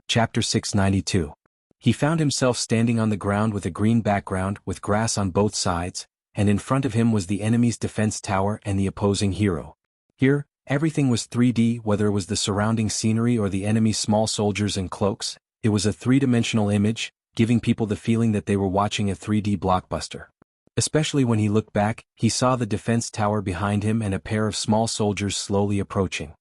Chapter 692. He found himself standing on the ground with a green background with grass on both sides, and in front of him was the enemy's defense tower and the opposing hero. Here, everything was 3D, whether it was the surrounding scenery or the enemy's small soldiers in cloaks. It was a three-dimensional image, giving people the feeling that they were watching a 3D blockbuster. Especially when he looked back, he saw the defense tower behind him and a pair of small soldiers slowly approaching.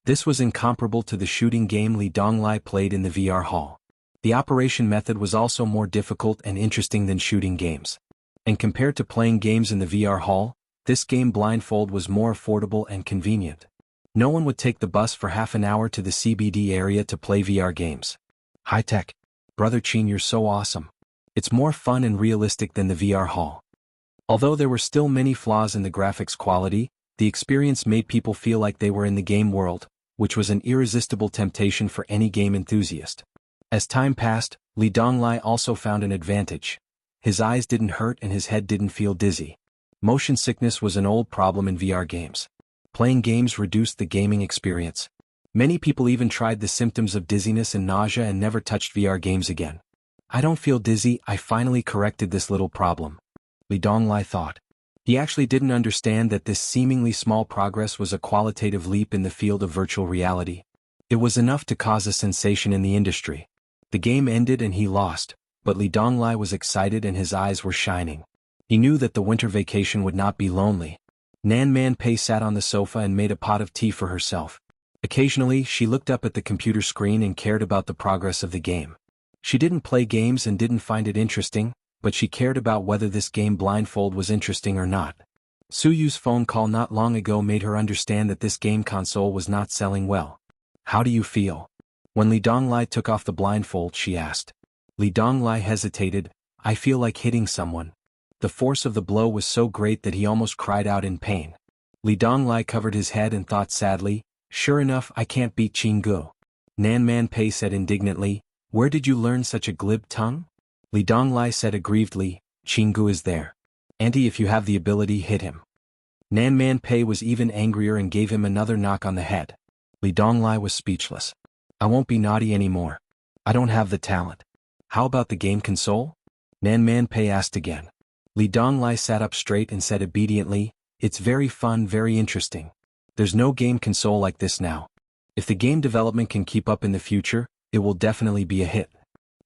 This was incomparable to the shooting game Li Donglai played in the VR hall. The operation method was also more difficult and interesting than shooting games. And compared to playing games in the VR hall, this game blindfold was more affordable and convenient. No one would take the bus for half an hour to the CBD area to play VR games. High tech. Brother Qin, you're so awesome. It's more fun and realistic than the VR hall. Although there were still many flaws in the graphics quality, the experience made people feel like they were in the game world, which was an irresistible temptation for any game enthusiast. As time passed, Li Donglai also found an advantage. His eyes didn't hurt and his head didn't feel dizzy. Motion sickness was an old problem in VR games. Playing games reduced the gaming experience. Many people even tried the symptoms of dizziness and nausea and never touched VR games again. I don't feel dizzy, I finally corrected this little problem. Li Donglai thought. He actually didn't understand that this seemingly small progress was a qualitative leap in the field of virtual reality. It was enough to cause a sensation in the industry. The game ended and he lost, but Li Donglai was excited and his eyes were shining. He knew that the winter vacation would not be lonely. Nan Man Pei sat on the sofa and made a pot of tea for herself. Occasionally, she looked up at the computer screen and cared about the progress of the game. She didn't play games and didn't find it interesting, but she cared about whether this game blindfold was interesting or not. Su Yu's phone call not long ago made her understand that this game console was not selling well. How do you feel? When Li Donglai took off the blindfold, she asked. Li Donglai hesitated. I feel like hitting someone. The force of the blow was so great that he almost cried out in pain. Li Donglai covered his head and thought sadly, sure enough, I can't beat Jianghu. Nan Man Pei said indignantly, where did you learn such a glib tongue? Li Donglai said aggrievedly, Jianghu is there. Auntie, if you have the ability, hit him. Nan Man Pei was even angrier and gave him another knock on the head. Li Donglai was speechless. I won't be naughty anymore. I don't have the talent. How about the game console? Nan Man Pei asked again. Li Donglai sat up straight and said obediently, it's very fun, very interesting. There's no game console like this now. If the game development can keep up in the future, it will definitely be a hit.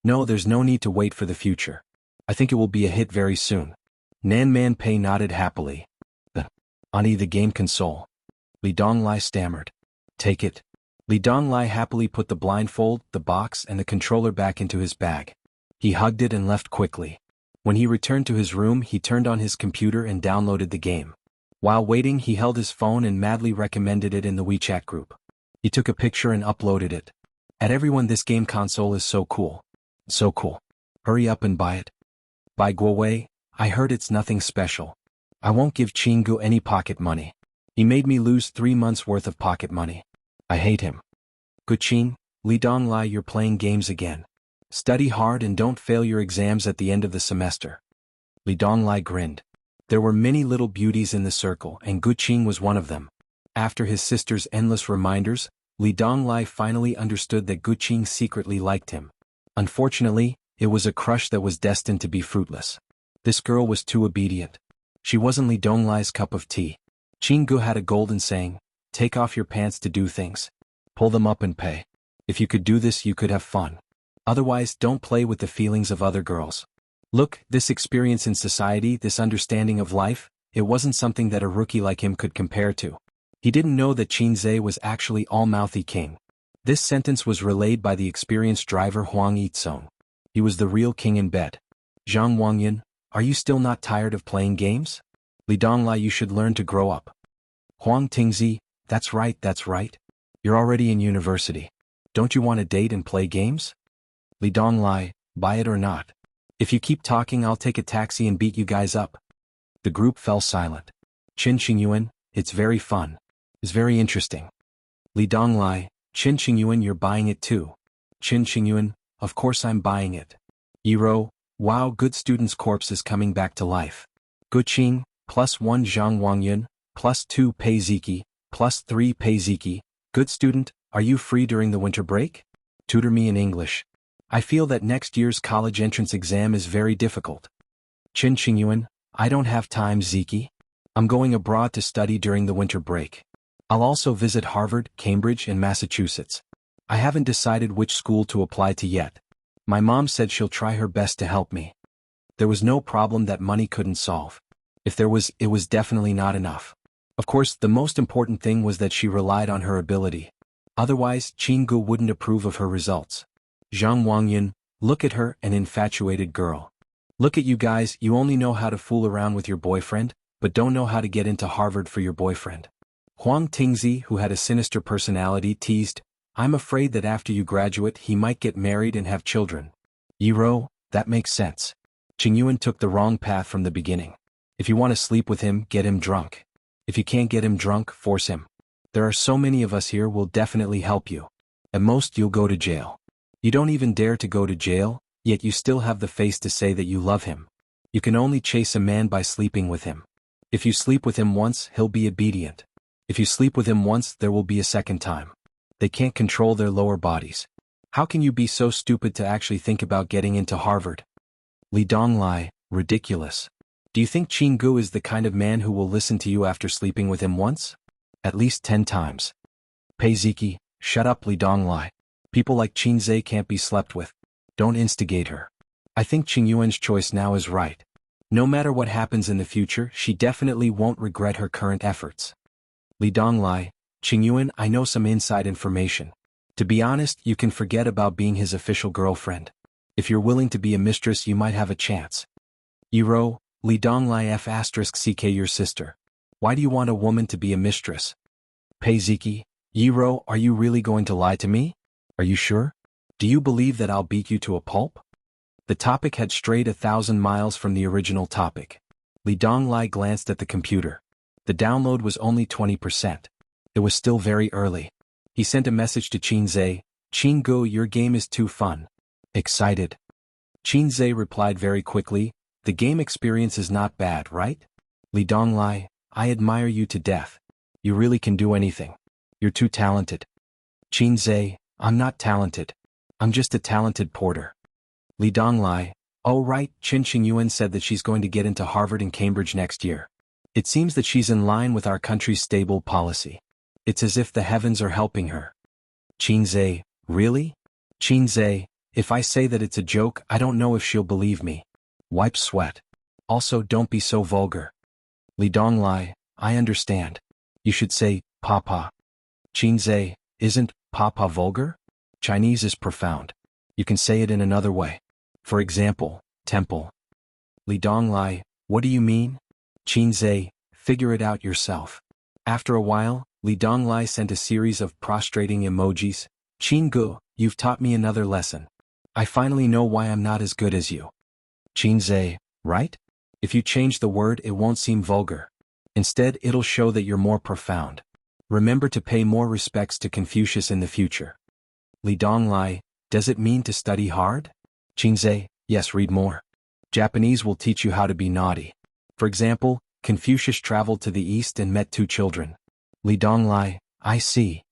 No, there's no need to wait for the future. I think it will be a hit very soon. Nan Man Pei nodded happily. Ani, the game console. Li Donglai stammered. Take it. Li Donglai happily put the blindfold, the box and the controller back into his bag. He hugged it and left quickly. When he returned to his room, he turned on his computer and downloaded the game. While waiting, he held his phone and madly recommended it in the WeChat group. He took a picture and uploaded it. At everyone, this game console is so cool. So cool. Hurry up and buy it. By Guowei, I heard it's nothing special. I won't give Jianghu any pocket money. He made me lose 3 months' worth of pocket money. I hate him. Good Qin, Li Donglai, you're playing games again. Study hard and don't fail your exams at the end of the semester. Li Donglai grinned. There were many little beauties in the circle and Gu Qin was one of them. After his sister's endless reminders, Li Donglai finally understood that Gu Qin secretly liked him. Unfortunately, it was a crush that was destined to be fruitless. This girl was too obedient. She wasn't Li Donglai's cup of tea. Jianghu had a golden saying, take off your pants to do things. Pull them up and pay. If you could do this, you could have fun. Otherwise, don't play with the feelings of other girls. Look, this experience in society, this understanding of life, it wasn't something that a rookie like him could compare to. He didn't know that Qinzhe was actually all-mouthy king. This sentence was relayed by the experienced driver Huang Yizong. He was the real king in bed. Zhang Wangyan, are you still not tired of playing games? Li Donglai, you should learn to grow up. Huang Tingzi, that's right. You're already in university. Don't you want to date and play games? Li Donglai, buy it or not. If you keep talking, I'll take a taxi and beat you guys up. The group fell silent. Qin Qingyuan, it's very fun. It's very interesting. Li Donglai, Qin Qingyuan, you're buying it too. Qin Qingyuan, of course I'm buying it. Yiro, wow, good student's corpse is coming back to life. Gu Qin, +1 Zhang Wangyun, +2 Pei Ziki, +3 Pei Ziki. Good student, are you free during the winter break? Tutor me in English. I feel that next year's college entrance exam is very difficult. Qin Qingyuan, I don't have time, Ziki. I'm going abroad to study during the winter break. I'll also visit Harvard, Cambridge, and Massachusetts. I haven't decided which school to apply to yet. My mom said she'll try her best to help me. There was no problem that money couldn't solve. If there was, it was definitely not enough. Of course, the most important thing was that she relied on her ability. Otherwise, Jianghu wouldn't approve of her results. Zhang Wangyan, look at her, an infatuated girl. Look at you guys, you only know how to fool around with your boyfriend, but don't know how to get into Harvard for your boyfriend. Huang Tingzi, who had a sinister personality, teased, I'm afraid that after you graduate he might get married and have children. Yiro, that makes sense. Qingyuan took the wrong path from the beginning. If you want to sleep with him, get him drunk. If you can't get him drunk, force him. There are so many of us here, will definitely help you. At most you'll go to jail. You don't even dare to go to jail, yet you still have the face to say that you love him. You can only chase a man by sleeping with him. If you sleep with him once, he'll be obedient. If you sleep with him once, there will be a second time. They can't control their lower bodies. How can you be so stupid to actually think about getting into Harvard? Li Donglai, ridiculous. Do you think Jianghu is the kind of man who will listen to you after sleeping with him once? At least 10 times. Pei Ziki, shut up, Li Donglai. People like Qinzhe can't be slept with. Don't instigate her. I think Qingyuan's choice now is right. No matter what happens in the future, she definitely won't regret her current efforts. Li Donglai, Qingyuan, I know some inside information. To be honest, you can forget about being his official girlfriend. If you're willing to be a mistress, you might have a chance. Yiro, Li Donglai f*ck your sister. Why do you want a woman to be a mistress? Pei Ziki, Yiro, are you really going to lie to me? Are you sure? Do you believe that I'll beat you to a pulp? The topic had strayed 1,000 miles from the original topic. Li Donglai glanced at the computer. The download was only 20%. It was still very early. He sent a message to Qinzhe, Jianghu, your game is too fun. Excited. Qinzhe replied very quickly, the game experience is not bad, right? Li Donglai, I admire you to death. You really can do anything. You're too talented. Qinzhe, I'm not talented. I'm just a talented porter. Li Donglai, oh right, Qin Qingyuan said that she's going to get into Harvard and Cambridge next year. It seems that she's in line with our country's stable policy. It's as if the heavens are helping her. Qinzhe, really? Qinzhe, if I say that it's a joke, I don't know if she'll believe me. Wipe sweat. Also, don't be so vulgar. Li Donglai, I understand. You should say, Papa. Qinzhe, isn't Papa vulgar? Chinese is profound. You can say it in another way. For example, temple. Li Donglai, what do you mean? Qinzhe, figure it out yourself. After a while, Li Donglai sent a series of prostrating emojis. Jianghu, you've taught me another lesson. I finally know why I'm not as good as you. Qinzhe, right? If you change the word, it won't seem vulgar. Instead, it'll show that you're more profound. Remember to pay more respects to Confucius in the future. Li Donglai, does it mean to study hard? Qinzhe, yes, read more. Japanese will teach you how to be naughty. For example, Confucius traveled to the east and met 2 children. Li Donglai, I see.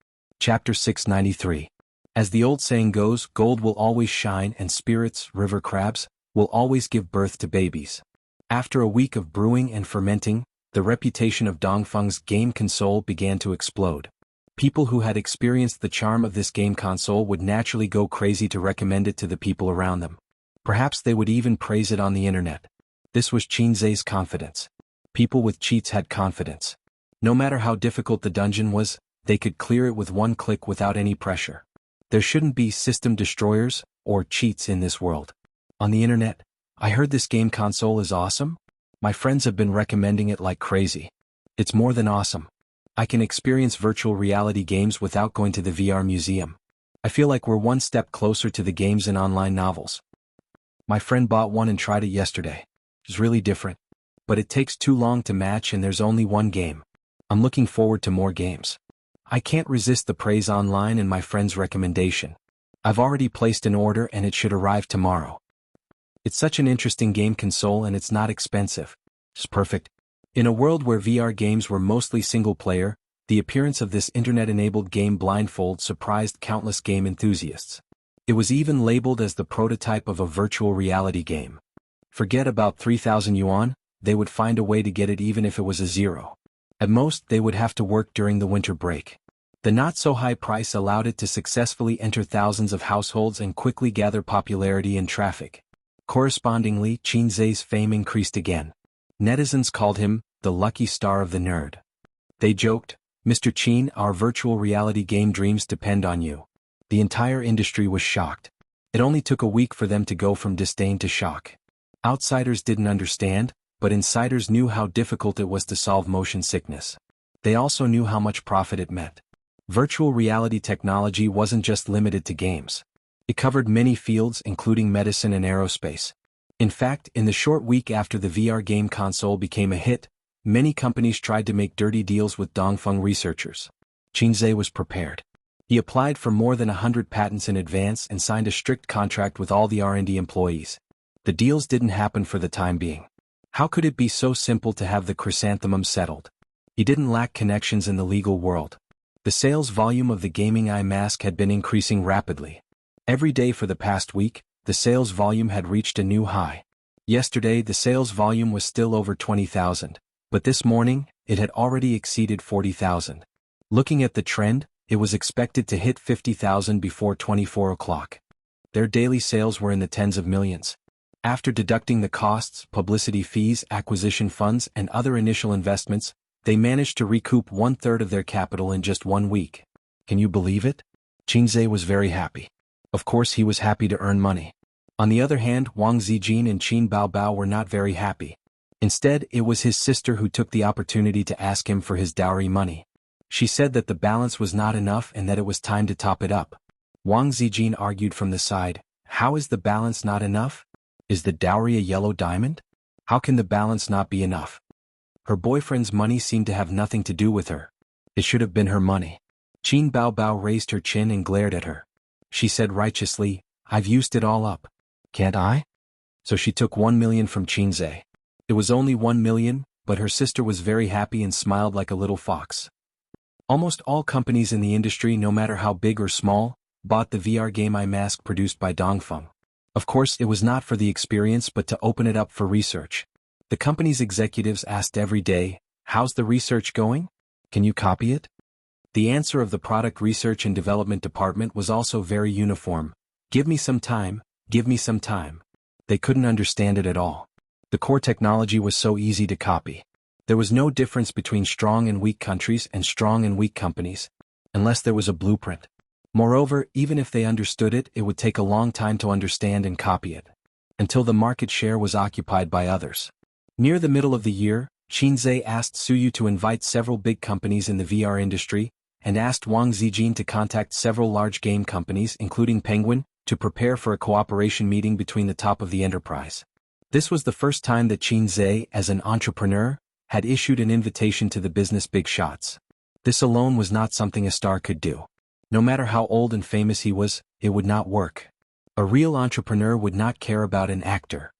Chapter 693. As the old saying goes, gold will always shine and spirits, river crabs, will always give birth to babies. After a week of brewing and fermenting, the reputation of Dongfeng's game console began to explode. People who had experienced the charm of this game console would naturally go crazy to recommend it to the people around them. Perhaps they would even praise it on the internet. This was Qinzhe's confidence. People with cheats had confidence. No matter how difficult the dungeon was, they could clear it with one click without any pressure. There shouldn't be system destroyers or cheats in this world. On the internet, I heard this game console is awesome. My friends have been recommending it like crazy. It's more than awesome. I can experience virtual reality games without going to the VR museum. I feel like we're one step closer to the games in online novels. My friend bought one and tried it yesterday. It's really different. But it takes too long to match and there's only one game. I'm looking forward to more games. I can't resist the praise online and my friend's recommendation. I've already placed an order and it should arrive tomorrow. It's such an interesting game console and it's not expensive. It's perfect. In a world where VR games were mostly single-player, the appearance of this internet-enabled game Blindfold surprised countless game enthusiasts. It was even labeled as the prototype of a virtual reality game. Forget about 3,000 yuan, they would find a way to get it even if it was a zero. At most, they would have to work during the winter break. The not-so-high price allowed it to successfully enter thousands of households and quickly gather popularity and traffic. Correspondingly, Xianxia's fame increased again. Netizens called him the lucky star of the nerd. They joked, "Mr. Qin, our virtual reality game dreams depend on you." The entire industry was shocked. It only took a week for them to go from disdain to shock. Outsiders didn't understand, but insiders knew how difficult it was to solve motion sickness. They also knew how much profit it meant. Virtual reality technology wasn't just limited to games. It covered many fields including medicine and aerospace. In fact, in the short week after the VR game console became a hit, many companies tried to make dirty deals with Dongfeng researchers. Xianxia was prepared. He applied for more than 100 patents in advance and signed a strict contract with all the R&D employees. The deals didn't happen for the time being. How could it be so simple to have the chrysanthemum settled? He didn't lack connections in the legal world. The sales volume of the gaming eye mask had been increasing rapidly. Every day for the past week, the sales volume had reached a new high. Yesterday the sales volume was still over 20,000, but this morning, it had already exceeded 40,000. Looking at the trend, it was expected to hit 50,000 before 24 o'clock. Their daily sales were in the tens of millions. After deducting the costs, publicity fees, acquisition funds, and other initial investments, they managed to recoup 1/3 of their capital in just 1 week. Can you believe it? Xianxia was very happy. Of course he was happy to earn money. On the other hand, Wang Zijin and Qin Baobao were not very happy. Instead, it was his sister who took the opportunity to ask him for his dowry money. She said that the balance was not enough and that it was time to top it up. Wang Zijin argued from the side, "How is the balance not enough? Is the dowry a yellow diamond? How can the balance not be enough? Her boyfriend's money seemed to have nothing to do with her. It should have been her money." Qin Baobao raised her chin and glared at her. She said righteously, "I've used it all up. Can't I?" So she took 1 million from Xianxia. It was only 1 million, but her sister was very happy and smiled like a little fox. Almost all companies in the industry, no matter how big or small, bought the VR game eye mask produced by Dongfeng. Of course, it was not for the experience but to open it up for research. The company's executives asked every day, "How's the research going? Can you copy it?" The answer of the product research and development department was also very uniform. "Give me some time, give me some time." They couldn't understand it at all. The core technology was so easy to copy. There was no difference between strong and weak countries and strong and weak companies, unless there was a blueprint. Moreover, even if they understood it, it would take a long time to understand and copy it, until the market share was occupied by others. Near the middle of the year, Xianxia asked Suyu to invite several big companies in the VR industry, and asked Wang Zijin to contact several large game companies including Penguin, to prepare for a cooperation meeting between the top of the enterprise. This was the first time that Xianxia, as an entrepreneur, had issued an invitation to the business big shots. This alone was not something a star could do. No matter how old and famous he was, it would not work. A real entrepreneur would not care about an actor.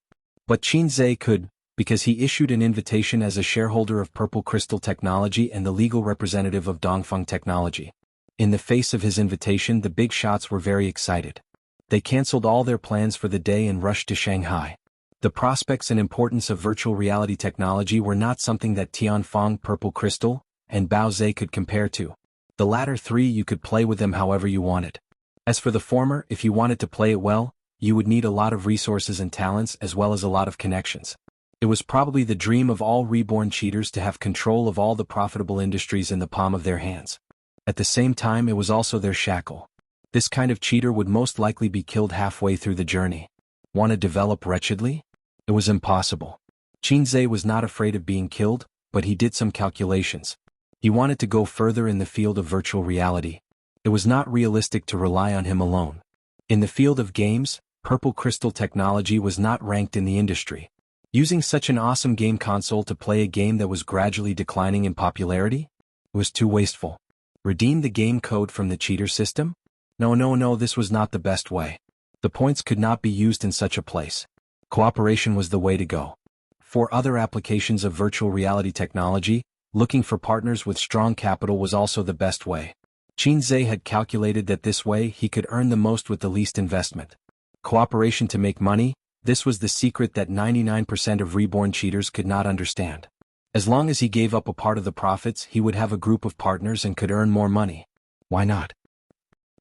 But Xianxia could, because he issued an invitation as a shareholder of Purple Crystal Technology and the legal representative of Dongfeng Technology. In the face of his invitation, the big shots were very excited. They cancelled all their plans for the day and rushed to Shanghai. The prospects and importance of virtual reality technology were not something that Tianfeng, Purple Crystal, and Baozhe could compare to. The latter three, you could play with them however you wanted. As for the former, if you wanted to play it well, you would need a lot of resources and talents as well as a lot of connections. It was probably the dream of all reborn cheaters to have control of all the profitable industries in the palm of their hands. At the same time, it was also their shackle. This kind of cheater would most likely be killed halfway through the journey. Want to develop wretchedly? It was impossible. Xianxia was not afraid of being killed, but he did some calculations. He wanted to go further in the field of virtual reality. It was not realistic to rely on him alone. In the field of games, Purple Crystal Technology was not ranked in the industry. Using such an awesome game console to play a game that was gradually declining in popularity? It was too wasteful. Redeem the game code from the cheater system? No, this was not the best way. The points could not be used in such a place. Cooperation was the way to go. For other applications of virtual reality technology, looking for partners with strong capital was also the best way. Qin Zhe had calculated that this way he could earn the most with the least investment. Cooperation to make money, this was the secret that 99% of reborn cheaters could not understand. As long as he gave up a part of the profits, he would have a group of partners and could earn more money. Why not?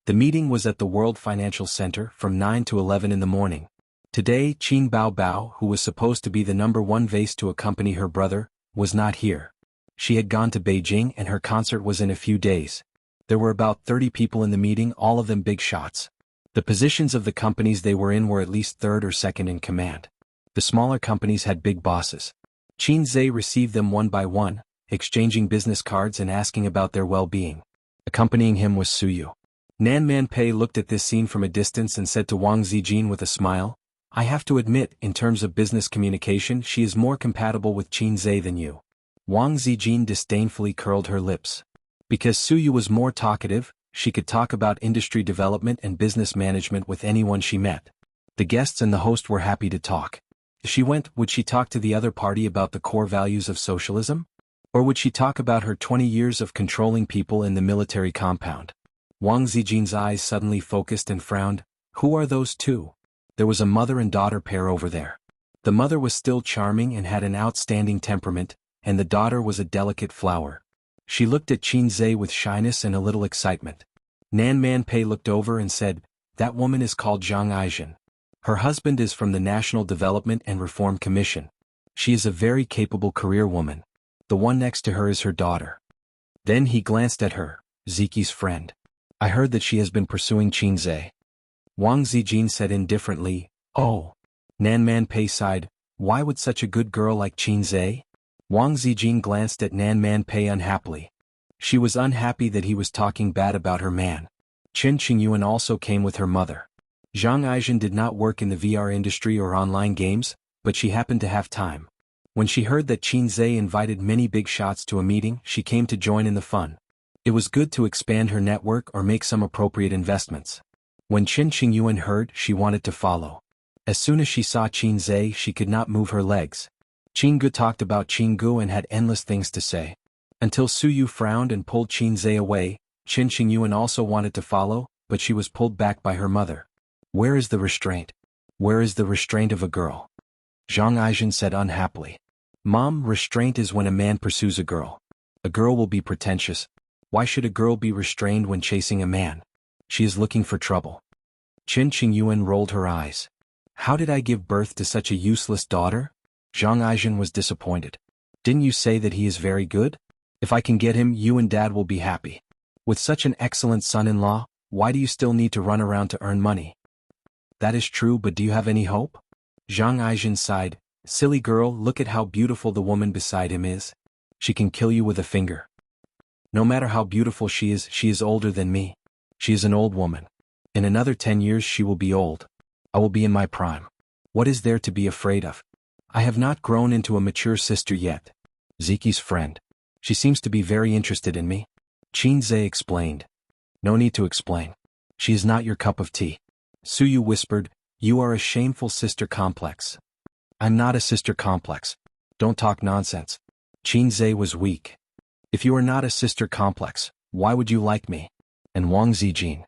The meeting was at the World Financial Center from 9 to 11 in the morning. Today, Qin Bao, who was supposed to be the #1 vase to accompany her brother, was not here. She had gone to Beijing and her concert was in a few days. There were about 30 people in the meeting, all of them big shots. The positions of the companies they were in were at least third or second in command. The smaller companies had big bosses. Qin Zhe received them one by one, exchanging business cards and asking about their well-being. Accompanying him was Suyu. Nan Manpei looked at this scene from a distance and said to Wang Zijin with a smile, "I have to admit, in terms of business communication, she is more compatible with Qin Zhe than you." Wang Zijin disdainfully curled her lips. Because Suyu was more talkative, she could talk about industry development and business management with anyone she met. The guests and the host were happy to talk. If she went, would she talk to the other party about the core values of socialism? Or would she talk about her 20 years of controlling people in the military compound? Wang Zijin's eyes suddenly focused and frowned. Who are those two? There was a mother and daughter pair over there. The mother was still charming and had an outstanding temperament, and the daughter was a delicate flower. She looked at Qin Zhe with shyness and a little excitement. Nan Manpei looked over and said, "That woman is called Xianxia. Her husband is from the National Development and Reform Commission. She is a very capable career woman. The one next to her is her daughter." Then he glanced at her, Ziki's friend. "I heard that she has been pursuing Qin Zhe." Wang Zijin said indifferently, "Oh." Nan Manpei sighed, "Why would such a good girl like Qin Zhe?" Wang Zijin glanced at Nan Manpei unhappily. She was unhappy that he was talking bad about her man. Qin Qingyuan also came with her mother. Xianxia did not work in the VR industry or online games, but she happened to have time. When she heard that Qin Zhe invited many big shots to a meeting, she came to join in the fun. It was good to expand her network or make some appropriate investments. When Qin Qingyuan heard, she wanted to follow. As soon as she saw Qin Zhe, she could not move her legs. Qin talked about Qin Gu and had endless things to say. Until Suyu frowned and pulled Qin Zhe away. Qin Qingyuan also wanted to follow, but she was pulled back by her mother. "Where is the restraint? Where is the restraint of a girl?" Xianxia said unhappily. "Mom, restraint is when a man pursues a girl. A girl will be pretentious. Why should a girl be restrained when chasing a man? She is looking for trouble." Qin Qingyuan rolled her eyes. "How did I give birth to such a useless daughter?" Xianxia was disappointed. "Didn't you say that he is very good? If I can get him, you and Dad will be happy. With such an excellent son-in-law, why do you still need to run around to earn money?" "That is true, but do you have any hope?" Xianxia sighed. "Silly girl, look at how beautiful the woman beside him is. She can kill you with a finger. No matter how beautiful she is older than me. She is an old woman. In another 10 years she will be old. I will be in my prime. What is there to be afraid of? I have not grown into a mature sister yet." Ziki's friend. "She seems to be very interested in me." Qin Zhe explained. "No need to explain. She is not your cup of tea." Suyu whispered, "You are a shameful sister complex." "I'm not a sister complex. Don't talk nonsense." Qin Zhe was weak. "If you are not a sister complex, why would you like me?" And Wang Zijin.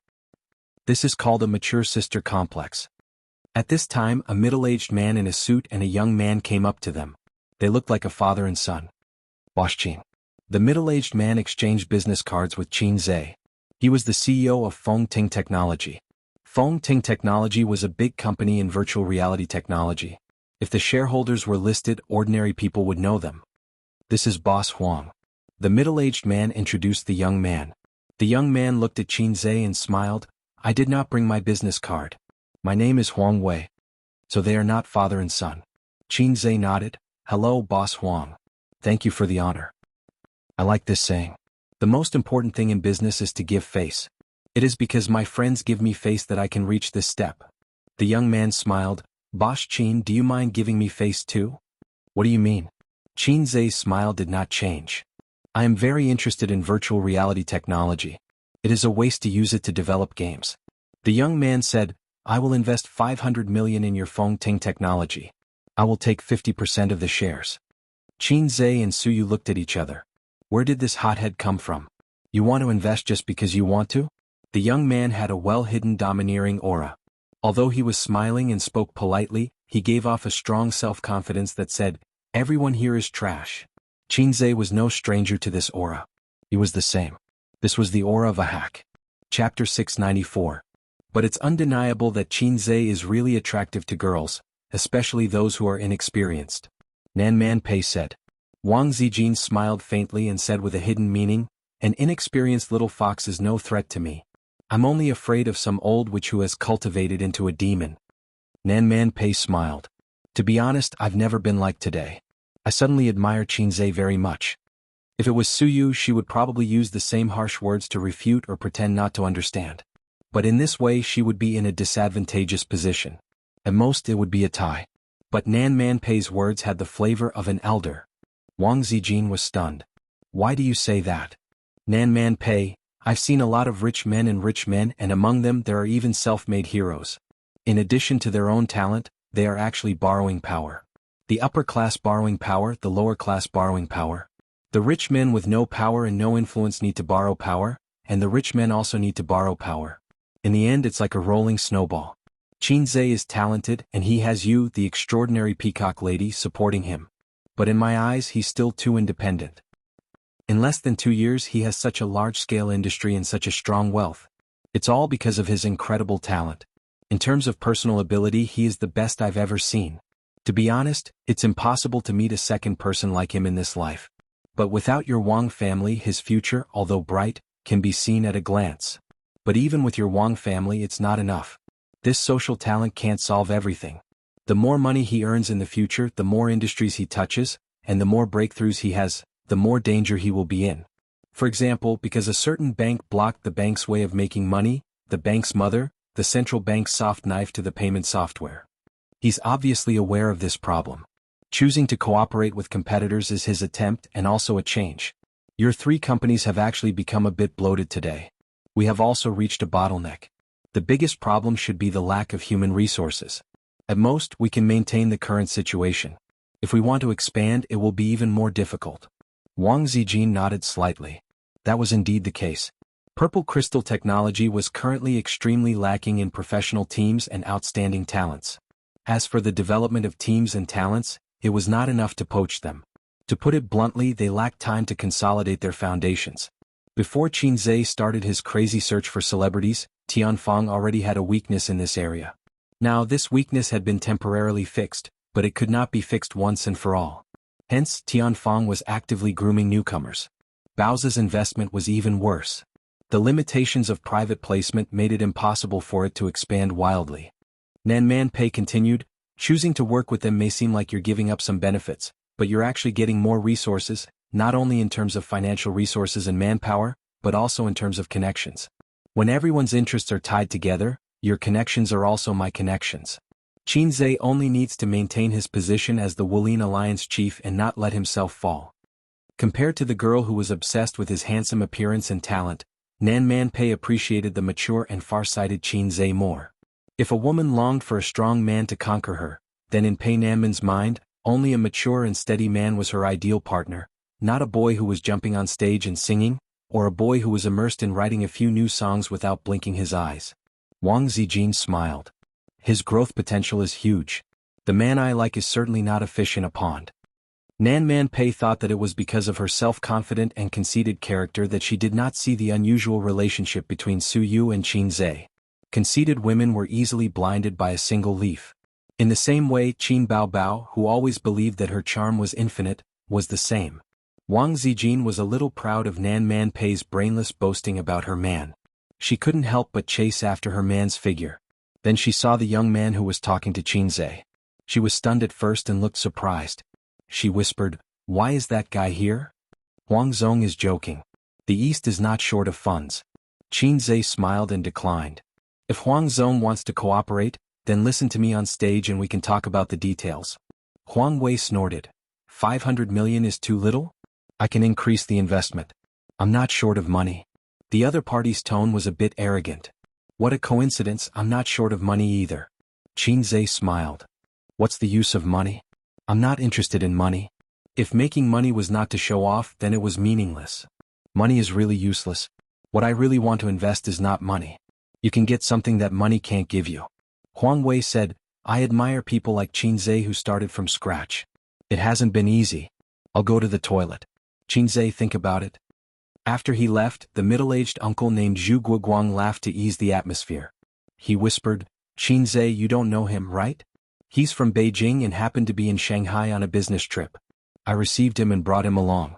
"This is called a mature sister complex." At this time, a middle-aged man in a suit and a young man came up to them. They looked like a father and son. Boss Qin. The middle-aged man exchanged business cards with Qin Zhe. He was the CEO of Fengting Technology. Fengting Technology was a big company in virtual reality technology. If the shareholders were listed, ordinary people would know them. "This is Boss Huang." The middle-aged man introduced the young man. The young man looked at Qin Zhe and smiled. "I did not bring my business card. My name is Huang Wei." "So they are not father and son." Qin Zhe nodded. "Hello, Boss Huang. Thank you for the honor." I like this saying. The most important thing in business is to give face. It is because my friends give me face that I can reach this step. The young man smiled. "Boss Qin, do you mind giving me face too?" "What do you mean?" Qin Zhe's smile did not change. "I am very interested in virtual reality technology. It is a waste to use it to develop games." The young man said, "I will invest 500 million in your Fengting technology. I will take 50% of the shares." Qin Zhe and Suyu looked at each other. Where did this hothead come from? You want to invest just because you want to? The young man had a well-hidden domineering aura. Although he was smiling and spoke politely, he gave off a strong self-confidence that said, "Everyone here is trash." Qinze was no stranger to this aura. He was the same. This was the aura of a hack. Chapter 694. But it's undeniable that Qinze is really attractive to girls, especially those who are inexperienced. Nan Man Pei said. Wang Zijin smiled faintly and said with a hidden meaning, "An inexperienced little fox is no threat to me. I'm only afraid of some old witch who has cultivated into a demon." Nan Man Pei smiled. "To be honest, I've never been like today. I suddenly admire Qinze very much. If it was Suyu, she would probably use the same harsh words to refute or pretend not to understand. But in this way she would be in a disadvantageous position. At most it would be a tie." But Nan Man Pei's words had the flavor of an elder. Wang Zijin was stunned. "Why do you say that?" "Nan Man Pei, I've seen a lot of rich men, and among them there are even self-made heroes. In addition to their own talent, they are actually borrowing power. The upper class borrowing power, the lower class borrowing power. The rich men with no power and no influence need to borrow power, and the rich men also need to borrow power. In the end it's like a rolling snowball. Qinze is talented and he has you, the extraordinary peacock lady, supporting him. But in my eyes he's still too independent. In less than 2 years he has such a large-scale industry and such a strong wealth. It's all because of his incredible talent. In terms of personal ability he is the best I've ever seen. To be honest, it's impossible to meet a second person like him in this life. But without your Wang family his future, although bright, can be seen at a glance. But even with your Wang family it's not enough. This social talent can't solve everything. The more money he earns in the future, the more industries he touches, and the more breakthroughs he has, the more danger he will be in. For example, because a certain bank blocked the bank's way of making money, the bank's mother, the central bank's soft knife to the payment software. He's obviously aware of this problem. Choosing to cooperate with competitors is his attempt and also a change. Your 3 companies have actually become a bit bloated today. We have also reached a bottleneck. The biggest problem should be the lack of human resources. At most, we can maintain the current situation. If we want to expand, it will be even more difficult. Wang Zijin nodded slightly. That was indeed the case. Purple crystal technology was currently extremely lacking in professional teams and outstanding talents. As for the development of teams and talents, it was not enough to poach them. To put it bluntly, they lacked time to consolidate their foundations. Before Qinze started his crazy search for celebrities, Tianfang already had a weakness in this area. Now this weakness had been temporarily fixed, but it could not be fixed once and for all. Hence, Tianfang was actively grooming newcomers. Bao's investment was even worse. The limitations of private placement made it impossible for it to expand wildly. Nan Man Pei continued, "Choosing to work with them may seem like you're giving up some benefits, but you're actually getting more resources, not only in terms of financial resources and manpower, but also in terms of connections. When everyone's interests are tied together, your connections are also my connections." Qinze only needs to maintain his position as the Wulin Alliance chief and not let himself fall. Compared to the girl who was obsessed with his handsome appearance and talent, Nan Man Pei appreciated the mature and far-sighted Qinze more. If a woman longed for a strong man to conquer her, then in Pei Nanman's mind, only a mature and steady man was her ideal partner, not a boy who was jumping on stage and singing, or a boy who was immersed in writing a few new songs without blinking his eyes. Wang Zijin smiled. His growth potential is huge. The man I like is certainly not a fish in a pond. Nan Man Pei thought that it was because of her self-confident and conceited character that she did not see the unusual relationship between Suyu and Qinze. Conceited women were easily blinded by a single leaf. In the same way, Qin Baobao, who always believed that her charm was infinite, was the same. Wang Zijin was a little proud of Nan Man Pei's brainless boasting about her man. She couldn't help but chase after her man's figure. Then she saw the young man who was talking to Qinze. She was stunned at first and looked surprised. She whispered, "Why is that guy here?" "Huang Zong is joking. The East is not short of funds." Qinze smiled and declined. "If Huang Zong wants to cooperate, then listen to me on stage and we can talk about the details." Huang Wei snorted. 500 million is too little? I can increase the investment. I'm not short of money. The other party's tone was a bit arrogant. What a coincidence, I'm not short of money either. Qinze smiled. What's the use of money? I'm not interested in money. If making money was not to show off, then it was meaningless. Money is really useless. What I really want to invest is not money. You can get something that money can't give you. Huang Wei said, I admire people like Qinzhe who started from scratch. It hasn't been easy. I'll go to the toilet. Qinzhe, think about it. After he left, the middle-aged uncle named Zhu Guoguang laughed to ease the atmosphere. He whispered, Qinzhe, you don't know him, right? He's from Beijing and happened to be in Shanghai on a business trip. I received him and brought him along.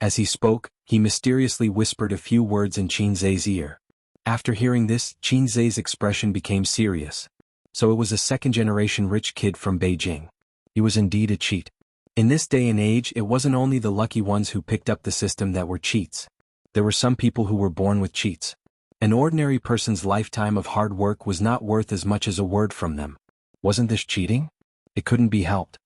As he spoke, he mysteriously whispered a few words in Qinzhe's ear. After hearing this, Qinzhe's expression became serious. So it was a second-generation rich kid from Beijing. He was indeed a cheat. In this day and age, it wasn't only the lucky ones who picked up the system that were cheats. There were some people who were born with cheats. An ordinary person's lifetime of hard work was not worth as much as a word from them. Wasn't this cheating? It couldn't be helped.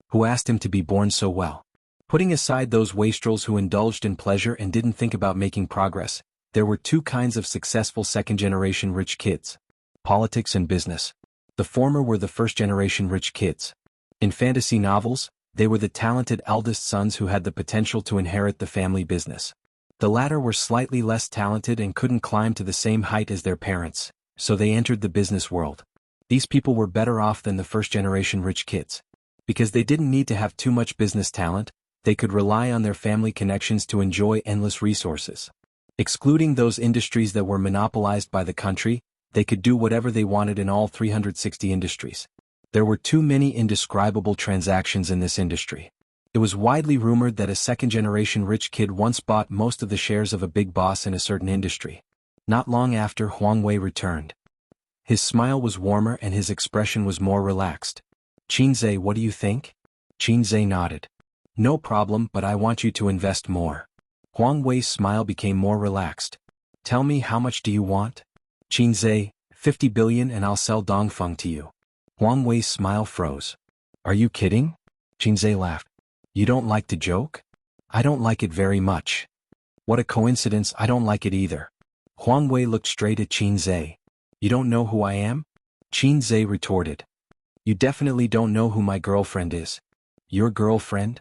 Who asked him to be born so well? Putting aside those wastrels who indulged in pleasure and didn't think about making progress, there were two kinds of successful second-generation rich kids. Politics and business. The former were the first-generation rich kids. In fantasy novels, they were the talented eldest sons who had the potential to inherit the family business. The latter were slightly less talented and couldn't climb to the same height as their parents, so they entered the business world. These people were better off than the first-generation rich kids. Because they didn't need to have too much business talent, they could rely on their family connections to enjoy endless resources. Excluding those industries that were monopolized by the country, they could do whatever they wanted in all 360 industries. There were too many indescribable transactions in this industry. It was widely rumored that a second-generation rich kid once bought most of the shares of a big boss in a certain industry. Not long after, Huang Wei returned. His smile was warmer and his expression was more relaxed. Qinzhe, what do you think? Qinzhe nodded. No problem, but I want you to invest more. Huang Wei's smile became more relaxed. Tell me, how much do you want? Qinzhe, 50 billion and I'll sell Dongfeng to you. Huang Wei's smile froze. Are you kidding? Qinzhe laughed. You don't like to joke? I don't like it very much. What a coincidence, I don't like it either. Huang Wei looked straight at Qinzhe. You don't know who I am? Qinzhe retorted. You definitely don't know who my girlfriend is. Your girlfriend?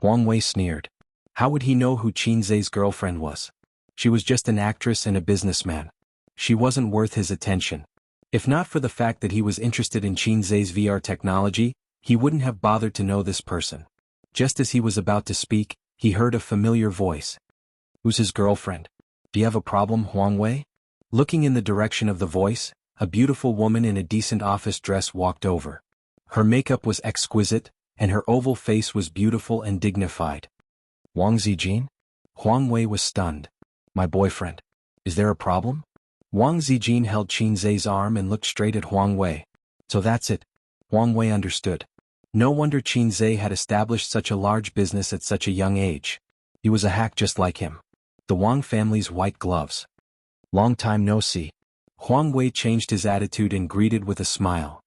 Huang Wei sneered. How would he know who Qinzhe's girlfriend was? She was just an actress and a businessman. She wasn't worth his attention. If not for the fact that he was interested in Qinzhe's VR technology, he wouldn't have bothered to know this person. Just as he was about to speak, he heard a familiar voice. Who's his girlfriend? Do you have a problem, Huang Wei? Looking in the direction of the voice, a beautiful woman in a decent office dress walked over. Her makeup was exquisite, and her oval face was beautiful and dignified. Wang Zijin? Huang Wei was stunned. My boyfriend. Is there a problem? Wang Zijin held Qinzhe's arm and looked straight at Huang Wei. So that's it. Huang Wei understood. No wonder Qinzhe had established such a large business at such a young age. He was a hack just like him. The Wang family's white gloves. Long time no see. Huang Wei changed his attitude and greeted with a smile.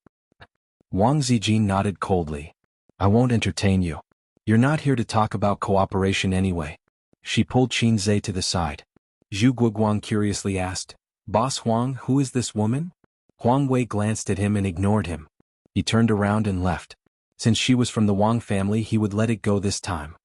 Wang Zijin nodded coldly. I won't entertain you. You're not here to talk about cooperation anyway. She pulled Qinzhe to the side. Zhu Guoguang curiously asked, Boss Huang, who is this woman? Huang Wei glanced at him and ignored him. He turned around and left. Since she was from the Wang family, he would let it go this time.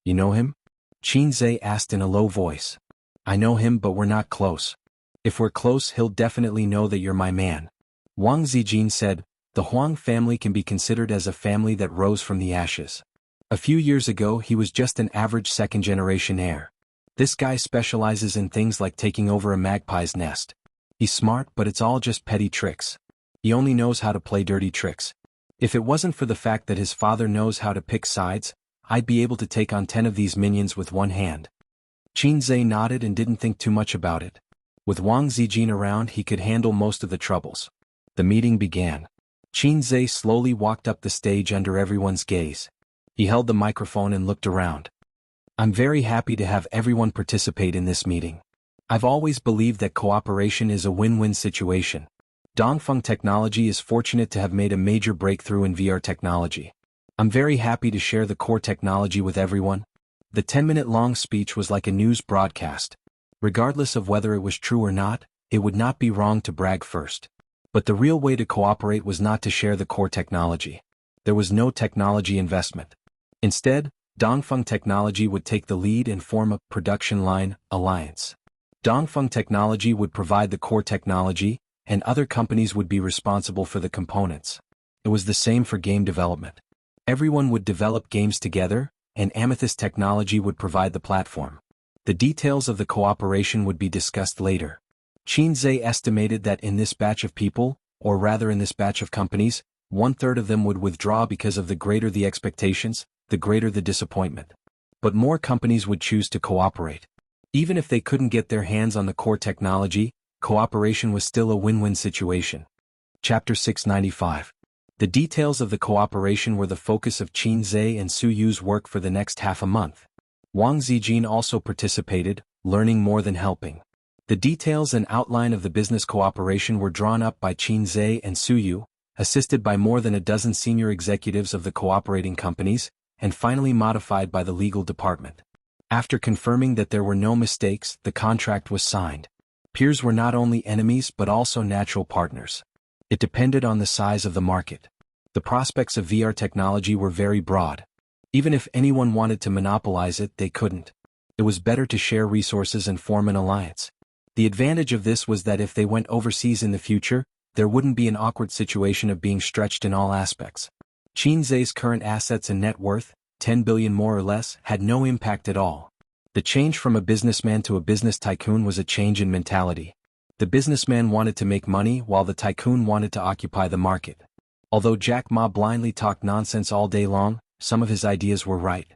You know him? Qinzhe asked in a low voice. I know him, but we're not close. If we're close, he'll definitely know that you're my man. Wang Zijin said, the Huang family can be considered as a family that rose from the ashes. A few years ago, he was just an average second-generation heir. This guy specializes in things like taking over a magpie's nest. He's smart, but it's all just petty tricks. He only knows how to play dirty tricks. If it wasn't for the fact that his father knows how to pick sides, I'd be able to take on 10 of these minions with one hand. Qinzhe nodded and didn't think too much about it. With Wang Zijin around, he could handle most of the troubles. The meeting began. Qinzhe slowly walked up the stage under everyone's gaze. He held the microphone and looked around. I'm very happy to have everyone participate in this meeting. I've always believed that cooperation is a win-win situation. Dongfeng Technology is fortunate to have made a major breakthrough in VR technology. I'm very happy to share the core technology with everyone. The 10-minute-long speech was like a news broadcast. Regardless of whether it was true or not, it would not be wrong to brag first. But the real way to cooperate was not to share the core technology. There was no technology investment. Instead, Dongfeng Technology would take the lead and form a production line alliance. Dongfeng Technology would provide the core technology, and other companies would be responsible for the components. It was the same for game development. Everyone would develop games together, and Amethyst Technology would provide the platform. The details of the cooperation would be discussed later. Xianxia estimated that in this batch of people, or rather in this batch of companies, 1/3 of them would withdraw because of the greater the expectations, the greater the disappointment. But more companies would choose to cooperate. Even if they couldn't get their hands on the core technology, cooperation was still a win-win situation. Chapter 695. The details of the cooperation were the focus of Xianxia and Su Yu's work for the next half a month. Wang Zijin also participated, learning more than helping. The details and outline of the business cooperation were drawn up by Xianxia and Su Yu, assisted by more than a dozen senior executives of the cooperating companies, and finally modified by the legal department. After confirming that there were no mistakes, the contract was signed. Peers were not only enemies but also natural partners. It depended on the size of the market. The prospects of VR technology were very broad. Even if anyone wanted to monopolize it, they couldn't. It was better to share resources and form an alliance. The advantage of this was that if they went overseas in the future, there wouldn't be an awkward situation of being stretched in all aspects. Xianxia's current assets and net worth, 10 billion more or less, had no impact at all. The change from a businessman to a business tycoon was a change in mentality. The businessman wanted to make money while the tycoon wanted to occupy the market. Although Jack Ma blindly talked nonsense all day long, some of his ideas were right.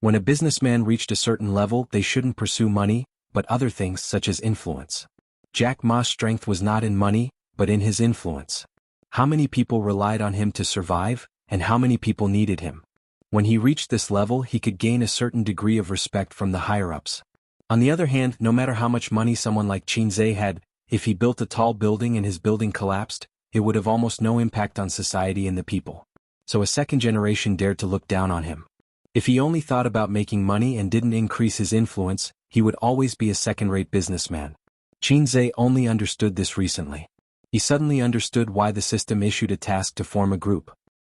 When a businessman reached a certain level, they shouldn't pursue money, but other things such as influence. Jack Ma's strength was not in money, but in his influence. How many people relied on him to survive, and how many people needed him? When he reached this level, he could gain a certain degree of respect from the higher-ups. On the other hand, no matter how much money someone like Xianxia had, if he built a tall building and his building collapsed, it would have almost no impact on society and the people. So a second generation dared to look down on him. If he only thought about making money and didn't increase his influence, he would always be a second-rate businessman. Xianxia only understood this recently. He suddenly understood why the system issued a task to form a group.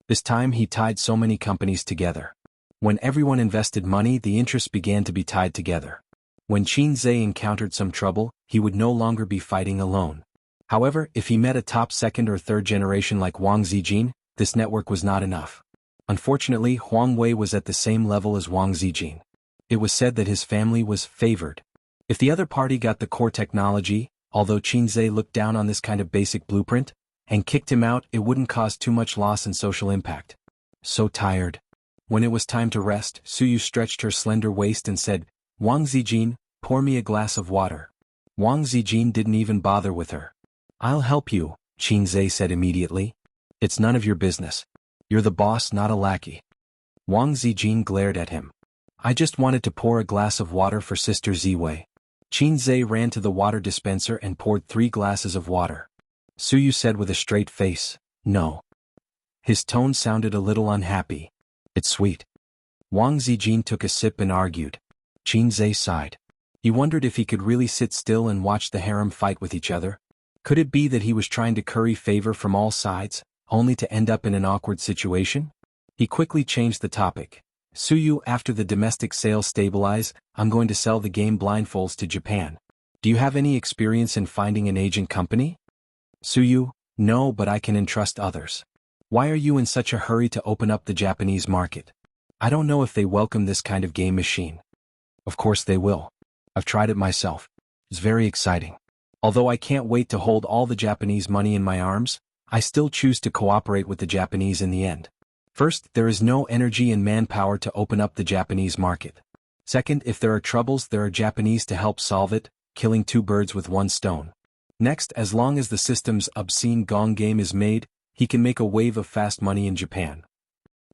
This time he tied so many companies together. When everyone invested money, the interests began to be tied together. When Xianxia encountered some trouble, he would no longer be fighting alone. However, if he met a top second or third generation like Wang Zijin, this network was not enough. Unfortunately, Huang Wei was at the same level as Wang Zijin. It was said that his family was favored. If the other party got the core technology, although Xianxia looked down on this kind of basic blueprint, and kicked him out, it wouldn't cause too much loss and social impact. So tired. When it was time to rest, Su Yu stretched her slender waist and said, "Wang Zijin, pour me a glass of water." Wang Zijin didn't even bother with her. "I'll help you," Xianxia said immediately. "It's none of your business. You're the boss, not a lackey." Wang Zijin glared at him. "I just wanted to pour a glass of water for Sister Ziwei." Xianxia ran to the water dispenser and poured 3 glasses of water. Su Yu said with a straight face, "No." His tone sounded a little unhappy. "It's sweet." Wang Zijin took a sip and argued. Xianxia sighed. He wondered if he could really sit still and watch the harem fight with each other. Could it be that he was trying to curry favor from all sides, only to end up in an awkward situation? He quickly changed the topic. "Su Yu, after the domestic sales stabilize, I'm going to sell the game blindfolds to Japan. Do you have any experience in finding an agent company?" Su Yu: "No, but I can entrust others." "Why are you in such a hurry to open up the Japanese market?" "I don't know if they welcome this kind of game machine." "Of course they will. I've tried it myself. It's very exciting. Although I can't wait to hold all the Japanese money in my arms, I still choose to cooperate with the Japanese in the end. First, there is no energy and manpower to open up the Japanese market. Second, if there are troubles, there are Japanese to help solve it, killing 2 birds with 1 stone. Next, as long as the system's obscene Gong game is made, he can make a wave of fast money in Japan.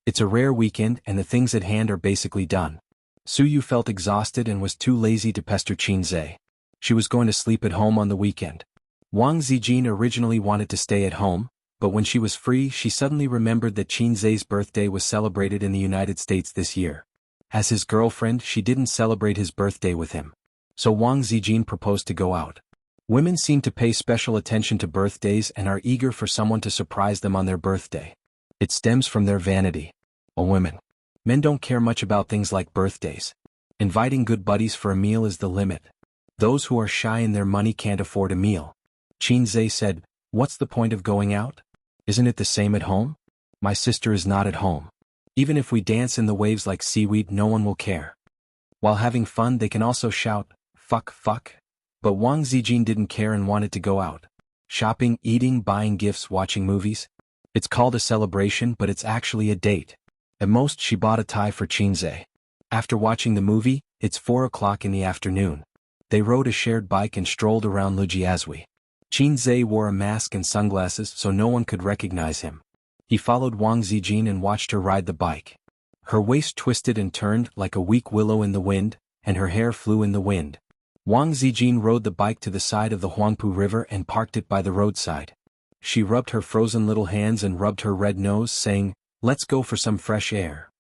It's a rare weekend and the things at hand are basically done. Su Yu felt exhausted and was too lazy to pester Xianxia. She was going to sleep at home on the weekend. Wang Zijin originally wanted to stay at home, but when she was free she suddenly remembered that Xianxia's birthday was celebrated in the United States this year. As his girlfriend, she didn't celebrate his birthday with him. So Wang Zijin proposed to go out. Women seem to pay special attention to birthdays and are eager for someone to surprise them on their birthday. It stems from their vanity. Oh, women. Men don't care much about things like birthdays. Inviting good buddies for a meal is the limit. Those who are shy in their money can't afford a meal. Xianxia said, "What's the point of going out? Isn't it the same at home? My sister is not at home. Even if we dance in the waves like seaweed, no one will care." While having fun, they can also shout, "Fuck, fuck." But Wang Zijin didn't care and wanted to go out. Shopping, eating, buying gifts, watching movies. It's called a celebration, but it's actually a date. At most, she bought a tie for Xianxia. After watching the movie, it's 4 o'clock in the afternoon. They rode a shared bike and strolled around Lujiazui. Xianxia wore a mask and sunglasses so no one could recognize him. He followed Wang Zijin and watched her ride the bike. Her waist twisted and turned like a weak willow in the wind, and her hair flew in the wind. Wang Zijin rode the bike to the side of the Huangpu River and parked it by the roadside. She rubbed her frozen little hands and rubbed her red nose, saying, "Let's go for some fresh air."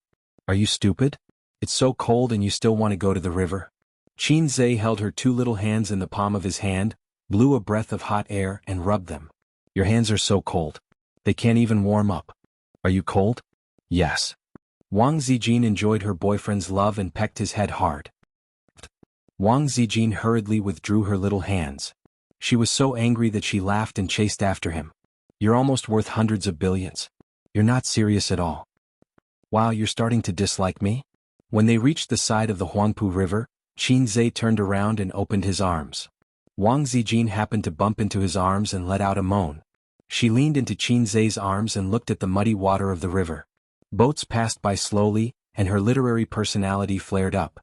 "Are you stupid? It's so cold and you still want to go to the river?" Xianxia held her two little hands in the palm of his hand, blew a breath of hot air and rubbed them. "Your hands are so cold. They can't even warm up. Are you cold?" "Yes." Wang Zijin enjoyed her boyfriend's love and pecked his head hard. Wang Zijin hurriedly withdrew her little hands. She was so angry that she laughed and chased after him. "You're almost worth hundreds of billions. You're not serious at all. Wow, you're starting to dislike me?" When they reached the side of the Huangpu River, Xianxia turned around and opened his arms. Wang Zijin happened to bump into his arms and let out a moan. She leaned into Xianxia's arms and looked at the muddy water of the river. Boats passed by slowly, and her literary personality flared up.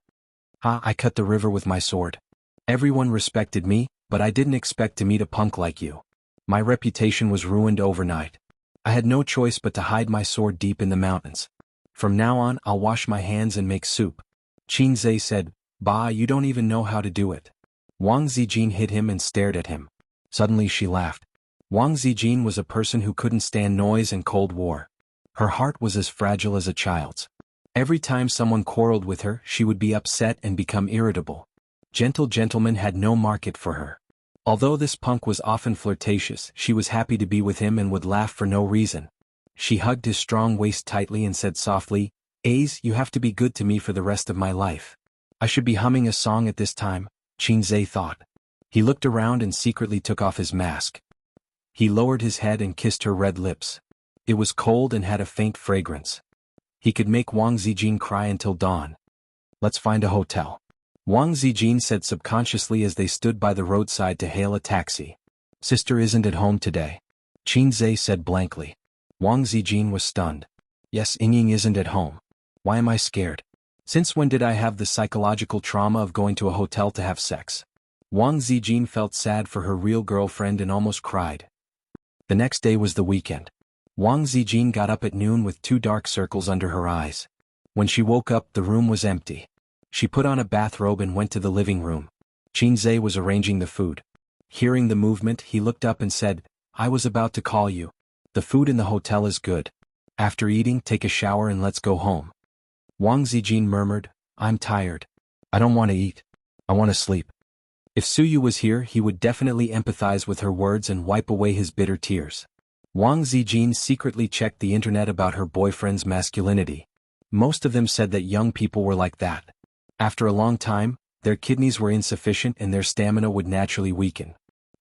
I cut the river with my sword. Everyone respected me, but I didn't expect to meet a punk like you. My reputation was ruined overnight. I had no choice but to hide my sword deep in the mountains. From now on, I'll wash my hands and make soup." Xianxia said, "Bah, you don't even know how to do it." Wang Zijin hit him and stared at him. Suddenly she laughed. Wang Zijin was a person who couldn't stand noise and cold war. Her heart was as fragile as a child's. Every time someone quarreled with her, she would be upset and become irritable. Gentle gentlemen had no market for her. Although this punk was often flirtatious, she was happy to be with him and would laugh for no reason. She hugged his strong waist tightly and said softly, "Ace, you have to be good to me for the rest of my life." I should be humming a song at this time, Xianxia thought. He looked around and secretly took off his mask. He lowered his head and kissed her red lips. It was cold and had a faint fragrance. He could make Wang Zijin cry until dawn. "Let's find a hotel," Wang Zijin said subconsciously as they stood by the roadside to hail a taxi. "Sister isn't at home today," Xianxia said blankly. Wang Zijin was stunned. "Yes, Yingying isn't at home. Why am I scared? Since when did I have the psychological trauma of going to a hotel to have sex?" Wang Zijin felt sad for her real girlfriend and almost cried. The next day was the weekend. Wang Zijin got up at noon with 2 dark circles under her eyes. When she woke up, the room was empty. She put on a bathrobe and went to the living room. Xianxia was arranging the food. Hearing the movement, he looked up and said, "I was about to call you. The food in the hotel is good. After eating, take a shower and let's go home." Wang Zijin murmured, "I'm tired. I don't want to eat. I want to sleep." If Suyu was here, he would definitely empathize with her words and wipe away his bitter tears. Wang Zijin secretly checked the internet about her boyfriend's masculinity. Most of them said that young people were like that. After a long time, their kidneys were insufficient and their stamina would naturally weaken.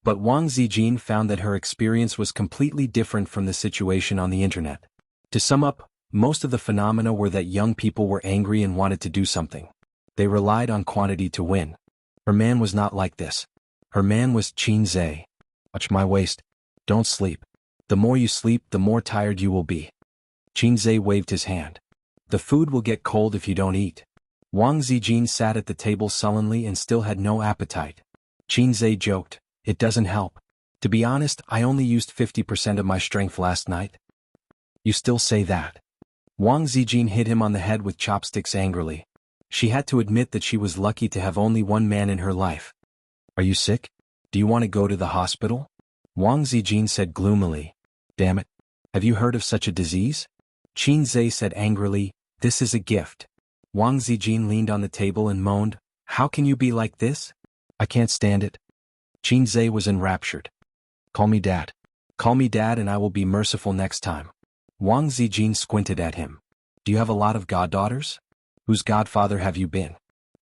But Wang Zijin found that her experience was completely different from the situation on the internet. To sum up, most of the phenomena were that young people were angry and wanted to do something. They relied on quantity to win. Her man was not like this. Her man was Xianxia. "Watch my waist. Don't sleep. The more you sleep, the more tired you will be." Xianxia waved his hand. "The food will get cold if you don't eat." Wang Zijin sat at the table sullenly and still had no appetite. Xianxia joked, "It doesn't help. To be honest, I only used 50% of my strength last night." "You still say that?" Wang Zijin hit him on the head with chopsticks angrily. She had to admit that she was lucky to have only one man in her life. "Are you sick? Do you want to go to the hospital?" Wang Zijin said gloomily. "Damn it. Have you heard of such a disease?" Xianxia said angrily, "This is a gift." Wang Zijin leaned on the table and moaned, "How can you be like this? I can't stand it." Xianxia was enraptured. "Call me dad. Call me dad and I will be merciful next time." Wang Zijin squinted at him. Do you have a lot of goddaughters? Whose godfather have you been?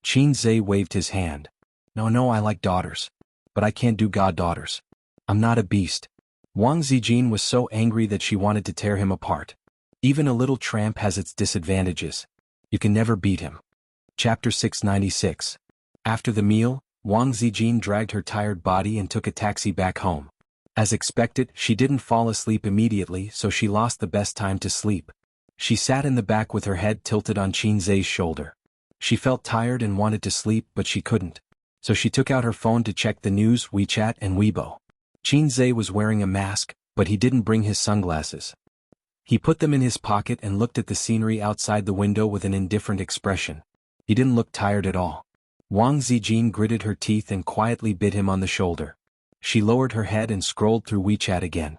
Qin waved his hand. No, I like daughters. But I can't do goddaughters. I'm not a beast. Wang Zijin was so angry that she wanted to tear him apart. Even a little tramp has its disadvantages. You can never beat him. Chapter 696. After the meal, Wang Zijin dragged her tired body and took a taxi back home. As expected, she didn't fall asleep immediately, so she lost the best time to sleep. She sat in the back with her head tilted on Qin's shoulder. She felt tired and wanted to sleep, but she couldn't. So she took out her phone to check the news, WeChat and Weibo. Qin was wearing a mask, but he didn't bring his sunglasses. He put them in his pocket and looked at the scenery outside the window with an indifferent expression. He didn't look tired at all. Wang Zijin gritted her teeth and quietly bit him on the shoulder. She lowered her head and scrolled through WeChat again.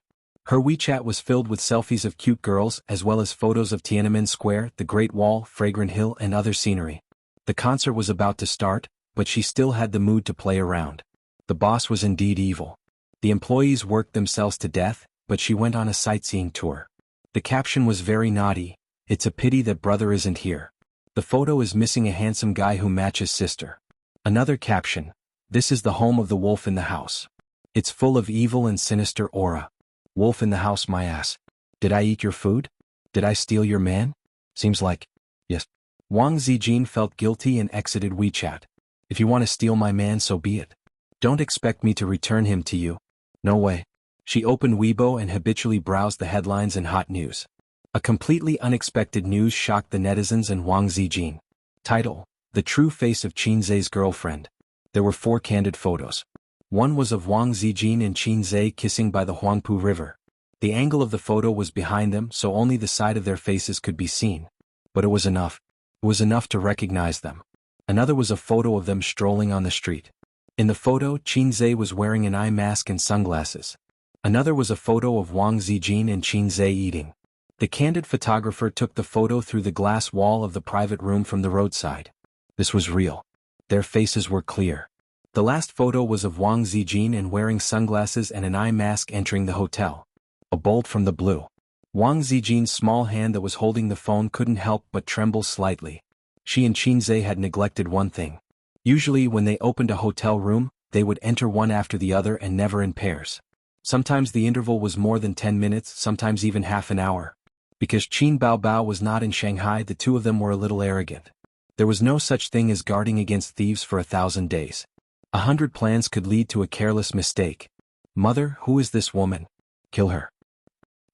Her WeChat was filled with selfies of cute girls as well as photos of Tiananmen Square, the Great Wall, Fragrant Hill and other scenery. The concert was about to start, but she still had the mood to play around. The boss was indeed evil. The employees worked themselves to death, but she went on a sightseeing tour. The caption was very naughty. It's a pity that brother isn't here. The photo is missing a handsome guy who matches sister. Another caption. This is the home of the wolf in the house. It's full of evil and sinister aura. Wolf in the house, my ass. Did I eat your food? Did I steal your man? Seems like, yes. Wang Zijin felt guilty and exited WeChat. If you want to steal my man, so be it. Don't expect me to return him to you. No way. She opened Weibo and habitually browsed the headlines and hot news. A completely unexpected news shocked the netizens and Wang Zijin. Title: The True Face of Qin's Girlfriend. There were 4 candid photos. One was of Wang Zijin and Qin kissing by the Huangpu River. The angle of the photo was behind them, so only the side of their faces could be seen. But it was enough. It was enough to recognize them. Another was a photo of them strolling on the street. In the photo, Qin was wearing an eye mask and sunglasses. Another was a photo of Wang Zijin and Qin eating. The candid photographer took the photo through the glass wall of the private room from the roadside. This was real. Their faces were clear. The last photo was of Wang Zijin and wearing sunglasses and an eye mask entering the hotel. A bolt from the blue. Wang Zijin's small hand that was holding the phone couldn't help but tremble slightly. She and Qin had neglected one thing. Usually when they opened a hotel room, they would enter one after the other and never in pairs. Sometimes the interval was more than 10 minutes, sometimes even half an hour. Because Qin Baobao was not in Shanghai, the two of them were a little arrogant. There was no such thing as guarding against thieves for 1,000 days. 100 plans could lead to a careless mistake. Mother, who is this woman? Kill her.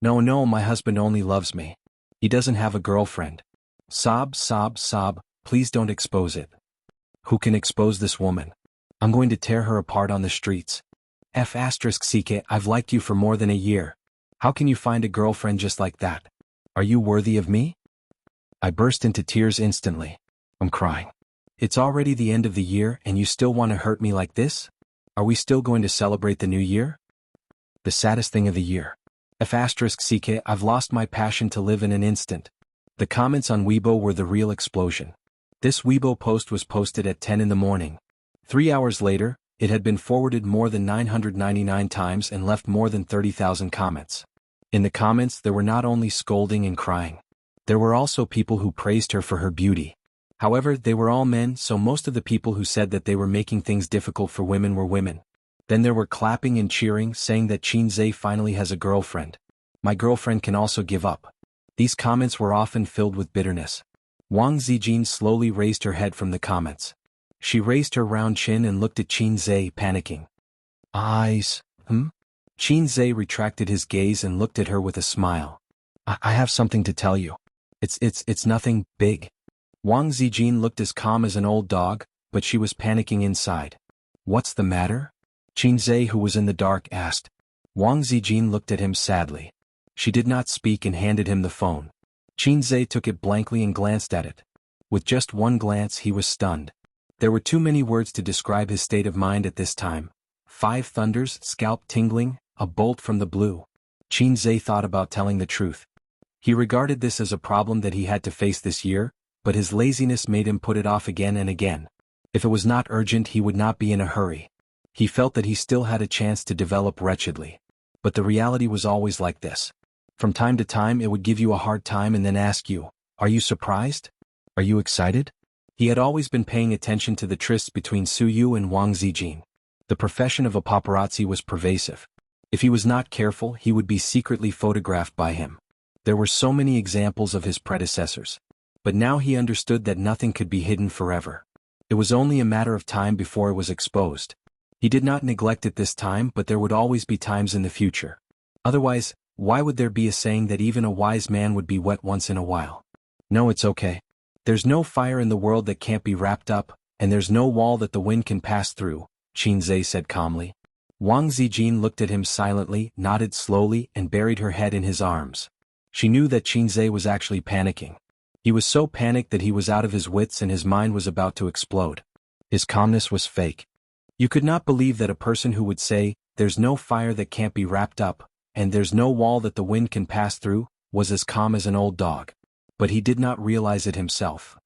No, my husband only loves me. He doesn't have a girlfriend. Sob, please don't expose it. Who can expose this woman? I'm going to tear her apart on the streets. F***CK, I've liked you for more than a year. How can you find a girlfriend just like that? Are you worthy of me? I burst into tears instantly. I'm crying. It's already the end of the year and you still want to hurt me like this? Are we still going to celebrate the new year? The saddest thing of the year. F***CK, I've lost my passion to live in an instant. The comments on Weibo were the real explosion. This Weibo post was posted at 10 in the morning. 3 hours later, it had been forwarded more than 999 times and left more than 30,000 comments. In the comments there were not only scolding and crying. There were also people who praised her for her beauty. However, they were all men, so most of the people who said that they were making things difficult for women were women. Then there were clapping and cheering, saying that Qin finally has a girlfriend. My girlfriend can also give up. These comments were often filled with bitterness. Wang Zijin slowly raised her head from the comments. She raised her round chin and looked at Qin, panicking. Eyes, Qin retracted his gaze and looked at her with a smile. I have something to tell you. It's nothing big. Wang Zijin looked as calm as an old dog, but she was panicking inside. What's the matter? Qin, who was in the dark, asked. Wang Zijin looked at him sadly. She did not speak and handed him the phone. Qin took it blankly and glanced at it. With just one glance he was stunned. There were too many words to describe his state of mind at this time. 5 thunders, scalp tingling, a bolt from the blue. Qin thought about telling the truth. He regarded this as a problem that he had to face this year, but his laziness made him put it off again and again. If it was not urgent, he would not be in a hurry. He felt that he still had a chance to develop wretchedly. But the reality was always like this. From time to time it would give you a hard time and then ask you, Are you surprised? Are you excited? He had always been paying attention to the trysts between Su Yu and Wang Zijin. The profession of a paparazzi was pervasive. If he was not careful, he would be secretly photographed by him. There were so many examples of his predecessors. But now he understood that nothing could be hidden forever. It was only a matter of time before it was exposed. He did not neglect it this time, but there would always be times in the future. Otherwise, why would there be a saying that even a wise man would be wet once in a while? No, it's okay. There's no fire in the world that can't be wrapped up, and there's no wall that the wind can pass through, Xianxia said calmly. Wang Zijin looked at him silently, nodded slowly, and buried her head in his arms. She knew that Xianxia was actually panicking. He was so panicked that he was out of his wits and his mind was about to explode. His calmness was fake. You could not believe that a person who would say, "There's no fire that can't be wrapped up, and there's no wall that the wind can pass through," was as calm as an old dog. But he did not realize it himself.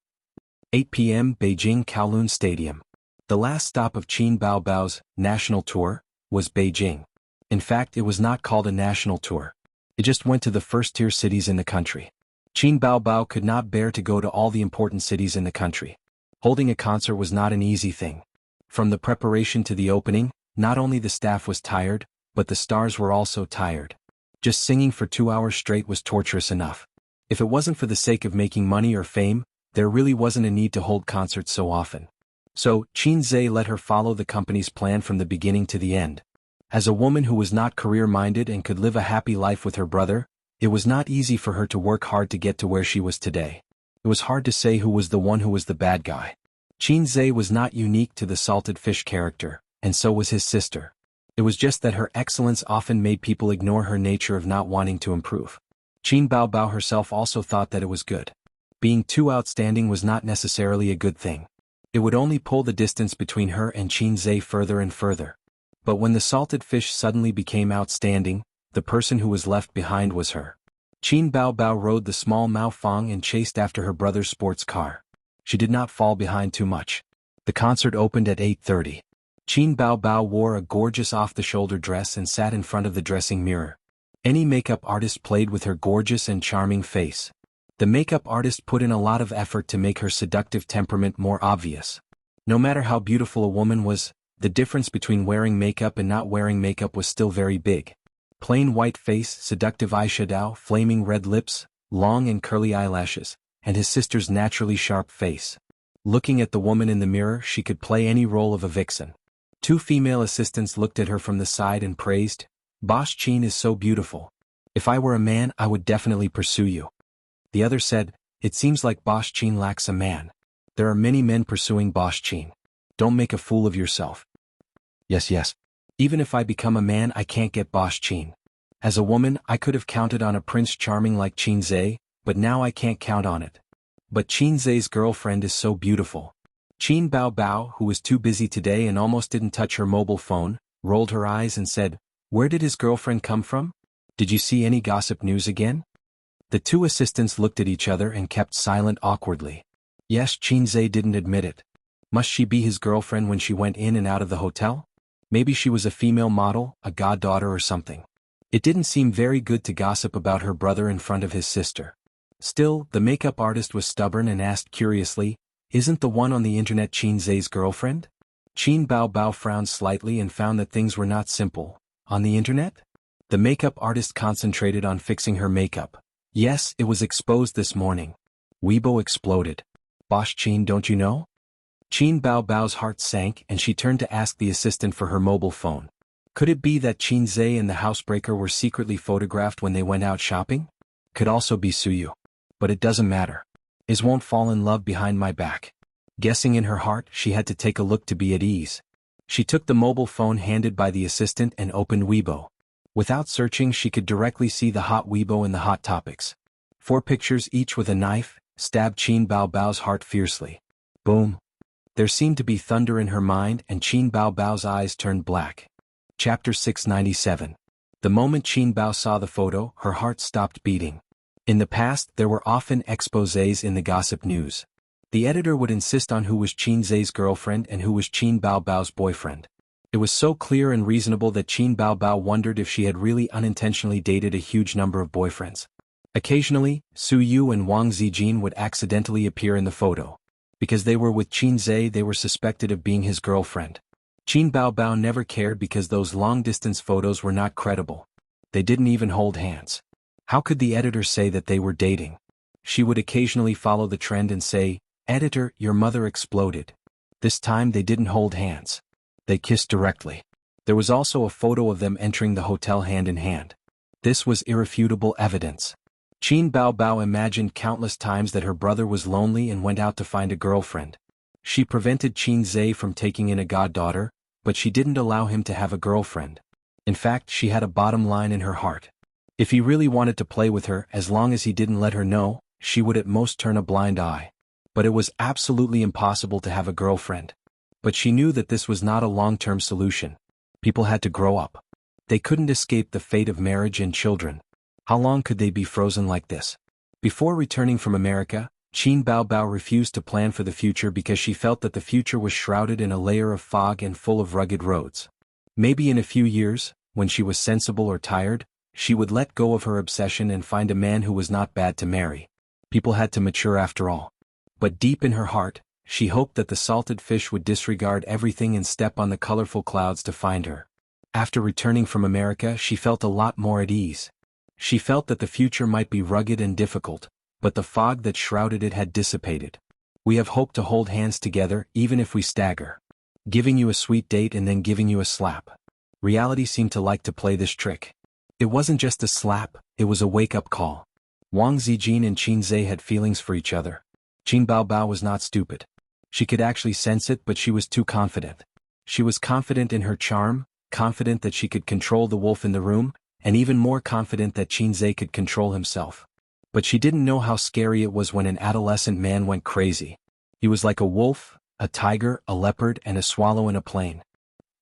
8 p.m. Beijing Kowloon Stadium. The last stop of Qin Baobao's national tour was Beijing. In fact, it was not called a national tour. It just went to the first-tier cities in the country. Qin Baobao could not bear to go to all the important cities in the country. Holding a concert was not an easy thing. From the preparation to the opening, not only the staff was tired, but the stars were also tired. Just singing for 2 hours straight was torturous enough. If it wasn't for the sake of making money or fame, there really wasn't a need to hold concerts so often. So, Xianxia let her follow the company's plan from the beginning to the end. As a woman who was not career-minded and could live a happy life with her brother, it was not easy for her to work hard to get to where she was today. It was hard to say who was the one who was the bad guy. Xianxia was not unique to the salted fish character, and so was his sister. It was just that her excellence often made people ignore her nature of not wanting to improve. Qin Baobao herself also thought that it was good. Being too outstanding was not necessarily a good thing. It would only pull the distance between her and Xianxia further and further. But when the salted fish suddenly became outstanding, the person who was left behind was her. Qin Baobao rode the small Mao Fong and chased after her brother's sports car. She did not fall behind too much. The concert opened at 8:30. Qin Baobao wore a gorgeous off-the-shoulder dress and sat in front of the dressing mirror. Any makeup artist played with her gorgeous and charming face. The makeup artist put in a lot of effort to make her seductive temperament more obvious. No matter how beautiful a woman was, the difference between wearing makeup and not wearing makeup was still very big. Plain white face, seductive eyeshadow, flaming red lips, long and curly eyelashes, and his sister's naturally sharp face. Looking at the woman in the mirror, she could play any role of a vixen. 2 female assistants looked at her from the side and praised, "Boss Qin is so beautiful. If I were a man, I would definitely pursue you." The other said, "It seems like Boss Qin lacks a man. There are many men pursuing Boss Qin. Don't make a fool of yourself." Yes. Even if I become a man, I can't get Boss Qin. As a woman, I could have counted on a prince charming like Xianxia, but now I can't count on it. But Xianxia's girlfriend is so beautiful. Qin Baobao, who was too busy today and almost didn't touch her mobile phone, rolled her eyes and said, "Where did his girlfriend come from? Did you see any gossip news again?" The 2 assistants looked at each other and kept silent awkwardly. Yes, Xianxia didn't admit it. Must she be his girlfriend when she went in and out of the hotel? Maybe she was a female model, a goddaughter or something. It didn't seem very good to gossip about her brother in front of his sister. Still, the makeup artist was stubborn and asked curiously, "Isn't the one on the internet Xianxia's girlfriend?" Qin Baobao frowned slightly and found that things were not simple. On the internet? The makeup artist concentrated on fixing her makeup. Yes, it was exposed this morning. Weibo exploded. "Boss Qin, don't you know?" Qin Baobao's heart sank and she turned to ask the assistant for her mobile phone. Could it be that Xianxia and the housebreaker were secretly photographed when they went out shopping? Could also be Suyu. But it doesn't matter. Is won't fall in love behind my back. Guessing in her heart, she had to take a look to be at ease. She took the mobile phone handed by the assistant and opened Weibo. Without searching, she could directly see the hot Weibo and the hot topics. 4 pictures each with a knife, stabbed Qin Baobao's heart fiercely. Boom. There seemed to be thunder in her mind and Qin Baobao's eyes turned black. Chapter 697. The moment Qin Bao saw the photo, her heart stopped beating. In the past, there were often exposés in the gossip news. The editor would insist on who was Xianxia's girlfriend and who was Qin Baobao's boyfriend. It was so clear and reasonable that Qin Baobao wondered if she had really unintentionally dated a huge number of boyfriends. Occasionally, Su Yu and Wang Zijin would accidentally appear in the photo. Because they were with Qin Zhe, they were suspected of being his girlfriend. Qin Baobao never cared because those long-distance photos were not credible. They didn't even hold hands. How could the editor say that they were dating? She would occasionally follow the trend and say, "Editor, your mother exploded." This time they didn't hold hands. They kissed directly. There was also a photo of them entering the hotel hand in hand. This was irrefutable evidence. Qin Baobao imagined countless times that her brother was lonely and went out to find a girlfriend. She prevented Qin Zhe from taking in a goddaughter, but she didn't allow him to have a girlfriend. In fact, she had a bottom line in her heart. If he really wanted to play with her, as long as he didn't let her know, she would at most turn a blind eye. But it was absolutely impossible to have a girlfriend. But she knew that this was not a long-term solution. People had to grow up. They couldn't escape the fate of marriage and children. How long could they be frozen like this? Before returning from America, Qin Baobao refused to plan for the future because she felt that the future was shrouded in a layer of fog and full of rugged roads. Maybe in a few years, when she was sensible or tired, she would let go of her obsession and find a man who was not bad to marry. People had to mature after all. But deep in her heart, she hoped that the salted fish would disregard everything and step on the colorful clouds to find her. After returning from America, she felt a lot more at ease. She felt that the future might be rugged and difficult, but the fog that shrouded it had dissipated. We have hope to hold hands together even if we stagger. Giving you a sweet date and then giving you a slap. Reality seemed to like to play this trick. It wasn't just a slap, it was a wake-up call. Wang Zijin and Qin Zhe had feelings for each other. Qin Baobao was not stupid. She could actually sense it, but she was too confident. She was confident in her charm, confident that she could control the wolf in the room, and even more confident that Qin Zhe could control himself. But she didn't know how scary it was when an adolescent man went crazy. He was like a wolf, a tiger, a leopard, and a swallow in a plane.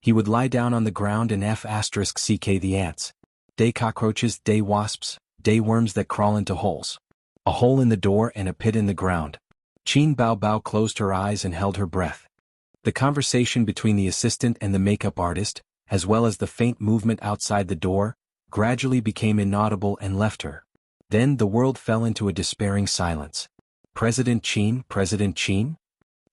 He would lie down on the ground and *ck the ants. Day cockroaches, day wasps, day worms that crawl into holes. A hole in the door and a pit in the ground. Qin Baobao closed her eyes and held her breath. The conversation between the assistant and the makeup artist, as well as the faint movement outside the door, gradually became inaudible and left her. Then the world fell into a despairing silence. President Qin?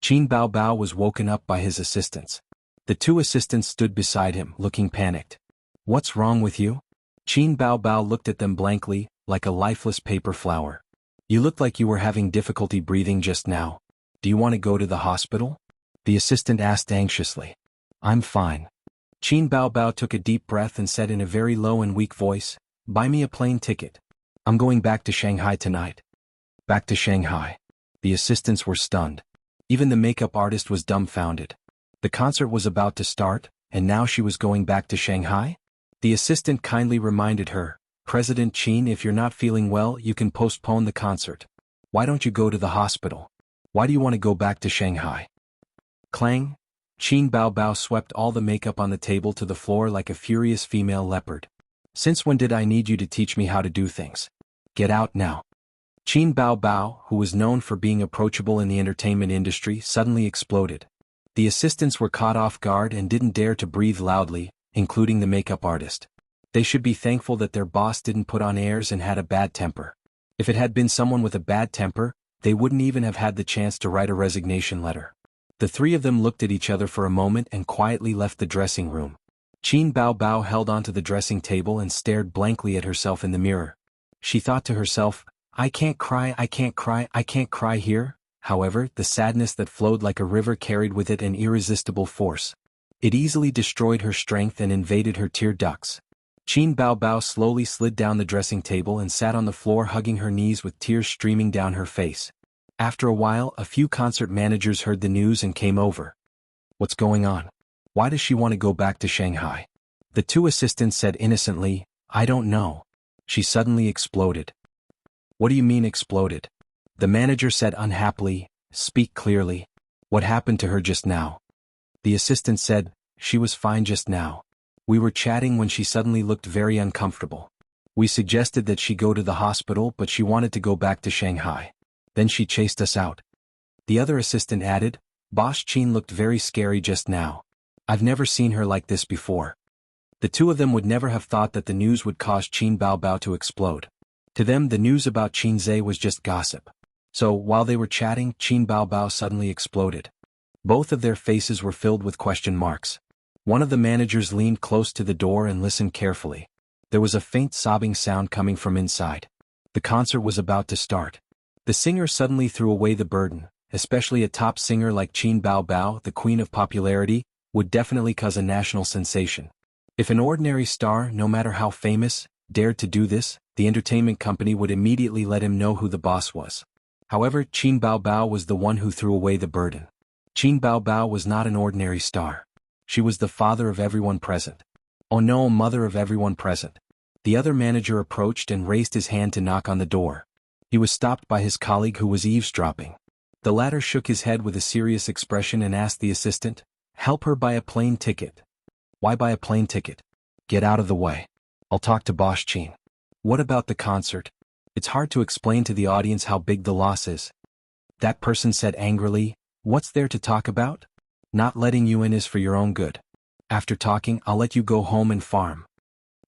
Qin Baobao was woken up by his assistants. The two assistants stood beside him, looking panicked. "What's wrong with you?" Qin Baobao looked at them blankly, like a lifeless paper flower. "You looked like you were having difficulty breathing just now. Do you want to go to the hospital?" The assistant asked anxiously. "I'm fine." Qin Baobao took a deep breath and said in a very low and weak voice, "Buy me a plane ticket. I'm going back to Shanghai tonight." Back to Shanghai. The assistants were stunned. Even the makeup artist was dumbfounded. The concert was about to start, and now she was going back to Shanghai? The assistant kindly reminded her, "President Qin, if you're not feeling well, you can postpone the concert. Why don't you go to the hospital? Why do you want to go back to Shanghai?" Clang! Qin Baobao swept all the makeup on the table to the floor like a furious female leopard. "Since when did I need you to teach me how to do things? Get out now." Qin Baobao, who was known for being approachable in the entertainment industry, suddenly exploded. The assistants were caught off guard and didn't dare to breathe loudly, including the makeup artist. They should be thankful that their boss didn't put on airs and had a bad temper. If it had been someone with a bad temper, they wouldn't even have had the chance to write a resignation letter. The three of them looked at each other for a moment and quietly left the dressing room. Qin Baobao held onto the dressing table and stared blankly at herself in the mirror. She thought to herself, I can't cry here." However, the sadness that flowed like a river carried with it an irresistible force. It easily destroyed her strength and invaded her tear ducts. Qin Baobao slowly slid down the dressing table and sat on the floor hugging her knees with tears streaming down her face. After a while, a few concert managers heard the news and came over. "What's going on? Why does she want to go back to Shanghai?" The two assistants said innocently, "I don't know." She suddenly exploded. "What do you mean exploded?" The manager said unhappily, "Speak clearly. What happened to her just now?" The assistant said, "She was fine just now. We were chatting when she suddenly looked very uncomfortable. We suggested that she go to the hospital, but she wanted to go back to Shanghai. Then she chased us out." The other assistant added, "Boss Qin looked very scary just now. I've never seen her like this before." The two of them would never have thought that the news would cause Qin Baobao to explode. To them the news about Xianxia was just gossip. So, while they were chatting, Qin Baobao suddenly exploded. Both of their faces were filled with question marks. One of the managers leaned close to the door and listened carefully. There was a faint sobbing sound coming from inside. The concert was about to start. The singer suddenly threw away the burden, especially a top singer like Qin Baobao, the queen of popularity, would definitely cause a national sensation. If an ordinary star, no matter how famous, dared to do this, the entertainment company would immediately let him know who the boss was. However, Qin Baobao was the one who threw away the burden. Qin Baobao was not an ordinary star. She was the father of everyone present. Oh no, mother of everyone present. The other manager approached and raised his hand to knock on the door. He was stopped by his colleague who was eavesdropping. The latter shook his head with a serious expression and asked the assistant, "Help her buy a plane ticket." "Why buy a plane ticket?" "Get out of the way. I'll talk to Boss Qin." "What about the concert?" "It's hard to explain to the audience how big the loss is." That person said angrily, "What's there to talk about? Not letting you in is for your own good. After talking, I'll let you go home and farm."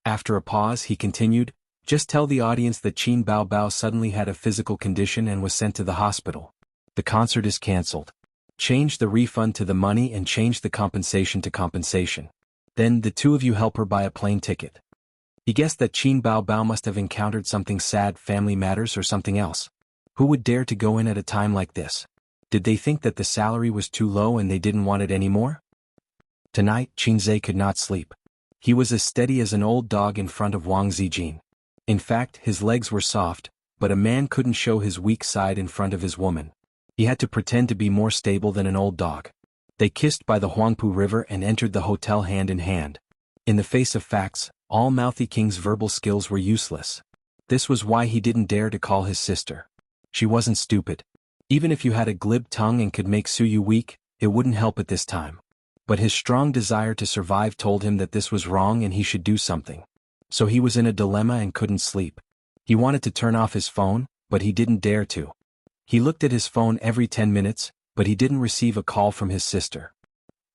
After a pause, he continued, "Just tell the audience that Qin Baobao suddenly had a physical condition and was sent to the hospital. The concert is cancelled. Change the refund to the money and change the compensation to compensation. Then the two of you help her buy a plane ticket." He guessed that Qin Baobao must have encountered something sad, family matters or something else. Who would dare to go in at a time like this? Did they think that the salary was too low and they didn't want it anymore? Tonight, Xianxia could not sleep. He was as steady as an old dog in front of Wang Zijin. In fact, his legs were soft, but a man couldn't show his weak side in front of his woman. He had to pretend to be more stable than an old dog. They kissed by the Huangpu River and entered the hotel hand in hand. In the face of facts, all Mouthy King's verbal skills were useless. This was why he didn't dare to call his sister. She wasn't stupid. Even if you had a glib tongue and could make Suyu weak, it wouldn't help at this time. But his strong desire to survive told him that this was wrong and he should do something. So he was in a dilemma and couldn't sleep. He wanted to turn off his phone, but he didn't dare to. He looked at his phone every 10 minutes, but he didn't receive a call from his sister.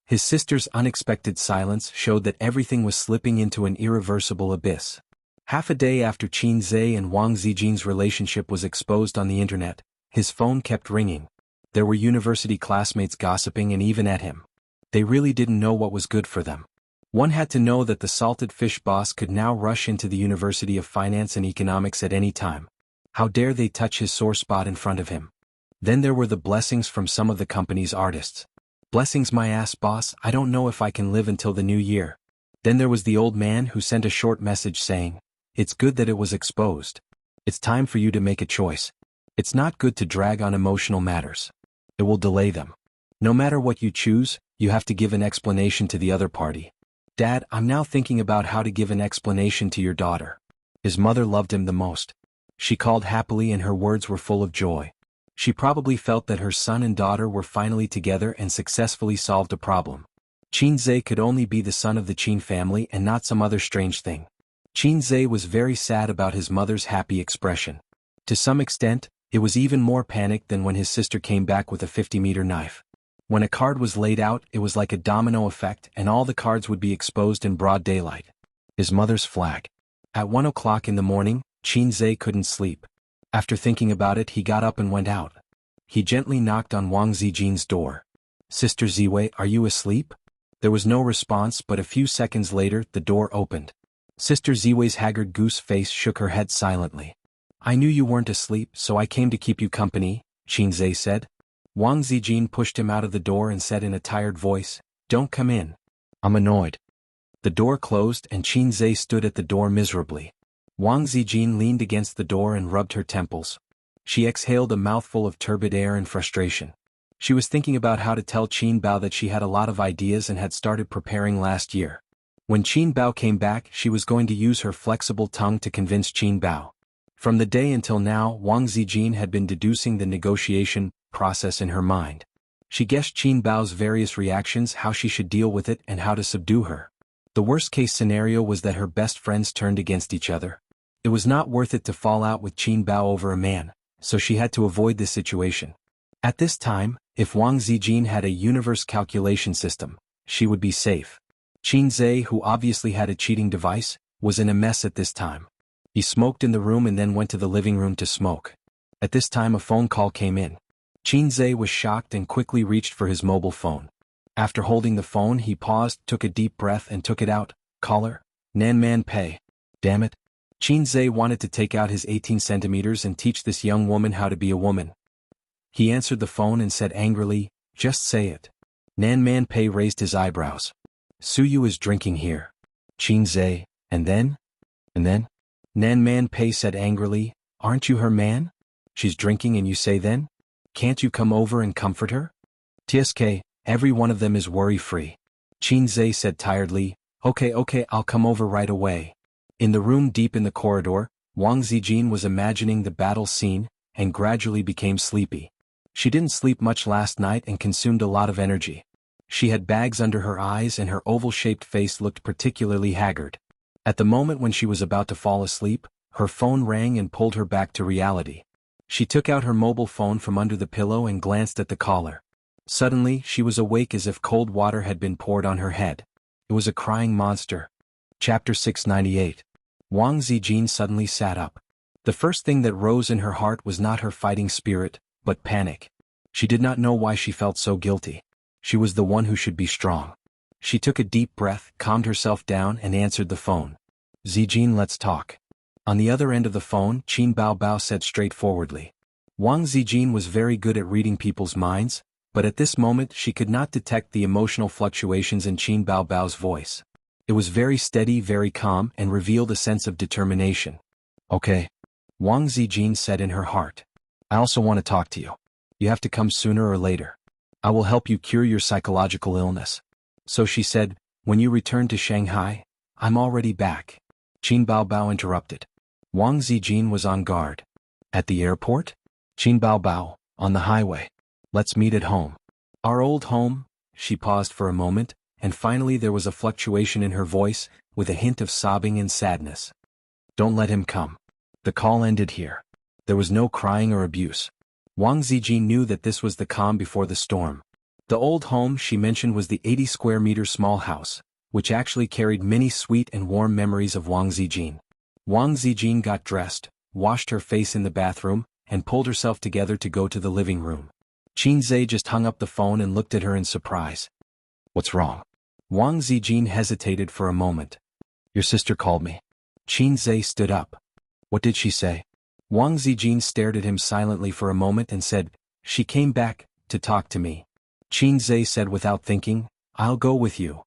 His sister's unexpected silence showed that everything was slipping into an irreversible abyss. Half a day after Xianxia and Wang Zijin's relationship was exposed on the internet, his phone kept ringing. There were university classmates gossiping and even at him. They really didn't know what was good for them. One had to know that the salted fish boss could now rush into the University of Finance and Economics at any time. How dare they touch his sore spot in front of him? Then there were the blessings from some of the company's artists. "Blessings my ass boss, I don't know if I can live until the new year." Then there was the old man who sent a short message saying, "It's good that it was exposed. It's time for you to make a choice. It's not good to drag on emotional matters. It will delay them. No matter what you choose, you have to give an explanation to the other party." "Dad, I'm now thinking about how to give an explanation to your daughter." His mother loved him the most. She called happily and her words were full of joy. She probably felt that her son and daughter were finally together and successfully solved a problem. Xianxia could only be the son of the Qin family and not some other strange thing. Xianxia was very sad about his mother's happy expression. To some extent, it was even more panic than when his sister came back with a 50-meter knife. When a card was laid out, it was like a domino effect and all the cards would be exposed in broad daylight. His mother's flag. At 1 o'clock in the morning, Xianxia couldn't sleep. After thinking about it, he got up and went out. He gently knocked on Wang Zijin's door. "Sister Ziwei, are you asleep?" There was no response, but a few seconds later, the door opened. Sister Ziwei's haggard goose face shook her head silently. "I knew you weren't asleep, so I came to keep you company," Xianxia said. Wang Zijin pushed him out of the door and said in a tired voice, "Don't come in. I'm annoyed." The door closed and Xianxia stood at the door miserably. Wang Zijin leaned against the door and rubbed her temples. She exhaled a mouthful of turbid air in frustration. She was thinking about how to tell Qin Bao that she had a lot of ideas and had started preparing last year. When Qin Bao came back, she was going to use her flexible tongue to convince Qin Bao. From the day until now, Wang Zijin had been deducing the negotiation process in her mind. She guessed Qin Bao's various reactions, how she should deal with it and how to subdue her. The worst-case scenario was that her best friends turned against each other. It was not worth it to fall out with Qin Bao over a man, so she had to avoid this situation. At this time, if Wang Zijin had a universe calculation system, she would be safe. Xianxia, who obviously had a cheating device, was in a mess at this time. He smoked in the room and then went to the living room to smoke. At this time a phone call came in. Xianxia was shocked and quickly reached for his mobile phone. After holding the phone he paused, took a deep breath and took it out. Caller? Nan Man Pei. Damn it. Xianxia wanted to take out his 18 centimeters and teach this young woman how to be a woman. He answered the phone and said angrily, just say it. Nan Man Pei raised his eyebrows. Suyu is drinking here. Xianxia, and then? And then? Nan Man Pei said angrily, aren't you her man? She's drinking and you say then? Can't you come over and comfort her? TSK, every one of them is worry-free. Xianxia said tiredly, okay, I'll come over right away. In the room deep in the corridor, Wang Zijin was imagining the battle scene, and gradually became sleepy. She didn't sleep much last night and consumed a lot of energy. She had bags under her eyes and her oval-shaped face looked particularly haggard. At the moment when she was about to fall asleep, her phone rang and pulled her back to reality. She took out her mobile phone from under the pillow and glanced at the caller. Suddenly, she was awake as if cold water had been poured on her head. It was a crying monster. Chapter 698. Wang Zijin suddenly sat up. The first thing that rose in her heart was not her fighting spirit, but panic. She did not know why she felt so guilty. She was the one who should be strong. She took a deep breath, calmed herself down and answered the phone. Zijin, let's talk. On the other end of the phone, Qin Baobao said straightforwardly. Wang Zijin was very good at reading people's minds, but at this moment she could not detect the emotional fluctuations in Qin Baobao's voice. It was very steady, very calm, and revealed a sense of determination. Okay. Wang Zijin said in her heart. I also want to talk to you. You have to come sooner or later. I will help you cure your psychological illness. So she said, when you return to Shanghai, I'm already back. Qin Baobao interrupted. Wang Zijin was on guard. At the airport? Qin Baobao, on the highway. Let's meet at home. Our old home? She paused for a moment, and finally there was a fluctuation in her voice, with a hint of sobbing and sadness. Don't let him come. The call ended here. There was no crying or abuse. Wang Zijin knew that this was the calm before the storm. The old home she mentioned was the 80 square meter small house, which actually carried many sweet and warm memories of Wang Zijin. Wang Zijin got dressed, washed her face in the bathroom, and pulled herself together to go to the living room. Xianxia just hung up the phone and looked at her in surprise. What's wrong? Wang Zijin hesitated for a moment. Your sister called me. Xianxia stood up. What did she say? Wang Zijin stared at him silently for a moment and said, she came back, to talk to me. Xianxia said without thinking, I'll go with you.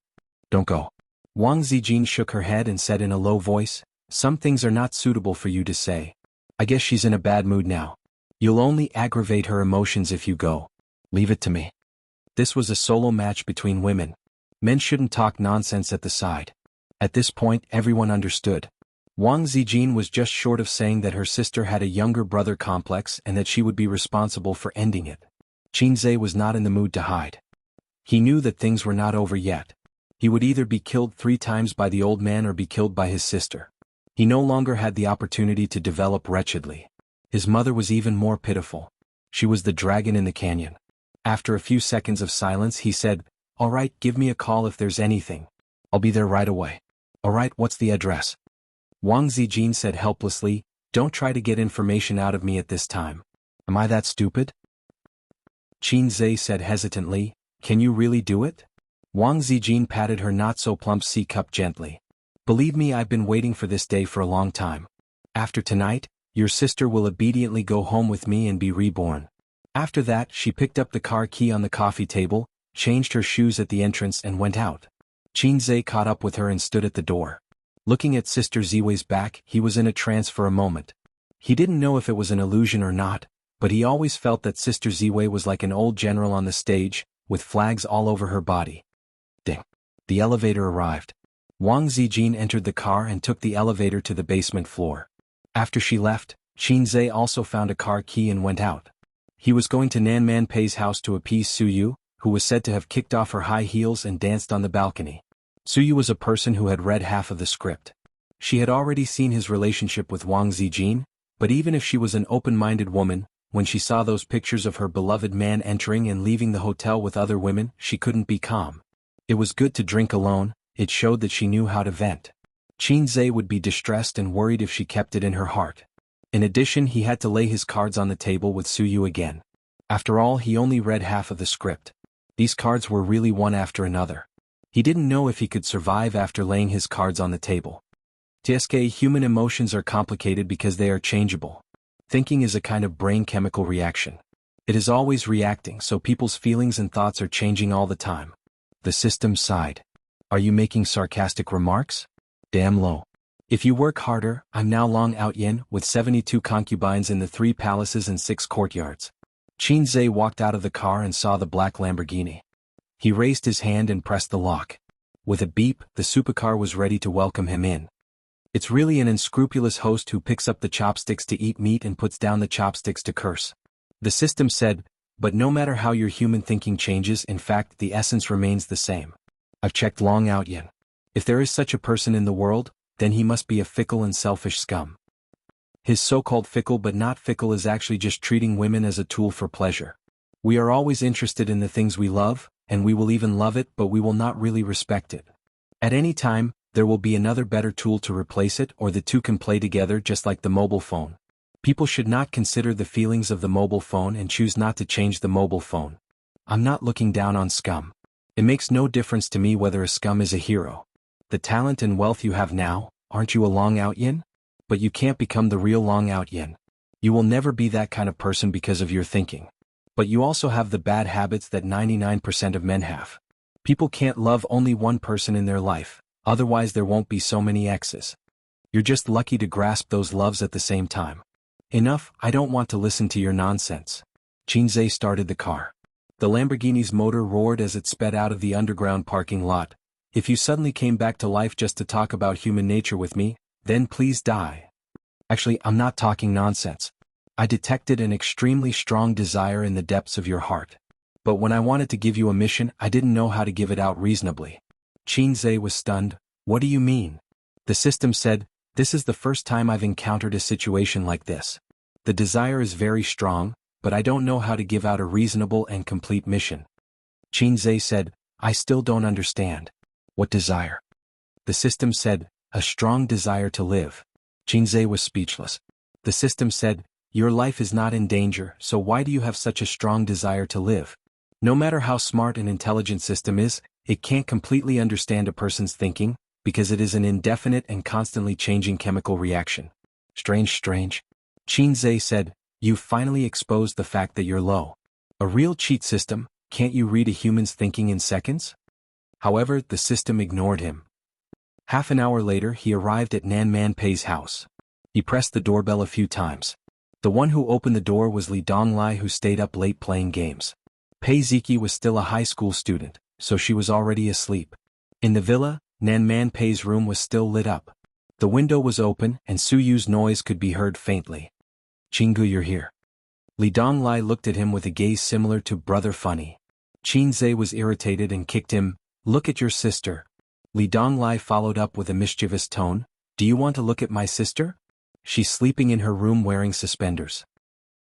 Don't go. Wang Zijin shook her head and said in a low voice, some things are not suitable for you to say. I guess she's in a bad mood now. You'll only aggravate her emotions if you go. Leave it to me. This was a solo match between women. Men shouldn't talk nonsense at the side. At this point everyone understood. Wang Zijin was just short of saying that her sister had a younger brother complex and that she would be responsible for ending it. Xianxia was not in the mood to hide. He knew that things were not over yet. He would either be killed 3 times by the old man or be killed by his sister. He no longer had the opportunity to develop wretchedly. His mother was even more pitiful. She was the dragon in the canyon. After a few seconds of silence he said, all right, give me a call if there's anything. I'll be there right away. All right, what's the address? Wang Zijin said helplessly, don't try to get information out of me at this time. Am I that stupid? Xianxia said hesitantly, can you really do it? Wang Zijin patted her not-so-plump C-cup gently. Believe me, I've been waiting for this day for a long time. After tonight, your sister will obediently go home with me and be reborn. After that, she picked up the car key on the coffee table, changed her shoes at the entrance and went out. Xianxia caught up with her and stood at the door. Looking at Sister Ziwei's back, he was in a trance for a moment. He didn't know if it was an illusion or not, but he always felt that Sister Ziwei was like an old general on the stage, with flags all over her body. Ding. The elevator arrived. Wang Zijin entered the car and took the elevator to the basement floor. After she left, Xianxia also found a car key and went out. He was going to Nan Man Pei's house to appease Suyu, who was said to have kicked off her high heels and danced on the balcony. Suyu was a person who had read half of the script. She had already seen his relationship with Wang Zijin, but even if she was an open-minded woman, when she saw those pictures of her beloved man entering and leaving the hotel with other women, she couldn't be calm. It was good to drink alone, it showed that she knew how to vent. Xianxia would be distressed and worried if she kept it in her heart. In addition, he had to lay his cards on the table with Suyu again. After all, he only read half of the script. These cards were really one after another. He didn't know if he could survive after laying his cards on the table. TSK, human emotions are complicated because they are changeable. Thinking is a kind of brain chemical reaction. It is always reacting, so people's feelings and thoughts are changing all the time. The system sighed. Are you making sarcastic remarks? Damn low. If you work harder, I'm now Long Outyin, with 72 concubines in the 3 palaces and 6 courtyards. Xianxia walked out of the car and saw the black Lamborghini. He raised his hand and pressed the lock. With a beep, the supercar was ready to welcome him in. It's really an unscrupulous host who picks up the chopsticks to eat meat and puts down the chopsticks to curse. The system said, but no matter how your human thinking changes, in fact, the essence remains the same. I've checked Long Outyin. If there is such a person in the world, then he must be a fickle and selfish scum. His so-called fickle but not fickle is actually just treating women as a tool for pleasure. We are always interested in the things we love, and we will even love it, but we will not really respect it. At any time, there will be another better tool to replace it, or the two can play together just like the mobile phone. People should not consider the feelings of the mobile phone and choose not to change the mobile phone. I'm not looking down on scum. It makes no difference to me whether a scum is a hero. The talent and wealth you have now, aren't you a Long Outyin? But you can't become the real Long Outyin. You will never be that kind of person because of your thinking. But you also have the bad habits that 99% of men have. People can't love only one person in their life, otherwise there won't be so many exes. You're just lucky to grasp those loves at the same time. Enough, I don't want to listen to your nonsense. Xianxia started the car. The Lamborghini's motor roared as it sped out of the underground parking lot. If you suddenly came back to life just to talk about human nature with me, then please die. Actually, I'm not talking nonsense. I detected an extremely strong desire in the depths of your heart. But when I wanted to give you a mission, I didn't know how to give it out reasonably. Xianxia was stunned. What do you mean? The system said, this is the first time I've encountered a situation like this. The desire is very strong, but I don't know how to give out a reasonable and complete mission. Xianxia said, I still don't understand. What desire? The system said, a strong desire to live. Xianxia was speechless. The system said, your life is not in danger, so why do you have such a strong desire to live? No matter how smart an intelligent system is, it can't completely understand a person's thinking, because it is an indefinite and constantly changing chemical reaction. Strange. Xianxia said, you've finally exposed the fact that you're low. A real cheat system, can't you read a human's thinking in seconds? However, the system ignored him. Half an hour later, he arrived at Nan Manpei's house. He pressed the doorbell a few times. The one who opened the door was Li Donglai, who stayed up late playing games. Pei Ziki was still a high school student, so she was already asleep. In the villa, Nan Manpei's room was still lit up. The window was open, and Suyu's noise could be heard faintly. Jianghu, you're here. Li Donglai looked at him with a gaze similar to Brother Funny. Xianxia was irritated and kicked him. Look at your sister. Li Donglai followed up with a mischievous tone. Do you want to look at my sister? She's sleeping in her room wearing suspenders.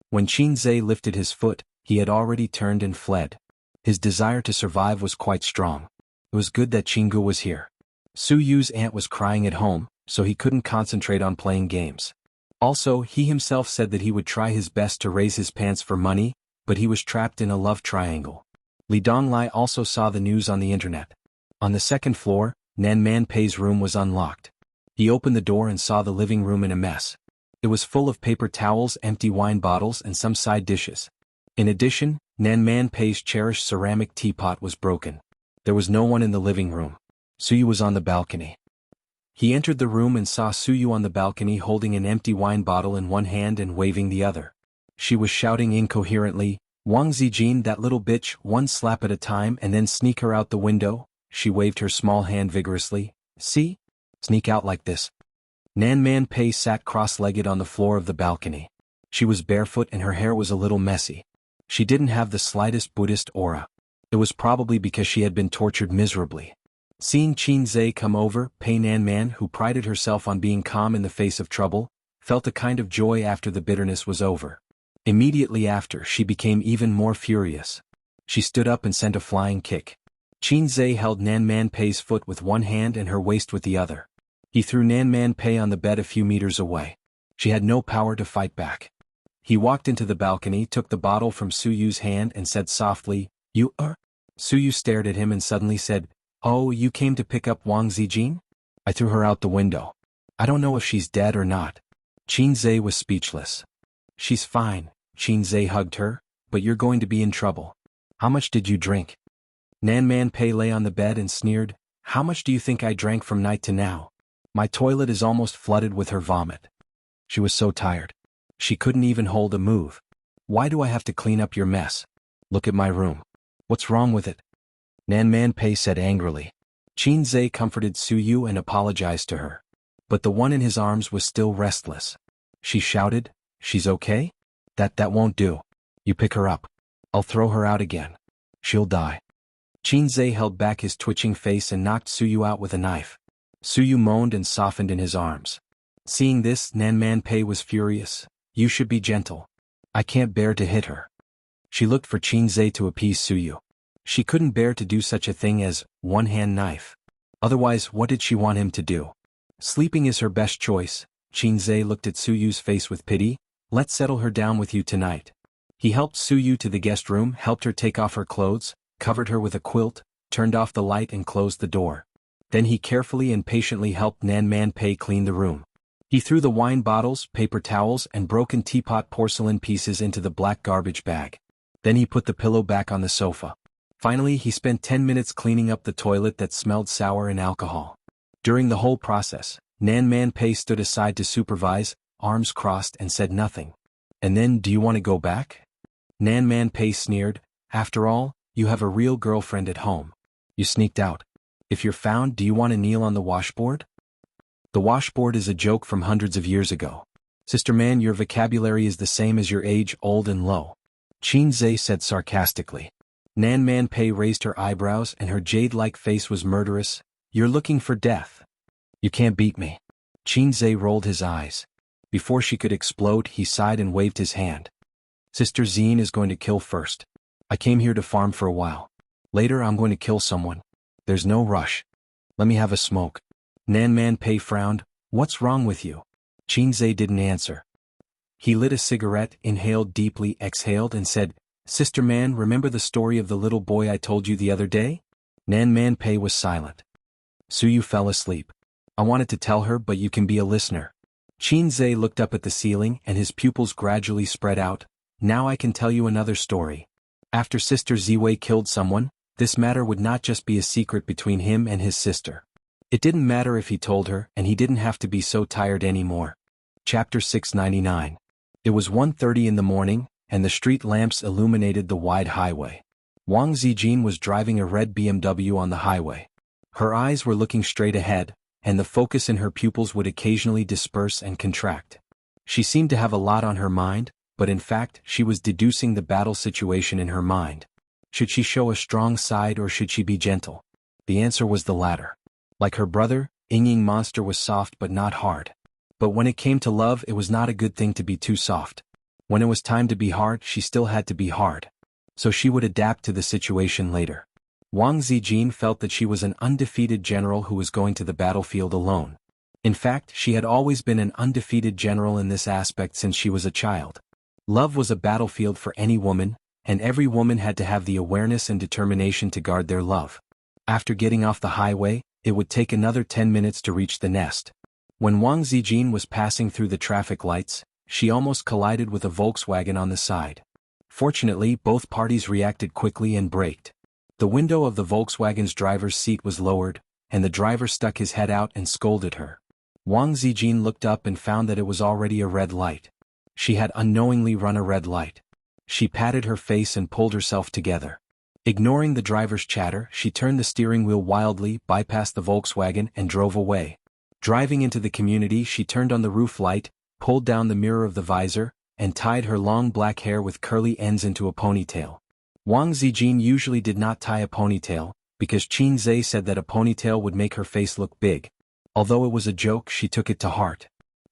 When Xianxia lifted his foot, he had already turned and fled. His desire to survive was quite strong. It was good that Jianghu was here. Suyu's aunt was crying at home, so he couldn't concentrate on playing games. Also, he himself said that he would try his best to raise his pants for money, but he was trapped in a love triangle. Li Donglai also saw the news on the internet. On the second floor, Nan Manpei's room was unlocked. He opened the door and saw the living room in a mess. It was full of paper towels, empty wine bottles, and some side dishes. In addition, Nan Manpei's cherished ceramic teapot was broken. There was no one in the living room. Suyu was on the balcony. He entered the room and saw Suyu on the balcony holding an empty wine bottle in one hand and waving the other. She was shouting incoherently, Wang Zijin, that little bitch, one slap at a time and then sneak her out the window. She waved her small hand vigorously. See? Sneak out like this. Nan Manpei sat cross-legged on the floor of the balcony. She was barefoot and her hair was a little messy. She didn't have the slightest Buddhist aura. It was probably because she had been tortured miserably. Seeing Xianxia come over, Pei Nanman, who prided herself on being calm in the face of trouble, felt a kind of joy after the bitterness was over. Immediately after, she became even more furious. She stood up and sent a flying kick. Xianxia held Nan Manpei's foot with one hand and her waist with the other. He threw Nan Man Pei on the bed a few meters away. She had no power to fight back. He walked into the balcony, took the bottle from Su Yu's hand and said softly, "You are?" Su Yu stared at him and suddenly said, "Oh, you came to pick up Wang Zijin?" "I threw her out the window. I don't know if she's dead or not." Qin Zhe was speechless. "She's fine," Qin Zhe hugged her, "but you're going to be in trouble. How much did you drink?" Nan Man Pei lay on the bed and sneered, "How much do you think I drank from night to now? My toilet is almost flooded with her vomit." She was so tired. She couldn't even hold a move. "Why do I have to clean up your mess? Look at my room. What's wrong with it?" Nan Man Pei said angrily. Qin Zhe comforted Su Yu and apologized to her. But the one in his arms was still restless. She shouted, "She's okay? That won't do. You pick her up. I'll throw her out again. She'll die." Qin Zhe held back his twitching face and knocked Su Yu out with a knife. Su Yu moaned and softened in his arms. Seeing this, Nan Man Pei was furious. "You should be gentle. I can't bear to hit her." She looked for Qin Zhe to appease Su Yu. She couldn't bear to do such a thing as one-hand knife. Otherwise, what did she want him to do? Sleeping is her best choice. Qin Zhe looked at Su Yu's face with pity. "Let's settle her down with you tonight." He helped Su Yu to the guest room, helped her take off her clothes, covered her with a quilt, turned off the light and closed the door. Then he carefully and patiently helped Nan Man Pei clean the room. He threw the wine bottles, paper towels and broken teapot porcelain pieces into the black garbage bag. Then he put the pillow back on the sofa. Finally, he spent 10 minutes cleaning up the toilet that smelled sour and alcohol. During the whole process, Nan Man Pei stood aside to supervise, arms crossed, and said nothing. "And then, do you want to go back?" Nan Man Pei sneered, "After all, you have a real girlfriend at home. You sneaked out. If you're found, do you want to kneel on the washboard?" "The washboard is a joke from hundreds of years ago. Sister Man, your vocabulary is the same as your age, old and low," Qin Zhe said sarcastically. Nan Man Pei raised her eyebrows and her jade-like face was murderous. "You're looking for death. You can't beat me." Qin Zhe rolled his eyes. Before she could explode, he sighed and waved his hand. "Sister Zine is going to kill first. I came here to farm for a while. Later I'm going to kill someone. There's no rush. Let me have a smoke." Nan Man Pei frowned. "What's wrong with you?" Qin Zhe didn't answer. He lit a cigarette, inhaled deeply, exhaled and said, "Sister Man, remember the story of the little boy I told you the other day?" Nan Man Pei was silent. Su Yu fell asleep. "I wanted to tell her, but you can be a listener." Qin Zhe looked up at the ceiling and his pupils gradually spread out. "Now I can tell you another story. After Sister Ziwei killed someone, this matter would not just be a secret between him and his sister. It didn't matter if he told her, and he didn't have to be so tired anymore." Chapter 699. It was 1:30 in the morning, and the street lamps illuminated the wide highway. Wang Zijin was driving a red BMW on the highway. Her eyes were looking straight ahead, and the focus in her pupils would occasionally disperse and contract. She seemed to have a lot on her mind, but in fact she was deducing the battle situation in her mind. Should she show a strong side or should she be gentle? The answer was the latter. Like her brother, Ying Monster was soft but not hard. But when it came to love, it was not a good thing to be too soft. When it was time to be hard, she still had to be hard. So she would adapt to the situation later. Wang Zijin felt that she was an undefeated general who was going to the battlefield alone. In fact, she had always been an undefeated general in this aspect since she was a child. Love was a battlefield for any woman, and every woman had to have the awareness and determination to guard their love. After getting off the highway, it would take another 10 minutes to reach the nest. When Wang Zijin was passing through the traffic lights, she almost collided with a Volkswagen on the side. Fortunately, both parties reacted quickly and braked. The window of the Volkswagen's driver's seat was lowered, and the driver stuck his head out and scolded her. Wang Zijin looked up and found that it was already a red light. She had unknowingly run a red light. She patted her face and pulled herself together. Ignoring the driver's chatter, she turned the steering wheel wildly, bypassed the Volkswagen, and drove away. Driving into the community, she turned on the roof light, pulled down the mirror of the visor, and tied her long black hair with curly ends into a ponytail. Wang Zijin usually did not tie a ponytail, because Qin Zhe said that a ponytail would make her face look big. Although it was a joke, she took it to heart.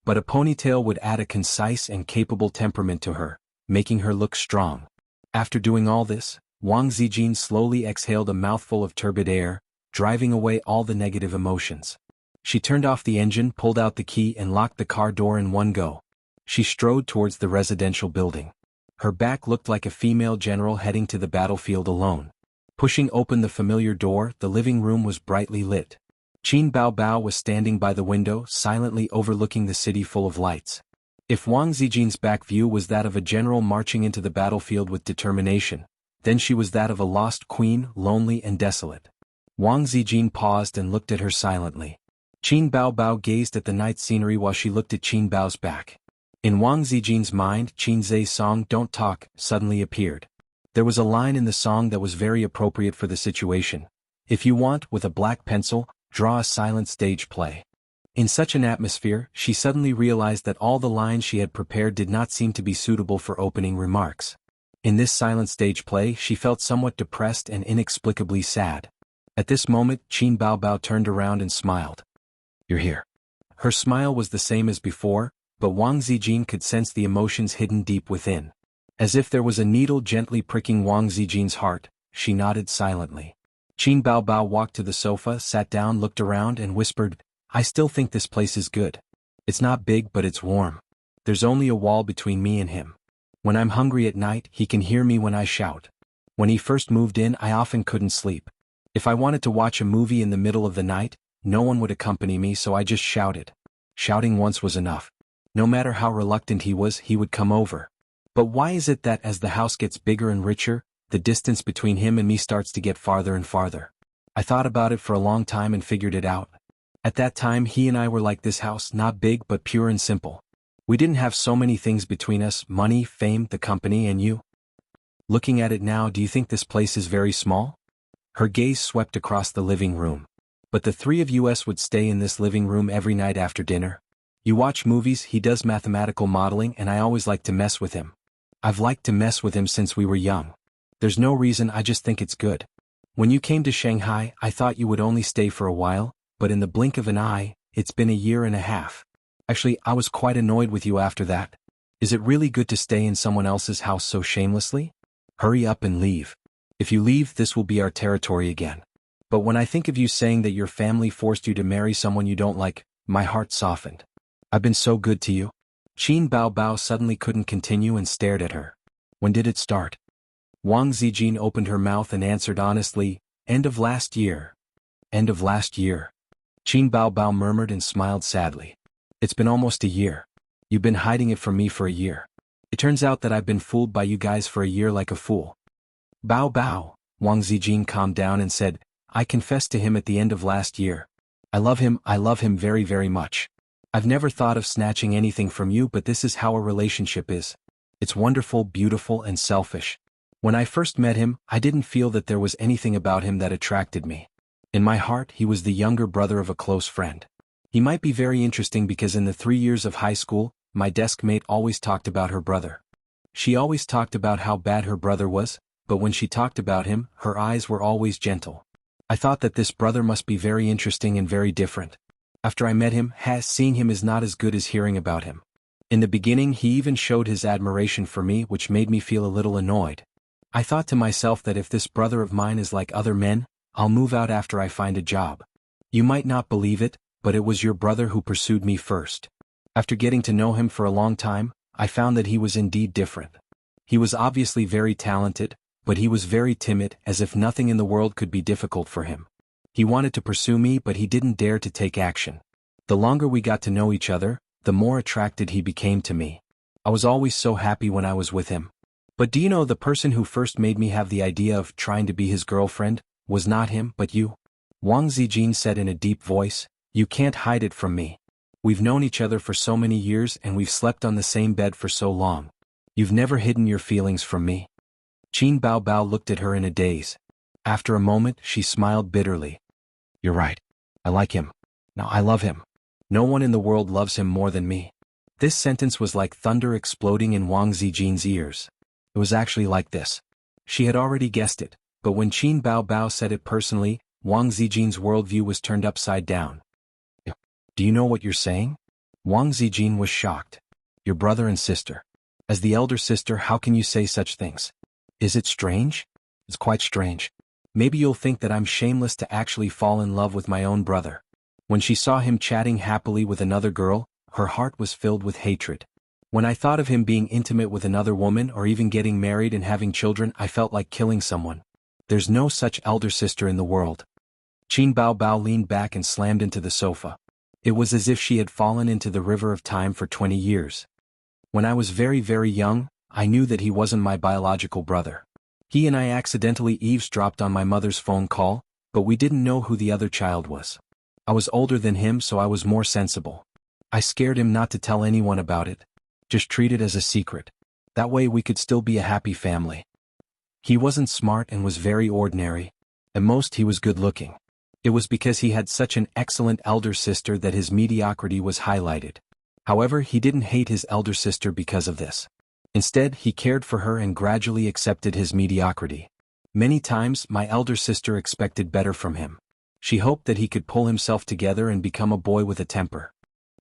But a ponytail would add a concise and capable temperament to her, making her look strong. After doing all this, Wang Zijin slowly exhaled a mouthful of turbid air, driving away all the negative emotions. She turned off the engine, pulled out the key and locked the car door in one go. She strode towards the residential building. Her back looked like a female general heading to the battlefield alone. Pushing open the familiar door, the living room was brightly lit. Qin Baobao was standing by the window, silently overlooking the city full of lights. If Wang Zijin's back view was that of a general marching into the battlefield with determination, then she was that of a lost queen, lonely and desolate. Wang Zijin paused and looked at her silently. Qin Baobao gazed at the night scenery while she looked at Qin Bao's back. In Wang Zijin's mind, Qin Zhe's song "Don't Talk" suddenly appeared. There was a line in the song that was very appropriate for the situation. If you want, with a black pencil, draw a silent stage play. In such an atmosphere, she suddenly realized that all the lines she had prepared did not seem to be suitable for opening remarks. In this silent stage play, she felt somewhat depressed and inexplicably sad. At this moment, Qin Baobao turned around and smiled. "You're here." Her smile was the same as before, but Wang Zijin could sense the emotions hidden deep within. As if there was a needle gently pricking Wang Zijin's heart, she nodded silently. Qin Baobao walked to the sofa, sat down, looked around and whispered, "I still think this place is good. It's not big but it's warm. There's only a wall between me and him. When I'm hungry at night, he can hear me when I shout. When he first moved in, I often couldn't sleep. If I wanted to watch a movie in the middle of the night, no one would accompany me, so I just shouted. Shouting once was enough. No matter how reluctant he was, he would come over. But why is it that as the house gets bigger and richer, the distance between him and me starts to get farther and farther? I thought about it for a long time and figured it out. At that time he and I were like this house, not big but pure and simple. We didn't have so many things between us: money, fame, the company, and you. Looking at it now, do you think this place is very small?" Her gaze swept across the living room. "But the three of us would stay in this living room every night after dinner. You watch movies, he does mathematical modeling, and I always like to mess with him. I've liked to mess with him since we were young. There's no reason, I just think it's good. When you came to Shanghai, I thought you would only stay for a while, but in the blink of an eye, it's been a year and a half. Actually, I was quite annoyed with you after that. Is it really good to stay in someone else's house so shamelessly? Hurry up and leave. If you leave, this will be our territory again. But when I think of you saying that your family forced you to marry someone you don't like, my heart softened. I've been so good to you." Qin Baobao suddenly couldn't continue and stared at her. "When did it start?" Wang Zijin opened her mouth and answered honestly, "End of last year." "End of last year?" Qin Baobao murmured and smiled sadly. "It's been almost a year. You've been hiding it from me for a year. It turns out that I've been fooled by you guys for a year like a fool." "Bao," Wang Zijin calmed down and said, "I confessed to him at the end of last year. I love him very, very much. I've never thought of snatching anything from you, but this is how a relationship is. It's wonderful, beautiful, and selfish. When I first met him, I didn't feel that there was anything about him that attracted me. In my heart, he was the younger brother of a close friend. He might be very interesting because in the 3 years of high school, my desk mate always talked about her brother. She always talked about how bad her brother was, but when she talked about him, her eyes were always gentle. I thought that this brother must be very interesting and very different. After I met him, seeing him is not as good as hearing about him. In the beginning he even showed his admiration for me, which made me feel a little annoyed. I thought to myself that if this brother of mine is like other men, I'll move out after I find a job. You might not believe it, but it was your brother who pursued me first. After getting to know him for a long time, I found that he was indeed different. He was obviously very talented, but he was very timid, as if nothing in the world could be difficult for him. He wanted to pursue me, but he didn't dare to take action. The longer we got to know each other, the more attracted he became to me. I was always so happy when I was with him. But do you know, the person who first made me have the idea of trying to be his girlfriend was not him but you?" Wang Zijin said in a deep voice. "You can't hide it from me. We've known each other for so many years and we've slept on the same bed for so long. You've never hidden your feelings from me." Qin Baobao looked at her in a daze. After a moment, she smiled bitterly. "You're right. I like him. Now I love him. No one in the world loves him more than me." This sentence was like thunder exploding in Wang Zijin's ears. It was actually like this. She had already guessed it, but when Qin Baobao said it personally, Wang Zijin's worldview was turned upside down. "Do you know what you're saying?" Wang Zijin was shocked. "Your brother and sister. As the elder sister, how can you say such things? Is it strange?" "It's quite strange. Maybe you'll think that I'm shameless to actually fall in love with my own brother. When she saw him chatting happily with another girl, her heart was filled with hatred. When I thought of him being intimate with another woman or even getting married and having children, I felt like killing someone. There's no such elder sister in the world. Qin Bao Bao leaned back and slammed into the sofa. It was as if she had fallen into the river of time for 20 years. When I was very, very young, I knew that he wasn't my biological brother. He and I accidentally eavesdropped on my mother's phone call, but we didn't know who the other child was. I was older than him, so I was more sensible. I scared him not to tell anyone about it. Just treat it as a secret. That way we could still be a happy family. He wasn't smart and was very ordinary. At most he was good looking. It was because he had such an excellent elder sister that his mediocrity was highlighted. However, he didn't hate his elder sister because of this. Instead, he cared for her and gradually accepted his mediocrity. Many times, my elder sister expected better from him. She hoped that he could pull himself together and become a boy with a temper.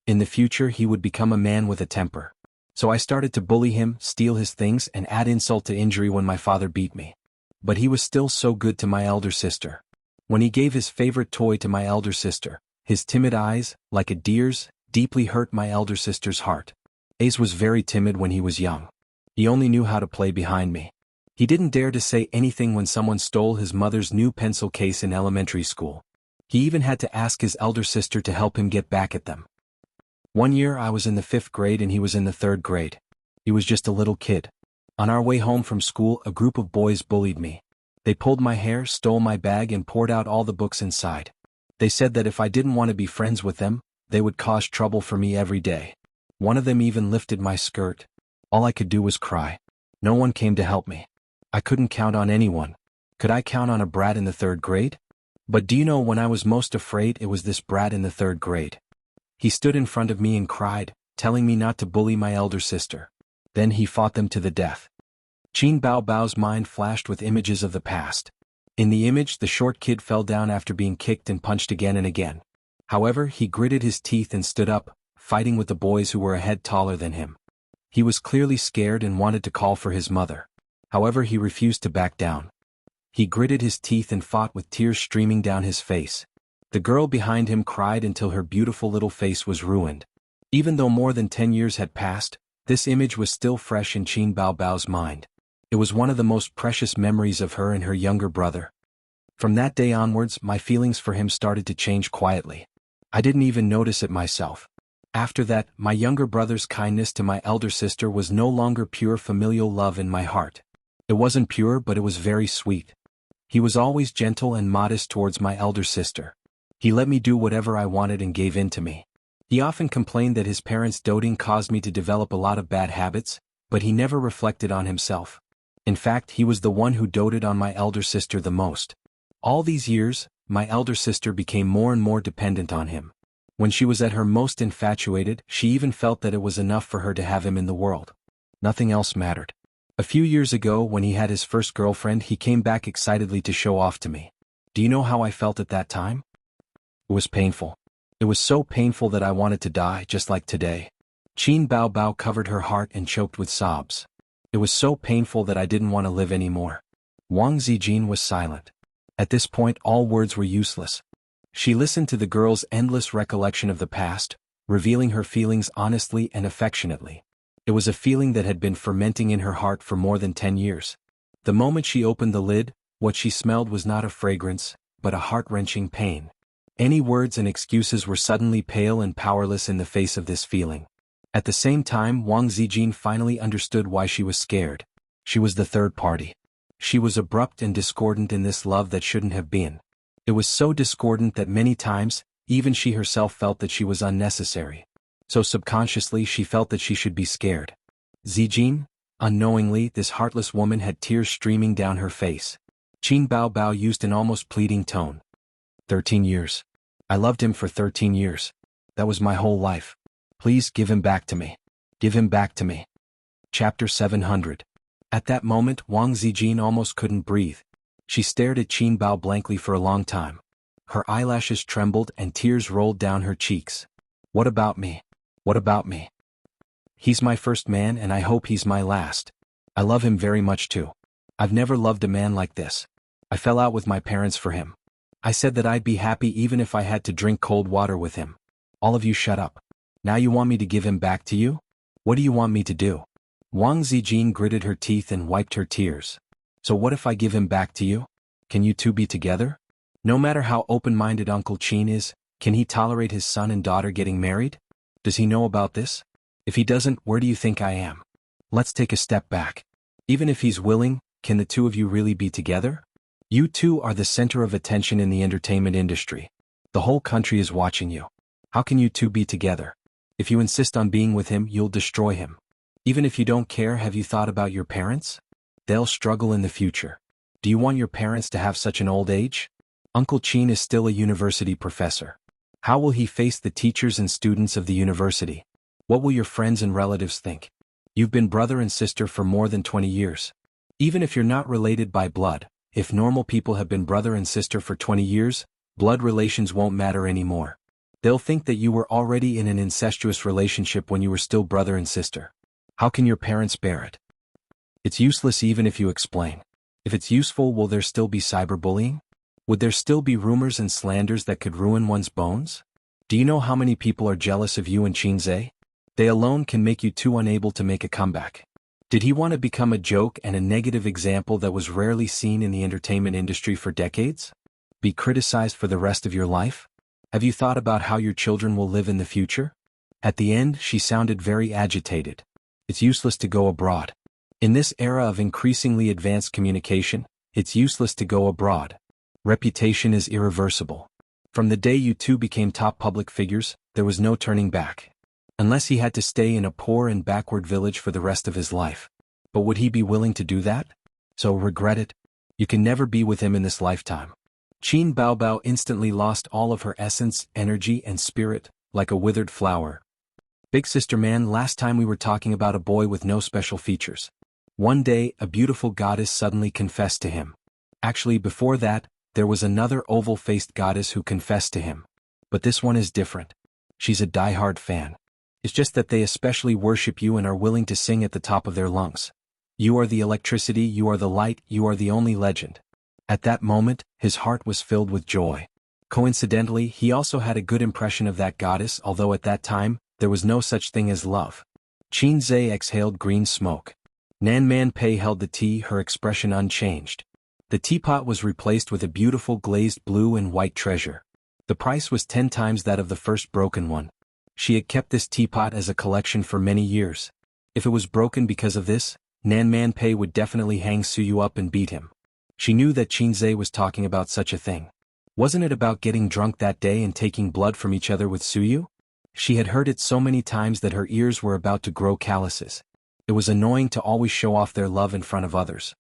In the future, he would become a man with a temper. So I started to bully him, steal his things, and add insult to injury when my father beat me. But he was still so good to my elder sister. When he gave his favorite toy to my elder sister, his timid eyes, like a deer's, deeply hurt my elder sister's heart. Ace was very timid when he was young. He only knew how to play behind me. He didn't dare to say anything when someone stole his mother's new pencil case in elementary school. He even had to ask his elder sister to help him get back at them. One year I was in the 5th grade and he was in the 3rd grade. He was just a little kid. On our way home from school, a group of boys bullied me. They pulled my hair, stole my bag, and poured out all the books inside. They said that if I didn't want to be friends with them, they would cause trouble for me every day. One of them even lifted my skirt. All I could do was cry. No one came to help me. I couldn't count on anyone. Could I count on a brat in the 3rd grade? But do you know when I was most afraid, it was this brat in the 3rd grade. He stood in front of me and cried, telling me not to bully my elder sister. Then he fought them to the death. Qin Bao Bao's mind flashed with images of the past. In the image, the short kid fell down after being kicked and punched again and again. However, he gritted his teeth and stood up, fighting with the boys who were a head taller than him. He was clearly scared and wanted to call for his mother. However, he refused to back down. He gritted his teeth and fought with tears streaming down his face. The girl behind him cried until her beautiful little face was ruined. Even though more than 10 years had passed, this image was still fresh in Qin Bao Bao's mind. It was one of the most precious memories of her and her younger brother. From that day onwards, my feelings for him started to change quietly. I didn't even notice it myself. After that, my younger brother's kindness to my elder sister was no longer pure familial love in my heart. It wasn't pure, but it was very sweet. He was always gentle and modest towards my elder sister. He let me do whatever I wanted and gave in to me. He often complained that his parents' doting caused me to develop a lot of bad habits, but he never reflected on himself. In fact, he was the one who doted on my elder sister the most. All these years, my elder sister became more and more dependent on him. When she was at her most infatuated, she even felt that it was enough for her to have him in the world. Nothing else mattered. A few years ago, when he had his first girlfriend, he came back excitedly to show off to me. Do you know how I felt at that time? It was painful. It was so painful that I wanted to die, just like today. Qin Bao Bao covered her heart and choked with sobs. It was so painful that I didn't want to live anymore. Wang Zijin was silent. At this point, all words were useless. She listened to the girl's endless recollection of the past, revealing her feelings honestly and affectionately. It was a feeling that had been fermenting in her heart for more than 10 years. The moment she opened the lid, what she smelled was not a fragrance, but a heart-wrenching pain. Any words and excuses were suddenly pale and powerless in the face of this feeling. At the same time, Wang Zijin finally understood why she was scared. She was the third party. She was abrupt and discordant in this love that shouldn't have been. It was so discordant that many times, even she herself felt that she was unnecessary. So subconsciously she felt that she should be scared. Zijin, unknowingly, this heartless woman had tears streaming down her face. Qin Bao Bao used an almost pleading tone. 13 years. I loved him for 13 years. That was my whole life. Please give him back to me. Give him back to me. Chapter 700. At that moment, Wang Zijin almost couldn't breathe. She stared at Qin Bao blankly for a long time. Her eyelashes trembled and tears rolled down her cheeks. What about me? What about me? He's my first man and I hope he's my last. I love him very much too. I've never loved a man like this. I fell out with my parents for him. I said that I'd be happy even if I had to drink cold water with him. All of you shut up. Now you want me to give him back to you? What do you want me to do? Wang Zijin gritted her teeth and wiped her tears. So what if I give him back to you? Can you two be together? No matter how open-minded Uncle Qin is, can he tolerate his son and daughter getting married? Does he know about this? If he doesn't, where do you think I am? Let's take a step back. Even if he's willing, can the two of you really be together? You two are the center of attention in the entertainment industry. The whole country is watching you. How can you two be together? If you insist on being with him, you'll destroy him. Even if you don't care, have you thought about your parents? They'll struggle in the future. Do you want your parents to have such an old age? Uncle Qin is still a university professor. How will he face the teachers and students of the university? What will your friends and relatives think? You've been brother and sister for more than 20 years. Even if you're not related by blood, if normal people have been brother and sister for 20 years, blood relations won't matter anymore. They'll think that you were already in an incestuous relationship when you were still brother and sister. How can your parents bear it? It's useless even if you explain. If it's useful, will there still be cyberbullying? Would there still be rumors and slanders that could ruin one's bones? Do you know how many people are jealous of you and Xianxia? They alone can make you two unable to make a comeback. Did he want to become a joke and a negative example that was rarely seen in the entertainment industry for decades? Be criticized for the rest of your life? Have you thought about how your children will live in the future? At the end, she sounded very agitated. It's useless to go abroad. In this era of increasingly advanced communication, it's useless to go abroad. Reputation is irreversible. From the day you two became top public figures, there was no turning back. Unless he had to stay in a poor and backward village for the rest of his life. But would he be willing to do that? So regret it? You can never be with him in this lifetime. Qin Baobao instantly lost all of her essence, energy, and spirit, like a withered flower. Big sister man, last time we were talking about a boy with no special features. One day, a beautiful goddess suddenly confessed to him. Actually, before that, there was another oval-faced goddess who confessed to him. But this one is different. She's a die-hard fan. It's just that they especially worship you and are willing to sing at the top of their lungs. You are the electricity, you are the light, you are the only legend. At that moment, his heart was filled with joy. Coincidentally, he also had a good impression of that goddess, although at that time, there was no such thing as love. Qin Zhe exhaled green smoke. Nan Man Pei held the tea, her expression unchanged. The teapot was replaced with a beautiful glazed blue and white treasure. The price was 10 times that of the first broken one. She had kept this teapot as a collection for many years. If it was broken because of this, Nan Man Pei would definitely hang Suyu up and beat him. She knew that Qin Zhe was talking about such a thing. Wasn't it about getting drunk that day and taking blood from each other with Suyu? She had heard it so many times that her ears were about to grow calluses. It was annoying to always show off their love in front of others.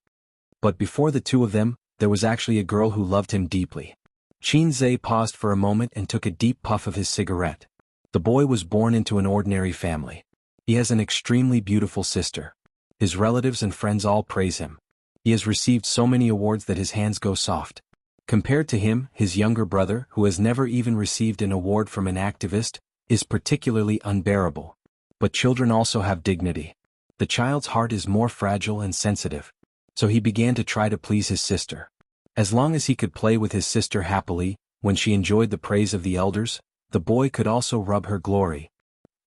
But before the two of them, there was actually a girl who loved him deeply. Qin Zhe paused for a moment and took a deep puff of his cigarette. The boy was born into an ordinary family. He has an extremely beautiful sister. His relatives and friends all praise him. He has received so many awards that his hands go soft. Compared to him, his younger brother, who has never even received an award from an activist, is particularly unbearable. But children also have dignity. The child's heart is more fragile and sensitive. So he began to try to please his sister. As long as he could play with his sister happily, when she enjoyed the praise of the elders, the boy could also rub her glory.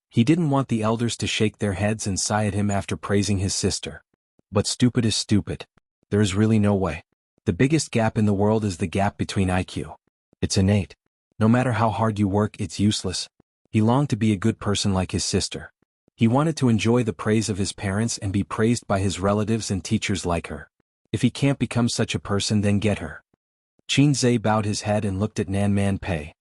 He didn't want the elders to shake their heads and sigh at him after praising his sister. But stupid is stupid. There is really no way. The biggest gap in the world is the gap between IQ. It's innate. No matter how hard you work, it's useless. He longed to be a good person like his sister. He wanted to enjoy the praise of his parents and be praised by his relatives and teachers like her. If he can't become such a person, then get her. Qin Zhe bowed his head and looked at Nan Man Pei.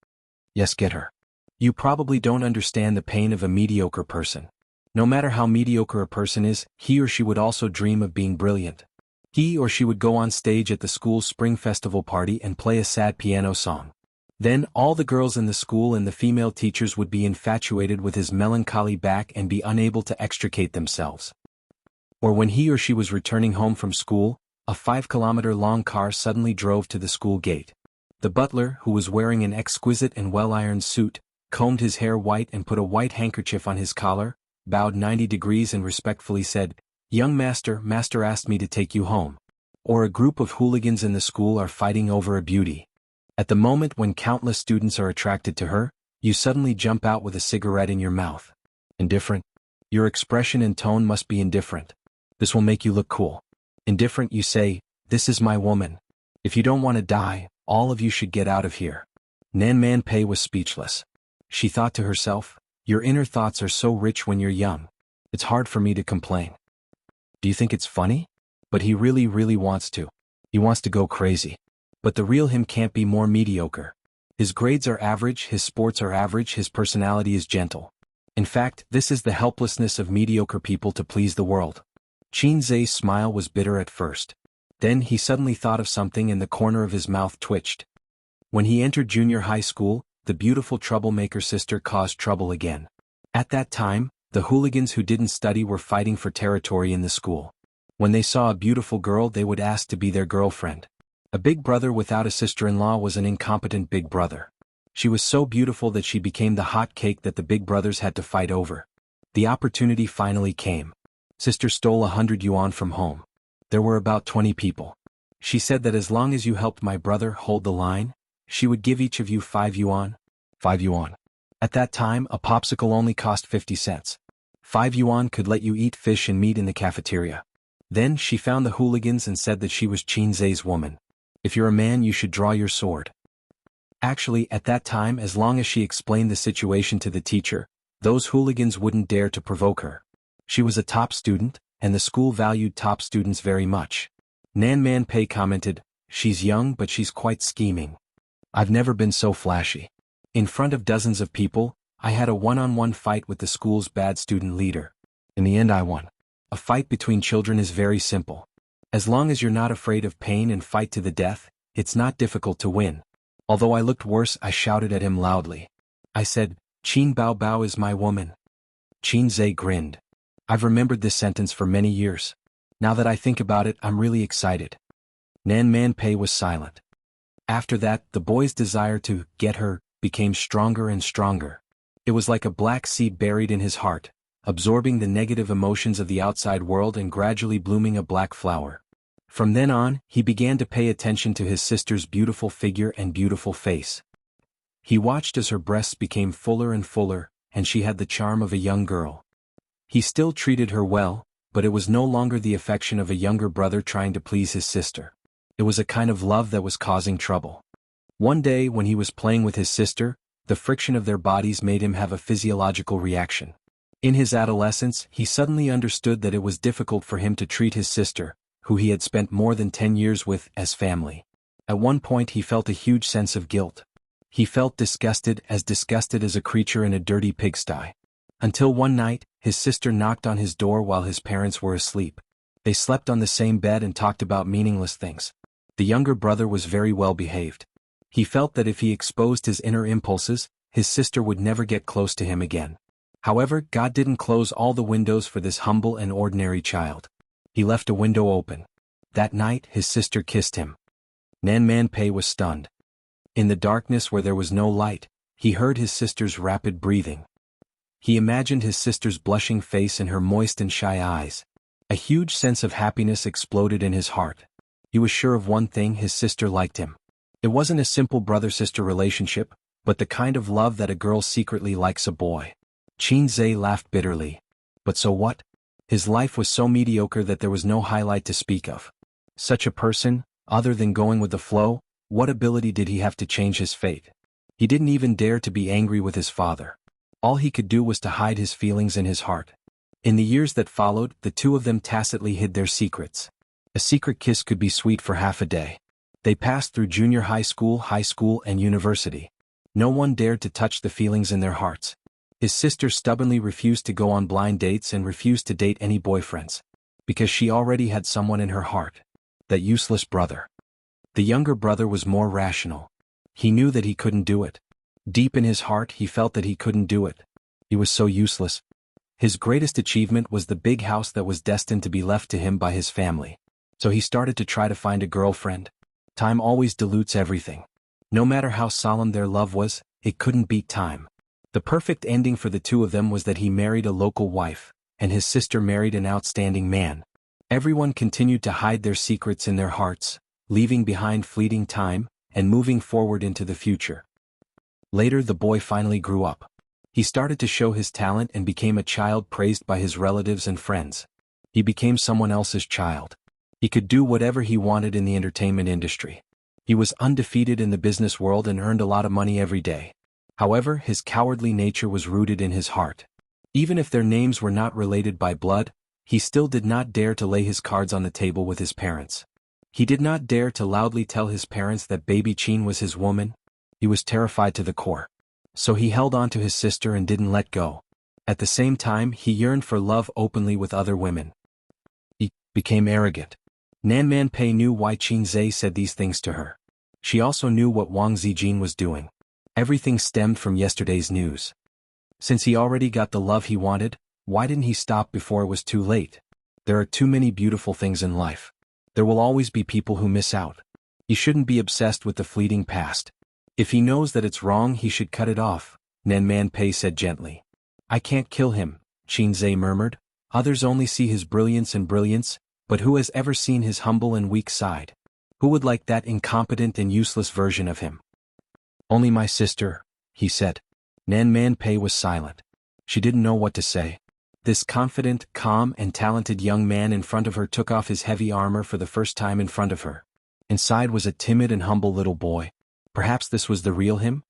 Yes, get her. You probably don't understand the pain of a mediocre person. No matter how mediocre a person is, he or she would also dream of being brilliant. He or she would go on stage at the school's spring festival party and play a sad piano song. Then all the girls in the school and the female teachers would be infatuated with his melancholy back and be unable to extricate themselves. Or when he or she was returning home from school, a 5-kilometer-long car suddenly drove to the school gate. The butler, who was wearing an exquisite and well-ironed suit, combed his hair white and put a white handkerchief on his collar, bowed 90 degrees and respectfully said, "Young master, master asked me to take you home." Or a group of hooligans in the school are fighting over a beauty. At the moment when countless students are attracted to her, you suddenly jump out with a cigarette in your mouth. Indifferent? Your expression and tone must be indifferent. This will make you look cool. Indifferent, you say, "This is my woman. If you don't want to die, all of you should get out of here." Nan Man Pei was speechless. She thought to herself, "Your inner thoughts are so rich when you're young. It's hard for me to complain." Do you think it's funny? But he really wants to. He wants to go crazy. But the real him can't be more mediocre. His grades are average, his sports are average, his personality is gentle. In fact, this is the helplessness of mediocre people to please the world. Qin Zhe's smile was bitter at first. Then he suddenly thought of something and the corner of his mouth twitched. When he entered junior high school, the beautiful troublemaker sister caused trouble again. At that time, the hooligans who didn't study were fighting for territory in the school. When they saw a beautiful girl, they would ask to be their girlfriend. A big brother without a sister-in-law was an incompetent big brother. She was so beautiful that she became the hot cake that the big brothers had to fight over. The opportunity finally came. Sister stole 100 yuan from home. There were about 20 people. She said that as long as you helped my brother hold the line, she would give each of you 5 yuan. 5 yuan. At that time, a popsicle only cost 50 cents. 5 yuan could let you eat fish and meat in the cafeteria. Then she found the hooligans and said that she was Qin Zhe's woman. If you're a man, you should draw your sword. Actually, at that time, as long as she explained the situation to the teacher, those hooligans wouldn't dare to provoke her. She was a top student, and the school valued top students very much. Nan Man Pei commented, "She's young but she's quite scheming. I've never been so flashy." In front of dozens of people, I had a one-on-one fight with the school's bad student leader. In the end I won. A fight between children is very simple. As long as you're not afraid of pain and fight to the death, it's not difficult to win. Although I looked worse, I shouted at him loudly. I said, "Qin Bao Bao is my woman." Qin Zhe grinned. I've remembered this sentence for many years. Now that I think about it, I'm really excited. Nan Man Pei was silent. After that, the boy's desire to get her became stronger and stronger. It was like a black seed buried in his heart, absorbing the negative emotions of the outside world and gradually blooming a black flower. From then on, he began to pay attention to his sister's beautiful figure and beautiful face. He watched as her breasts became fuller and fuller, and she had the charm of a young girl. He still treated her well, but it was no longer the affection of a younger brother trying to please his sister. It was a kind of love that was causing trouble. One day when he was playing with his sister, the friction of their bodies made him have a physiological reaction. In his adolescence, he suddenly understood that it was difficult for him to treat his sister, who he had spent more than 10 years with, as family. At one point he felt a huge sense of guilt. He felt disgusted as a creature in a dirty pigsty. Until one night, his sister knocked on his door while his parents were asleep. They slept on the same bed and talked about meaningless things. The younger brother was very well behaved. He felt that if he exposed his inner impulses, his sister would never get close to him again. However, God didn't close all the windows for this humble and ordinary child. He left a window open. That night, his sister kissed him. Nan Man Pei was stunned. In the darkness where there was no light, he heard his sister's rapid breathing. He imagined his sister's blushing face and her moist and shy eyes. A huge sense of happiness exploded in his heart. He was sure of one thing: his sister liked him. It wasn't a simple brother-sister relationship, but the kind of love that a girl secretly likes a boy. Qin Zhe laughed bitterly. But so what? His life was so mediocre that there was no highlight to speak of. Such a person, other than going with the flow, what ability did he have to change his fate? He didn't even dare to be angry with his father. All he could do was to hide his feelings in his heart. In the years that followed, the two of them tacitly hid their secrets. A secret kiss could be sweet for half a day. They passed through junior high school, and university. No one dared to touch the feelings in their hearts. His sister stubbornly refused to go on blind dates and refused to date any boyfriends. Because she already had someone in her heart. That useless brother. The younger brother was more rational. He knew that he couldn't do it. Deep in his heart he felt that he couldn't do it. He was so useless. His greatest achievement was the big house that was destined to be left to him by his family. So he started to try to find a girlfriend. Time always dilutes everything. No matter how solemn their love was, it couldn't beat time. The perfect ending for the two of them was that he married a local wife, and his sister married an outstanding man. Everyone continued to hide their secrets in their hearts, leaving behind fleeting time, and moving forward into the future. Later the boy finally grew up. He started to show his talent and became a child praised by his relatives and friends. He became someone else's child. He could do whatever he wanted in the entertainment industry. He was undefeated in the business world and earned a lot of money every day. However, his cowardly nature was rooted in his heart. Even if their names were not related by blood, he still did not dare to lay his cards on the table with his parents. He did not dare to loudly tell his parents that baby Qin was his woman. He was terrified to the core. So he held on to his sister and didn't let go. At the same time, he yearned for love openly with other women. He became arrogant. Nanman Pei knew why Qin Zhe said these things to her. She also knew what Wang Zijin was doing. Everything stemmed from yesterday's news. Since he already got the love he wanted, why didn't he stop before it was too late? There are too many beautiful things in life. There will always be people who miss out. He shouldn't be obsessed with the fleeting past. If he knows that it's wrong, he should cut it off, Nanman Pei said gently. I can't kill him, Qin Zhe murmured. Others only see his brilliance, but who has ever seen his humble and weak side? Who would like that incompetent and useless version of him? Only my sister, he said. Nanman Pei was silent. She didn't know what to say. This confident, calm, and talented young man in front of her took off his heavy armor for the first time in front of her. Inside was a timid and humble little boy. Perhaps this was the real him?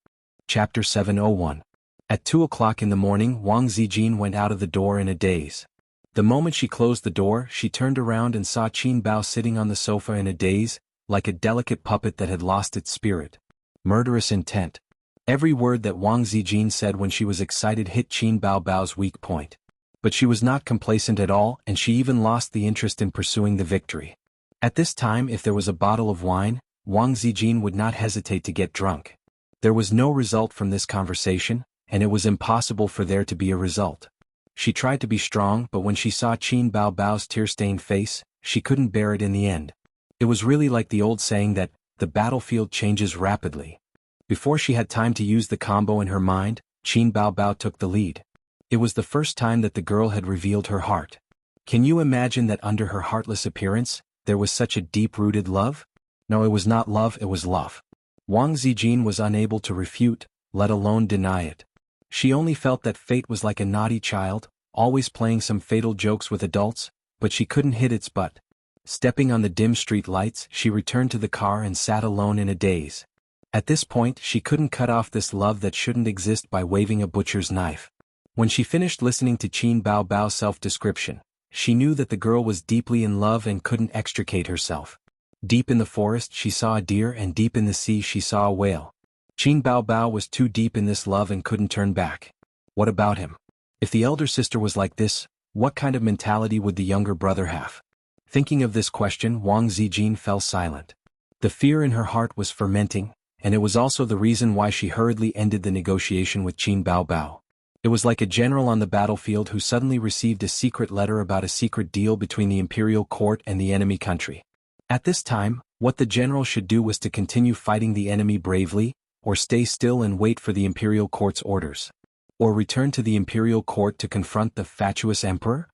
Chapter 701. At 2 o'clock in the morning, Wang Zijin went out of the door in a daze. The moment she closed the door, she turned around and saw Qin Bao sitting on the sofa in a daze, like a delicate puppet that had lost its spirit. Murderous intent. Every word that Wang Zijin said when she was excited hit Qin Bao's weak point. But she was not complacent at all, and she even lost the interest in pursuing the victory. At this time, if there was a bottle of wine, Wang Zijin would not hesitate to get drunk. There was no result from this conversation, and it was impossible for there to be a result. She tried to be strong, but when she saw Qin Bao's tear-stained face, she couldn't bear it in the end. It was really like the old saying that, the battlefield changes rapidly. Before she had time to use the combo in her mind, Qin Bao took the lead. It was the first time that the girl had revealed her heart. Can you imagine that under her heartless appearance, there was such a deep-rooted love? No, it was not love, it was love. Wang Zijin was unable to refute, let alone deny it. She only felt that fate was like a naughty child, always playing some fatal jokes with adults, but she couldn't hit its butt. Stepping on the dim street lights, she returned to the car and sat alone in a daze. At this point, she couldn't cut off this love that shouldn't exist by waving a butcher's knife. When she finished listening to Qin Bao's self-description, she knew that the girl was deeply in love and couldn't extricate herself. Deep in the forest she saw a deer, and deep in the sea she saw a whale. Qin Bao was too deep in this love and couldn't turn back. What about him? If the elder sister was like this, what kind of mentality would the younger brother have? Thinking of this question, Wang Zijin fell silent. The fear in her heart was fermenting, and it was also the reason why she hurriedly ended the negotiation with Qin Bao. It was like a general on the battlefield who suddenly received a secret letter about a secret deal between the imperial court and the enemy country. At this time, what the general should do was to continue fighting the enemy bravely, or stay still and wait for the imperial court's orders. Or return to the imperial court to confront the fatuous emperor?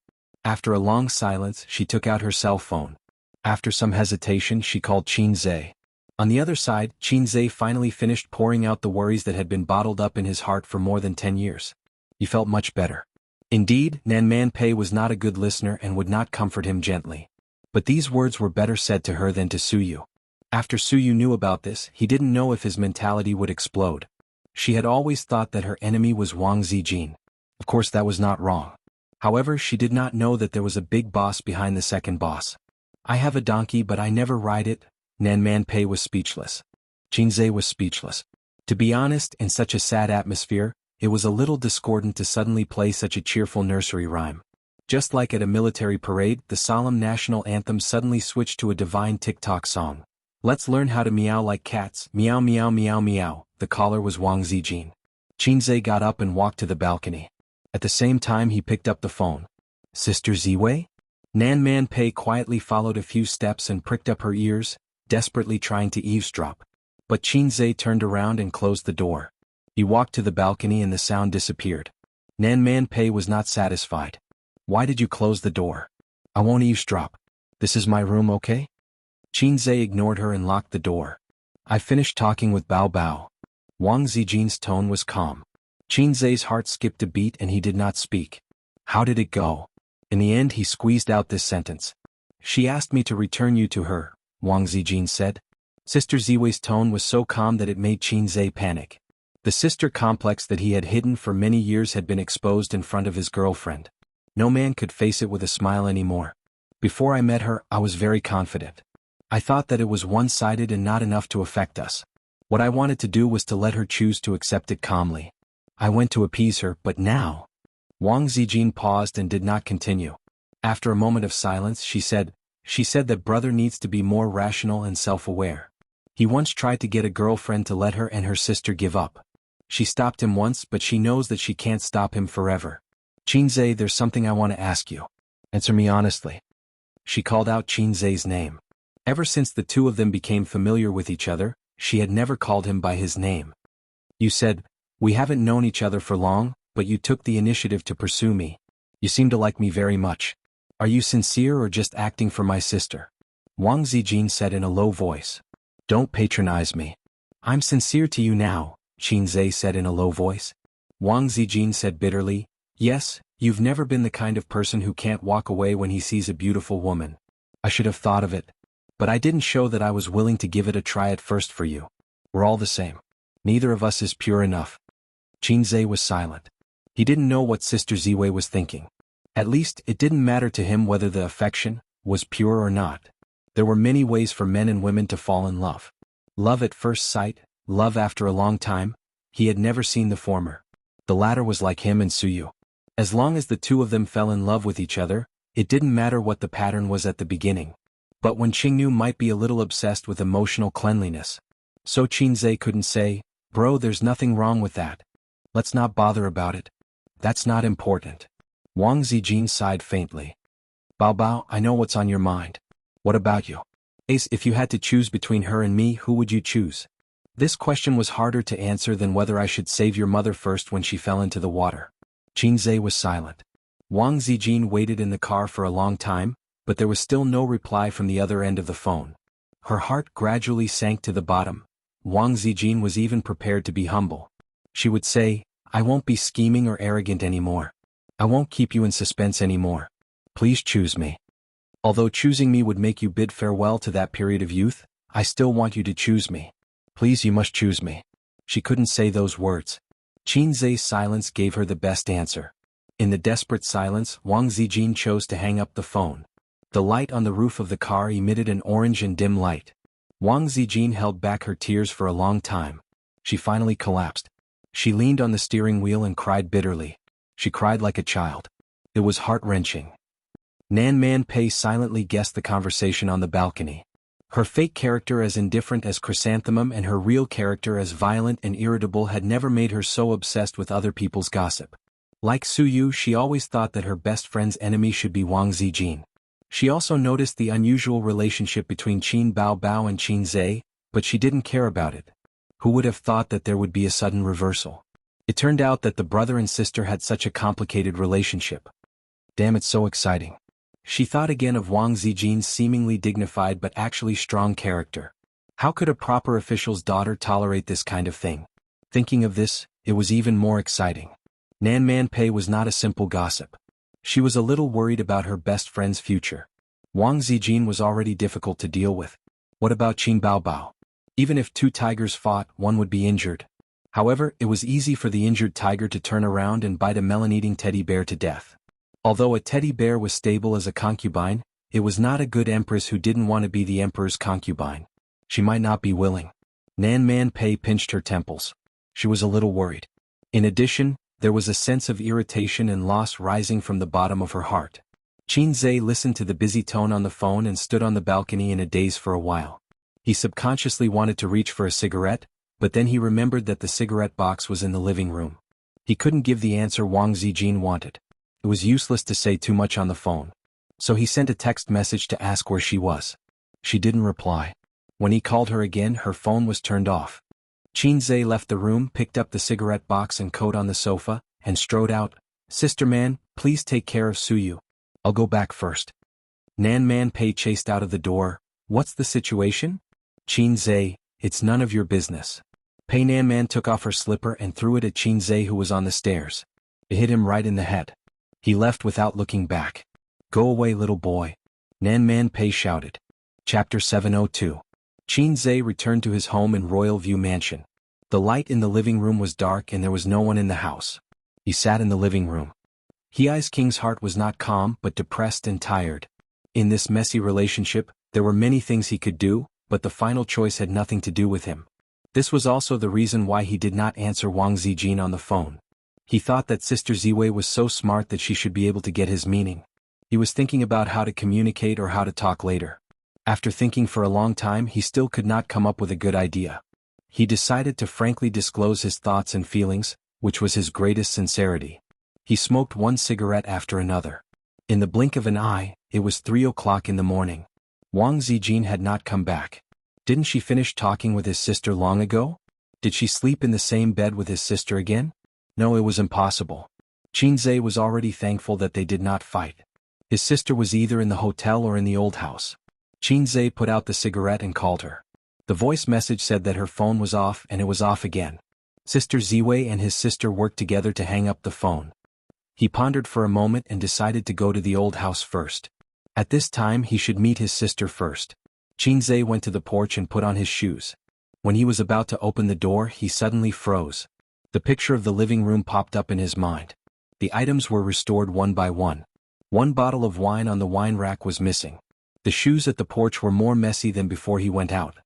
After a long silence, she took out her cell phone. After some hesitation, she called Qin Zhe. On the other side, Qin Zhe finally finished pouring out the worries that had been bottled up in his heart for more than 10 years. He felt much better. Indeed, Nanman Pei was not a good listener and would not comfort him gently. But these words were better said to her than to Suyu. After Suyu knew about this, he didn't know if his mentality would explode. She had always thought that her enemy was Wang Zijin. Of course that was not wrong. However, she did not know that there was a big boss behind the second boss. I have a donkey but I never ride it. Nanman Pei was speechless. Qin Zhe was speechless. To be honest, in such a sad atmosphere, it was a little discordant to suddenly play such a cheerful nursery rhyme. Just like at a military parade, the solemn national anthem suddenly switched to a divine TikTok song. Let's learn how to meow like cats, meow meow meow meow. The caller was Wang Zijin. Qin Zhe got up and walked to the balcony. At the same time he picked up the phone. Sister Ziwei? Nanman Pei quietly followed a few steps and pricked up her ears, desperately trying to eavesdrop. But Qin Zhe turned around and closed the door. He walked to the balcony and the sound disappeared. Nanman Pei was not satisfied. Why did you close the door? I won't eavesdrop. This is my room, okay? Qin Zhe ignored her and locked the door. I finished talking with Bao Bao. Wang Zijin's tone was calm. Qin Zai's heart skipped a beat and he did not speak. How did it go? In the end he squeezed out this sentence. She asked me to return you to her, Wang Zijin said. Sister Ziwei's tone was so calm that it made Qin Zai panic. The sister complex that he had hidden for many years had been exposed in front of his girlfriend. No man could face it with a smile anymore. Before I met her, I was very confident. I thought that it was one-sided and not enough to affect us. What I wanted to do was to let her choose to accept it calmly. I went to appease her, but now... Wang Zijin paused and did not continue. After a moment of silence, she said that brother needs to be more rational and self-aware. He once tried to get a girlfriend to let her and her sister give up. She stopped him once, but she knows that she can't stop him forever. Qin Zai, there's something I want to ask you. Answer me honestly. She called out Qin Zai's name. Ever since the two of them became familiar with each other, she had never called him by his name. You said, we haven't known each other for long, but you took the initiative to pursue me. You seem to like me very much. Are you sincere or just acting for my sister? Wang Zijin said in a low voice. Don't patronize me. I'm sincere to you now, Qin Zai said in a low voice. Wang Zijin said bitterly, yes, you've never been the kind of person who can't walk away when he sees a beautiful woman. I should have thought of it. But I didn't show that I was willing to give it a try at first for you. We're all the same. Neither of us is pure enough. Qin Zai was silent. He didn't know what Sister Ziwei was thinking. At least, it didn't matter to him whether the affection was pure or not. There were many ways for men and women to fall in love. Love at first sight, love after a long time. He had never seen the former. The latter was like him and Suyu. As long as the two of them fell in love with each other, it didn't matter what the pattern was at the beginning. But when Qingnu might be a little obsessed with emotional cleanliness. So Qin Zai couldn't say, bro, there's nothing wrong with that. Let's not bother about it. That's not important. Wang Zijin sighed faintly. Bao Bao, I know what's on your mind. What about you? Ace, if you had to choose between her and me, who would you choose? This question was harder to answer than whether I should save your mother first when she fell into the water. Qin Zai was silent. Wang Zijin waited in the car for a long time, but there was still no reply from the other end of the phone. Her heart gradually sank to the bottom. Wang Zijin was even prepared to be humble. She would say, I won't be scheming or arrogant anymore. I won't keep you in suspense anymore. Please choose me. Although choosing me would make you bid farewell to that period of youth, I still want you to choose me. Please, you must choose me. She couldn't say those words. Qin Zai's silence gave her the best answer. In the desperate silence, Wang Zijin chose to hang up the phone. The light on the roof of the car emitted an orange and dim light. Wang Zijin held back her tears for a long time. She finally collapsed. She leaned on the steering wheel and cried bitterly. She cried like a child. It was heart-wrenching. Nan Man Pei silently guessed the conversation on the balcony. Her fake character as indifferent as Chrysanthemum and her real character as violent and irritable had never made her so obsessed with other people's gossip. Like Suyu, she always thought that her best friend's enemy should be Wang Zijin. She also noticed the unusual relationship between Qin Bao Bao and Qin Zai, but she didn't care about it. Who would have thought that there would be a sudden reversal? It turned out that the brother and sister had such a complicated relationship. Damn, it's so exciting. She thought again of Wang Zijin's seemingly dignified but actually strong character. How could a proper official's daughter tolerate this kind of thing? Thinking of this, it was even more exciting. Nan Man Pei was not a simple gossip. She was a little worried about her best friend's future. Wang Zijin was already difficult to deal with. What about Qin Bao Bao? Even if two tigers fought, one would be injured. However, it was easy for the injured tiger to turn around and bite a melon-eating teddy bear to death. Although a teddy bear was stable as a concubine, it was not a good empress who didn't want to be the emperor's concubine. She might not be willing. Nan Man Pei pinched her temples. She was a little worried. In addition, there was a sense of irritation and loss rising from the bottom of her heart. Qin Zai listened to the busy tone on the phone and stood on the balcony in a daze for a while. He subconsciously wanted to reach for a cigarette, but then he remembered that the cigarette box was in the living room. He couldn't give the answer Wang Zijin wanted. It was useless to say too much on the phone. So he sent a text message to ask where she was. She didn't reply. When he called her again, her phone was turned off. Qin Zai left the room, picked up the cigarette box and coat on the sofa, and strode out. Sister Man, please take care of Suyu. I'll go back first. Nan Man Pei chased out of the door. What's the situation? Qin Zai, It's none of your business. Pei Nanman took off her slipper and threw it at Xianxia, who was on the stairs. It hit him right in the head. He left without looking back. Go away, little boy. Nanman Pei shouted. Chapter 702. Xianxia returned to his home in Royal View Mansion. The light in the living room was dark and there was no one in the house. He sat in the living room. Hei's king's heart was not calm but depressed and tired. In this messy relationship, there were many things he could do, but the final choice had nothing to do with him. This was also the reason why he did not answer Wang Zijin on the phone. He thought that Sister Ziwei was so smart that she should be able to get his meaning. He was thinking about how to communicate or how to talk later. After thinking for a long time, he still could not come up with a good idea. He decided to frankly disclose his thoughts and feelings, which was his greatest sincerity. He smoked one cigarette after another. In the blink of an eye, it was 3 o'clock in the morning. Wang Zijin had not come back. Didn't she finish talking with his sister long ago? Did she sleep in the same bed with his sister again? No, it was impossible. Xianxia was already thankful that they did not fight. His sister was either in the hotel or in the old house. Xianxia put out the cigarette and called her. The voice message said that her phone was off and it was off again. Sister Ziwei and his sister worked together to hang up the phone. He pondered for a moment and decided to go to the old house first. At this time he should meet his sister first. Xianxia went to the porch and put on his shoes. When he was about to open the door, he suddenly froze. The picture of the living room popped up in his mind. The items were restored one by one. One bottle of wine on the wine rack was missing. The shoes at the porch were more messy than before he went out.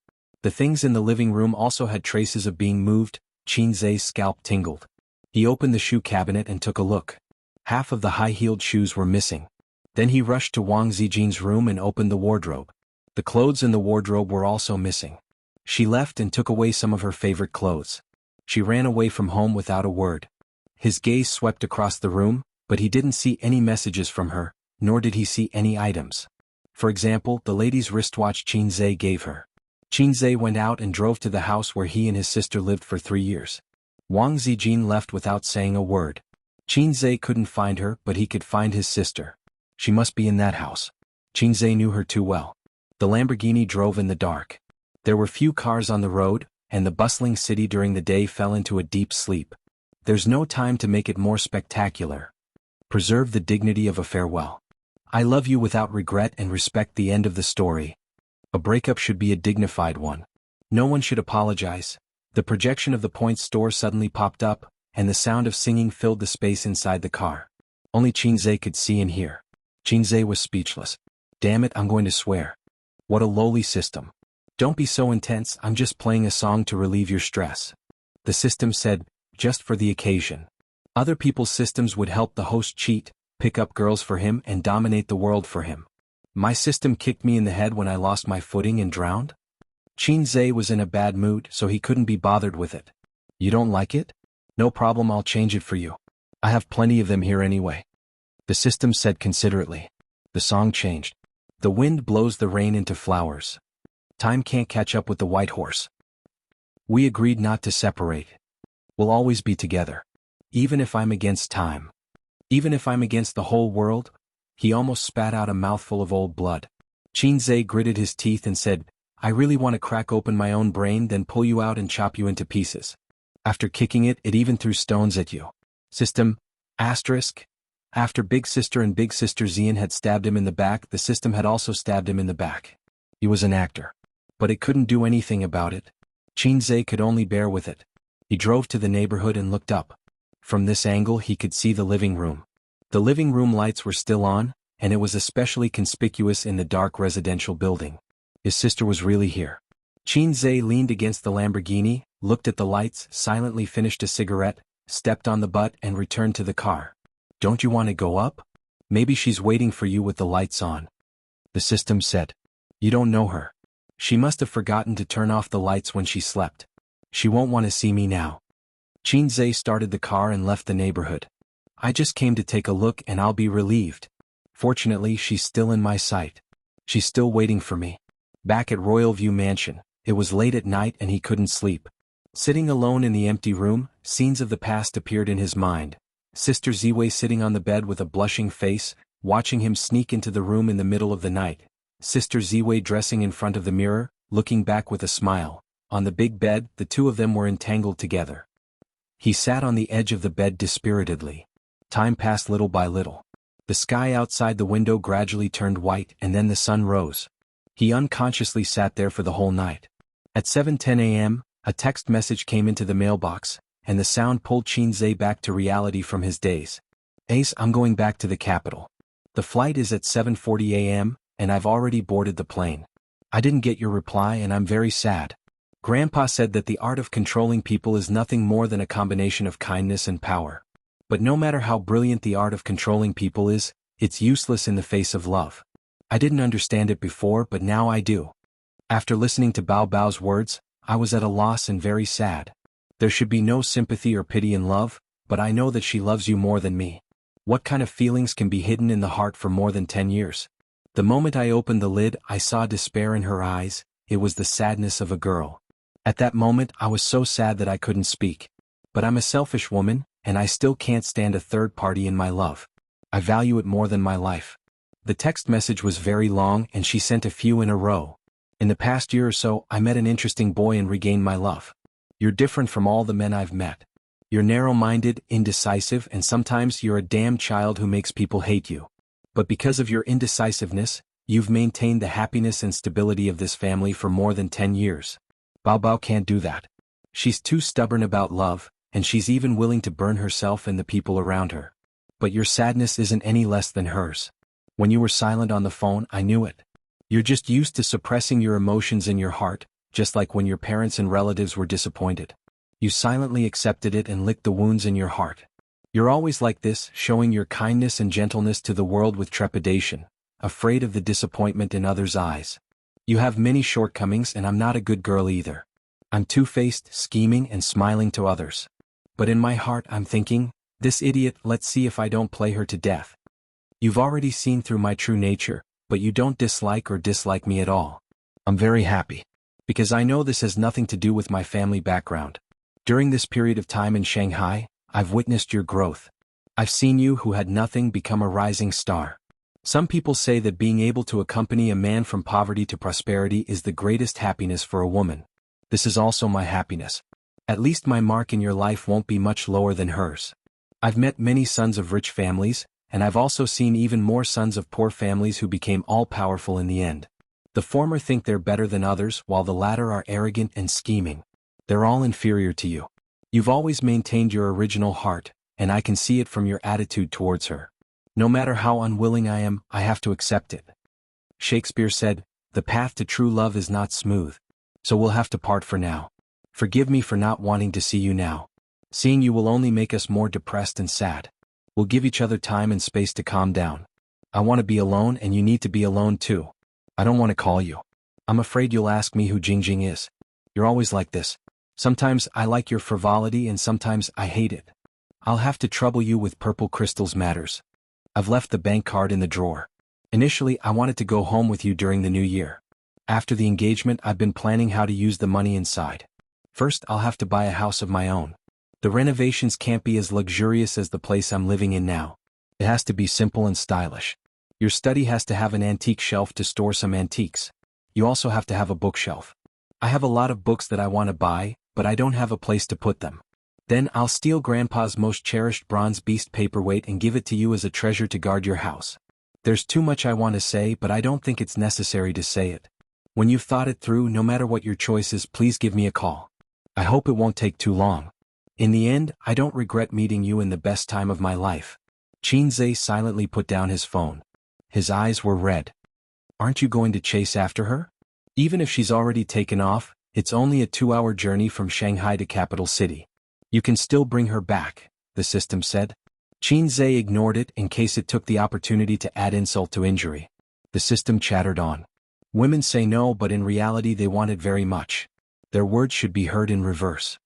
The things in the living room also had traces of being moved. Xianxia's scalp tingled. He opened the shoe cabinet and took a look. Half of the high-heeled shoes were missing. Then he rushed to Wang Zijin's room and opened the wardrobe. The clothes in the wardrobe were also missing. She left and took away some of her favorite clothes. She ran away from home without a word. His gaze swept across the room, but he didn't see any messages from her, nor did he see any items. For example, the lady's wristwatch Xianxia gave her. Xianxia went out and drove to the house where he and his sister lived for 3 years. Wang Zijin left without saying a word. Xianxia couldn't find her, but he could find his sister. She must be in that house. Xianxia knew her too well. The Lamborghini drove in the dark. There were few cars on the road, and the bustling city during the day fell into a deep sleep. There's no time to make it more spectacular. Preserve the dignity of a farewell. I love you without regret and respect the end of the story. A breakup should be a dignified one. No one should apologize. The projection of the Point store suddenly popped up, and the sound of singing filled the space inside the car. Only Xianxia could see and hear. Xianxia was speechless. Damn it, I'm going to swear. What a lowly system. Don't be so intense, I'm just playing a song to relieve your stress. The system said, just for the occasion. Other people's systems would help the host cheat, pick up girls for him and dominate the world for him. My system kicked me in the head when I lost my footing and drowned? Xianxia was in a bad mood, so he couldn't be bothered with it. You don't like it? No problem, I'll change it for you. I have plenty of them here anyway. The system said considerately. The song changed. The wind blows the rain into flowers. Time can't catch up with the white horse. We agreed not to separate. We'll always be together. Even if I'm against time. Even if I'm against the whole world? He almost spat out a mouthful of old blood. Xianxia gritted his teeth and said, I really want to crack open my own brain, then pull you out and chop you into pieces. After kicking it, it even threw stones at you. System, asterisk. After Big Sister and Big Sister Xian had stabbed him in the back, the system had also stabbed him in the back. He was an actor. But it couldn't do anything about it. Xianxia could only bear with it. He drove to the neighborhood and looked up. From this angle he could see the living room. The living room lights were still on, and it was especially conspicuous in the dark residential building. His sister was really here. Xianxia leaned against the Lamborghini, looked at the lights, silently finished a cigarette, stepped on the butt and returned to the car. Don't you want to go up? Maybe she's waiting for you with the lights on. The system said. You don't know her. She must have forgotten to turn off the lights when she slept. She won't want to see me now. Xianxia started the car and left the neighborhood. I just came to take a look and I'll be relieved. Fortunately, she's still in my sight. She's still waiting for me. Back at Royal View Mansion, it was late at night and he couldn't sleep. Sitting alone in the empty room, scenes of the past appeared in his mind. Sister Ziwei sitting on the bed with a blushing face, watching him sneak into the room in the middle of the night. Sister Ziwei dressing in front of the mirror, looking back with a smile. On the big bed, the two of them were entangled together. He sat on the edge of the bed dispiritedly. Time passed little by little. The sky outside the window gradually turned white and then the sun rose. He unconsciously sat there for the whole night. At 7:10 a.m., a text message came into the mailbox, and the sound pulled Xianxia back to reality from his daze. Ace, I'm going back to the capital. The flight is at 7:40 a.m., and I've already boarded the plane. I didn't get your reply and I'm very sad. Grandpa said that the art of controlling people is nothing more than a combination of kindness and power. But no matter how brilliant the art of controlling people is, it's useless in the face of love. I didn't understand it before, but now I do. After listening to Bao Bao's words, I was at a loss and very sad. There should be no sympathy or pity in love, but I know that she loves you more than me. What kind of feelings can be hidden in the heart for more than 10 years? The moment I opened the lid, I saw despair in her eyes. It was the sadness of a girl. At that moment, I was so sad that I couldn't speak. But I'm a selfish woman, and I still can't stand a third party in my love. I value it more than my life. The text message was very long and she sent a few in a row. In the past year or so, I met an interesting boy and regained my love. You're different from all the men I've met. You're narrow-minded, indecisive, and sometimes you're a damn child who makes people hate you. But because of your indecisiveness, you've maintained the happiness and stability of this family for more than 10 years. Bao Bao can't do that. She's too stubborn about love, and she's even willing to burn herself and the people around her. But your sadness isn't any less than hers. When you were silent on the phone, I knew it. You're just used to suppressing your emotions in your heart, just like when your parents and relatives were disappointed. You silently accepted it and licked the wounds in your heart. You're always like this, showing your kindness and gentleness to the world with trepidation, afraid of the disappointment in others' eyes. You have many shortcomings and I'm not a good girl either. I'm two-faced, scheming and smiling to others. But in my heart I'm thinking, this idiot, let's see if I don't play her to death. You've already seen through my true nature, but you don't dislike me at all. I'm very happy. Because I know this has nothing to do with my family background. During this period of time in Shanghai, I've witnessed your growth. I've seen you who had nothing become a rising star. Some people say that being able to accompany a man from poverty to prosperity is the greatest happiness for a woman. This is also my happiness. At least my mark in your life won't be much lower than hers. I've met many sons of rich families, and I've also seen even more sons of poor families who became all-powerful in the end. The former think they're better than others, while the latter are arrogant and scheming. They're all inferior to you. You've always maintained your original heart, and I can see it from your attitude towards her. No matter how unwilling I am, I have to accept it. Shakespeare said, "The path to true love is not smooth. So we'll have to part for now. Forgive me for not wanting to see you now. Seeing you will only make us more depressed and sad. We'll give each other time and space to calm down. I want to be alone and you need to be alone too. I don't want to call you. I'm afraid you'll ask me who Jingjing is. You're always like this. Sometimes I like your frivolity and sometimes I hate it. I'll have to trouble you with purple crystals matters. I've left the bank card in the drawer. Initially I wanted to go home with you during the new year. After the engagement I've been planning how to use the money inside. First I'll have to buy a house of my own. The renovations can't be as luxurious as the place I'm living in now. It has to be simple and stylish. Your study has to have an antique shelf to store some antiques. You also have to have a bookshelf. I have a lot of books that I want to buy, but I don't have a place to put them. Then I'll steal Grandpa's most cherished bronze beast paperweight and give it to you as a treasure to guard your house. There's too much I want to say, but I don't think it's necessary to say it. When you've thought it through, no matter what your choice is, please give me a call. I hope it won't take too long. In the end, I don't regret meeting you in the best time of my life." Xianxia silently put down his phone. His eyes were red. "Aren't you going to chase after her? Even if she's already taken off, it's only a 2-hour journey from Shanghai to capital city. You can still bring her back," the system said. Xianxia ignored it in case it took the opportunity to add insult to injury. The system chattered on. Women say no, but in reality they want it very much. Their words should be heard in reverse.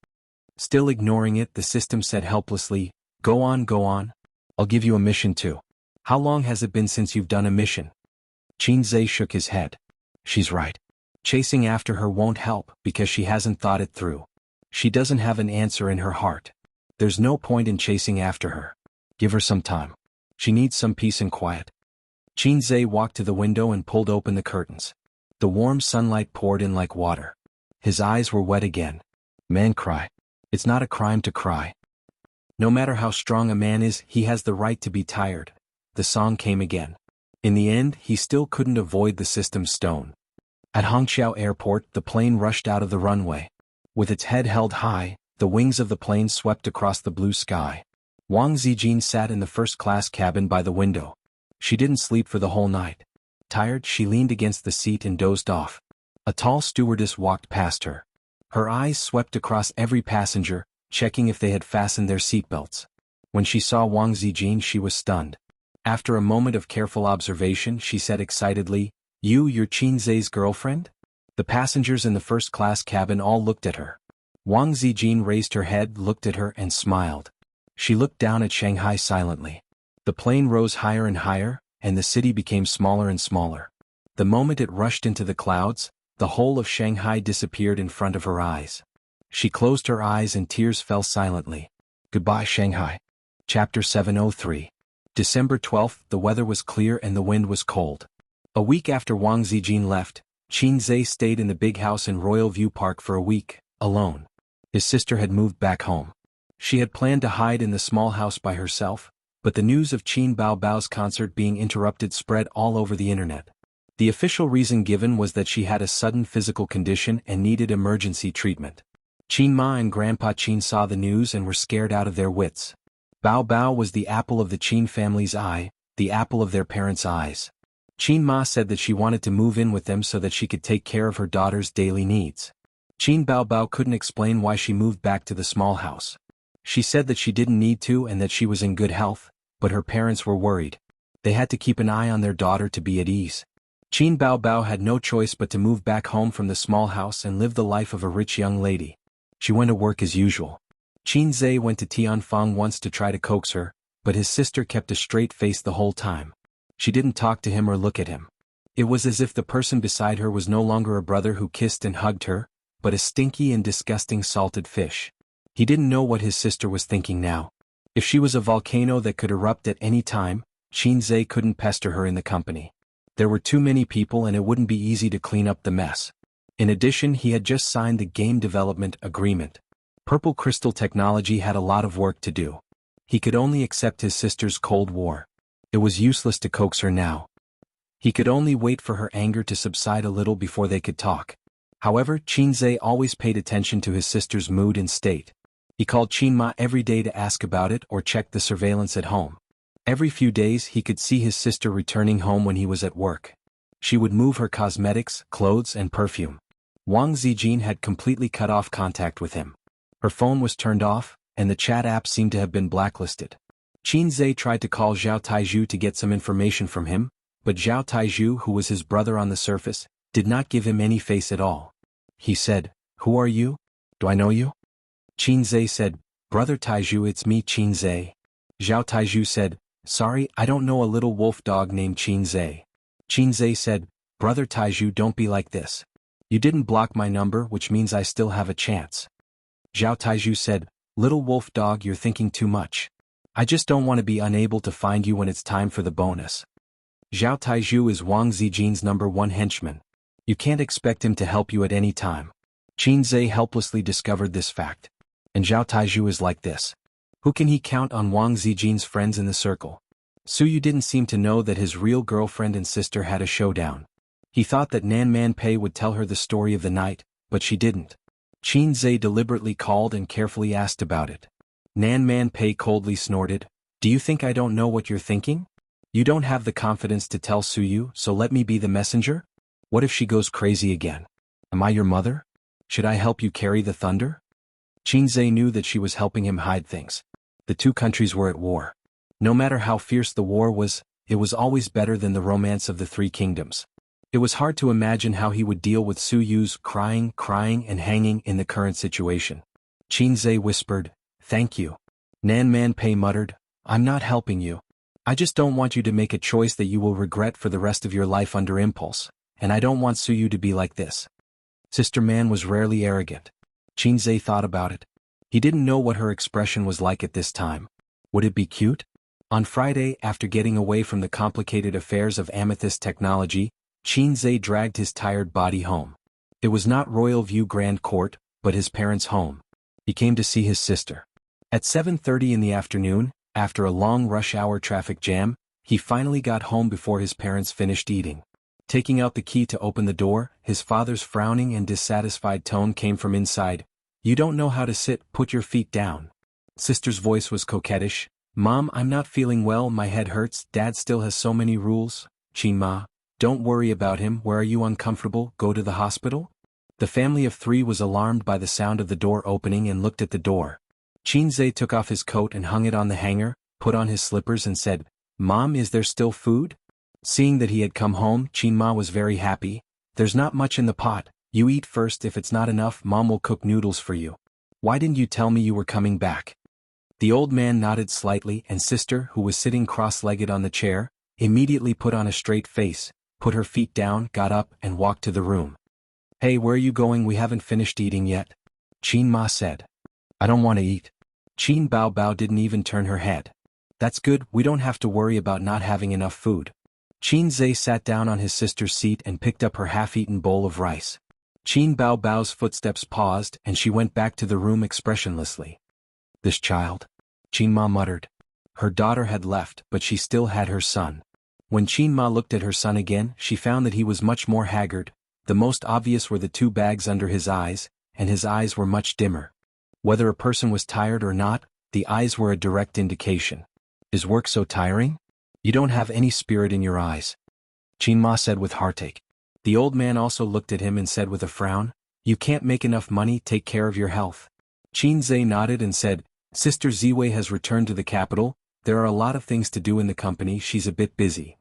Still ignoring it, the system said helplessly, Go on. I'll give you a mission too. How long has it been since you've done a mission?" Xianxia shook his head. She's right. Chasing after her won't help because she hasn't thought it through. She doesn't have an answer in her heart. There's no point in chasing after her. Give her some time. She needs some peace and quiet. Xianxia walked to the window and pulled open the curtains. The warm sunlight poured in like water. His eyes were wet again. Men cry. It's not a crime to cry. No matter how strong a man is, he has the right to be tired. The song came again. In the end, he still couldn't avoid the system's stone. At Hangzhou Airport, the plane rushed out of the runway. With its head held high, the wings of the plane swept across the blue sky. Wang Zijin sat in the first-class cabin by the window. She didn't sleep for the whole night. Tired, she leaned against the seat and dozed off. A tall stewardess walked past her. Her eyes swept across every passenger, checking if they had fastened their seatbelts. When she saw Wang Zijin, she was stunned. After a moment of careful observation, she said excitedly, You're Qin Zhe's girlfriend?" The passengers in the first-class cabin all looked at her. Wang Zijin raised her head, looked at her and smiled. She looked down at Shanghai silently. The plane rose higher and higher, and the city became smaller and smaller. The moment it rushed into the clouds, the whole of Shanghai disappeared in front of her eyes. She closed her eyes and tears fell silently. Goodbye, Shanghai. Chapter 703. December 12th, the weather was clear and the wind was cold. A week after Wang Zijin left, Qin Zhe stayed in the big house in Royal View Park for a week, alone. His sister had moved back home. She had planned to hide in the small house by herself, but the news of Qin Baobao's concert being interrupted spread all over the internet. The official reason given was that she had a sudden physical condition and needed emergency treatment. Qin Ma and Grandpa Qin saw the news and were scared out of their wits. Bao Bao was the apple of the Qin family's eye, the apple of their parents' eyes. Qin Ma said that she wanted to move in with them so that she could take care of her daughter's daily needs. Qin Bao Bao couldn't explain why she moved back to the small house. She said that she didn't need to and that she was in good health, but her parents were worried. They had to keep an eye on their daughter to be at ease. Qin Bao Bao had no choice but to move back home from the small house and live the life of a rich young lady. She went to work as usual. Qin Zhe went to Tianfang once to try to coax her, but his sister kept a straight face the whole time. She didn't talk to him or look at him. It was as if the person beside her was no longer a brother who kissed and hugged her, but a stinky and disgusting salted fish. He didn't know what his sister was thinking now. If she was a volcano that could erupt at any time, Qin Zhe couldn't pester her in the company. There were too many people and it wouldn't be easy to clean up the mess. In addition, he had just signed the game development agreement. Purple Crystal Technology had a lot of work to do. He could only accept his sister's Cold War. It was useless to coax her now. He could only wait for her anger to subside a little before they could talk. However, Qin Zhe always paid attention to his sister's mood and state. He called Qin Ma every day to ask about it or check the surveillance at home. Every few days he could see his sister returning home when he was at work. She would move her cosmetics, clothes and perfume. Wang Zijin had completely cut off contact with him. Her phone was turned off, and the chat app seemed to have been blacklisted. Qin Zhe tried to call Zhao Taizhu to get some information from him, but Zhao Taizhu, who was his brother on the surface, did not give him any face at all. He said, "Who are you? Do I know you?" Qin Zhe said, "Brother Taizhu, it's me, Qin Zhe." Zhao Taizhu said, "Sorry, I don't know a little wolf dog named Qin Zhe." Qin Zhe said, "Brother Taizhu, don't be like this. You didn't block my number, which means I still have a chance." Zhao Taizhu said, "Little wolf dog, you're thinking too much. I just don't want to be unable to find you when it's time for the bonus." Zhao Taizhu is Wang Zijin's #1 henchman. You can't expect him to help you at any time. Qin Zhe helplessly discovered this fact. And Zhao Taizhu is like this. Who can he count on Wang Zijin's friends in the circle? Suyu didn't seem to know that his real girlfriend and sister had a showdown. He thought that Nan Man Pei would tell her the story of the night, but she didn't. Qin Zhe deliberately called and carefully asked about it. Nan Man Pei coldly snorted, "Do you think I don't know what you're thinking? You don't have the confidence to tell Suyu, so let me be the messenger? What if she goes crazy again? Am I your mother? Should I help you carry the thunder?" Qin Zhe knew that she was helping him hide things. The two countries were at war. No matter how fierce the war was, it was always better than the romance of the Three Kingdoms. It was hard to imagine how he would deal with Suyu's crying and hanging in the current situation. Qin Zhe whispered, "Thank you." Nan Man Pei muttered, "I'm not helping you. I just don't want you to make a choice that you will regret for the rest of your life under impulse, and I don't want Suyu to be like this." Sister Man was rarely arrogant. Qin Zhe thought about it. He didn't know what her expression was like at this time. Would it be cute? On Friday, after getting away from the complicated affairs of Amethyst Technology, Qin Zhe dragged his tired body home. It was not Royal View Grand Court, but his parents' home. He came to see his sister. At 7:30 in the afternoon, after a long rush-hour traffic jam, he finally got home before his parents finished eating. Taking out the key to open the door, his father's frowning and dissatisfied tone came from inside. "You don't know how to sit, put your feet down." Sister's voice was coquettish. "Mom, I'm not feeling well, my head hurts, Dad still has so many rules." "Qinma, don't worry about him, where are you uncomfortable, go to the hospital?" The family of three was alarmed by the sound of the door opening and looked at the door. Qinzhe took off his coat and hung it on the hanger, put on his slippers and said, "Mom, is there still food?" Seeing that he had come home, Qinma was very happy. "There's not much in the pot, you eat first, if it's not enough Mom will cook noodles for you. Why didn't you tell me you were coming back?" The old man nodded slightly and sister, who was sitting cross-legged on the chair, immediately put on a straight face, put her feet down, got up and walked to the room. "Hey, where are you going? We haven't finished eating yet," Qinma said. "I don't want to eat." Qin Bao didn't even turn her head. "That's good, we don't have to worry about not having enough food." Qinzhe sat down on his sister's seat and picked up her half-eaten bowl of rice. Qin Bao's footsteps paused and she went back to the room expressionlessly. "This child?" Qinma muttered. Her daughter had left, but she still had her son. When Qinma looked at her son again, she found that he was much more haggard. The most obvious were the two bags under his eyes, and his eyes were much dimmer. Whether a person was tired or not, the eyes were a direct indication. "Is work so tiring? You don't have any spirit in your eyes," Qinma said with heartache. The old man also looked at him and said with a frown, "You can't make enough money, take care of your health." Qinzhe nodded and said, "Sister Ziwei has returned to the capital, there are a lot of things to do in the company, she's a bit busy."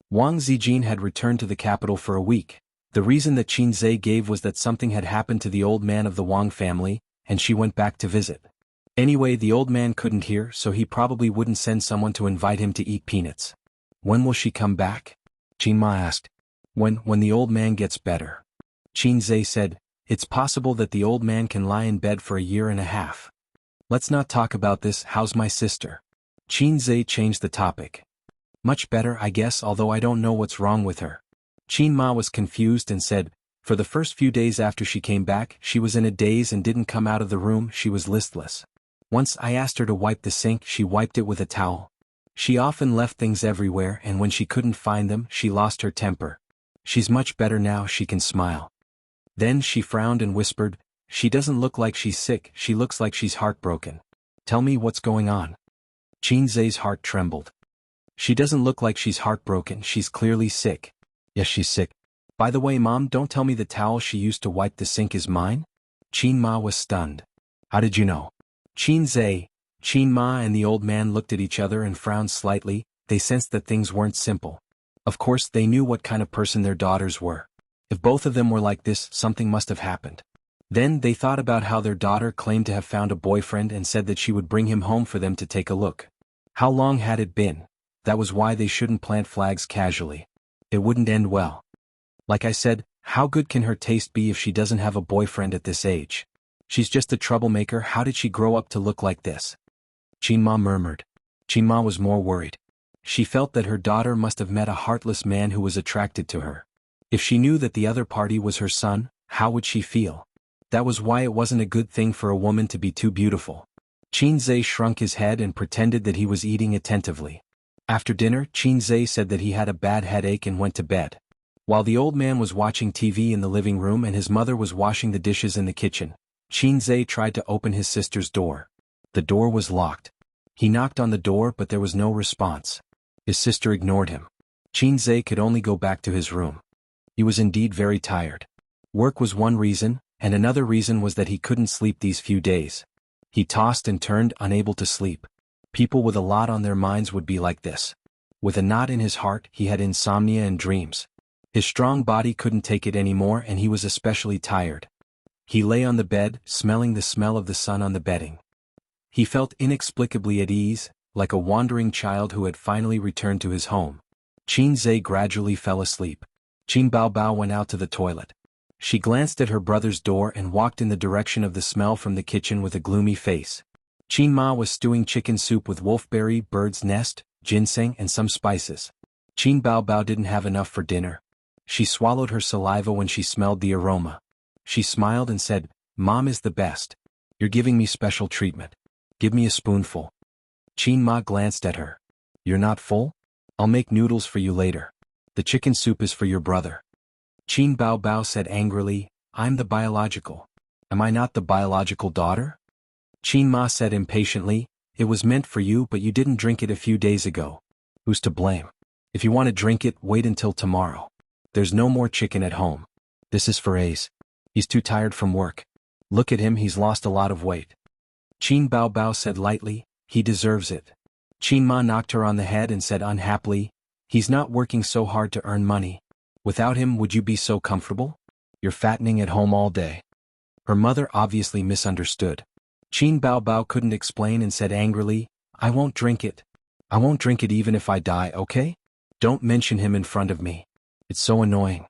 Wang Zijin had returned to the capital for a week. The reason that Qinzhe gave was that something had happened to the old man of the Wang family, and she went back to visit. Anyway, the old man couldn't hear, so he probably wouldn't send someone to invite him to eat peanuts. "When will she come back?" Qinma asked. When the old man gets better." Qinzhe said, "It's possible that the old man can lie in bed for a year and a half. Let's not talk about this, how's my sister?" Qinzhe changed the topic. "Much better, I guess, although I don't know what's wrong with her." Qinma was confused and said, "For the first few days after she came back, she was in a daze and didn't come out of the room, she was listless. Once I asked her to wipe the sink, she wiped it with a towel. She often left things everywhere, and when she couldn't find them, she lost her temper. She's much better now, she can smile." Then she frowned and whispered, "She doesn't look like she's sick, she looks like she's heartbroken. Tell me what's going on." Qinzhe's heart trembled. "She doesn't look like she's heartbroken, she's clearly sick." "Yes, she's sick. By the way, Mom, don't tell me the towel she used to wipe the sink is mine?" Qinma was stunned. "How did you know?" Qinzhe, Qinma and the old man looked at each other and frowned slightly. They sensed that things weren't simple. Of course, they knew what kind of person their daughters were. If both of them were like this, something must have happened. Then they thought about how their daughter claimed to have found a boyfriend and said that she would bring him home for them to take a look. How long had it been? That was why they shouldn't plant flags casually. It wouldn't end well. Like I said, how good can her taste be if she doesn't have a boyfriend at this age? She's just a troublemaker, how did she grow up to look like this? Qinma murmured. Qinma was more worried. She felt that her daughter must have met a heartless man who was attracted to her. If she knew that the other party was her son, how would she feel? That was why it wasn't a good thing for a woman to be too beautiful. Qinzhe shrunk his head and pretended that he was eating attentively. After dinner, Qinzhe said that he had a bad headache and went to bed. While the old man was watching TV in the living room and his mother was washing the dishes in the kitchen, Qinzhe tried to open his sister's door. The door was locked. He knocked on the door but there was no response. His sister ignored him. Qinzhe could only go back to his room. He was indeed very tired. Work was one reason, and another reason was that he couldn't sleep these few days. He tossed and turned, unable to sleep. People with a lot on their minds would be like this. With a knot in his heart, he had insomnia and dreams. His strong body couldn't take it anymore and he was especially tired. He lay on the bed, smelling the smell of the sun on the bedding. He felt inexplicably at ease, like a wandering child who had finally returned to his home. Qinzhe gradually fell asleep. Qin Bao went out to the toilet. She glanced at her brother's door and walked in the direction of the smell from the kitchen with a gloomy face. Qinma was stewing chicken soup with wolfberry, bird's nest, ginseng and some spices. Qin Bao didn't have enough for dinner. She swallowed her saliva when she smelled the aroma. She smiled and said, Mom is the best. You're giving me special treatment. Give me a spoonful. Qin Ma glanced at her. You're not full? I'll make noodles for you later. The chicken soup is for your brother. Qin Bao Bao said angrily, I'm the biological. Am I not the biological daughter? Qin Ma said impatiently, it was meant for you but you didn't drink it a few days ago. Who's to blame? If you want to drink it, wait until tomorrow. There's no more chicken at home. This is for Ace. He's too tired from work. Look at him, he's lost a lot of weight. Qin Bao Bao said lightly, he deserves it. Qin Ma knocked her on the head and said unhappily, he's not working so hard to earn money. Without him, would you be so comfortable? You're fattening at home all day. Her mother obviously misunderstood. Qin Bao Bao couldn't explain and said angrily, I won't drink it. I won't drink it even if I die, okay? Don't mention him in front of me. It's so annoying.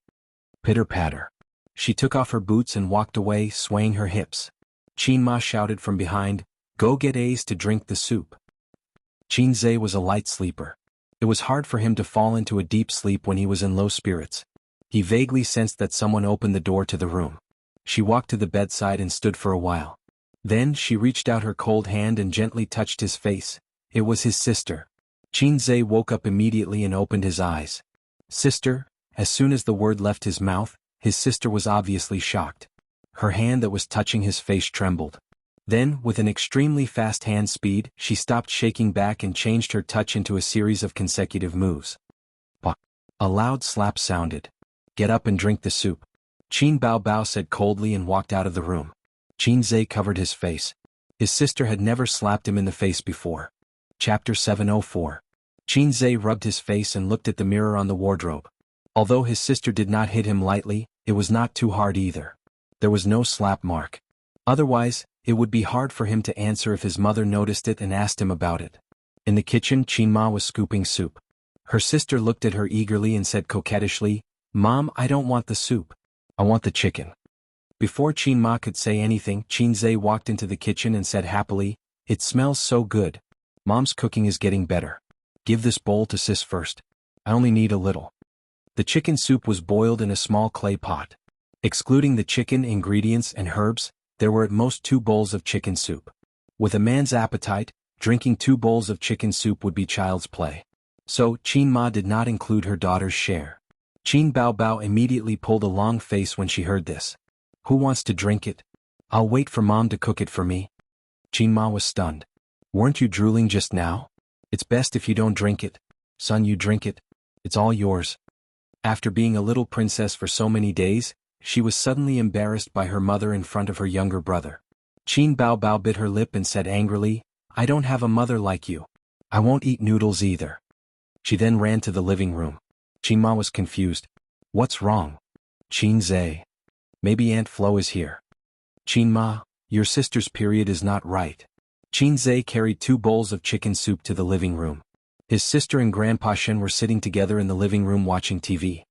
Pitter-patter. She took off her boots and walked away, swaying her hips. Qin Ma shouted from behind, go get Ace to drink the soup. Qin Zhe was a light sleeper. It was hard for him to fall into a deep sleep when he was in low spirits. He vaguely sensed that someone opened the door to the room. She walked to the bedside and stood for a while. Then she reached out her cold hand and gently touched his face. It was his sister. Qin Zhe woke up immediately and opened his eyes. Sister, as soon as the word left his mouth, his sister was obviously shocked. Her hand that was touching his face trembled. Then, with an extremely fast hand speed, she stopped shaking back and changed her touch into a series of consecutive moves. Bah! A loud slap sounded. Get up and drink the soup. Qin Bao Bao said coldly and walked out of the room. Qin Zhe covered his face. His sister had never slapped him in the face before. Chapter 704. Qin Zhe rubbed his face and looked at the mirror on the wardrobe. Although his sister did not hit him lightly, it was not too hard either. There was no slap mark. Otherwise, it would be hard for him to answer if his mother noticed it and asked him about it. In the kitchen, Qin Ma was scooping soup. Her sister looked at her eagerly and said coquettishly, Mom, I don't want the soup. I want the chicken. Before Qin Ma could say anything, Qin Zhe walked into the kitchen and said happily, it smells so good. Mom's cooking is getting better. Give this bowl to Sis first. I only need a little. The chicken soup was boiled in a small clay pot. Excluding the chicken, ingredients, and herbs, there were at most 2 bowls of chicken soup. With a man's appetite, drinking 2 bowls of chicken soup would be child's play. So, Qin Ma did not include her daughter's share. Qin Bao Bao immediately pulled a long face when she heard this. Who wants to drink it? I'll wait for Mom to cook it for me. Qin Ma was stunned. Weren't you drooling just now? It's best if you don't drink it. Son, you drink it. It's all yours. After being a little princess for so many days, she was suddenly embarrassed by her mother in front of her younger brother. Qin Bao Bao bit her lip and said angrily, I don't have a mother like you. I won't eat noodles either. She then ran to the living room. Qin Ma was confused. What's wrong? Qin Zhe. Maybe Aunt Flo is here. Qin Ma, your sister's period is not right. Qin Zhe carried 2 bowls of chicken soup to the living room. His sister and Grandpa Shen were sitting together in the living room watching TV.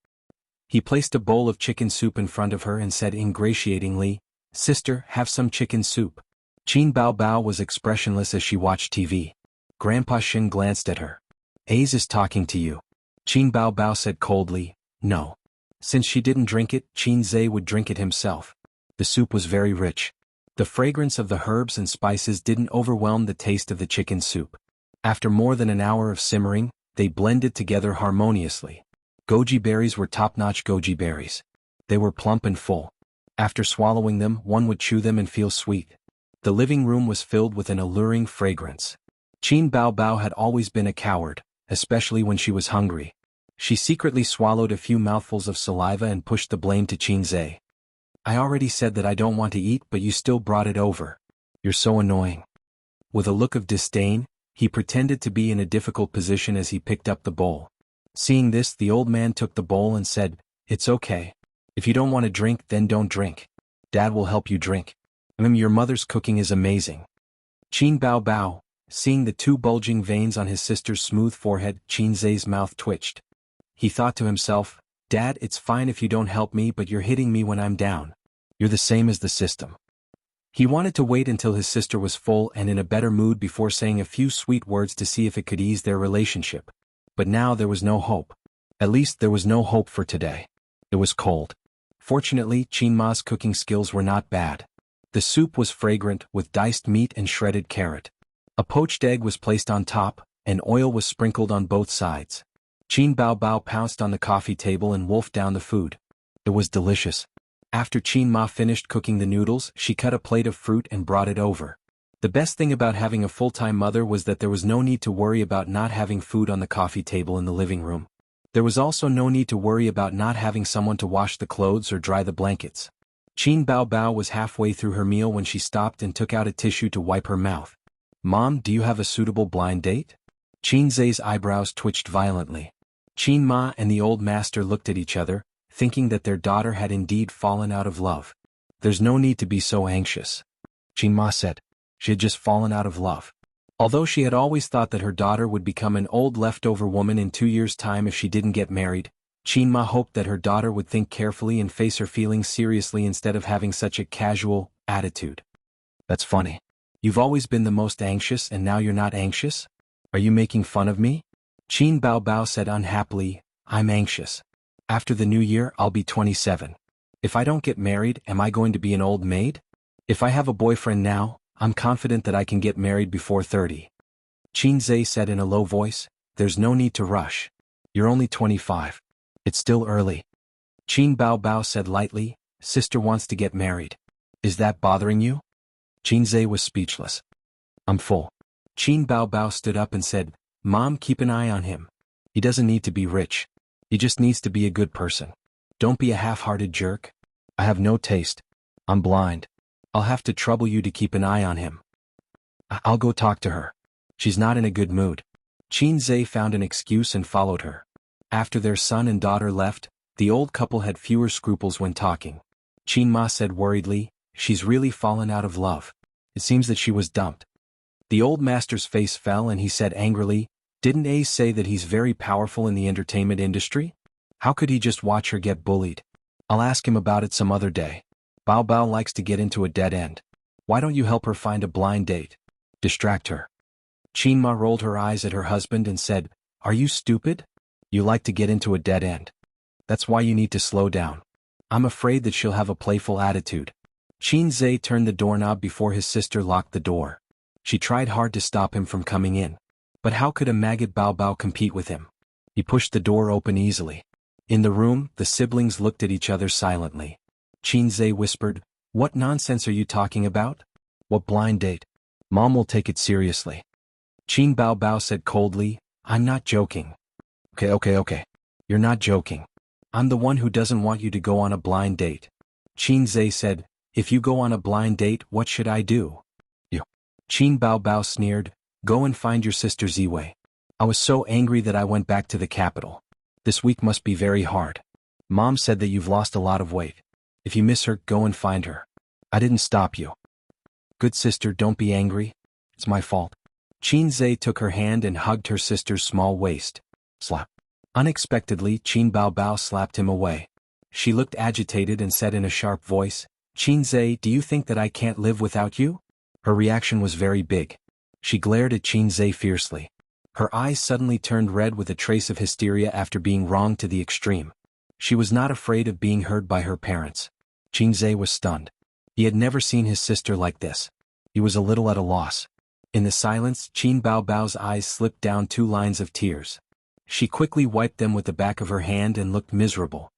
He placed a bowl of chicken soup in front of her and said ingratiatingly, Sister, have some chicken soup. Qin Bao Bao was expressionless as she watched TV. Grandpa Shen glanced at her. Ace is talking to you. Qin Bao Bao said coldly, no. Since she didn't drink it, Qin Zhe would drink it himself. The soup was very rich. The fragrance of the herbs and spices didn't overwhelm the taste of the chicken soup. After more than an hour of simmering, they blended together harmoniously. Goji berries were top-notch goji berries. They were plump and full. After swallowing them, one would chew them and feel sweet. The living room was filled with an alluring fragrance. Qin Bao Bao had always been a coward, especially when she was hungry. She secretly swallowed a few mouthfuls of saliva and pushed the blame to Qin Zhe. I already said that I don't want to eat, but you still brought it over. You're so annoying. With a look of disdain, he pretended to be in a difficult position as he picked up the bowl. Seeing this, the old man took the bowl and said, It's okay. If you don't want to drink, then don't drink. Dad will help you drink. Your mother's cooking is amazing. Qin Bao Bao, seeing the 2 bulging veins on his sister's smooth forehead, Qin Zhe's mouth twitched. He thought to himself, Dad, it's fine if you don't help me, but you're hitting me when I'm down. You're the same as the system. He wanted to wait until his sister was full and in a better mood before saying a few sweet words to see if it could ease their relationship. But now there was no hope. At least there was no hope for today. It was cold. Fortunately, Qin Ma's cooking skills were not bad. The soup was fragrant with diced meat and shredded carrot. A poached egg was placed on top, and oil was sprinkled on both sides. Qin Bao pounced on the coffee table and wolfed down the food. It was delicious. After Qin Ma finished cooking the noodles, she cut a plate of fruit and brought it over. The best thing about having a full-time mother was that there was no need to worry about not having food on the coffee table in the living room. There was also no need to worry about not having someone to wash the clothes or dry the blankets. Qin Bao was halfway through her meal when she stopped and took out a tissue to wipe her mouth. "Mom, do you have a suitable blind date?" Qin Zai's eyebrows twitched violently. Qin Ma and the old master looked at each other, thinking that their daughter had indeed fallen out of love. "There's no need to be so anxious," Qin Ma said. She had just fallen out of love. Although she had always thought that her daughter would become an old leftover woman in 2 years' time if she didn't get married, Qin Ma hoped that her daughter would think carefully and face her feelings seriously instead of having such a casual attitude. "That's funny. You've always been the most anxious and now you're not anxious? Are you making fun of me?" Qin Bao said unhappily, "I'm anxious. After the new year, I'll be 27. If I don't get married, am I going to be an old maid? If I have a boyfriend now, I'm confident that I can get married before 30. Qin Zai said in a low voice, "There's no need to rush. You're only 25. It's still early." Qin Bao said lightly, "Sister wants to get married. Is that bothering you?" Qin Zai was speechless. "I'm full." Qin Bao stood up and said, "Mom, keep an eye on him. He doesn't need to be rich. He just needs to be a good person. Don't be a half-hearted jerk. I have no taste. I'm blind. I'll have to trouble you to keep an eye on him." "I'll go talk to her. She's not in a good mood." Qin Zai found an excuse and followed her. After their son and daughter left, the old couple had fewer scruples when talking. Qin Ma said worriedly, "She's really fallen out of love. It seems that she was dumped." The old master's face fell and he said angrily, "Didn't Ace say that he's very powerful in the entertainment industry? How could he just watch her get bullied? I'll ask him about it some other day. Bao likes to get into a dead end. Why don't you help her find a blind date? Distract her." Qin Ma rolled her eyes at her husband and said, "Are you stupid? You like to get into a dead end. That's why you need to slow down. I'm afraid that she'll have a playful attitude." Qin Zai turned the doorknob before his sister locked the door. She tried hard to stop him from coming in. But how could a maggot Bao compete with him? He pushed the door open easily. In the room, the siblings looked at each other silently. Qin Zai whispered, "What nonsense are you talking about? What blind date? Mom will take it seriously." Qin Bao said coldly, "I'm not joking." Okay. You're not joking. I'm the one who doesn't want you to go on a blind date." Qin Zai said, "If you go on a blind date, what should I do?" "You." Qin Bao sneered, "Go and find your sister Ziwei. I was so angry that I went back to the capital. This week must be very hard. Mom said that you've lost a lot of weight. If you miss her, go and find her. I didn't stop you." "Good sister, don't be angry. It's my fault." Qin Zai took her hand and hugged her sister's small waist. Slap. Unexpectedly, Qin Bao slapped him away. She looked agitated and said in a sharp voice, "Qin Zai, do you think that I can't live without you?" Her reaction was very big. She glared at Qin Zai fiercely. Her eyes suddenly turned red with a trace of hysteria after being wronged to the extreme. She was not afraid of being heard by her parents. Qin Zai was stunned. He had never seen his sister like this. He was a little at a loss. In the silence, Qin Bao's eyes slipped down 2 lines of tears. She quickly wiped them with the back of her hand and looked miserable.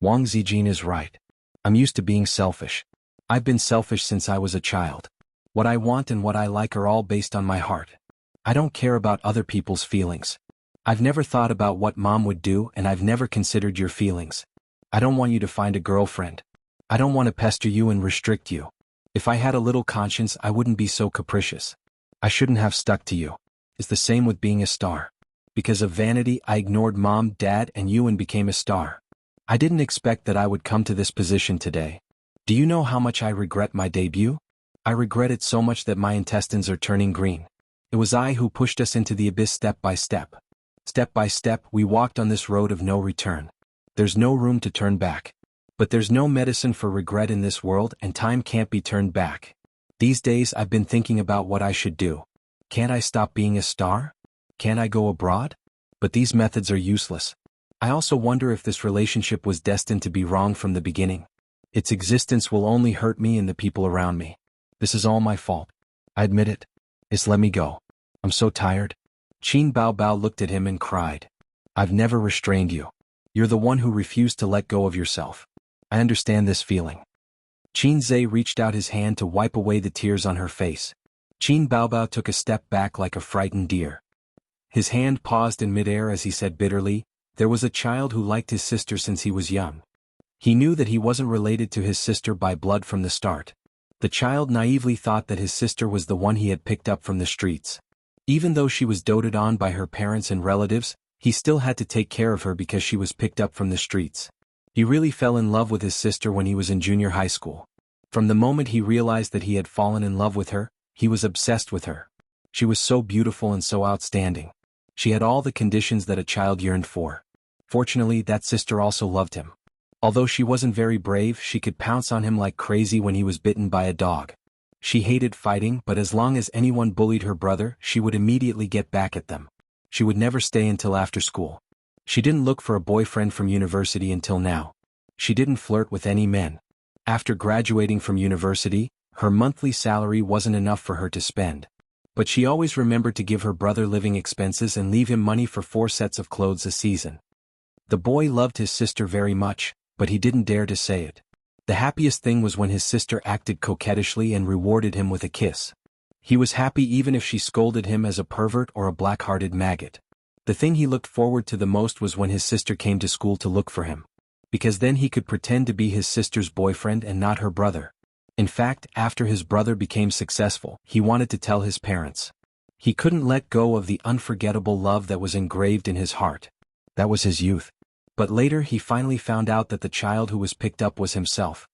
"Wang Zijin is right. I'm used to being selfish. I've been selfish since I was a child. What I want and what I like are all based on my heart. I don't care about other people's feelings. I've never thought about what Mom would do and I've never considered your feelings. I don't want you to find a girlfriend. I don't want to pester you and restrict you. If I had a little conscience, I wouldn't be so capricious. I shouldn't have stuck to you. It's the same with being a star. Because of vanity, I ignored Mom, Dad, and you and became a star. I didn't expect that I would come to this position today. Do you know how much I regret my debut? I regret it so much that my intestines are turning green. It was I who pushed us into the abyss step by step. Step by step, we walked on this road of no return. There's no room to turn back. But there's no medicine for regret in this world and time can't be turned back. These days I've been thinking about what I should do. Can't I stop being a star? Can't I go abroad? But these methods are useless. I also wonder if this relationship was destined to be wrong from the beginning. Its existence will only hurt me and the people around me. This is all my fault. I admit it. Just let me go. I'm so tired. Qin Baobao looked at him and cried. I've never restrained you. You're the one who refused to let go of yourself. I understand this feeling. Qin Zhe reached out his hand to wipe away the tears on her face. Qin Baobao took a step back like a frightened deer. His hand paused in midair as he said bitterly, there was a child who liked his sister since he was young. He knew that he wasn't related to his sister by blood from the start. The child naively thought that his sister was the one he had picked up from the streets. Even though she was doted on by her parents and relatives, he still had to take care of her because she was picked up from the streets. He really fell in love with his sister when he was in junior high school. From the moment he realized that he had fallen in love with her, he was obsessed with her. She was so beautiful and so outstanding. She had all the conditions that a child yearned for. Fortunately, that sister also loved him. Although she wasn't very brave, she could pounce on him like crazy when he was bitten by a dog. She hated fighting, but as long as anyone bullied her brother, she would immediately get back at them. She would never stay until after school. She didn't look for a boyfriend from university until now. She didn't flirt with any men. After graduating from university, her monthly salary wasn't enough for her to spend. But she always remembered to give her brother living expenses and leave him money for 4 sets of clothes a season. The boy loved his sister very much, but he didn't dare to say it. The happiest thing was when his sister acted coquettishly and rewarded him with a kiss. He was happy even if she scolded him as a pervert or a black-hearted maggot. The thing he looked forward to the most was when his sister came to school to look for him. Because then he could pretend to be his sister's boyfriend and not her brother. In fact, after his brother became successful, he wanted to tell his parents. He couldn't let go of the unforgettable love that was engraved in his heart. That was his youth. But later he finally found out that the child who was picked up was himself.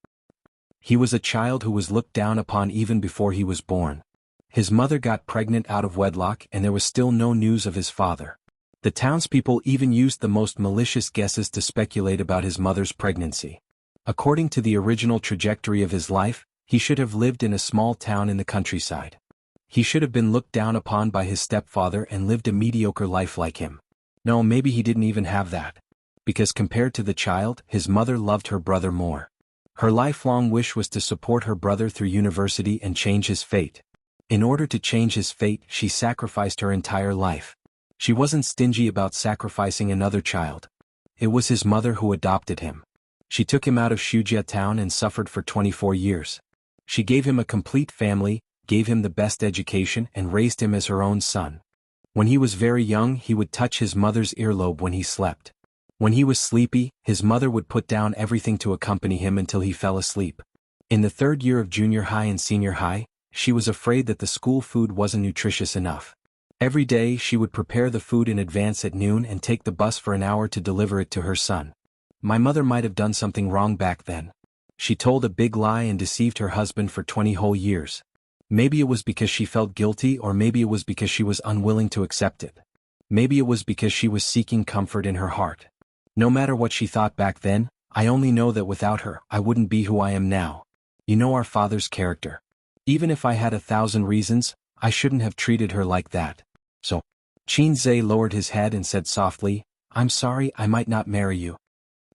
He was a child who was looked down upon even before he was born. His mother got pregnant out of wedlock and there was still no news of his father. The townspeople even used the most malicious guesses to speculate about his mother's pregnancy. According to the original trajectory of his life, he should have lived in a small town in the countryside. He should have been looked down upon by his stepfather and lived a mediocre life like him. No, maybe he didn't even have that. Because compared to the child, his mother loved her brother more. Her lifelong wish was to support her brother through university and change his fate. In order to change his fate, she sacrificed her entire life. She wasn't stingy about sacrificing another child. It was his mother who adopted him. She took him out of Wuxia town and suffered for 24 years. She gave him a complete family, gave him the best education and raised him as her own son. When he was very young, he would touch his mother's earlobe when he slept. When he was sleepy, his mother would put down everything to accompany him until he fell asleep. In the 3rd year of junior high and senior high, she was afraid that the school food wasn't nutritious enough. Every day she would prepare the food in advance at noon and take the bus for an hour to deliver it to her son. My mother might have done something wrong back then. She told a big lie and deceived her husband for 20 whole years. Maybe it was because she felt guilty, or maybe it was because she was unwilling to accept it. Maybe it was because she was seeking comfort in her heart. No matter what she thought back then, I only know that without her, I wouldn't be who I am now. You know our father's character. Even if I had 1,000 reasons, I shouldn't have treated her like that. So, Qin Zhe lowered his head and said softly, I'm sorry, I might not marry you.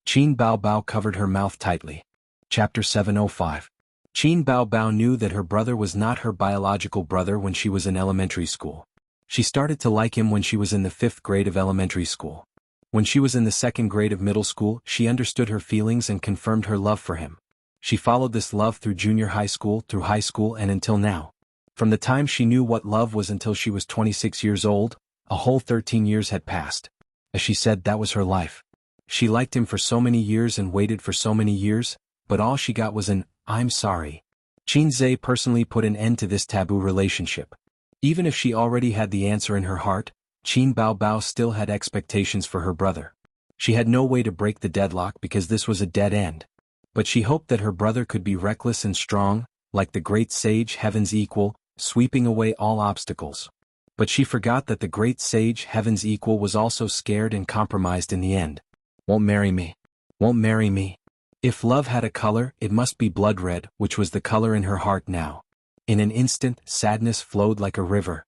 Qin Baobao covered her mouth tightly. Chapter 705. Qin Baobao knew that her brother was not her biological brother when she was in elementary school. She started to like him when she was in the 5th grade of elementary school. When she was in the 2nd grade of middle school, she understood her feelings and confirmed her love for him. She followed this love through junior high school, through high school and until now. From the time she knew what love was until she was 26 years old, a whole 13 years had passed. As she said, that was her life. She liked him for so many years and waited for so many years, but all she got was an, I'm sorry. Qin Zhe personally put an end to this taboo relationship. Even if she already had the answer in her heart, Qin Baobao still had expectations for her brother. She had no way to break the deadlock because this was a dead end. But she hoped that her brother could be reckless and strong, like the great sage Heaven's Equal, sweeping away all obstacles. But she forgot that the great sage Heaven's Equal was also scared and compromised in the end. Won't marry me. Won't marry me. If love had a color, it must be blood red, which was the color in her heart now. In an instant, sadness flowed like a river.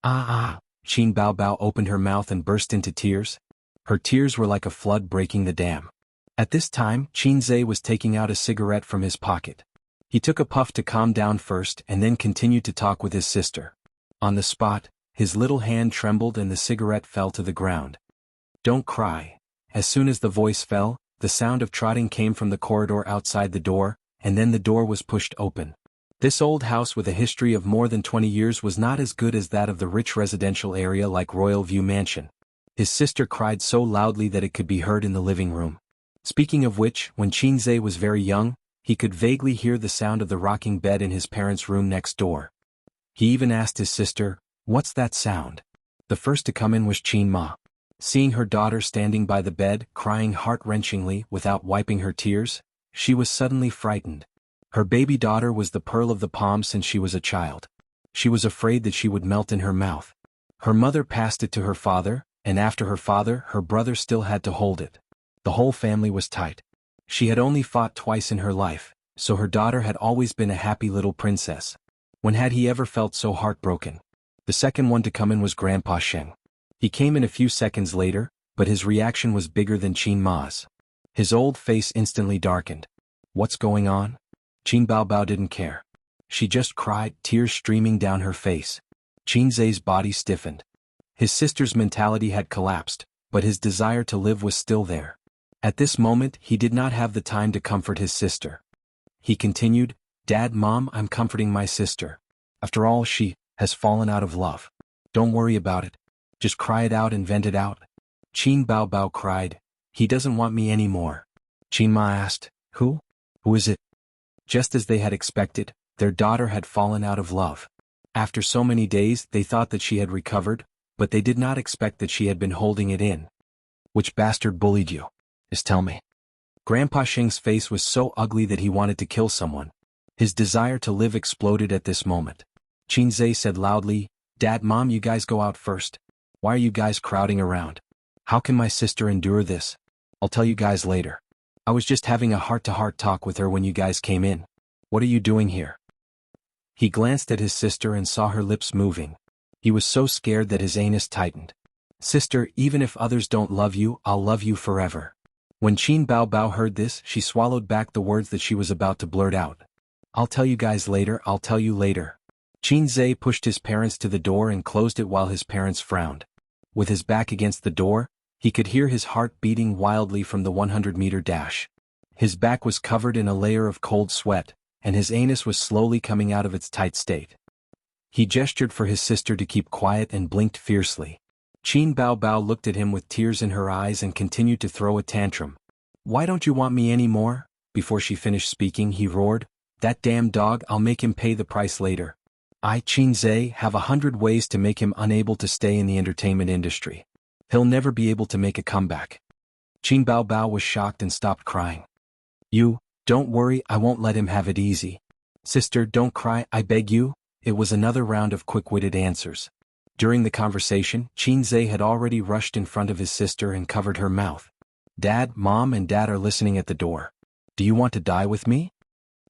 Qin Baobao opened her mouth and burst into tears. Her tears were like a flood breaking the dam. At this time, Xianxia was taking out a cigarette from his pocket. He took a puff to calm down first and then continued to talk with his sister. On the spot, his little hand trembled and the cigarette fell to the ground. "Don't cry." As soon as the voice fell, the sound of trotting came from the corridor outside the door, and then the door was pushed open. This old house with a history of more than 20 years was not as good as that of the rich residential area like Royal View Mansion. His sister cried so loudly that it could be heard in the living room. Speaking of which, when Xianxia was very young, he could vaguely hear the sound of the rocking bed in his parents' room next door. He even asked his sister, "What's that sound?" The first to come in was Ma. Seeing her daughter standing by the bed, crying heart-wrenchingly without wiping her tears, she was suddenly frightened. Her baby daughter was the pearl of the palm since she was a child. She was afraid that she would melt in her mouth. Her mother passed it to her father, and after her father, her brother still had to hold it. The whole family was tight. She had only fought twice in her life, so her daughter had always been a happy little princess. When had he ever felt so heartbroken? The second one to come in was Grandpa Sheng. He came in a few seconds later, but his reaction was bigger than Ma's. His old face instantly darkened. "What's going on?" Bao didn't care. She just cried, tears streaming down her face. Xianxia's body stiffened. His sister's mentality had collapsed, but his desire to live was still there. At this moment, he did not have the time to comfort his sister. He continued, "Dad, Mom, I'm comforting my sister. After all, she has fallen out of love. Don't worry about it. Just cry it out and vent it out." Bao cried, "He doesn't want me anymore." Ma asked, Who is it?" Just as they had expected, their daughter had fallen out of love. After so many days, they thought that she had recovered, but they did not expect that she had been holding it in. "Which bastard bullied you? Just tell me." Grandpa Sheng's face was so ugly that he wanted to kill someone. His desire to live exploded at this moment. Xianxia said loudly, "Dad, Mom, you guys go out first. Why are you guys crowding around? How can my sister endure this? I'll tell you guys later. I was just having a heart-to-heart talk with her when you guys came in. What are you doing here?" He glanced at his sister and saw her lips moving. He was so scared that his anus tightened. "Sister, even if others don't love you, I'll love you forever." When Bao heard this, she swallowed back the words that she was about to blurt out. "I'll tell you guys later, I'll tell you later." Xianxia pushed his parents to the door and closed it while his parents frowned. With his back against the door, he could hear his heart beating wildly from the 100-meter dash. His back was covered in a layer of cold sweat, and his anus was slowly coming out of its tight state. He gestured for his sister to keep quiet and blinked fiercely. Bao looked at him with tears in her eyes and continued to throw a tantrum. "Why don't you want me anymore?" Before she finished speaking, he roared, "That damn dog, I'll make him pay the price later. I, Xianxia, have 100 ways to make him unable to stay in the entertainment industry. He'll never be able to make a comeback." Bao was shocked and stopped crying. Don't worry, I won't let him have it easy." "Sister, don't cry, I beg you." It was another round of quick-witted answers. During the conversation, Xianxia had already rushed in front of his sister and covered her mouth. "Dad, Mom and Dad are listening at the door. Do you want to die with me?"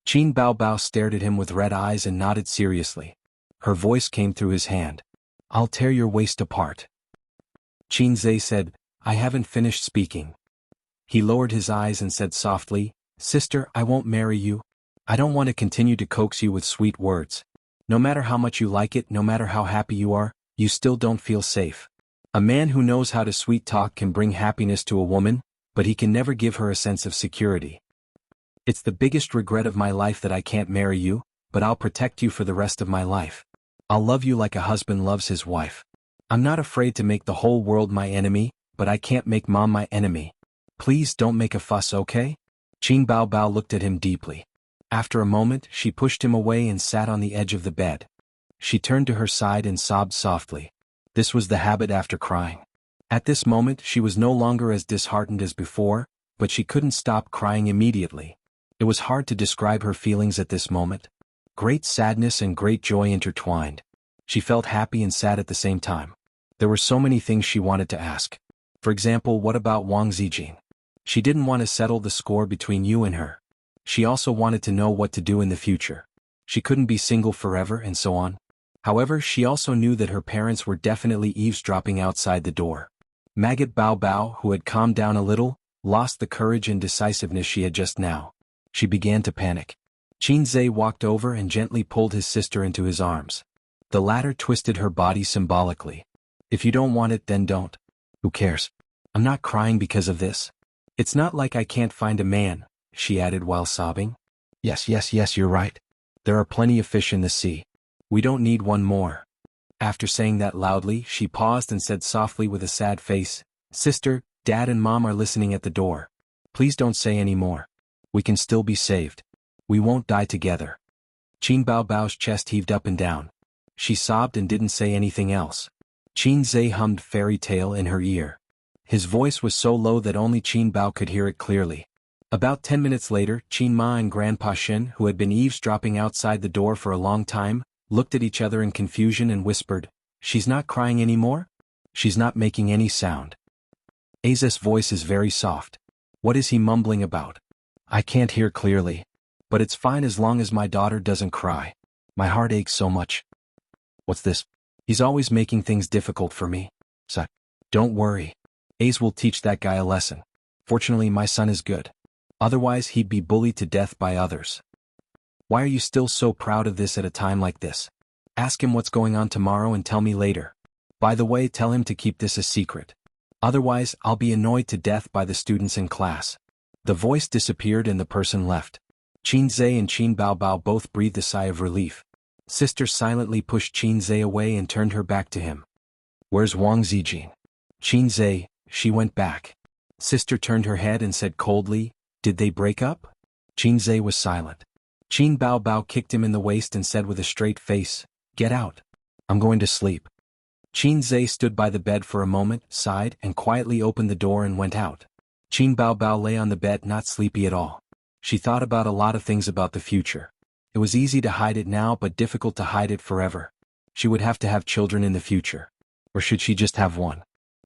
Bao stared at him with red eyes and nodded seriously. Her voice came through his hand. "I'll tear your waist apart." Xianxia said, "I haven't finished speaking." He lowered his eyes and said softly, "Sister, I won't marry you. I don't want to continue to coax you with sweet words. No matter how much you like it, no matter how happy you are, you still don't feel safe. A man who knows how to sweet talk can bring happiness to a woman, but he can never give her a sense of security. It's the biggest regret of my life that I can't marry you, but I'll protect you for the rest of my life. I'll love you like a husband loves his wife. I'm not afraid to make the whole world my enemy, but I can't make Mom my enemy. Please don't make a fuss, okay?" Bao looked at him deeply. After a moment, she pushed him away and sat on the edge of the bed. She turned to her side and sobbed softly. This was the habit after crying. At this moment, she was no longer as disheartened as before, but she couldn't stop crying immediately. It was hard to describe her feelings at this moment. Great sadness and great joy intertwined. She felt happy and sad at the same time. There were so many things she wanted to ask. For example, what about Wang Zijing? She didn't want to settle the score between you and her. She also wanted to know what to do in the future. She couldn't be single forever and so on. However, she also knew that her parents were definitely eavesdropping outside the door. Maggot Bao Bao, who had calmed down a little, lost the courage and decisiveness she had just now. She began to panic. Qin Zhe walked over and gently pulled his sister into his arms. The latter twisted her body symbolically. If you don't want it, then don't. Who cares? I'm not crying because of this. It's not like I can't find a man, she added while sobbing. Yes, you're right. There are plenty of fish in the sea. We don't need one more. After saying that loudly, she paused and said softly with a sad face, Sister, Dad and Mom are listening at the door. Please don't say any more. We can still be saved. We won't die together. Qin Bao Bao's chest heaved up and down. She sobbed and didn't say anything else. Qin Zhe hummed fairy tale in her ear. His voice was so low that only Qin Bao could hear it clearly. About 10 minutes later, Qin Ma and Grandpa Shen, who had been eavesdropping outside the door for a long time, looked at each other in confusion and whispered, She's not crying anymore? She's not making any sound. Aza's voice is very soft. What is he mumbling about? I can't hear clearly. But it's fine as long as my daughter doesn't cry. My heart aches so much. What's this? He's always making things difficult for me. So, don't worry. Ace will teach that guy a lesson. Fortunately, my son is good. Otherwise, he'd be bullied to death by others. Why are you still so proud of this at a time like this? Ask him what's going on tomorrow and tell me later. By the way, tell him to keep this a secret. Otherwise, I'll be annoyed to death by the students in class. The voice disappeared and the person left. Qin Zhe and Qin Bao Bao both breathed a sigh of relief. Sister silently pushed Qin Zhe away and turned her back to him. Where's Wang Zijin? Qin Zhe, she went back. Sister turned her head and said coldly, Did they break up? Qin Zhe was silent. Qin Bao Bao kicked him in the waist and said with a straight face, Get out. I'm going to sleep. Qin Zhe stood by the bed for a moment, sighed, and quietly opened the door and went out. Qin Bao Bao lay on the bed not sleepy at all. She thought about a lot of things about the future. It was easy to hide it now but difficult to hide it forever. She would have to have children in the future. Or should she just have one?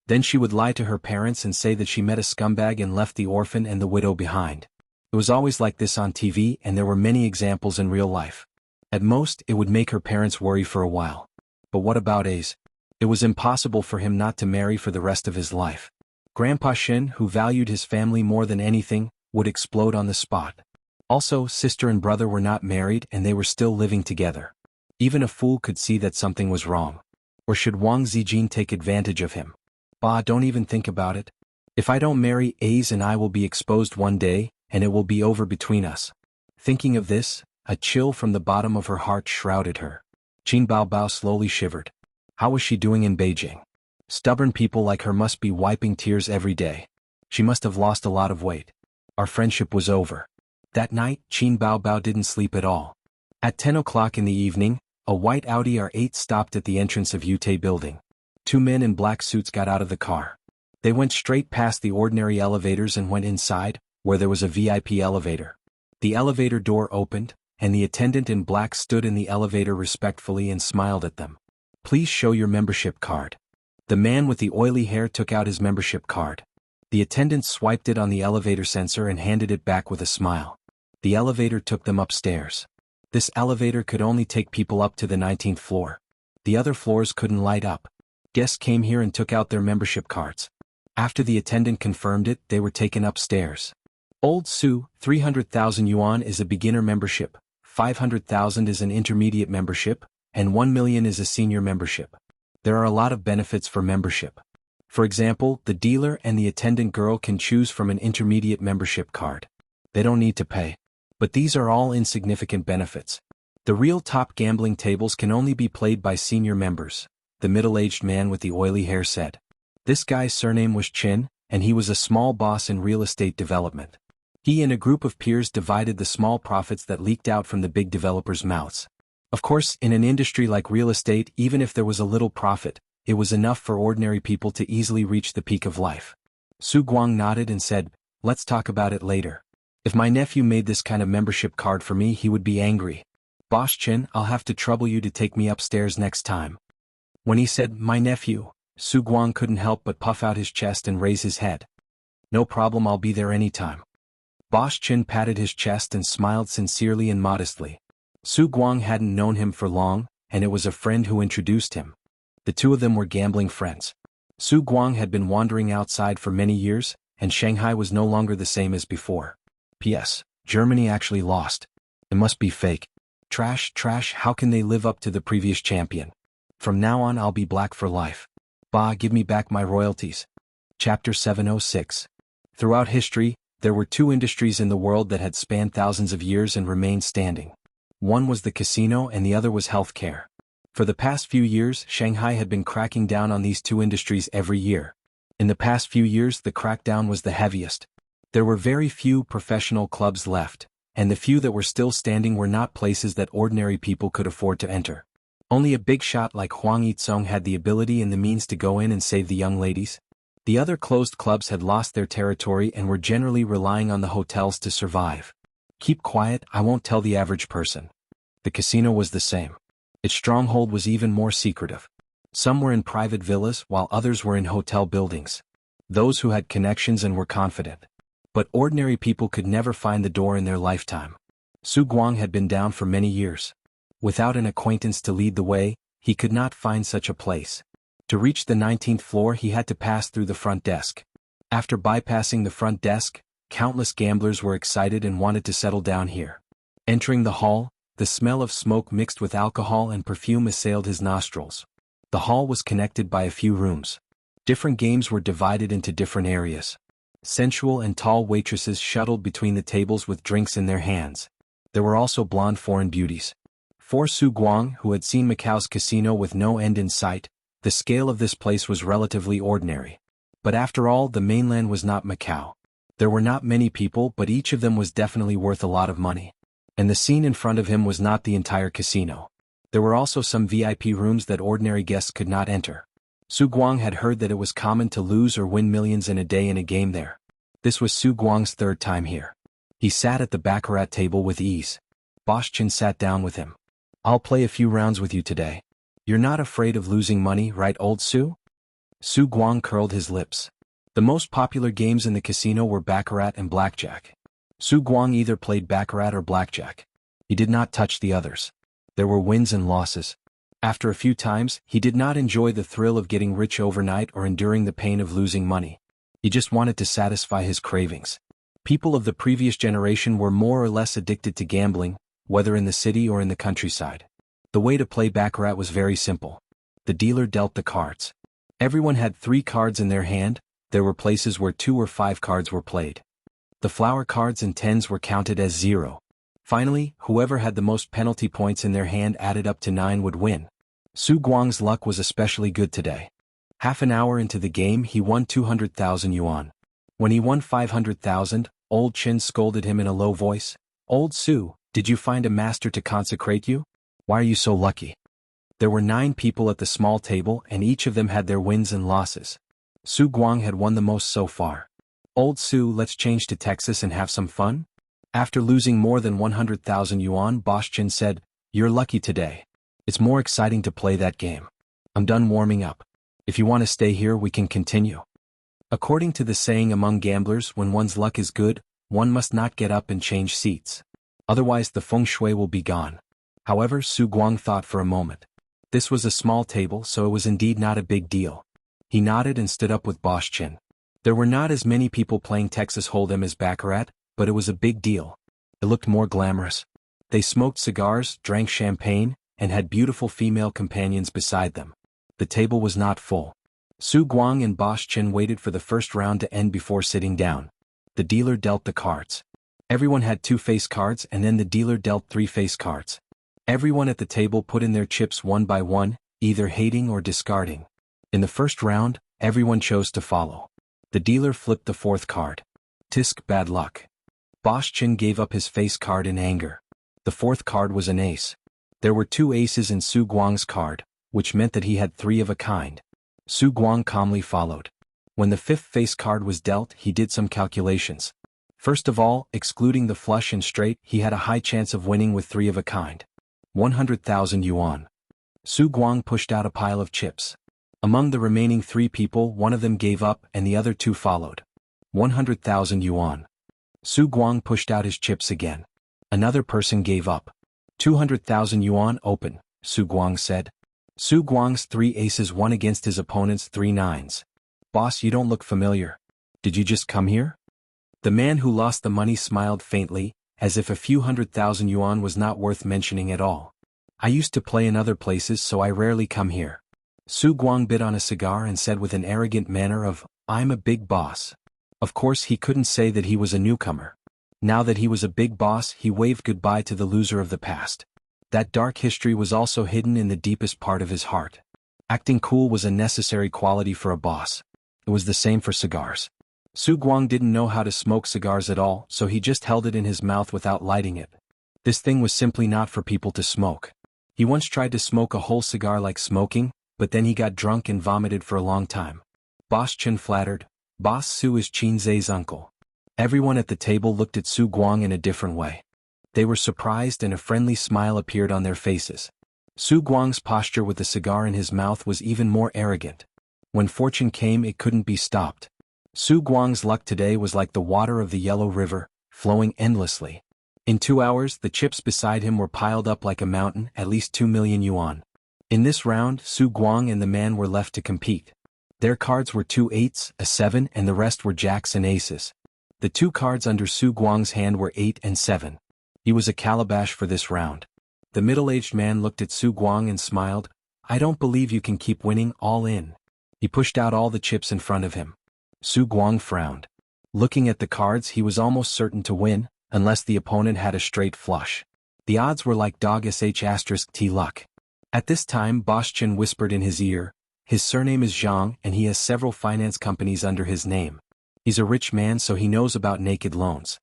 Then she would lie to her parents and say that she met a scumbag and left the orphan and the widow behind. It was always like this on TV and there were many examples in real life. At most, it would make her parents worry for a while. But what about Ace? It was impossible for him not to marry for the rest of his life. Grandpa Shen, who valued his family more than anything, would explode on the spot. Also, sister and brother were not married and they were still living together. Even a fool could see that something was wrong. Or should Wang Zijin take advantage of him? Bah, don't even think about it. If I don't marry, Ace and I will be exposed one day, and it will be over between us. Thinking of this, a chill from the bottom of her heart shrouded her. Qin Bao Bao slowly shivered. How was she doing in Beijing? Stubborn people like her must be wiping tears every day. She must have lost a lot of weight. Our friendship was over. That night, Qin Bao Bao didn't sleep at all. At 10 o'clock in the evening, a white Audi R8 stopped at the entrance of Yute building. Two men in black suits got out of the car. They went straight past the ordinary elevators and went inside, where there was a VIP elevator. The elevator door opened, and the attendant in black stood in the elevator respectfully and smiled at them. Please show your membership card. The man with the oily hair took out his membership card. The attendant swiped it on the elevator sensor and handed it back with a smile. The elevator took them upstairs. This elevator could only take people up to the 19th floor. The other floors couldn't light up. Guests came here and took out their membership cards. After the attendant confirmed it, they were taken upstairs. Old Su, 300,000 yuan is a beginner membership, 500,000 is an intermediate membership, and 1 million is a senior membership. There are a lot of benefits for membership. For example, the dealer and the attendant girl can choose from an intermediate membership card. They don't need to pay. But these are all insignificant benefits. The real top gambling tables can only be played by senior members, the middle-aged man with the oily hair said. This guy's surname was Chin, and he was a small boss in real estate development. He and a group of peers divided the small profits that leaked out from the big developers' mouths. Of course, in an industry like real estate, even if there was a little profit, it was enough for ordinary people to easily reach the peak of life. Su Guang nodded and said, Let's talk about it later. If my nephew made this kind of membership card for me, he would be angry. Boss Chin, I'll have to trouble you to take me upstairs next time. When he said, my nephew, Su Guang couldn't help but puff out his chest and raise his head. No problem, I'll be there anytime. Boss Chin patted his chest and smiled sincerely and modestly. Su Guang hadn't known him for long, and it was a friend who introduced him. The two of them were gambling friends. Su Guang had been wandering outside for many years, and Shanghai was no longer the same as before. P.S. Germany actually lost. It must be fake. Trash, how can they live up to the previous champion? From now on I'll be black for life. Bah, give me back my royalties. Chapter 706. Throughout history, there were two industries in the world that had spanned thousands of years and remained standing. One was the casino and the other was healthcare. For the past few years, Shanghai had been cracking down on these two industries every year. In the past few years, the crackdown was the heaviest. There were very few professional clubs left, and the few that were still standing were not places that ordinary people could afford to enter. Only a big shot like Huang Yizong had the ability and the means to go in and save the young ladies. The other closed clubs had lost their territory and were generally relying on the hotels to survive. Keep quiet, I won't tell the average person. The casino was the same. Its stronghold was even more secretive. Some were in private villas while others were in hotel buildings. Those who had connections and were confident. But ordinary people could never find the door in their lifetime. Su Guang had been down for many years. Without an acquaintance to lead the way, he could not find such a place. To reach the 19th floor he had to pass through the front desk. After bypassing the front desk, countless gamblers were excited and wanted to settle down here. Entering the hall, the smell of smoke mixed with alcohol and perfume assailed his nostrils. The hall was connected by a few rooms. Different games were divided into different areas. Sensual and tall waitresses shuttled between the tables with drinks in their hands. There were also blonde foreign beauties. For Su Guang, who had seen Macau's casino with no end in sight, the scale of this place was relatively ordinary. But after all, the mainland was not Macau. There were not many people, but each of them was definitely worth a lot of money. And the scene in front of him was not the entire casino. There were also some VIP rooms that ordinary guests could not enter. Su Guang had heard that it was common to lose or win millions in a day in a game there. This was Su Guang's third time here. He sat at the baccarat table with ease. Bosch Chen sat down with him. I'll play a few rounds with you today. You're not afraid of losing money, right, old Su? Su Guang curled his lips. The most popular games in the casino were baccarat and blackjack. Su Guang either played baccarat or blackjack. He did not touch the others. There were wins and losses. After a few times, he did not enjoy the thrill of getting rich overnight or enduring the pain of losing money. He just wanted to satisfy his cravings. People of the previous generation were more or less addicted to gambling, whether in the city or in the countryside. The way to play baccarat was very simple. The dealer dealt the cards. Everyone had 3 cards in their hand. There were places where 2 or 5 cards were played. The flower cards and tens were counted as 0. Finally, whoever had the most penalty points in their hand added up to 9 would win. Su Guang's luck was especially good today. Half an hour into the game he won 200,000 yuan. When he won 500,000, old Chen scolded him in a low voice. Old Su, did you find a master to consecrate you? Why are you so lucky? There were 9 people at the small table and each of them had their wins and losses. Su Guang had won the most so far. Old Su, let's change to Texas and have some fun? After losing more than 100,000 yuan, Bosch Chen said, you're lucky today. It's more exciting to play that game. I'm done warming up. If you want to stay here we can continue. According to the saying among gamblers, when one's luck is good, one must not get up and change seats. Otherwise the feng shui will be gone. However, Su Guang thought for a moment. This was a small table, so it was indeed not a big deal. He nodded and stood up with Bosch Chen. There were not as many people playing Texas Hold'em as baccarat, but it was a big deal. It looked more glamorous. They smoked cigars, drank champagne, and had beautiful female companions beside them. The table was not full. Su Guang and Bosch Chen waited for the first round to end before sitting down. The dealer dealt the cards. Everyone had 2 face cards and then the dealer dealt 3 face cards. Everyone at the table put in their chips one by one, either hating or discarding. In the first round, everyone chose to follow. The dealer flipped the 4th card. Tisk, bad luck. Bosch Chen gave up his face card in anger. The 4th card was an ace. There were 2 aces in Su Guang's card, which meant that he had 3 of a kind. Su Guang calmly followed. When the 5th face card was dealt, he did some calculations. First of all, excluding the flush and straight, he had a high chance of winning with 3 of a kind. 100,000 yuan. Su Guang pushed out a pile of chips. Among the remaining 3 people, one of them gave up and the other 2 followed. 100,000 yuan. Su Guang pushed out his chips again. Another person gave up. 200,000 yuan open, Su Guang said. Su Guang's 3 aces won against his opponent's 3 nines. Boss, you don't look familiar. Did you just come here? The man who lost the money smiled faintly, as if a few 100,000 yuan was not worth mentioning at all. I used to play in other places, so I rarely come here. Su Guang bit on a cigar and said with an arrogant manner of, I'm a big boss. Of course he couldn't say that he was a newcomer. Now that he was a big boss, he waved goodbye to the loser of the past. That dark history was also hidden in the deepest part of his heart. Acting cool was a necessary quality for a boss. It was the same for cigars. Su Guang didn't know how to smoke cigars at all, so he just held it in his mouth without lighting it. This thing was simply not for people to smoke. He once tried to smoke a whole cigar like smoking, but then he got drunk and vomited for a long time. Boss Chen flattered, Boss Su is Qinzhe's uncle. Everyone at the table looked at Su Guang in a different way. They were surprised and a friendly smile appeared on their faces. Su Guang's posture with the cigar in his mouth was even more arrogant. When fortune came, it couldn't be stopped. Su Guang's luck today was like the water of the Yellow River, flowing endlessly. In 2 hours, the chips beside him were piled up like a mountain, at least 2 million yuan. In this round, Su Guang and the man were left to compete. Their cards were 2 8s, a 7, and the rest were jacks and aces. The 2 cards under Su Guang's hand were 8 and 7. He was a calabash for this round. The middle-aged man looked at Su Guang and smiled, I don't believe you can keep winning all in. He pushed out all the chips in front of him. Su Guang frowned. Looking at the cards, he was almost certain to win, unless the opponent had a straight flush. The odds were like dog sh*t luck. At this time, Boss Chen whispered in his ear, his surname is Jianghu and he has several finance companies under his name. He's a rich man, so he knows about naked loans.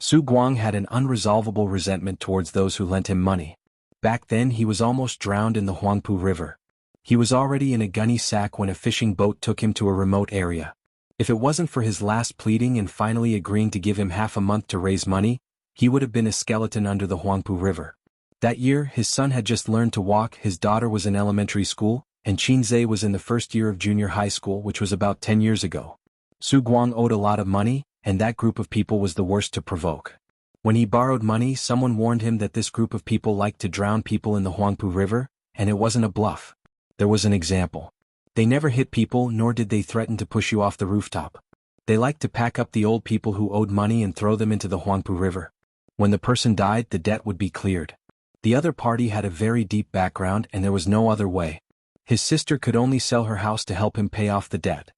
Su Guang had an unresolvable resentment towards those who lent him money. Back then he was almost drowned in the Huangpu River. He was already in a gunny sack when a fishing boat took him to a remote area. If it wasn't for his last pleading and finally agreeing to give him half a month to raise money, he would have been a skeleton under the Huangpu River. That year, his son had just learned to walk, his daughter was in elementary school, and Qinzhe was in the first year of junior high school, which was about 10 years ago. Su Guang owed a lot of money, and that group of people was the worst to provoke. When he borrowed money, someone warned him that this group of people liked to drown people in the Huangpu River, and it wasn't a bluff. There was an example. They never hit people, nor did they threaten to push you off the rooftop. They liked to pack up the old people who owed money and throw them into the Huangpu River. When the person died, the debt would be cleared. The other party had a very deep background and there was no other way. His sister could only sell her house to help him pay off the debt.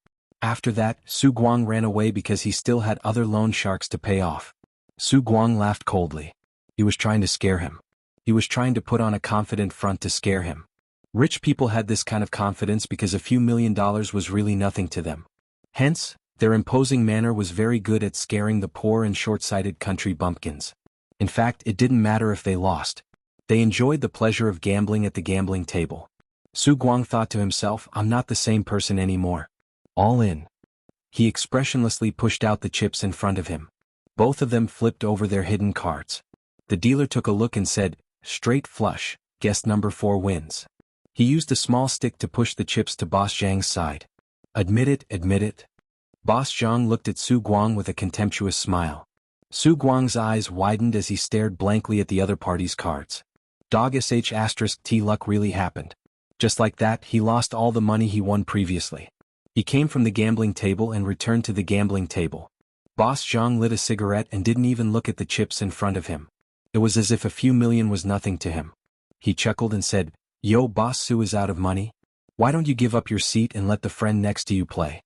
After that, Su Guang ran away because he still had other loan sharks to pay off. Su Guang laughed coldly. He was trying to scare him. He was trying to put on a confident front to scare him. Rich people had this kind of confidence because a few $1 million was really nothing to them. Hence, their imposing manner was very good at scaring the poor and short-sighted country bumpkins. In fact, it didn't matter if they lost. They enjoyed the pleasure of gambling at the gambling table. Su Guang thought to himself, I'm not the same person anymore. All in. He expressionlessly pushed out the chips in front of him. Both of them flipped over their hidden cards. The dealer took a look and said, straight flush, guess number 4 wins. He used a small stick to push the chips to Boss Zhang's side. Admit it, admit it. Boss Zhang looked at Su Guang with a contemptuous smile. Su Guang's eyes widened as he stared blankly at the other party's cards. Dog sh*t luck really happened. Just like that, he lost all the money he won previously. He came from the gambling table and returned to the gambling table. Boss Zhang lit a cigarette and didn't even look at the chips in front of him. It was as if a few million was nothing to him. He chuckled and said, Yo, Boss Su is out of money? Why don't you give up your seat and let the friend next to you play?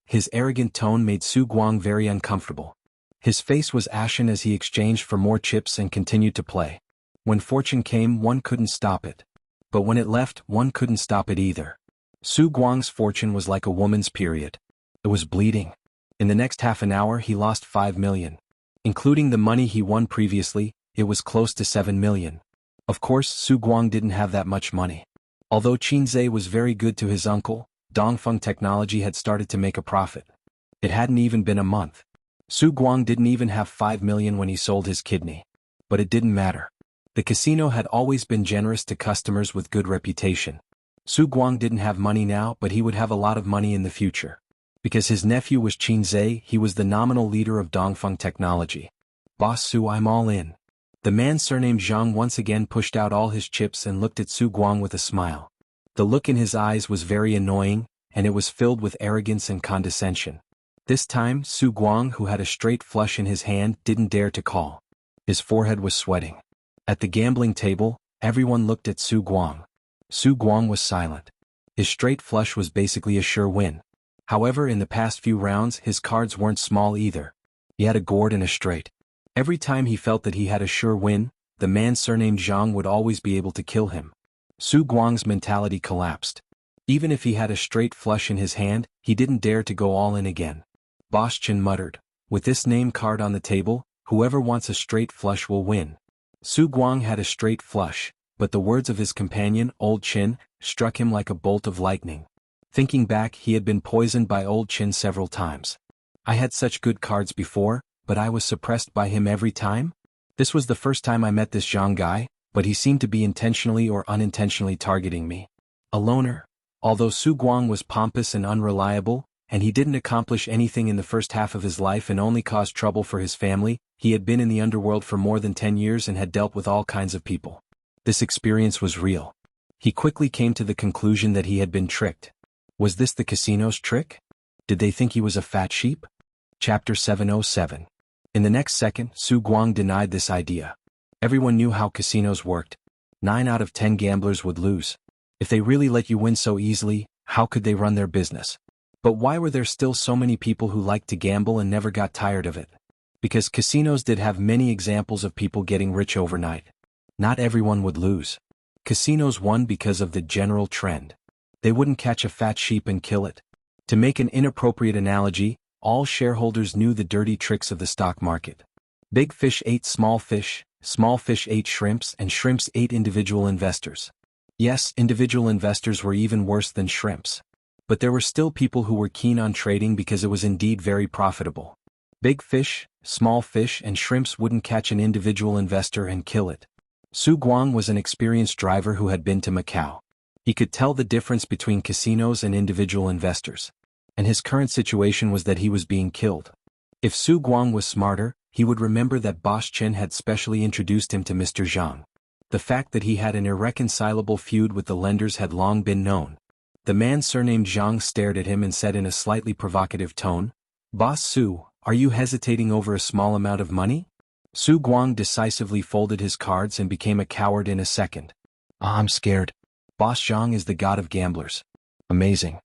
His arrogant tone made Su Guang very uncomfortable. His face was ashen as he exchanged for more chips and continued to play. When fortune came, one couldn't stop it. But when it left, one couldn't stop it either. Su Guang's fortune was like a woman's period. It was bleeding. In the next half an hour he lost 5 million. Including the money he won previously, it was close to 7 million. Of course, Su Guang didn't have that much money. Although Qinzhe was very good to his uncle, Dongfeng Technology had started to make a profit. It hadn't even been a month. Su Guang didn't even have 5 million when he sold his kidney. But it didn't matter. The casino had always been generous to customers with good reputation. Su Guang didn't have money now, but he would have a lot of money in the future. Because his nephew was Qinzhe, he was the nominal leader of Dongfeng Technology. Boss Su, I'm all in. The man surnamed Zhang once again pushed out all his chips and looked at Su Guang with a smile. The look in his eyes was very annoying, and it was filled with arrogance and condescension. This time Su Guang, who had a straight flush in his hand, didn't dare to call. His forehead was sweating. At the gambling table, everyone looked at Su Guang. Su Guang was silent. His straight flush was basically a sure win. However, in the past few rounds his cards weren't small either. He had a gourd and a straight. Every time he felt that he had a sure win, the man surnamed Jiang would always be able to kill him. Su Guang's mentality collapsed. Even if he had a straight flush in his hand, he didn't dare to go all in again. Boss Chen muttered, "With this name card on the table, whoever wants a straight flush will win." Su Guang had a straight flush, but the words of his companion, Old Chin, struck him like a bolt of lightning. Thinking back, he had been poisoned by Old Chin several times. I had such good cards before, but I was suppressed by him every time? This was the first time I met this Zhang guy, but he seemed to be intentionally or unintentionally targeting me. A loner. Although Su Guang was pompous and unreliable, and he didn't accomplish anything in the first half of his life and only caused trouble for his family, he had been in the underworld for more than 10 years and had dealt with all kinds of people. This experience was real. He quickly came to the conclusion that he had been tricked. Was this the casino's trick? Did they think he was a fat sheep? Chapter 707. In the next second, Su Guang denied this idea. Everyone knew how casinos worked. 9 out of 10 gamblers would lose. If they really let you win so easily, how could they run their business? But why were there still so many people who liked to gamble and never got tired of it? Because casinos did have many examples of people getting rich overnight. Not everyone would lose. Casinos won because of the general trend. They wouldn't catch a fat sheep and kill it. To make an inappropriate analogy, all shareholders knew the dirty tricks of the stock market. Big fish ate small fish ate shrimps, and shrimps ate individual investors. Yes, individual investors were even worse than shrimps. But there were still people who were keen on trading because it was indeed very profitable. Big fish, small fish, and shrimps wouldn't catch an individual investor and kill it. Su Guang was an experienced driver who had been to Macau. He could tell the difference between casinos and individual investors. And his current situation was that he was being killed. If Su Guang was smarter, he would remember that Boss Chen had specially introduced him to Mr. Zhang. The fact that he had an irreconcilable feud with the lenders had long been known. The man surnamed Jiang stared at him and said in a slightly provocative tone, "Boss Su, are you hesitating over a small amount of money?" Su Guang decisively folded his cards and became a coward in a second. "I'm scared. Boss Zhang is the god of gamblers. Amazing."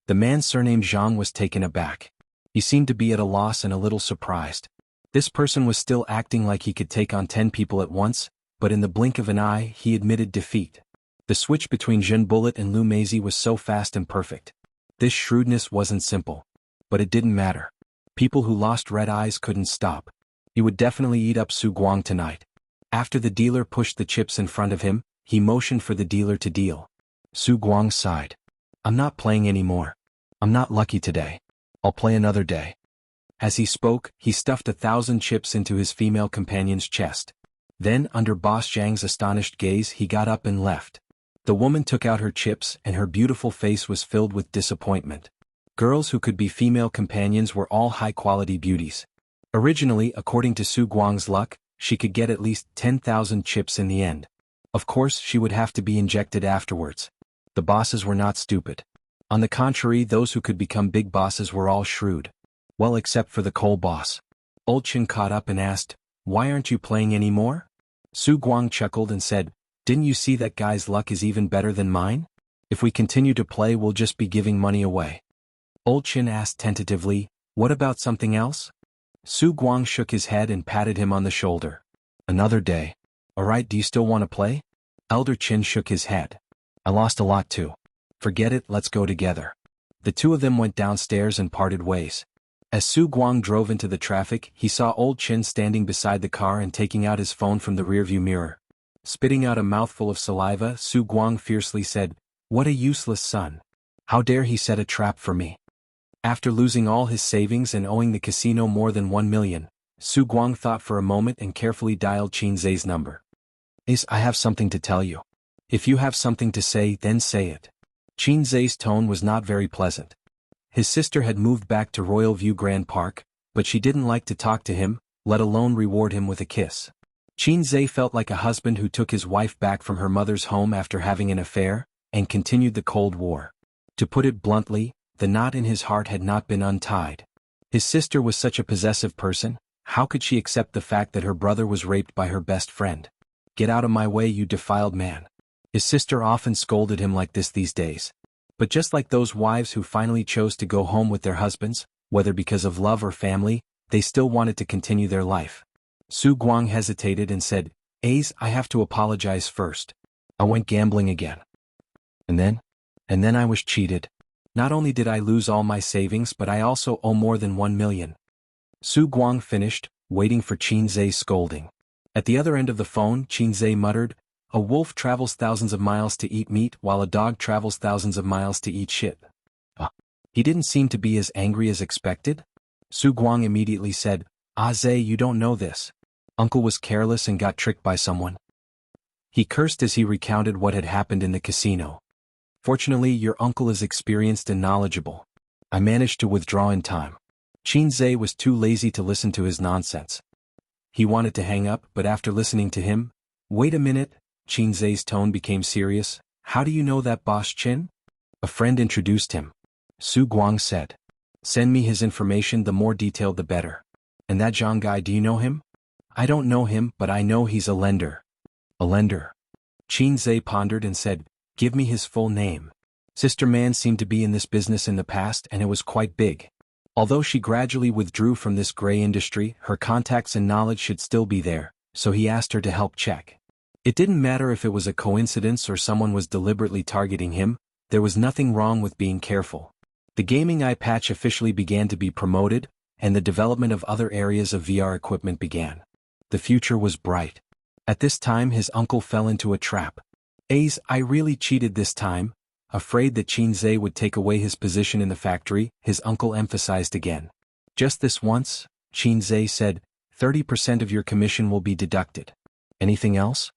The man surnamed Jiang was taken aback. He seemed to be at a loss and a little surprised. This person was still acting like he could take on 10 people at once, but in the blink of an eye he admitted defeat. The switch between Zhen Bullet and Lu Meizi was so fast and perfect. This shrewdness wasn't simple. But it didn't matter. People who lost red eyes couldn't stop. He would definitely eat up Su Guang tonight. After the dealer pushed the chips in front of him, he motioned for the dealer to deal. Su Guang sighed. "I'm not playing anymore. I'm not lucky today. I'll play another day." As he spoke, he stuffed 1,000 chips into his female companion's chest. Then, under Boss Zhang's astonished gaze, he got up and left. The woman took out her chips and her beautiful face was filled with disappointment. Girls who could be female companions were all high-quality beauties. Originally, according to Su Guang's luck, she could get at least 10,000 chips in the end. Of course, she would have to be injected afterwards. The bosses were not stupid. On the contrary, those who could become big bosses were all shrewd. Well, except for the coal boss. Old Chin caught up and asked, "Why aren't you playing anymore?" Su Guang chuckled and said, "Didn't you see that guy's luck is even better than mine? If we continue to play, we'll just be giving money away." Old Chin asked tentatively, "What about something else?" Su Guang shook his head and patted him on the shoulder. "Another day. Alright, do you still want to play?" Elder Chin shook his head. "I lost a lot too. Forget it, let's go together." The two of them went downstairs and parted ways. As Su Guang drove into the traffic, he saw Old Chin standing beside the car and taking out his phone from the rearview mirror. Spitting out a mouthful of saliva, Su Guang fiercely said, "What a useless son. How dare he set a trap for me?" After losing all his savings and owing the casino more than 1 million, Su Guang thought for a moment and carefully dialed Qin Zhe's number. "I have something to tell you. If you have something to say, then say it." Qin Zhe's tone was not very pleasant. His sister had moved back to Royal View Grand Park, but she didn't like to talk to him, let alone reward him with a kiss. Qin Zhe felt like a husband who took his wife back from her mother's home after having an affair, and continued the Cold War. To put it bluntly, the knot in his heart had not been untied. His sister was such a possessive person, how could she accept the fact that her brother was raped by her best friend? "Get out of my way, you defiled man." His sister often scolded him like this these days. But just like those wives who finally chose to go home with their husbands, whether because of love or family, they still wanted to continue their life. Su Guang hesitated and said, I have to apologize first. I went gambling again. And then I was cheated. Not only did I lose all my savings, but I also owe more than 1 million. Su Guang finished, waiting for Qin Zhe's scolding. At the other end of the phone, Qin Zhe muttered, "A wolf travels thousands of miles to eat meat while a dog travels thousands of miles to eat shit." He didn't seem to be as angry as expected. Su Guang immediately said, Zhe, you don't know this. Uncle was careless and got tricked by someone. He cursed as he recounted what had happened in the casino. Fortunately, your uncle is experienced and knowledgeable. I managed to withdraw in time. Qin Zhe was too lazy to listen to his nonsense. He wanted to hang up, but after listening to him, "Wait a minute," Qin Zhe's tone became serious. "How do you know that boss Qin?" "A friend introduced him." Su Guang said. "Send me his information, the more detailed the better." "And that Zhang guy, do you know him?" "I don't know him, but I know he's a lender." "A lender?" Qin Zhe pondered and said, "Give me his full name." Sister Man seemed to be in this business in the past, and it was quite big. Although she gradually withdrew from this gray industry, her contacts and knowledge should still be there, so he asked her to help check. It didn't matter if it was a coincidence or someone was deliberately targeting him, there was nothing wrong with being careful. The gaming eye patch officially began to be promoted, and the development of other areas of VR equipment began. The future was bright. At this time his uncle fell into a trap. I really cheated this time." Afraid that Qin Zhe would take away his position in the factory, his uncle emphasized again. "Just this once," Qin Zhe said, 30% of your commission will be deducted. Anything else?"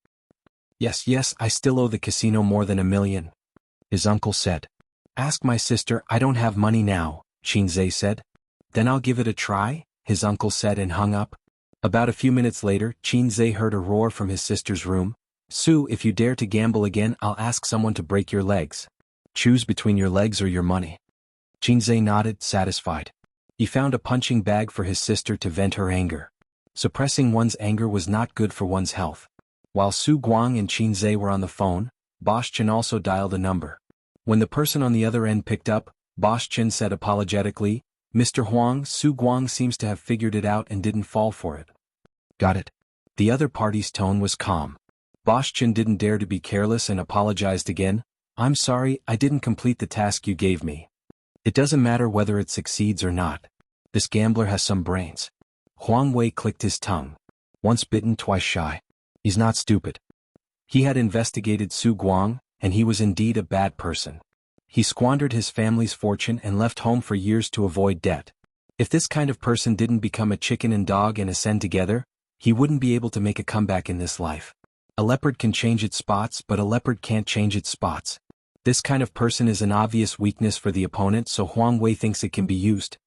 Yes, I still owe the casino more than 1 million. His uncle said. "Ask my sister, I don't have money now," Qin Zhe said. "Then I'll give it a try," his uncle said and hung up. About a few minutes later, Qin Zhe heard a roar from his sister's room. "Su, if you dare to gamble again, I'll ask someone to break your legs. Choose between your legs or your money." Qin Zhe nodded, satisfied. He found a punching bag for his sister to vent her anger. Suppressing one's anger was not good for one's health. While Su Guang and Qin Zhe were on the phone, Boss Chen also dialed a number. When the person on the other end picked up, Boss Chen said apologetically, "Mr. Huang, Su Guang seems to have figured it out and didn't fall for it." "Got it." The other party's tone was calm. Boss Chen didn't dare to be careless and apologized again. "I'm sorry, I didn't complete the task you gave me. It doesn't matter whether it succeeds or not. This gambler has some brains." Huang Wei clicked his tongue. Once bitten, twice shy. He's not stupid. He had investigated Su Guang, and he was indeed a bad person. He squandered his family's fortune and left home for years to avoid debt. If this kind of person didn't become a chicken and dog and ascend together, he wouldn't be able to make a comeback in this life. A leopard can change its spots, but a leopard can't change its spots. This kind of person is an obvious weakness for the opponent, so Huang Wei thinks it can be used.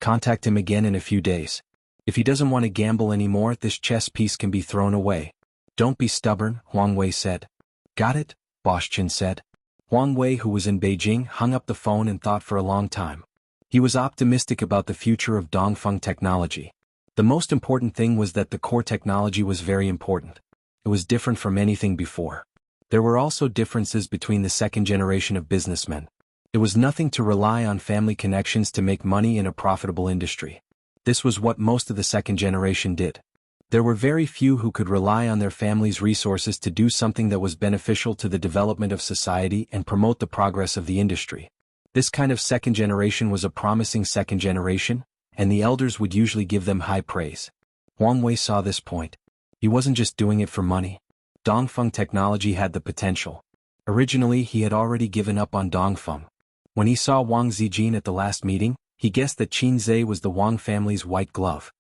Contact him again in a few days. If he doesn't want to gamble anymore, this chess piece can be thrown away. "Don't be stubborn," Huang Wei said. "Got it," Boss Chen said. Huang Wei, who was in Beijing, hung up the phone and thought for a long time. He was optimistic about the future of Dongfeng technology. The most important thing was that the core technology was very important. It was different from anything before. There were also differences between the second generation of businessmen. It was nothing to rely on family connections to make money in a profitable industry. This was what most of the second generation did. There were very few who could rely on their family's resources to do something that was beneficial to the development of society and promote the progress of the industry. This kind of second generation was a promising second generation, and the elders would usually give them high praise. Huang Wei saw this point. He wasn't just doing it for money. Dongfeng technology had the potential. Originally, he had already given up on Dongfeng. When he saw Wang Zijin at the last meeting, he guessed that Qin Zhe was the Wang family's white glove.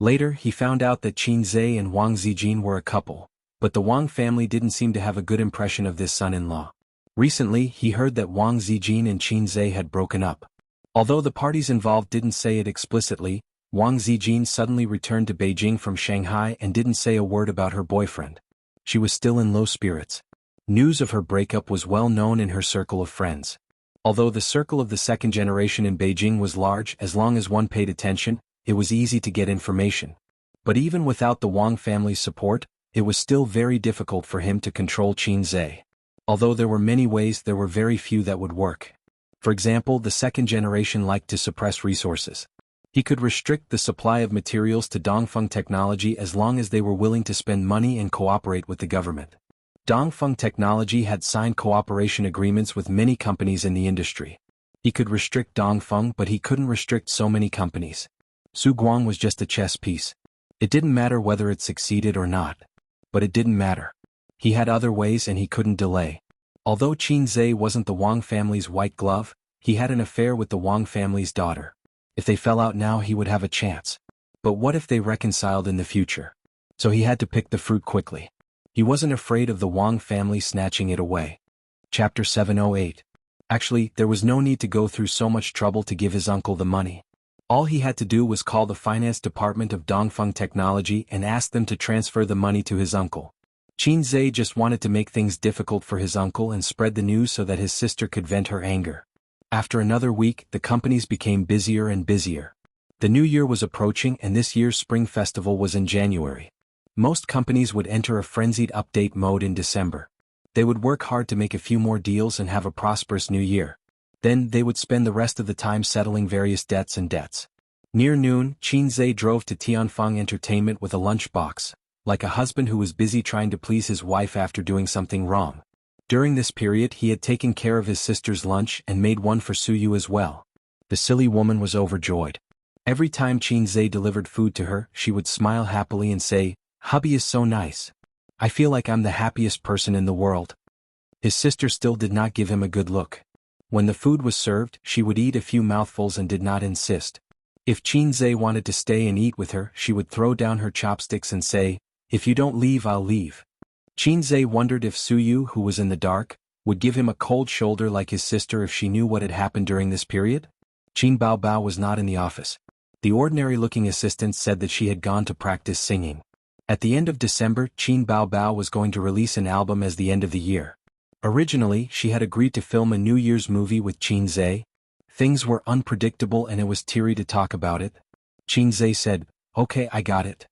Later, he found out that Qin Zhe and Wang Zijin were a couple, but the Wang family didn't seem to have a good impression of this son-in-law. Recently, he heard that Wang Zijin and Qin Zhe had broken up. Although the parties involved didn't say it explicitly, Wang Zijin suddenly returned to Beijing from Shanghai and didn't say a word about her boyfriend. She was still in low spirits. News of her breakup was well known in her circle of friends. Although the circle of the second generation in Beijing was large, as long as one paid attention, it was easy to get information. But even without the Wang family's support, it was still very difficult for him to control Xianxia. Although there were many ways, there were very few that would work. For example, the second generation liked to suppress resources. He could restrict the supply of materials to Dongfeng Technology as long as they were willing to spend money and cooperate with the government. Dongfeng Technology had signed cooperation agreements with many companies in the industry. He could restrict Dongfeng, but he couldn't restrict so many companies. Su Guang was just a chess piece. It didn't matter whether it succeeded or not. But it didn't matter. He had other ways and he couldn't delay. Although Xianxia wasn't the Wang family's white glove, he had an affair with the Wang family's daughter. If they fell out now, he would have a chance. But what if they reconciled in the future? So he had to pick the fruit quickly. He wasn't afraid of the Wang family snatching it away. Chapter 708. Actually, there was no need to go through so much trouble to give his uncle the money. All he had to do was call the finance department of Dongfeng Technology and ask them to transfer the money to his uncle. Xianxia just wanted to make things difficult for his uncle and spread the news so that his sister could vent her anger. After another week, the companies became busier and busier. The new year was approaching and this year's spring festival was in January. Most companies would enter a frenzied update mode in December. They would work hard to make a few more deals and have a prosperous new year. Then they would spend the rest of the time settling various debts. Near noon, Xianxia drove to Tianfeng Entertainment with a lunchbox, like a husband who was busy trying to please his wife after doing something wrong. During this period he had taken care of his sister's lunch and made one for Suyu as well. The silly woman was overjoyed. Every time Xianxia delivered food to her, she would smile happily and say, "Hubby is so nice. I feel like I'm the happiest person in the world." His sister still did not give him a good look. When the food was served, she would eat a few mouthfuls and did not insist. If Xianxia wanted to stay and eat with her, she would throw down her chopsticks and say, "If you don't leave, I'll leave." Xianxia wondered if Suyu, who was in the dark, would give him a cold shoulder like his sister if she knew what had happened during this period. Qin Baobao was not in the office. The ordinary-looking assistant said that she had gone to practice singing. At the end of December, Qin Baobao was going to release an album as the end of the year. Originally, she had agreed to film a New Year's movie with Xianxia. Things were unpredictable and it was teary to talk about it. Xianxia said, "Okay, I got it."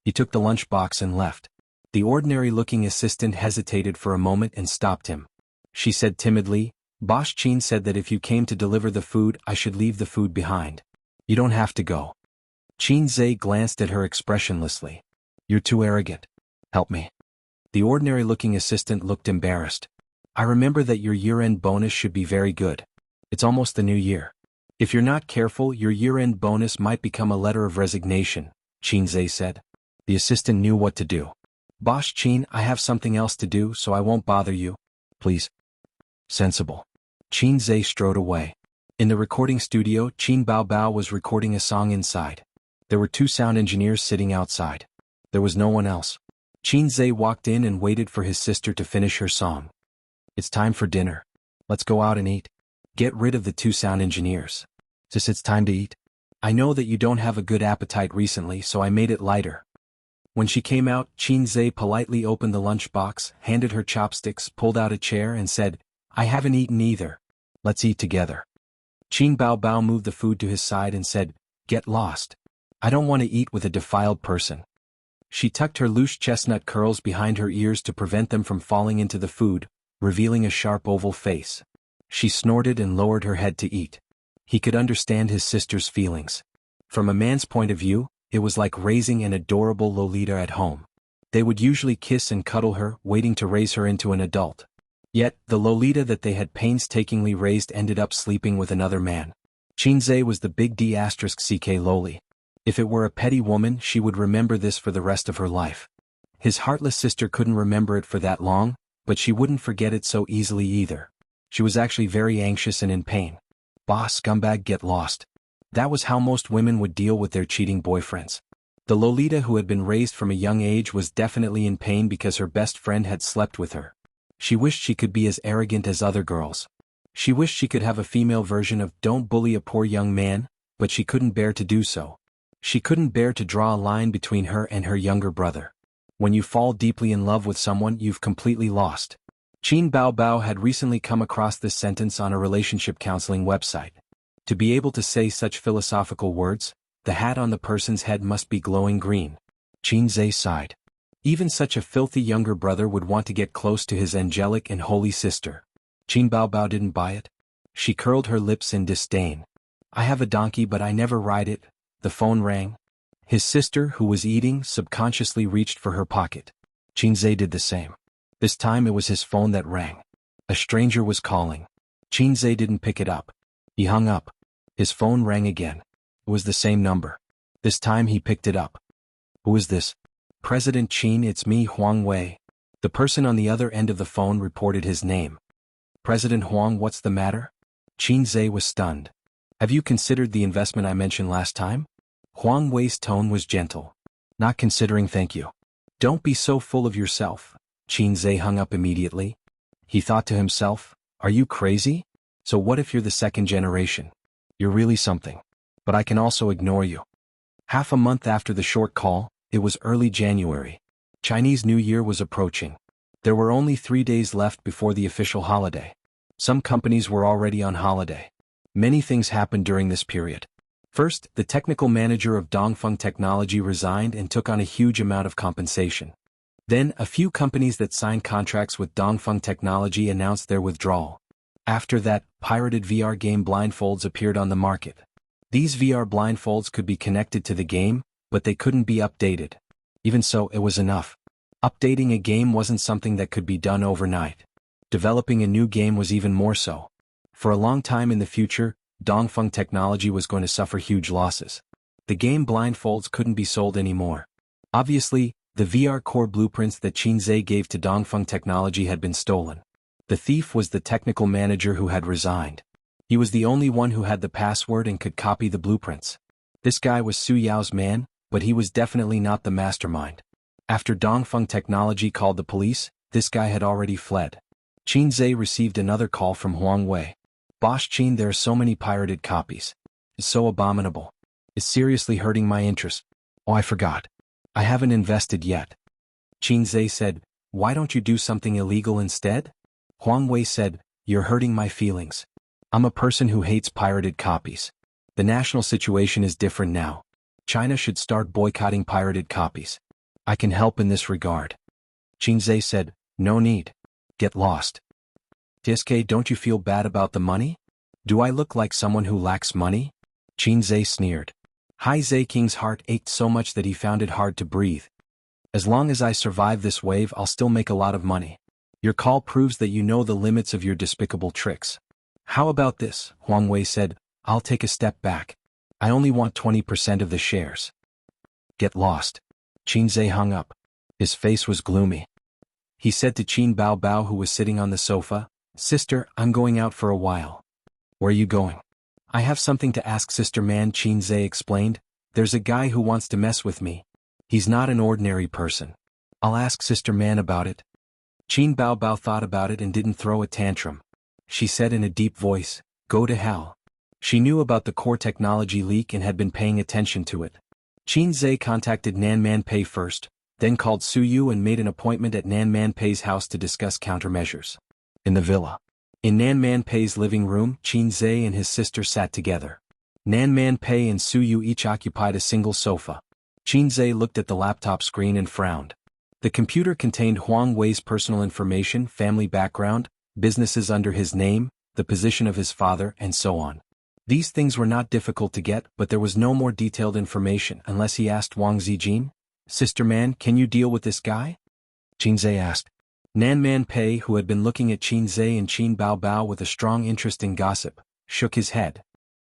He took the lunchbox and left. The ordinary-looking assistant hesitated for a moment and stopped him. She said timidly, "Boss Qin said that if you came to deliver the food, I should leave the food behind. You don't have to go." Xianxia glanced at her expressionlessly. "You're too arrogant. Help me." The ordinary-looking assistant looked embarrassed. "I remember that your year-end bonus should be very good. It's almost the new year. If you're not careful, your year-end bonus might become a letter of resignation," Xianxia said. The assistant knew what to do. "Boss Qin, I have something else to do, so I won't bother you. Please." Sensible. Xianxia strode away. In the recording studio, Qin Baobao was recording a song inside. There were 2 sound engineers sitting outside. There was no one else. Xianxia walked in and waited for his sister to finish her song. "It's time for dinner. Let's go out and eat." "Get rid of the 2 sound engineers. Sis, it's time to eat. I know that you don't have a good appetite recently, so I made it lighter." When she came out, Xianxia politely opened the lunchbox, handed her chopsticks, pulled out a chair and said, "I haven't eaten either. Let's eat together." Qin Baobao moved the food to his side and said, "Get lost. I don't want to eat with a defiled person." She tucked her loose chestnut curls behind her ears to prevent them from falling into the food, revealing a sharp oval face. She snorted and lowered her head to eat. He could understand his sister's feelings. From a man's point of view, it was like raising an adorable Lolita at home. They would usually kiss and cuddle her, waiting to raise her into an adult. Yet, the Lolita that they had painstakingly raised ended up sleeping with another man. Xianxia was the big D*ck Loli. If it were a petty woman, she would remember this for the rest of her life. His heartless sister couldn't remember it for that long, but she wouldn't forget it so easily either. She was actually very anxious and in pain. "Boss scumbag, get lost." That was how most women would deal with their cheating boyfriends. The Lolita who had been raised from a young age was definitely in pain because her best friend had slept with her. She wished she could be as arrogant as other girls. She wished she could have a female version of "don't bully a poor young man," but she couldn't bear to do so. She couldn't bear to draw a line between her and her younger brother. When you fall deeply in love with someone, you've completely lost. Qin Baobao had recently come across this sentence on a relationship counseling website. To be able to say such philosophical words, the hat on the person's head must be glowing green. Qin Zhe sighed. Even such a filthy younger brother would want to get close to his angelic and holy sister. Qin Baobao didn't buy it. She curled her lips in disdain. I have a donkey but I never ride it. The phone rang. His sister, who was eating, subconsciously reached for her pocket. Qin Zhe did the same. This time it was his phone that rang. A stranger was calling. Qin Zhe didn't pick it up. He hung up. His phone rang again. It was the same number. This time he picked it up. Who is this? President Qin, it's me, Huang Wei. The person on the other end of the phone reported his name. President Huang, what's the matter? Qin Zhe was stunned. Have you considered the investment I mentioned last time? Huang Wei's tone was gentle. Not considering, thank you. Don't be so full of yourself. Qin Zhe hung up immediately. He thought to himself, are you crazy? So what if you're the second generation? You're really something. But I can also ignore you. Half a month after the short call, it was early January. Chinese New Year was approaching. There were only 3 days left before the official holiday. Some companies were already on holiday. Many things happened during this period. First, the technical manager of Dongfeng Technology resigned and took on a huge amount of compensation. Then, a few companies that signed contracts with Dongfeng Technology announced their withdrawal. After that, pirated VR game blindfolds appeared on the market. These VR blindfolds could be connected to the game, but they couldn't be updated. Even so, it was enough. Updating a game wasn't something that could be done overnight. Developing a new game was even more so. For a long time in the future, Dongfeng Technology was going to suffer huge losses. The game blindfolds couldn't be sold anymore. Obviously, the VR core blueprints that Qin Zhe gave to Dongfeng Technology had been stolen. The thief was the technical manager who had resigned. He was the only one who had the password and could copy the blueprints. This guy was Su Yao's man, but he was definitely not the mastermind. After Dongfeng Technology called the police, this guy had already fled. Qin Zhe received another call from Huang Wei. Boss Qin, there are so many pirated copies. It's so abominable. It's seriously hurting my interest. Oh, I forgot. I haven't invested yet. Qin Zhe said, why don't you do something illegal instead? Huang Wei said, you're hurting my feelings. I'm a person who hates pirated copies. The national situation is different now. China should start boycotting pirated copies. I can help in this regard. Qin Zhe said, no need. Get lost. TSK, don't you feel bad about the money? Do I look like someone who lacks money? Qin Zhe sneered. Hai Zhe King's heart ached so much that he found it hard to breathe. As long as I survive this wave, I'll still make a lot of money. Your call proves that you know the limits of your despicable tricks. How about this? Huang Wei said, I'll take a step back. I only want 20% of the shares. Get lost. Qin Zhe hung up. His face was gloomy. He said to Qin Baobao, who was sitting on the sofa, Sister, I'm going out for a while. Where are you going? I have something to ask Sister Man, Qin Zhe explained. There's a guy who wants to mess with me. He's not an ordinary person. I'll ask Sister Man about it. Qin Baobao thought about it and didn't throw a tantrum. She said in a deep voice, go to hell. She knew about the core technology leak and had been paying attention to it. Qin Zhe contacted Nan Man Pei first, then called Su Yu and made an appointment at Nan Man Pei's house to discuss countermeasures. In the villa. In Nan Man Pei's living room, Qin Zhe and his sister sat together. Nan Man Pei and Su Yu each occupied a single sofa. Qin Zhe looked at the laptop screen and frowned. The computer contained Huang Wei's personal information, family background, businesses under his name, the position of his father, and so on. These things were not difficult to get, but there was no more detailed information unless he asked Wang Zijin, Sister Man, can you deal with this guy? Qin Zhe asked. Nan Man Pei, who had been looking at Qin Zhe and Qin Baobao with a strong interest in gossip, shook his head.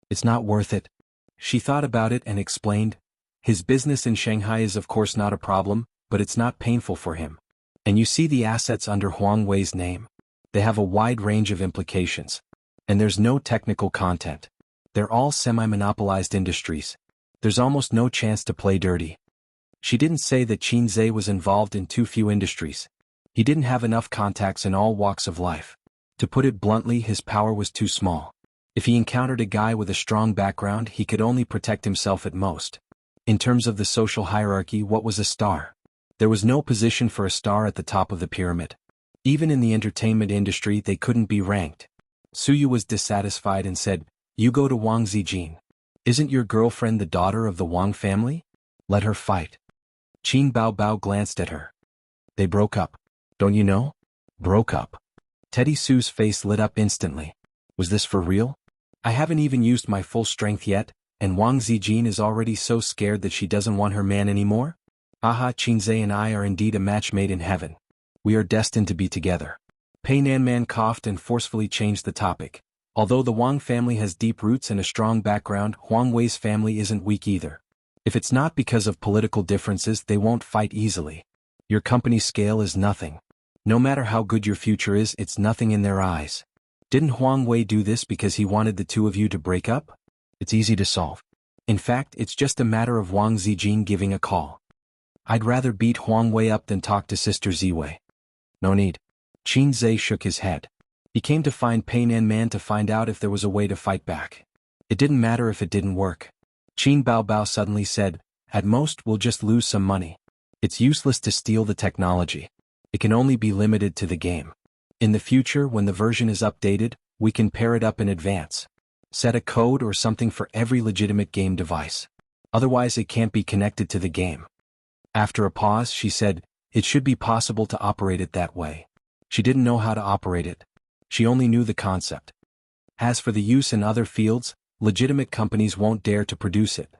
It's not worth it. She thought about it and explained. His business in Shanghai is of course not a problem, but it's not painful for him. And you see the assets under Huang Wei's name. They have a wide range of implications. And there's no technical content. They're all semi-monopolized industries. There's almost no chance to play dirty. She didn't say that Qin Zhe was involved in too few industries. He didn't have enough contacts in all walks of life. To put it bluntly, his power was too small. If he encountered a guy with a strong background, he could only protect himself at most. In terms of the social hierarchy, what was a star? There was no position for a star at the top of the pyramid. Even in the entertainment industry they couldn't be ranked. Suyu was dissatisfied and said, "You go to Wang Zijin. Isn't your girlfriend the daughter of the Wang family? Let her fight." Qin Baobao glanced at her. "They broke up. Don't you know?" "Broke up?" Teddy Su's face lit up instantly. "Was this for real? I haven't even used my full strength yet, and Wang Zijin is already so scared that she doesn't want her man anymore? Aha, Qinzhe and I are indeed a match made in heaven. We are destined to be together." Pei Nanman coughed and forcefully changed the topic. "Although the Wang family has deep roots and a strong background, Huang Wei's family isn't weak either. If it's not because of political differences, they won't fight easily. Your company's scale is nothing. No matter how good your future is, it's nothing in their eyes. Didn't Huang Wei do this because he wanted the two of you to break up? It's easy to solve. In fact, it's just a matter of Wang Zijin giving a call. I'd rather beat Huang Wei up than talk to Sister Ziwei." "No need." Qin Zhe shook his head. He came to find Pei Nanman to find out if there was a way to fight back. It didn't matter if it didn't work. Qin Baobao suddenly said, "At most we'll just lose some money. It's useless to steal the technology. It can only be limited to the game. In the future, when the version is updated, we can pair it up in advance. Set a code or something for every legitimate game device. Otherwise it can't be connected to the game." After a pause she said, "It should be possible to operate it that way." She didn't know how to operate it. She only knew the concept. As for the use in other fields, legitimate companies won't dare to produce it.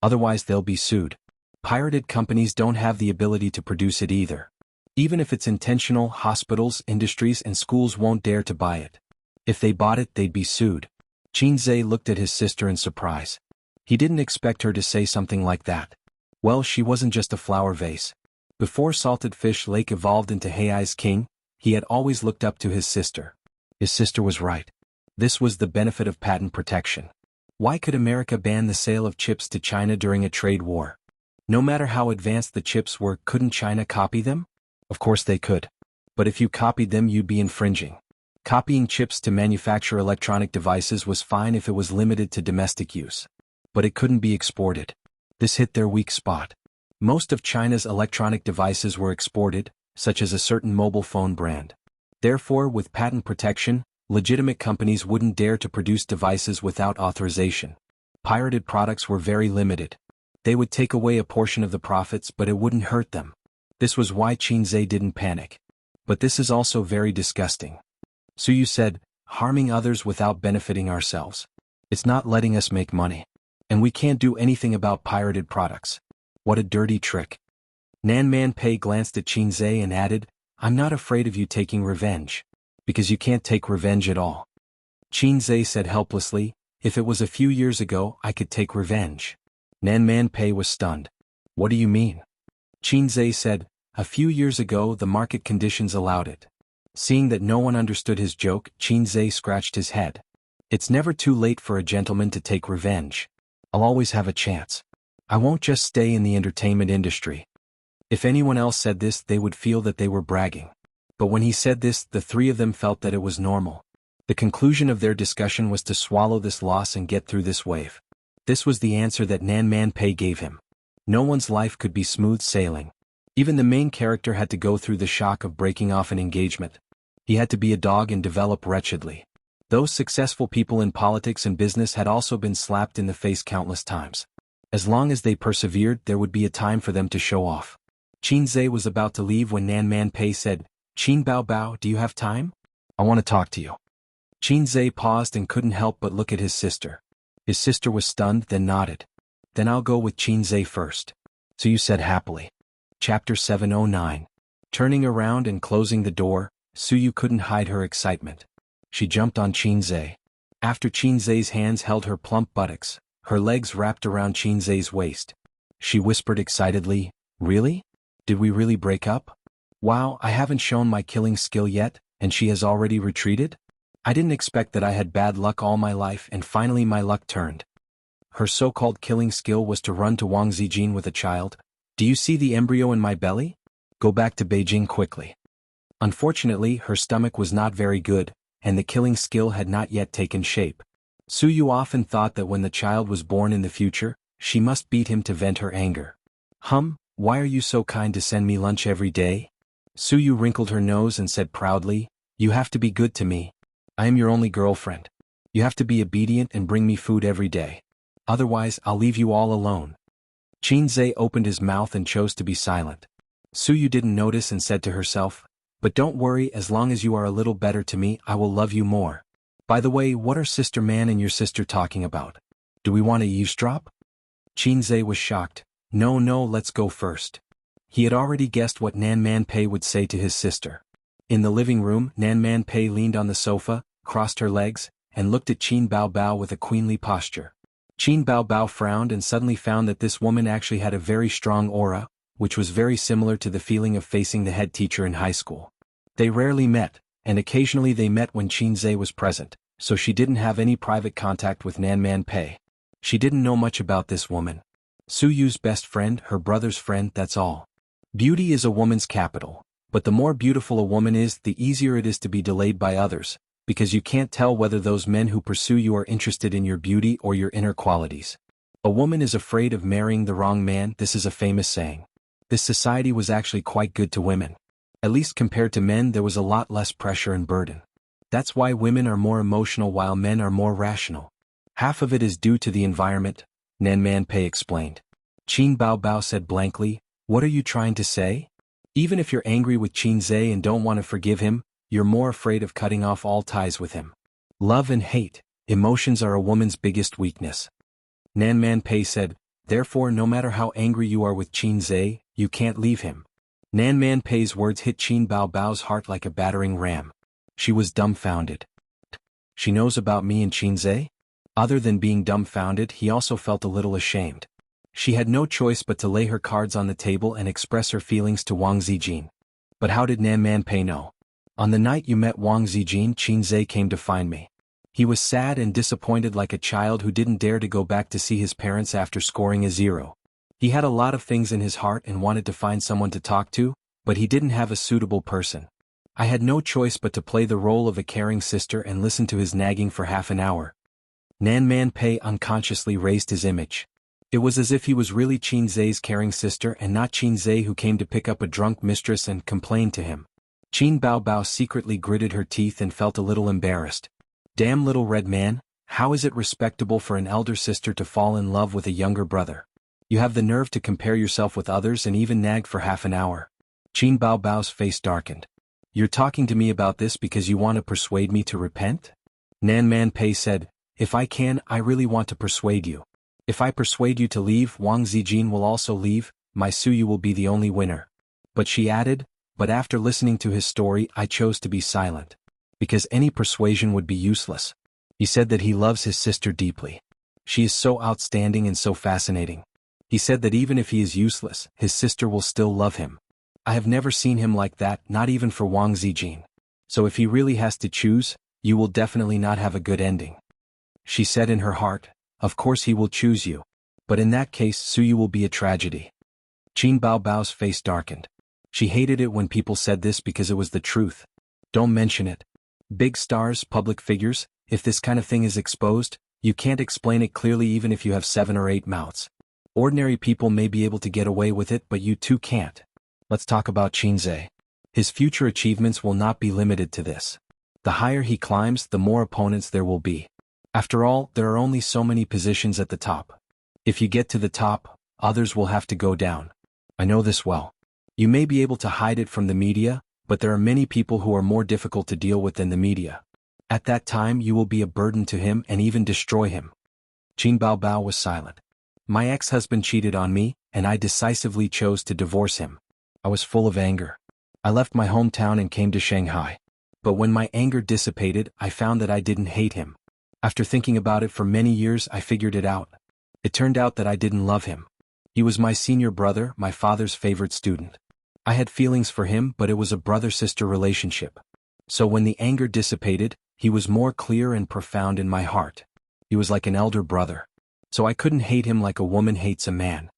Otherwise they'll be sued. Pirated companies don't have the ability to produce it either. Even if it's intentional, hospitals, industries and schools won't dare to buy it. If they bought it, they'd be sued. Qin Zhe looked at his sister in surprise. He didn't expect her to say something like that. Well, she wasn't just a flower vase. Before Salted Fish Lake evolved into Heiai's king, he had always looked up to his sister. His sister was right. This was the benefit of patent protection. Why could America ban the sale of chips to China during a trade war? No matter how advanced the chips were, couldn't China copy them? Of course they could. But if you copied them, you'd be infringing. Copying chips to manufacture electronic devices was fine if it was limited to domestic use. But it couldn't be exported. This hit their weak spot. Most of China's electronic devices were exported, such as a certain mobile phone brand. Therefore, with patent protection, legitimate companies wouldn't dare to produce devices without authorization. Pirated products were very limited. They would take away a portion of the profits, but it wouldn't hurt them. This was why Qin Zhe didn't panic. But this is also very disgusting. Suyu said, "Harming others without benefiting ourselves. It's not letting us make money. And we can't do anything about pirated products. What a dirty trick." Nanman Pei glanced at Qin Zhe and added, "I'm not afraid of you taking revenge. Because you can't take revenge at all." Qin Zhe said helplessly, "If it was a few years ago, I could take revenge." Nanman Pei was stunned. "What do you mean?" Qin Zhe said, "A few years ago the market conditions allowed it." Seeing that no one understood his joke, Qin Zhe scratched his head. "It's never too late for a gentleman to take revenge. I'll always have a chance. I won't just stay in the entertainment industry." If anyone else said this, they would feel that they were bragging. But when he said this, the three of them felt that it was normal. The conclusion of their discussion was to swallow this loss and get through this wave. This was the answer that Nanman Pei gave him. No one's life could be smooth sailing. Even the main character had to go through the shock of breaking off an engagement. He had to be a dog and develop wretchedly. Those successful people in politics and business had also been slapped in the face countless times. As long as they persevered, there would be a time for them to show off. Qin Zhe was about to leave when Nanman Pei said, "Qin Baobao, do you have time? I want to talk to you." Qin Zhe paused and couldn't help but look at his sister. His sister was stunned, then nodded. "Then I'll go with Qin Zhe first." So you said happily. Chapter 709. Turning around and closing the door, Suyu couldn't hide her excitement. She jumped on Qin Zhe. After Qin Zhe's hands held her plump buttocks, her legs wrapped around Qin Zhe's waist. She whispered excitedly, "Really? Did we really break up? Wow, I haven't shown my killing skill yet, and she has already retreated? I didn't expect that. I had bad luck all my life and finally my luck turned." Her so-called killing skill was to run to Wang Zijin with a child. "Do you see the embryo in my belly? Go back to Beijing quickly." Unfortunately, her stomach was not very good, and the killing skill had not yet taken shape. Suyu often thought that when the child was born in the future, she must beat him to vent her anger. Why are you so kind to send me lunch every day? Su Yu wrinkled her nose and said proudly, "You have to be good to me. I am your only girlfriend. You have to be obedient and bring me food every day. Otherwise, I'll leave you all alone." Qinzhe opened his mouth and chose to be silent. Su Yu didn't notice and said to herself, "But don't worry, as long as you are a little better to me, I will love you more. By the way, what are Sister Man and your sister talking about? Do we want to eavesdrop?" Qinzhe was shocked. No, let's go first." He had already guessed what Nan Man Pei would say to his sister. In the living room, Nan Man Pei leaned on the sofa, crossed her legs, and looked at Qin Bao Bao with a queenly posture. Qin Bao Bao frowned and suddenly found that this woman actually had a very strong aura, which was very similar to the feeling of facing the head teacher in high school. They rarely met, and occasionally they met when Qinzhe was present, so she didn't have any private contact with Nan Man Pei. She didn't know much about this woman. Su Yu's best friend, her brother's friend, that's all. Beauty is a woman's capital, but the more beautiful a woman is, the easier it is to be delayed by others, because you can't tell whether those men who pursue you are interested in your beauty or your inner qualities. A woman is afraid of marrying the wrong man, this is a famous saying. This society was actually quite good to women. At least compared to men, there was a lot less pressure and burden. That's why women are more emotional while men are more rational. Half of it is due to the environment, Nan Man Pei explained. Qin Bao Bao said blankly, "What are you trying to say? Even if you're angry with Qinzhe and don't want to forgive him, you're more afraid of cutting off all ties with him. Love and hate, emotions are a woman's biggest weakness." Nan Man Pei said, "Therefore no matter how angry you are with Qinzhe, you can't leave him." Nan Man Pei's words hit Qin Bao Bao's heart like a battering ram. She was dumbfounded. She knows about me and Qinzhe? Other than being dumbfounded, he also felt a little ashamed. She had no choice but to lay her cards on the table and express her feelings to Wang Zijin. But how did Nan Man Pei know? "On the night you met Wang Zijin, Qinzhe came to find me. He was sad and disappointed like a child who didn't dare to go back to see his parents after scoring a 0. He had a lot of things in his heart and wanted to find someone to talk to, but he didn't have a suitable person. I had no choice but to play the role of a caring sister and listen to his nagging for half an hour." Nan Man Pei unconsciously raised his image. It was as if he was really Qinzhe's caring sister and not Qinzhe who came to pick up a drunk mistress and complain to him. Qin Bao Bao secretly gritted her teeth and felt a little embarrassed. "Damn little red man, how is it respectable for an elder sister to fall in love with a younger brother? You have the nerve to compare yourself with others and even nag for half an hour." Qin Bao Bao's face darkened. "You're talking to me about this because you want to persuade me to repent?" Nan Man Pei said, "If I can, I really want to persuade you. If I persuade you to leave, Wang Zijin will also leave, my Su Yu will be the only winner." But she added, "But after listening to his story, I chose to be silent. Because any persuasion would be useless. He said that he loves his sister deeply. She is so outstanding and so fascinating. He said that even if he is useless, his sister will still love him. I have never seen him like that, not even for Wang Zijin. So if he really has to choose, you will definitely not have a good ending." She said in her heart, "Of course he will choose you. But in that case Su Yu will be a tragedy." Qin Bao Bao's face darkened. She hated it when people said this because it was the truth. Don't mention it. Big stars, public figures, if this kind of thing is exposed, you can't explain it clearly even if you have 7 or 8 mouths. Ordinary people may be able to get away with it, but you too can't. Let's talk about Qinzhe. His future achievements will not be limited to this. The higher he climbs, the more opponents there will be. After all, there are only so many positions at the top. If you get to the top, others will have to go down. I know this well. You may be able to hide it from the media, but there are many people who are more difficult to deal with than the media. At that time you will be a burden to him and even destroy him." Qin Bao Bao was silent. "My ex-husband cheated on me, and I decisively chose to divorce him. I was full of anger. I left my hometown and came to Shanghai. But when my anger dissipated, I found that I didn't hate him. After thinking about it for many years, I figured it out. It turned out that I didn't love him. He was my senior brother, my father's favorite student. I had feelings for him, but it was a brother-sister relationship. So when the anger dissipated, he was more clear and profound in my heart. He was like an elder brother. So I couldn't hate him like a woman hates a man.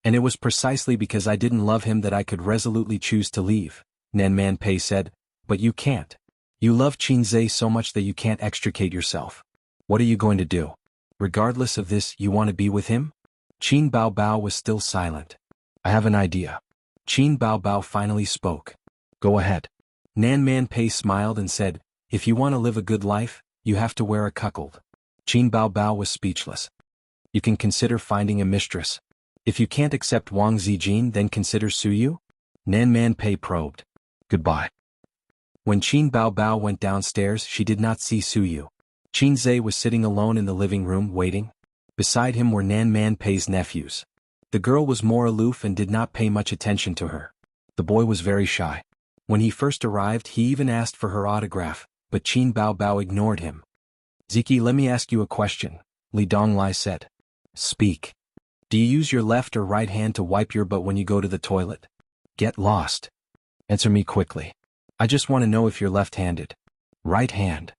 And it was precisely because I didn't love him that I could resolutely choose to leave," Nan Man Pei said. "But you can't. You love Qinzhe so much that you can't extricate yourself. What are you going to do? Regardless of this, you want to be with him?" Qin Bao Bao was still silent. "I have an idea." Qin Bao Bao finally spoke. Go ahead. Nan Man Pei smiled and said, if you want to live a good life, you have to wear a cuckold. Qin Bao Bao was speechless. You can consider finding a mistress. If you can't accept Wang Zijin, then consider Suyu? Nan Man Pei probed. Goodbye. When Qin Bao Bao went downstairs, she did not see Suyu. Qin Zhe was sitting alone in the living room, waiting. Beside him were Nan Man Pei's nephews. The girl was more aloof and did not pay much attention to her. The boy was very shy. When he first arrived, he even asked for her autograph, but Qin Bao Bao ignored him. Ziki, let me ask you a question, Li Donglai said. Speak. Do you use your left or right hand to wipe your butt when you go to the toilet? Get lost. Answer me quickly. I just want to know if you're left-handed. Right hand.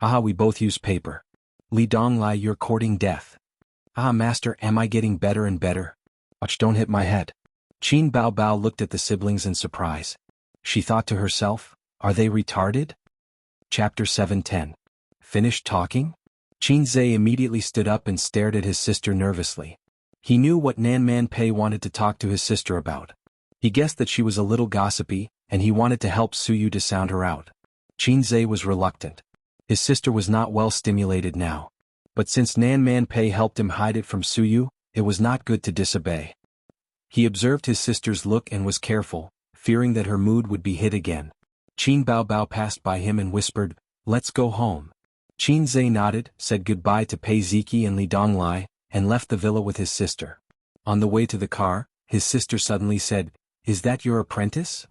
Aha, we both use paper. Li Donglai, you're courting death. Ah, master, am I getting better and better? Watch, don't hit my head. Qin Bao Bao looked at the siblings in surprise. She thought to herself, are they retarded? Chapter 7:10. Finished talking? Qin Zhe immediately stood up and stared at his sister nervously. He knew what Nan Man Pei wanted to talk to his sister about. He guessed that she was a little gossipy, and he wanted to help Suyu to sound her out. Qin Zhe was reluctant. His sister was not well stimulated now. But since Nan Man Pei helped him hide it from Suyu, it was not good to disobey. He observed his sister's look and was careful, fearing that her mood would be hit again. Qin Bao Bao passed by him and whispered, let's go home. Qin Zhe nodded, said goodbye to Pei Ziki and Li Donglai, and left the villa with his sister. On the way to the car, his sister suddenly said, is that your apprentice?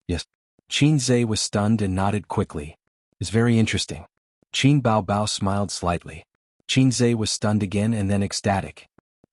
Yes. Qin Zhe was stunned and nodded quickly. It's very interesting. Qin Bao Bao smiled slightly. Qin Zhe was stunned again and then ecstatic.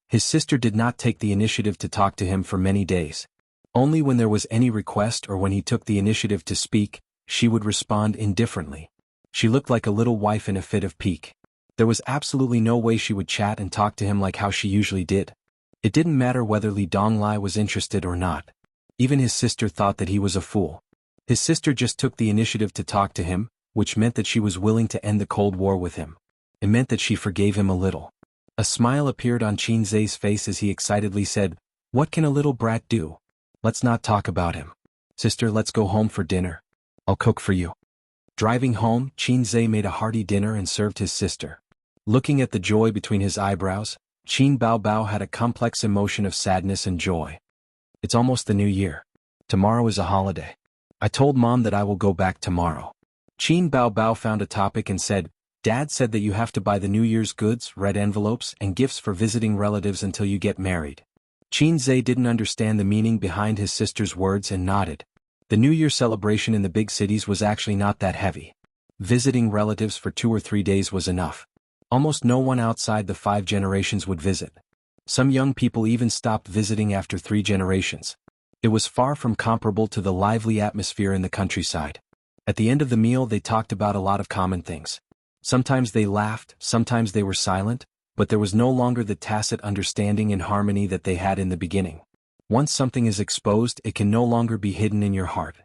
His sister did not take the initiative to talk to him for many days. Only when there was any request or when he took the initiative to speak, she would respond indifferently. She looked like a little wife in a fit of pique. There was absolutely no way she would chat and talk to him like how she usually did. It didn't matter whether Li Donglai was interested or not. Even his sister thought that he was a fool. His sister just took the initiative to talk to him, which meant that she was willing to end the Cold War with him. It meant that she forgave him a little. A smile appeared on Qin Zhe's face as he excitedly said, what can a little brat do? Let's not talk about him. Sister, let's go home for dinner. I'll cook for you. Driving home, Qin Zhe made a hearty dinner and served his sister. Looking at the joy between his eyebrows, Qin Bao Bao had a complex emotion of sadness and joy. It's almost the new year. Tomorrow is a holiday. I told Mom that I will go back tomorrow. Qin Bao Bao found a topic and said, Dad said that you have to buy the New Year's goods, red envelopes, and gifts for visiting relatives until you get married. Qin Zhe didn't understand the meaning behind his sister's words and nodded. The New Year celebration in the big cities was actually not that heavy. Visiting relatives for 2 or 3 days was enough. Almost no one outside the 5 generations would visit. Some young people even stopped visiting after 3 generations. It was far from comparable to the lively atmosphere in the countryside. At the end of the meal they talked about a lot of common things. Sometimes they laughed, sometimes they were silent, but there was no longer the tacit understanding and harmony that they had in the beginning. Once something is exposed, it can no longer be hidden in your heart.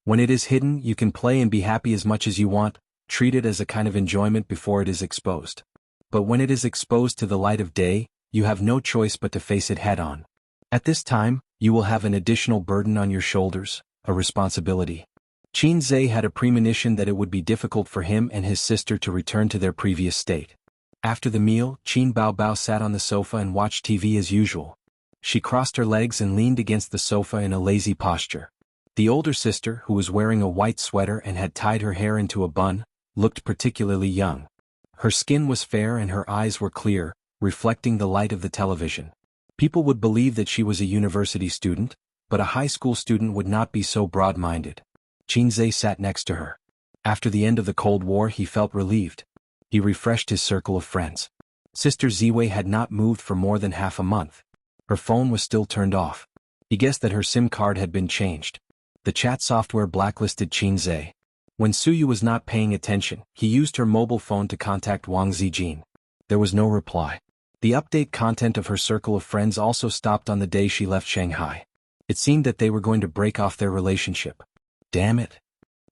When it is hidden, you can play and be happy as much as you want, treat it as a kind of enjoyment before it is exposed. But when it is exposed to the light of day, you have no choice but to face it head-on. At this time, you will have an additional burden on your shoulders, a responsibility. Qin Zhe had a premonition that it would be difficult for him and his sister to return to their previous state. After the meal, Qin Bao Bao sat on the sofa and watched TV as usual. She crossed her legs and leaned against the sofa in a lazy posture. The older sister, who was wearing a white sweater and had tied her hair into a bun, looked particularly young. Her skin was fair and her eyes were clear, reflecting the light of the television. People would believe that she was a university student, but a high school student would not be so broad-minded. Qin Zhe sat next to her. After the end of the Cold War, he felt relieved. He refreshed his circle of friends. Sister Ziwei had not moved for more than half a month. Her phone was still turned off. He guessed that her SIM card had been changed. The chat software blacklisted Qin Zhe. When Suyu was not paying attention, he used her mobile phone to contact Wang Zijin. There was no reply. The update content of her circle of friends also stopped on the day she left Shanghai. It seemed that they were going to break off their relationship. Damn it.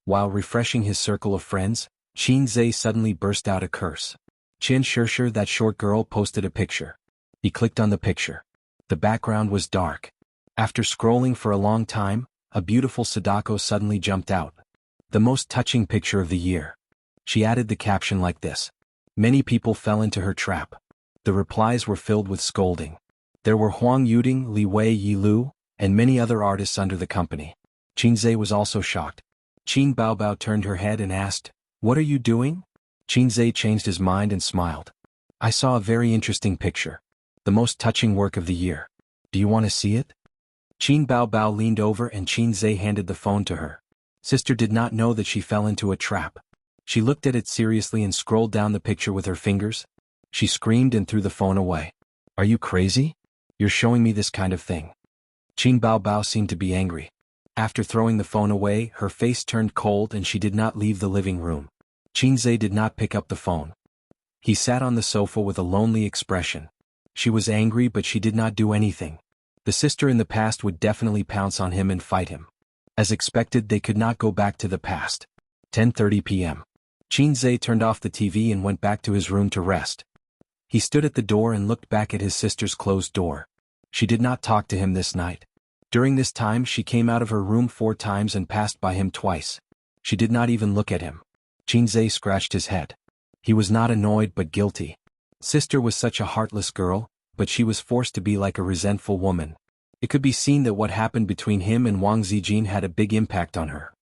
While refreshing his circle of friends, Qin Zhe suddenly burst out a curse. Qian Shishir, that short girl, posted a picture. He clicked on the picture. The background was dark. After scrolling for a long time, a beautiful Sadako suddenly jumped out. The most touching picture of the year. She added the caption like this. Many people fell into her trap. The replies were filled with scolding. There were Huang Yuding, Li Wei Yilu, and many other artists under the company. Qinzhe was also shocked. Qin Baobao turned her head and asked, "What are you doing?" Qinzhe changed his mind and smiled. "I saw a very interesting picture. The most touching work of the year. Do you want to see it?" Qin Baobao leaned over and Qinzhe handed the phone to her. Sister did not know that she fell into a trap. She looked at it seriously and scrolled down the picture with her fingers. She screamed and threw the phone away. "Are you crazy? You're showing me this kind of thing." Qin Baobao seemed to be angry. After throwing the phone away, her face turned cold and she did not leave the living room. Qinzhe did not pick up the phone. He sat on the sofa with a lonely expression. She was angry but she did not do anything. The sister in the past would definitely pounce on him and fight him. As expected, they could not go back to the past. 10:30 p.m. Qinzhe turned off the TV and went back to his room to rest. He stood at the door and looked back at his sister's closed door. She did not talk to him this night. During this time she came out of her room 4 times and passed by him twice. She did not even look at him. Qinzhe scratched his head. He was not annoyed but guilty. Sister was such a heartless girl, but she was forced to be like a resentful woman. It could be seen that what happened between him and Wang Zijin had a big impact on her.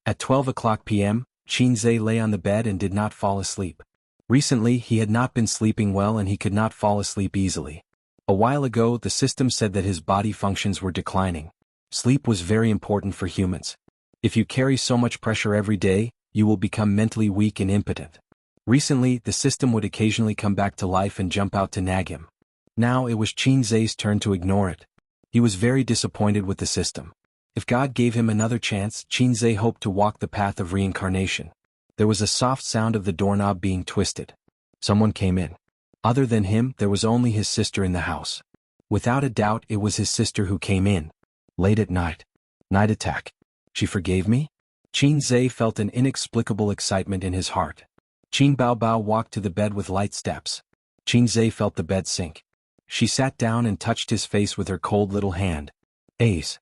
At 12 o'clock p.m., Qinzhe lay on the bed and did not fall asleep. Recently he had not been sleeping well and he could not fall asleep easily. A while ago the system said that his body functions were declining. Sleep was very important for humans. If you carry so much pressure every day, you will become mentally weak and impotent. Recently the system would occasionally come back to life and jump out to nag him. Now it was Qinzhe's turn to ignore it. He was very disappointed with the system. If God gave him another chance, Qinzhe hoped to walk the path of reincarnation. There was a soft sound of the doorknob being twisted. Someone came in. Other than him, there was only his sister in the house. Without a doubt, it was his sister who came in. Late at night. Night attack. She forgave me? Qinzhe felt an inexplicable excitement in his heart. Qin Baobao walked to the bed with light steps. Qinzhe felt the bed sink. She sat down and touched his face with her cold little hand. "Ace,"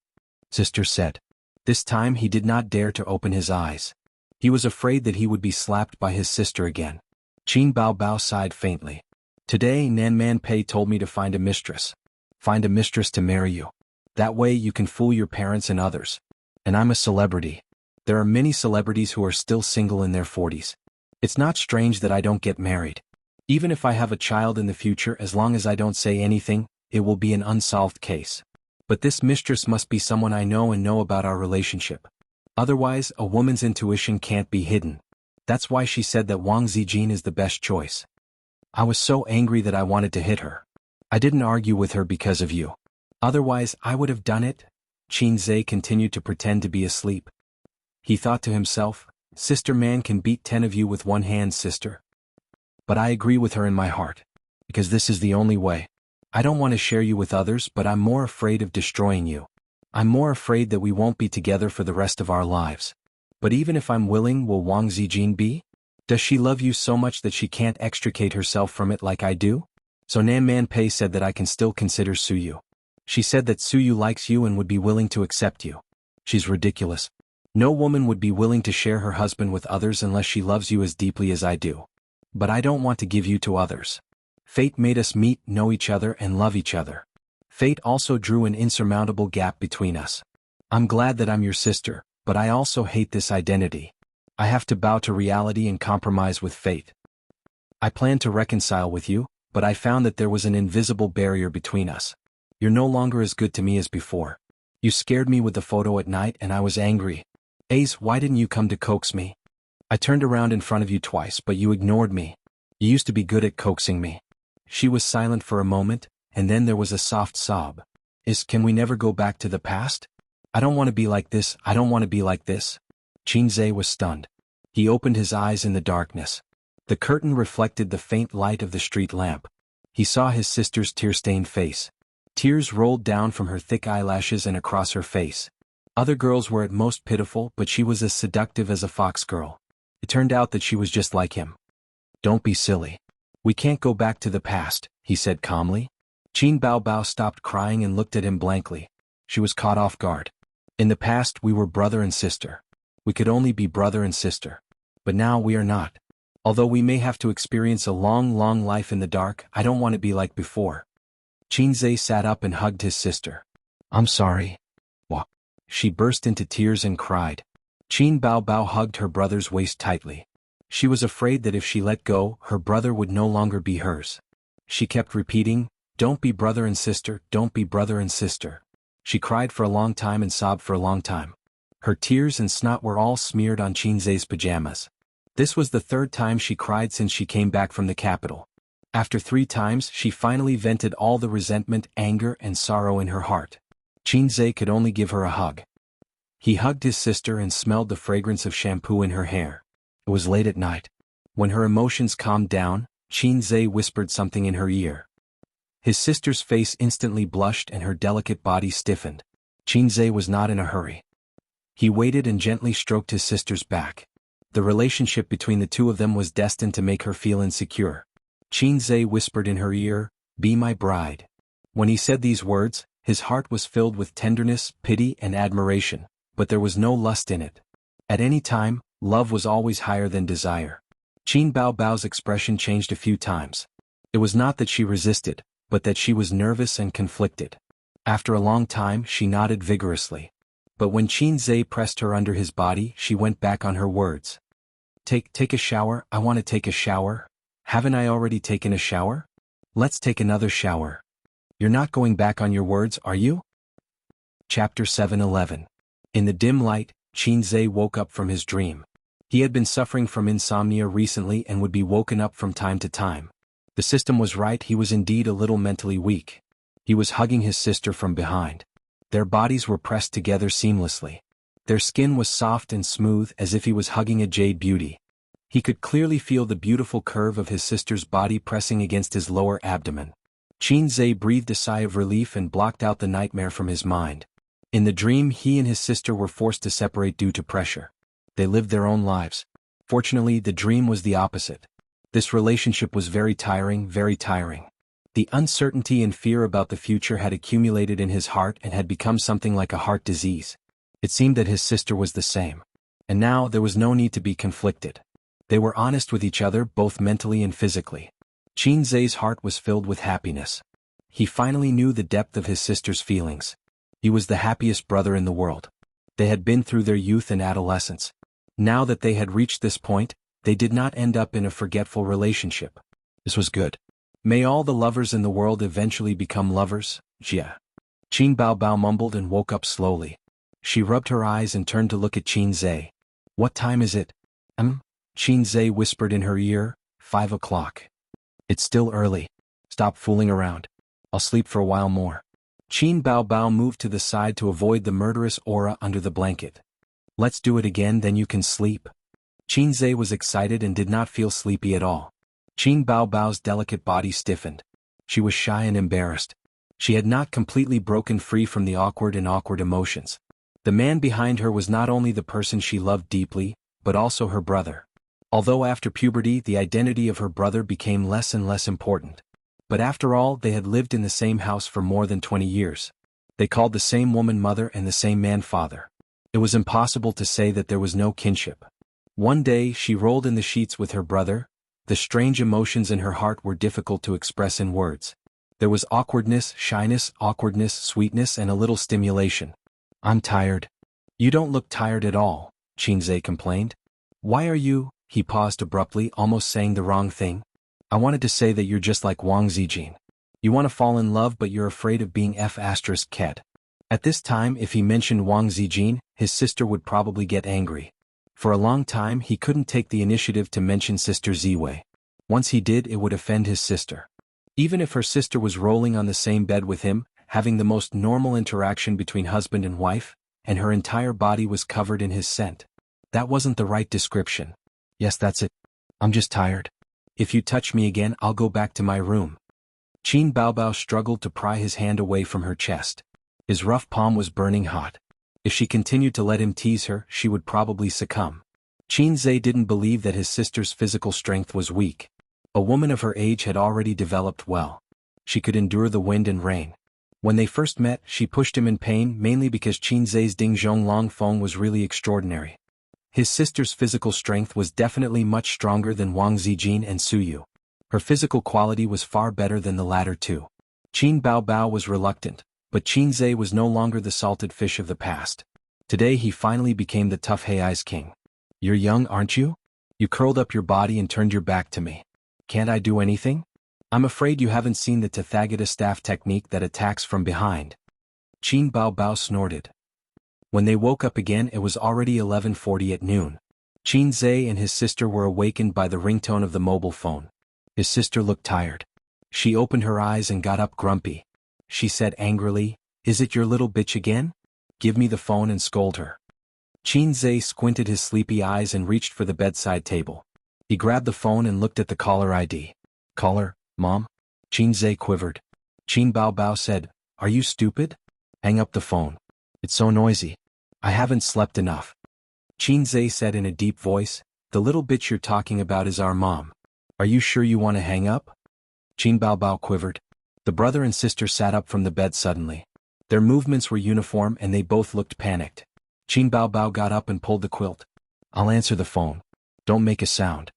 Sister said. This time he did not dare to open his eyes. He was afraid that he would be slapped by his sister again. Qin Baobao sighed faintly. "Today Nanman Pei told me to find a mistress. Find a mistress to marry you. That way you can fool your parents and others. And I'm a celebrity. There are many celebrities who are still single in their 40s. It's not strange that I don't get married. Even if I have a child in the future, as long as I don't say anything, it will be an unsolved case. But this mistress must be someone I know and know about our relationship. Otherwise, a woman's intuition can't be hidden. That's why she said that Wang Zijin is the best choice. I was so angry that I wanted to hit her. I didn't argue with her because of you. Otherwise, I would have done it." Qinzhe continued to pretend to be asleep. He thought to himself, "Sister man can beat 10 of you with one hand, sister. But I agree with her in my heart. Because this is the only way. I don't want to share you with others, but I'm more afraid of destroying you. I'm more afraid that we won't be together for the rest of our lives. But even if I'm willing, will Wang Zijin be? Does she love you so much that she can't extricate herself from it like I do? So Nanman Pei said that I can still consider Suyu. She said that Suyu likes you and would be willing to accept you. She's ridiculous. No woman would be willing to share her husband with others unless she loves you as deeply as I do. But I don't want to give you to others. Fate made us meet, know each other and love each other. Fate also drew an insurmountable gap between us. I'm glad that I'm your sister, but I also hate this identity. I have to bow to reality and compromise with fate. I planned to reconcile with you, but I found that there was an invisible barrier between us. You're no longer as good to me as before. You scared me with the photo at night and I was angry. Ace, why didn't you come to coax me? I turned around in front of you twice but you ignored me. You used to be good at coaxing me." She was silent for a moment, and then there was a soft sob. Can we never go back to the past? I don't want to be like this, I don't want to be like this." Qinzhe was stunned. He opened his eyes in the darkness. The curtain reflected the faint light of the street lamp. He saw his sister's tear-stained face. Tears rolled down from her thick eyelashes and across her face. Other girls were at most pitiful, but she was as seductive as a fox girl. It turned out that she was just like him. "Don't be silly. We can't go back to the past," he said calmly. Qin Baobao stopped crying and looked at him blankly. She was caught off guard. In the past we were brother and sister. We could only be brother and sister. But now we are not. Although we may have to experience a long, long life in the dark, I don't want to be like before. Xianxia sat up and hugged his sister. I'm sorry. What? She burst into tears and cried. Qin Baobao hugged her brother's waist tightly. She was afraid that if she let go, her brother would no longer be hers. She kept repeating, "Don't be brother and sister, don't be brother and sister." She cried for a long time and sobbed for a long time. Her tears and snot were all smeared on Xianxia's pajamas. This was the third time she cried since she came back from the capital. After 3 times, she finally vented all the resentment, anger, and sorrow in her heart. Xianxia could only give her a hug. He hugged his sister and smelled the fragrance of shampoo in her hair. It was late at night. When her emotions calmed down, Xianxia whispered something in her ear. His sister's face instantly blushed and her delicate body stiffened. Xianxia was not in a hurry. He waited and gently stroked his sister's back. The relationship between the two of them was destined to make her feel insecure. Xianxia whispered in her ear, "Be my bride." When he said these words, his heart was filled with tenderness, pity, and admiration, but there was no lust in it. At any time, love was always higher than desire. Qin Baobao's expression changed a few times. It was not that she resisted, but that she was nervous and conflicted. After a long time, she nodded vigorously. But when Xianxia pressed her under his body, she went back on her words. Take a shower, I want to take a shower. Haven't I already taken a shower? Let's take another shower. You're not going back on your words, are you? Chapter 7:11. In the dim light, Xianxia woke up from his dream. He had been suffering from insomnia recently and would be woken up from time to time. The system was right, he was indeed a little mentally weak. He was hugging his sister from behind. Their bodies were pressed together seamlessly. Their skin was soft and smooth as if he was hugging a jade beauty. He could clearly feel the beautiful curve of his sister's body pressing against his lower abdomen. Xianxia breathed a sigh of relief and blocked out the nightmare from his mind. In the dream, he and his sister were forced to separate due to pressure. They lived their own lives. Fortunately, the dream was the opposite. This relationship was very tiring, very tiring. The uncertainty and fear about the future had accumulated in his heart and had become something like a heart disease. It seemed that his sister was the same. And now there was no need to be conflicted. They were honest with each other, both mentally and physically. Xianxia's heart was filled with happiness. He finally knew the depth of his sister's feelings. He was the happiest brother in the world. They had been through their youth and adolescence. Now that they had reached this point, they did not end up in a forgetful relationship. This was good. May all the lovers in the world eventually become lovers, Jia. Qin Baobao mumbled and woke up slowly. She rubbed her eyes and turned to look at Xianxia. What time is it? Xianxia whispered in her ear, 5 o'clock. It's still early. Stop fooling around. I'll sleep for a while more. Qin Baobao moved to the side to avoid the murderous aura under the blanket. Let's do it again, then you can sleep. Xianxia was excited and did not feel sleepy at all. Qin Baobao's delicate body stiffened. She was shy and embarrassed. She had not completely broken free from the awkward emotions. The man behind her was not only the person she loved deeply, but also her brother. Although after puberty the identity of her brother became less and less important. But after all, they had lived in the same house for more than 20 years. They called the same woman mother and the same man father. It was impossible to say that there was no kinship. One day she rolled in the sheets with her brother. The strange emotions in her heart were difficult to express in words. There was awkwardness, shyness, sweetness, and a little stimulation. I'm tired. You don't look tired at all, Xianxia complained. Why are you? He paused abruptly, almost saying the wrong thing. I wanted to say that you're just like Wang Zijin. You want to fall in love but you're afraid of being F***ed. At this time, if he mentioned Wang Zijin, his sister would probably get angry. For a long time he couldn't take the initiative to mention Sister Ziwei. Once he did, it would offend his sister. Even if her sister was rolling on the same bed with him, having the most normal interaction between husband and wife, and her entire body was covered in his scent. That wasn't the right description. Yes, that's it. I'm just tired. If you touch me again, I'll go back to my room. Qin Baobao struggled to pry his hand away from her chest. His rough palm was burning hot. If she continued to let him tease her, she would probably succumb. Xianxia didn't believe that his sister's physical strength was weak. A woman of her age had already developed well. She could endure the wind and rain. When they first met, she pushed him in pain mainly because Qin Zhe's Dingzhong Long Feng was really extraordinary. His sister's physical strength was definitely much stronger than Wang Zijin and Su Yu. Her physical quality was far better than the latter two. Qin Baobao was reluctant, but Qin Zhe was no longer the salted fish of the past. Today he finally became the tough Hei's king. You're young, aren't you? You curled up your body and turned your back to me. Can't I do anything? I'm afraid you haven't seen the Tathagata staff technique that attacks from behind. Qin Baobao snorted. When they woke up again it was already 11:40 at noon. Qin Zhe and his sister were awakened by the ringtone of the mobile phone. His sister looked tired. She opened her eyes and got up grumpy. She said angrily, "Is it your little bitch again? Give me the phone and scold her." Qin Zhe squinted his sleepy eyes and reached for the bedside table. He grabbed the phone and looked at the caller ID. "Caller, Mom?" Qin Zhe quivered. Qin Baobao said, "Are you stupid? Hang up the phone. It's so noisy. I haven't slept enough." Qin Zhe said in a deep voice, "The little bitch you're talking about is our mom. Are you sure you want to hang up?" Qin Baobao quivered. The brother and sister sat up from the bed suddenly. Their movements were uniform and they both looked panicked. Qin Baobao got up and pulled the quilt. "I'll answer the phone. Don't make a sound."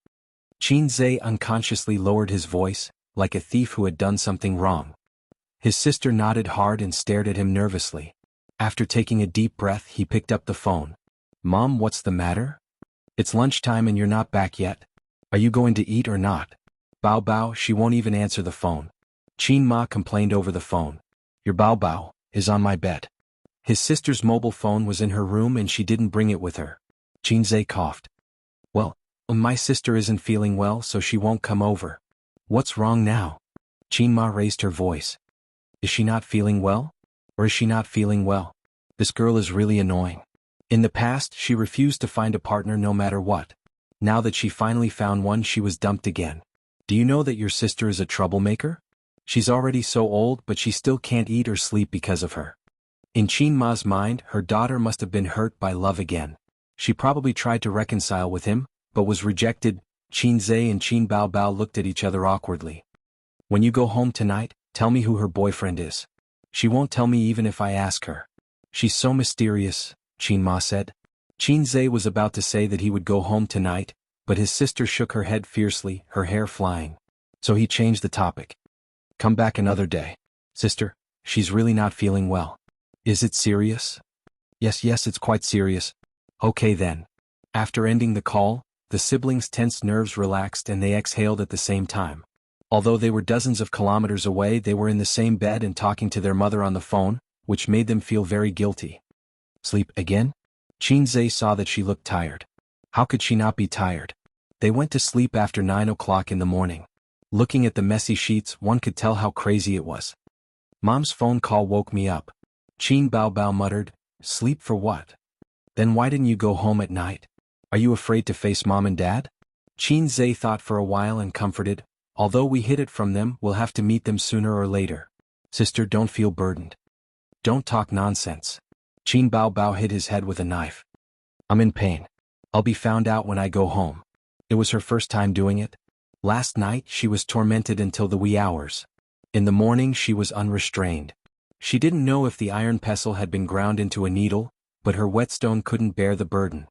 Qin Zhe unconsciously lowered his voice, like a thief who had done something wrong. His sister nodded hard and stared at him nervously. After taking a deep breath he picked up the phone. "Mom, what's the matter? It's lunchtime and you're not back yet. Are you going to eat or not?" "Baobao, she won't even answer the phone." Qin Ma complained over the phone. "Your Baobao is on my bed." His sister's mobile phone was in her room and she didn't bring it with her. Qin Zhe coughed. "Well, my sister isn't feeling well so she won't come over." "What's wrong now?" Qin Ma raised her voice. "Is she not feeling well? Or is she not feeling well? This girl is really annoying." In the past she refused to find a partner no matter what. Now that she finally found one she was dumped again. "Do you know that your sister is a troublemaker? She's already so old but she still can't eat or sleep because of her." In Qin Ma's mind her daughter must have been hurt by love again. She probably tried to reconcile with him, but was rejected. Qin Zhe and Qin Baobao looked at each other awkwardly. "When you go home tonight, tell me who her boyfriend is." "She won't tell me even if I ask her. She's so mysterious," Qin Ma said. Qin Zhe was about to say that he would go home tonight, but his sister shook her head fiercely, her hair flying. So he changed the topic. "Come back another day. Sister, she's really not feeling well." "Is it serious?" Yes, it's quite serious." "Okay then." After ending the call, the siblings' tense nerves relaxed and they exhaled at the same time. Although they were dozens of kilometers away they were in the same bed and talking to their mother on the phone, which made them feel very guilty. "Sleep again?" Qin Zhe saw that she looked tired. How could she not be tired? They went to sleep after 9 o'clock in the morning. Looking at the messy sheets one could tell how crazy it was. "Mom's phone call woke me up." Qin Baobao muttered, "Sleep for what? Then why didn't you go home at night? Are you afraid to face Mom and Dad?" Qin Zhe thought for a while and comforted, "Although we hid it from them we'll have to meet them sooner or later. Sister, don't feel burdened. Don't talk nonsense." Qin Baobao hit his head with a knife. "I'm in pain. I'll be found out when I go home." It was her first time doing it. Last night she was tormented until the wee hours. In the morning she was unrestrained. She didn't know if the iron pestle had been ground into a needle, but her whetstone couldn't bear the burden.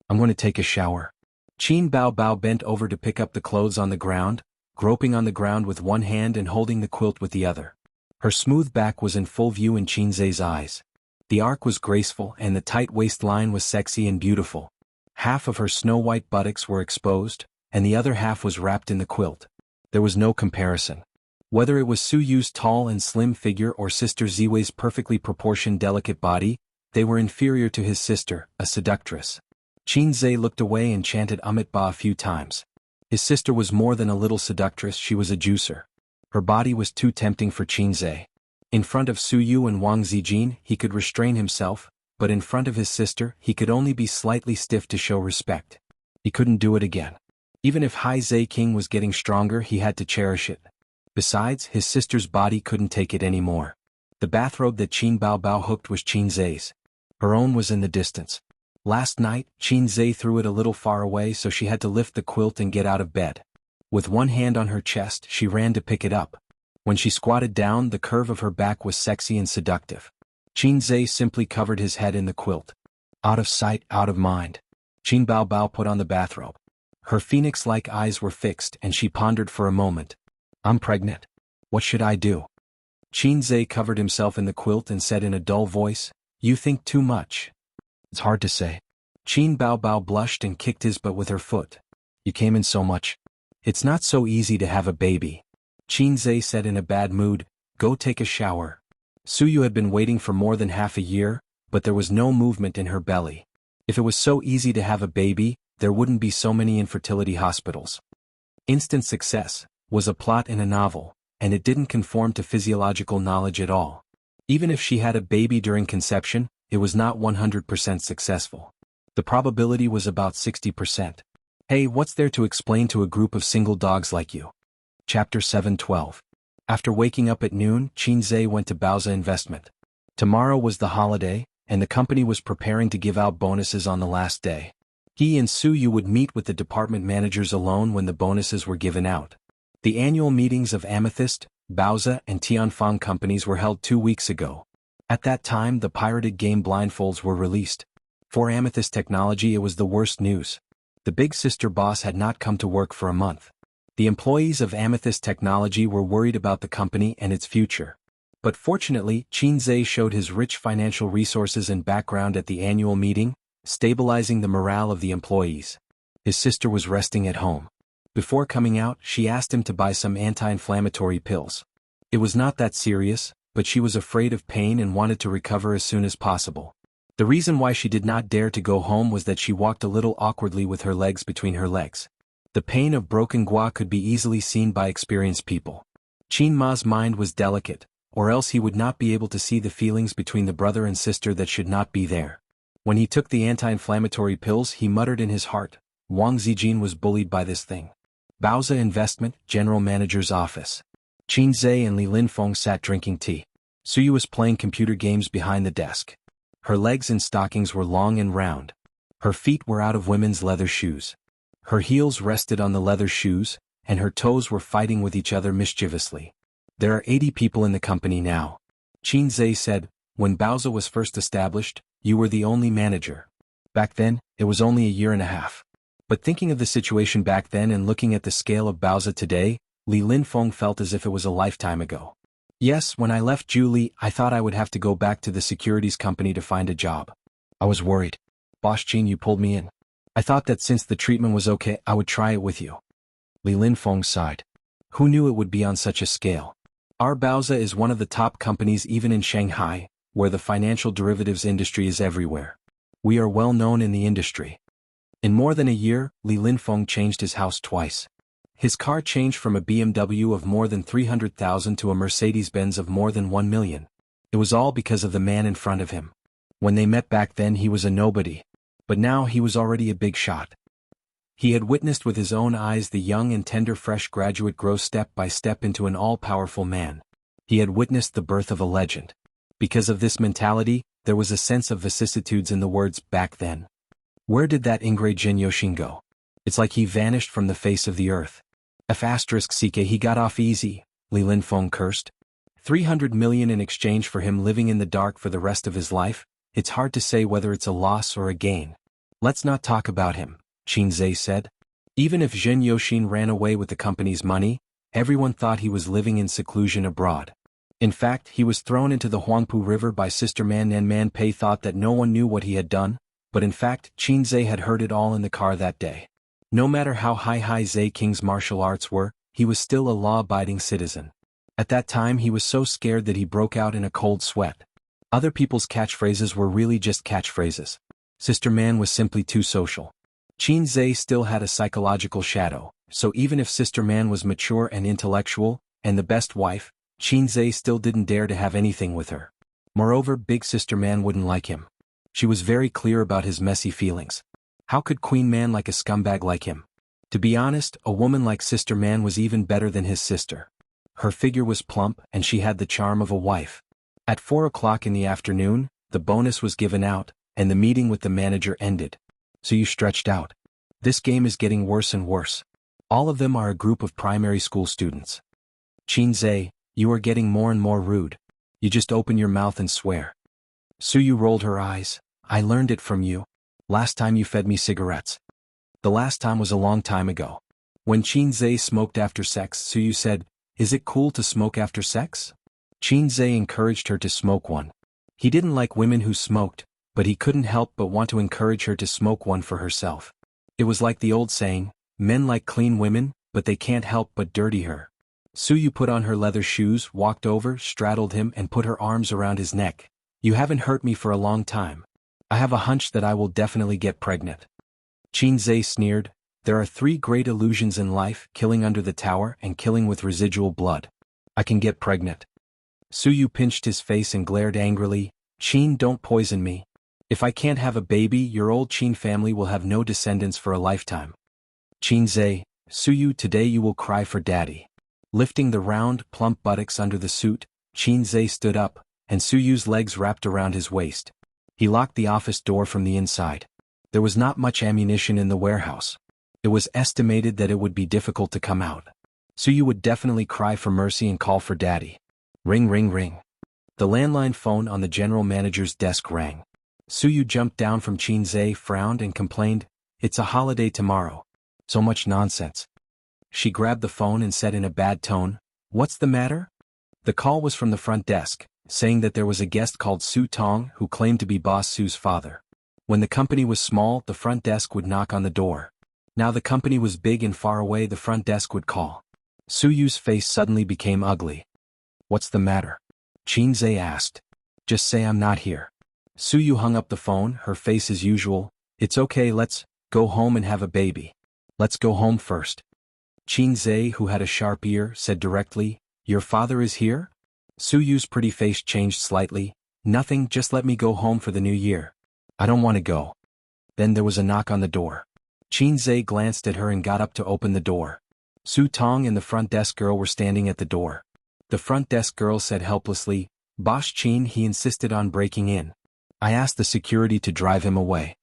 "I'm going to take a shower." Qin Baobao bent over to pick up the clothes on the ground, groping on the ground with one hand and holding the quilt with the other. Her smooth back was in full view in Qin Zhe's eyes. The arc was graceful and the tight waistline was sexy and beautiful. Half of her snow-white buttocks were exposed, and the other half was wrapped in the quilt. There was no comparison. Whether it was Su Yu's tall and slim figure or Sister Ziwei's perfectly proportioned delicate body, they were inferior to his sister, a seductress. Qin Zhe looked away and chanted Amit Ba a few times. His sister was more than a little seductress, she was a juicer. Her body was too tempting for Qin Zhe. In front of Su Yu and Wang Zijin he could restrain himself, but in front of his sister he could only be slightly stiff to show respect. He couldn't do it again. Even if Hai Zhe King was getting stronger he had to cherish it. Besides, his sister's body couldn't take it anymore. The bathrobe that Qin Baobao hooked was Qin Zhe's. Her own was in the distance. Last night, Qin Zhe threw it a little far away so she had to lift the quilt and get out of bed. With one hand on her chest she ran to pick it up. When she squatted down, the curve of her back was sexy and seductive. Qin Zhe simply covered his head in the quilt. Out of sight, out of mind. Qin Baobao put on the bathrobe. Her phoenix-like eyes were fixed and she pondered for a moment. I'm pregnant. What should I do? Qin Zhe covered himself in the quilt and said in a dull voice, You think too much. It's hard to say. Qin Baobao blushed and kicked his butt with her foot. You came in so much. It's not so easy to have a baby. Qin Zhe said in a bad mood, Go take a shower. Suyu had been waiting for more than half a year, but there was no movement in her belly. If it was so easy to have a baby, there wouldn't be so many infertility hospitals. Instant success was a plot in a novel, and it didn't conform to physiological knowledge at all. Even if she had a baby during conception, it was not 100% successful. The probability was about 60%. Hey, what's there to explain to a group of single dogs like you? Chapter 7:12. After waking up at noon, Qin Zhe went to Baoza Investment. Tomorrow was the holiday, and the company was preparing to give out bonuses on the last day. He and Suyu would meet with the department managers alone when the bonuses were given out. The annual meetings of Amethyst, Baoza, and Tianfang companies were held 2 weeks ago. At that time, the pirated game blindfolds were released. For Amethyst Technology, it was the worst news. The big sister boss had not come to work for a month. The employees of Amethyst Technology were worried about the company and its future. But fortunately, Qin Zhe showed his rich financial resources and background at the annual meeting, stabilizing the morale of the employees. His sister was resting at home. Before coming out, she asked him to buy some anti-inflammatory pills. It was not that serious, but she was afraid of pain and wanted to recover as soon as possible. The reason why she did not dare to go home was that she walked a little awkwardly with her legs between her legs. The pain of broken gua could be easily seen by experienced people. Qin Ma's mind was delicate, or else he would not be able to see the feelings between the brother and sister that should not be there. When he took the anti-inflammatory pills, he muttered in his heart, Wang Zijin was bullied by this thing. Baoza Investment, General Manager's office. Qin Zhe and Li Linfeng sat drinking tea. Suyu was playing computer games behind the desk. Her legs in stockings were long and round. Her feet were out of women's leather shoes. Her heels rested on the leather shoes, and her toes were fighting with each other mischievously. There are 80 people in the company now. Qin Zhe said, When Baoza was first established, you were the only manager. Back then, it was only a year and a half. But thinking of the situation back then and looking at the scale of Baoza today, Li Linfeng felt as if it was a lifetime ago. Yes, when I left Julie, I thought I would have to go back to the securities company to find a job. I was worried. Boss Qin, you pulled me in. I thought that since the treatment was okay, I would try it with you. Li Linfeng sighed. Who knew it would be on such a scale? Our Baoza is one of the top companies even in Shanghai, where the financial derivatives industry is everywhere. We are well known in the industry. In more than a year, Li Linfeng changed his house twice. His car changed from a BMW of more than 300,000 to a Mercedes-Benz of more than 1 million. It was all because of the man in front of him. When they met back then, he was a nobody. But now he was already a big shot. He had witnessed with his own eyes the young and tender fresh graduate grow step by step into an all-powerful man. He had witnessed the birth of a legend. Because of this mentality, there was a sense of vicissitudes in the words back then. Where did that Ingray Jin Yoshin go? It's like he vanished from the face of the earth. F***ck he got off easy, Li Linfeng cursed. 300 million in exchange for him living in the dark for the rest of his life? It's hard to say whether it's a loss or a gain. Let's not talk about him, Qin Zhe said. Even if Zhen Yoshin ran away with the company's money, everyone thought he was living in seclusion abroad. In fact, he was thrown into the Huangpu River by Sister Man and Man Pei thought that no one knew what he had done, but in fact, Qin Zhe had heard it all in the car that day. No matter how high Zhe King's martial arts were, he was still a law-abiding citizen. At that time he was so scared that he broke out in a cold sweat. Other people's catchphrases were really just catchphrases. Sister Man was simply too social. Qin Zhe still had a psychological shadow, so even if Sister Man was mature and intellectual, and the best wife, Qin Zhe still didn't dare to have anything with her. Moreover, Big Sister Man wouldn't like him. She was very clear about his messy feelings. How could Queen Man like a scumbag like him? To be honest, a woman like Sister Man was even better than his sister. Her figure was plump and she had the charm of a wife. At 4 o'clock in the afternoon, the bonus was given out, and the meeting with the manager ended. So you stretched out. This game is getting worse and worse. All of them are a group of primary school students. Qin Zhe, You are getting more and more rude. You just open your mouth and swear. Suyu rolled her eyes. I learned it from you. Last time you fed me cigarettes. The last time was a long time ago. When Xianxia smoked after sex, Suyu said, is it cool to smoke after sex? Xianxia encouraged her to smoke one. He didn't like women who smoked, but he couldn't help but want to encourage her to smoke one for herself. It was like the old saying, men like clean women, but they can't help but dirty her. Suyu put on her leather shoes, walked over, straddled him and put her arms around his neck. You haven't hurt me for a long time. I have a hunch that I will definitely get pregnant. Xianxia sneered, there are 3 great illusions in life, killing under the tower and killing with residual blood. I can get pregnant. Suyu pinched his face and glared angrily, Qin, don't poison me. If I can't have a baby, your old Qin family will have no descendants for a lifetime. Xianxia, Suyu, today you will cry for daddy. Lifting the round, plump buttocks under the suit, Xianxia stood up, and Suyu's legs wrapped around his waist. He locked the office door from the inside. There was not much ammunition in the warehouse. It was estimated that it would be difficult to come out. Suyu would definitely cry for mercy and call for daddy. Ring ring ring. The landline phone on the general manager's desk rang. Suyu jumped down from Xianxia, frowned and complained, it's a holiday tomorrow. So much nonsense. She grabbed the phone and said in a bad tone, what's the matter? The call was from the front desk, saying that there was a guest called Su Tong who claimed to be Boss Su's father. When the company was small, the front desk would knock on the door. Now the company was big and far away, the front desk would call. Suyu's face suddenly became ugly. What's the matter? Xianxia asked. Just say I'm not here. Suyu hung up the phone, her face as usual. It's okay, let's go home and have a baby. Let's go home first. Xianxia, who had a sharp ear, said directly, your father is here? Suyu's pretty face changed slightly. Nothing, just let me go home for the new year. I don't want to go. Then there was a knock on the door. Xianxia glanced at her and got up to open the door. Su Tong and the front desk girl were standing at the door. The front desk girl said helplessly, Boss Qin, he insisted on breaking in. I asked the security to drive him away.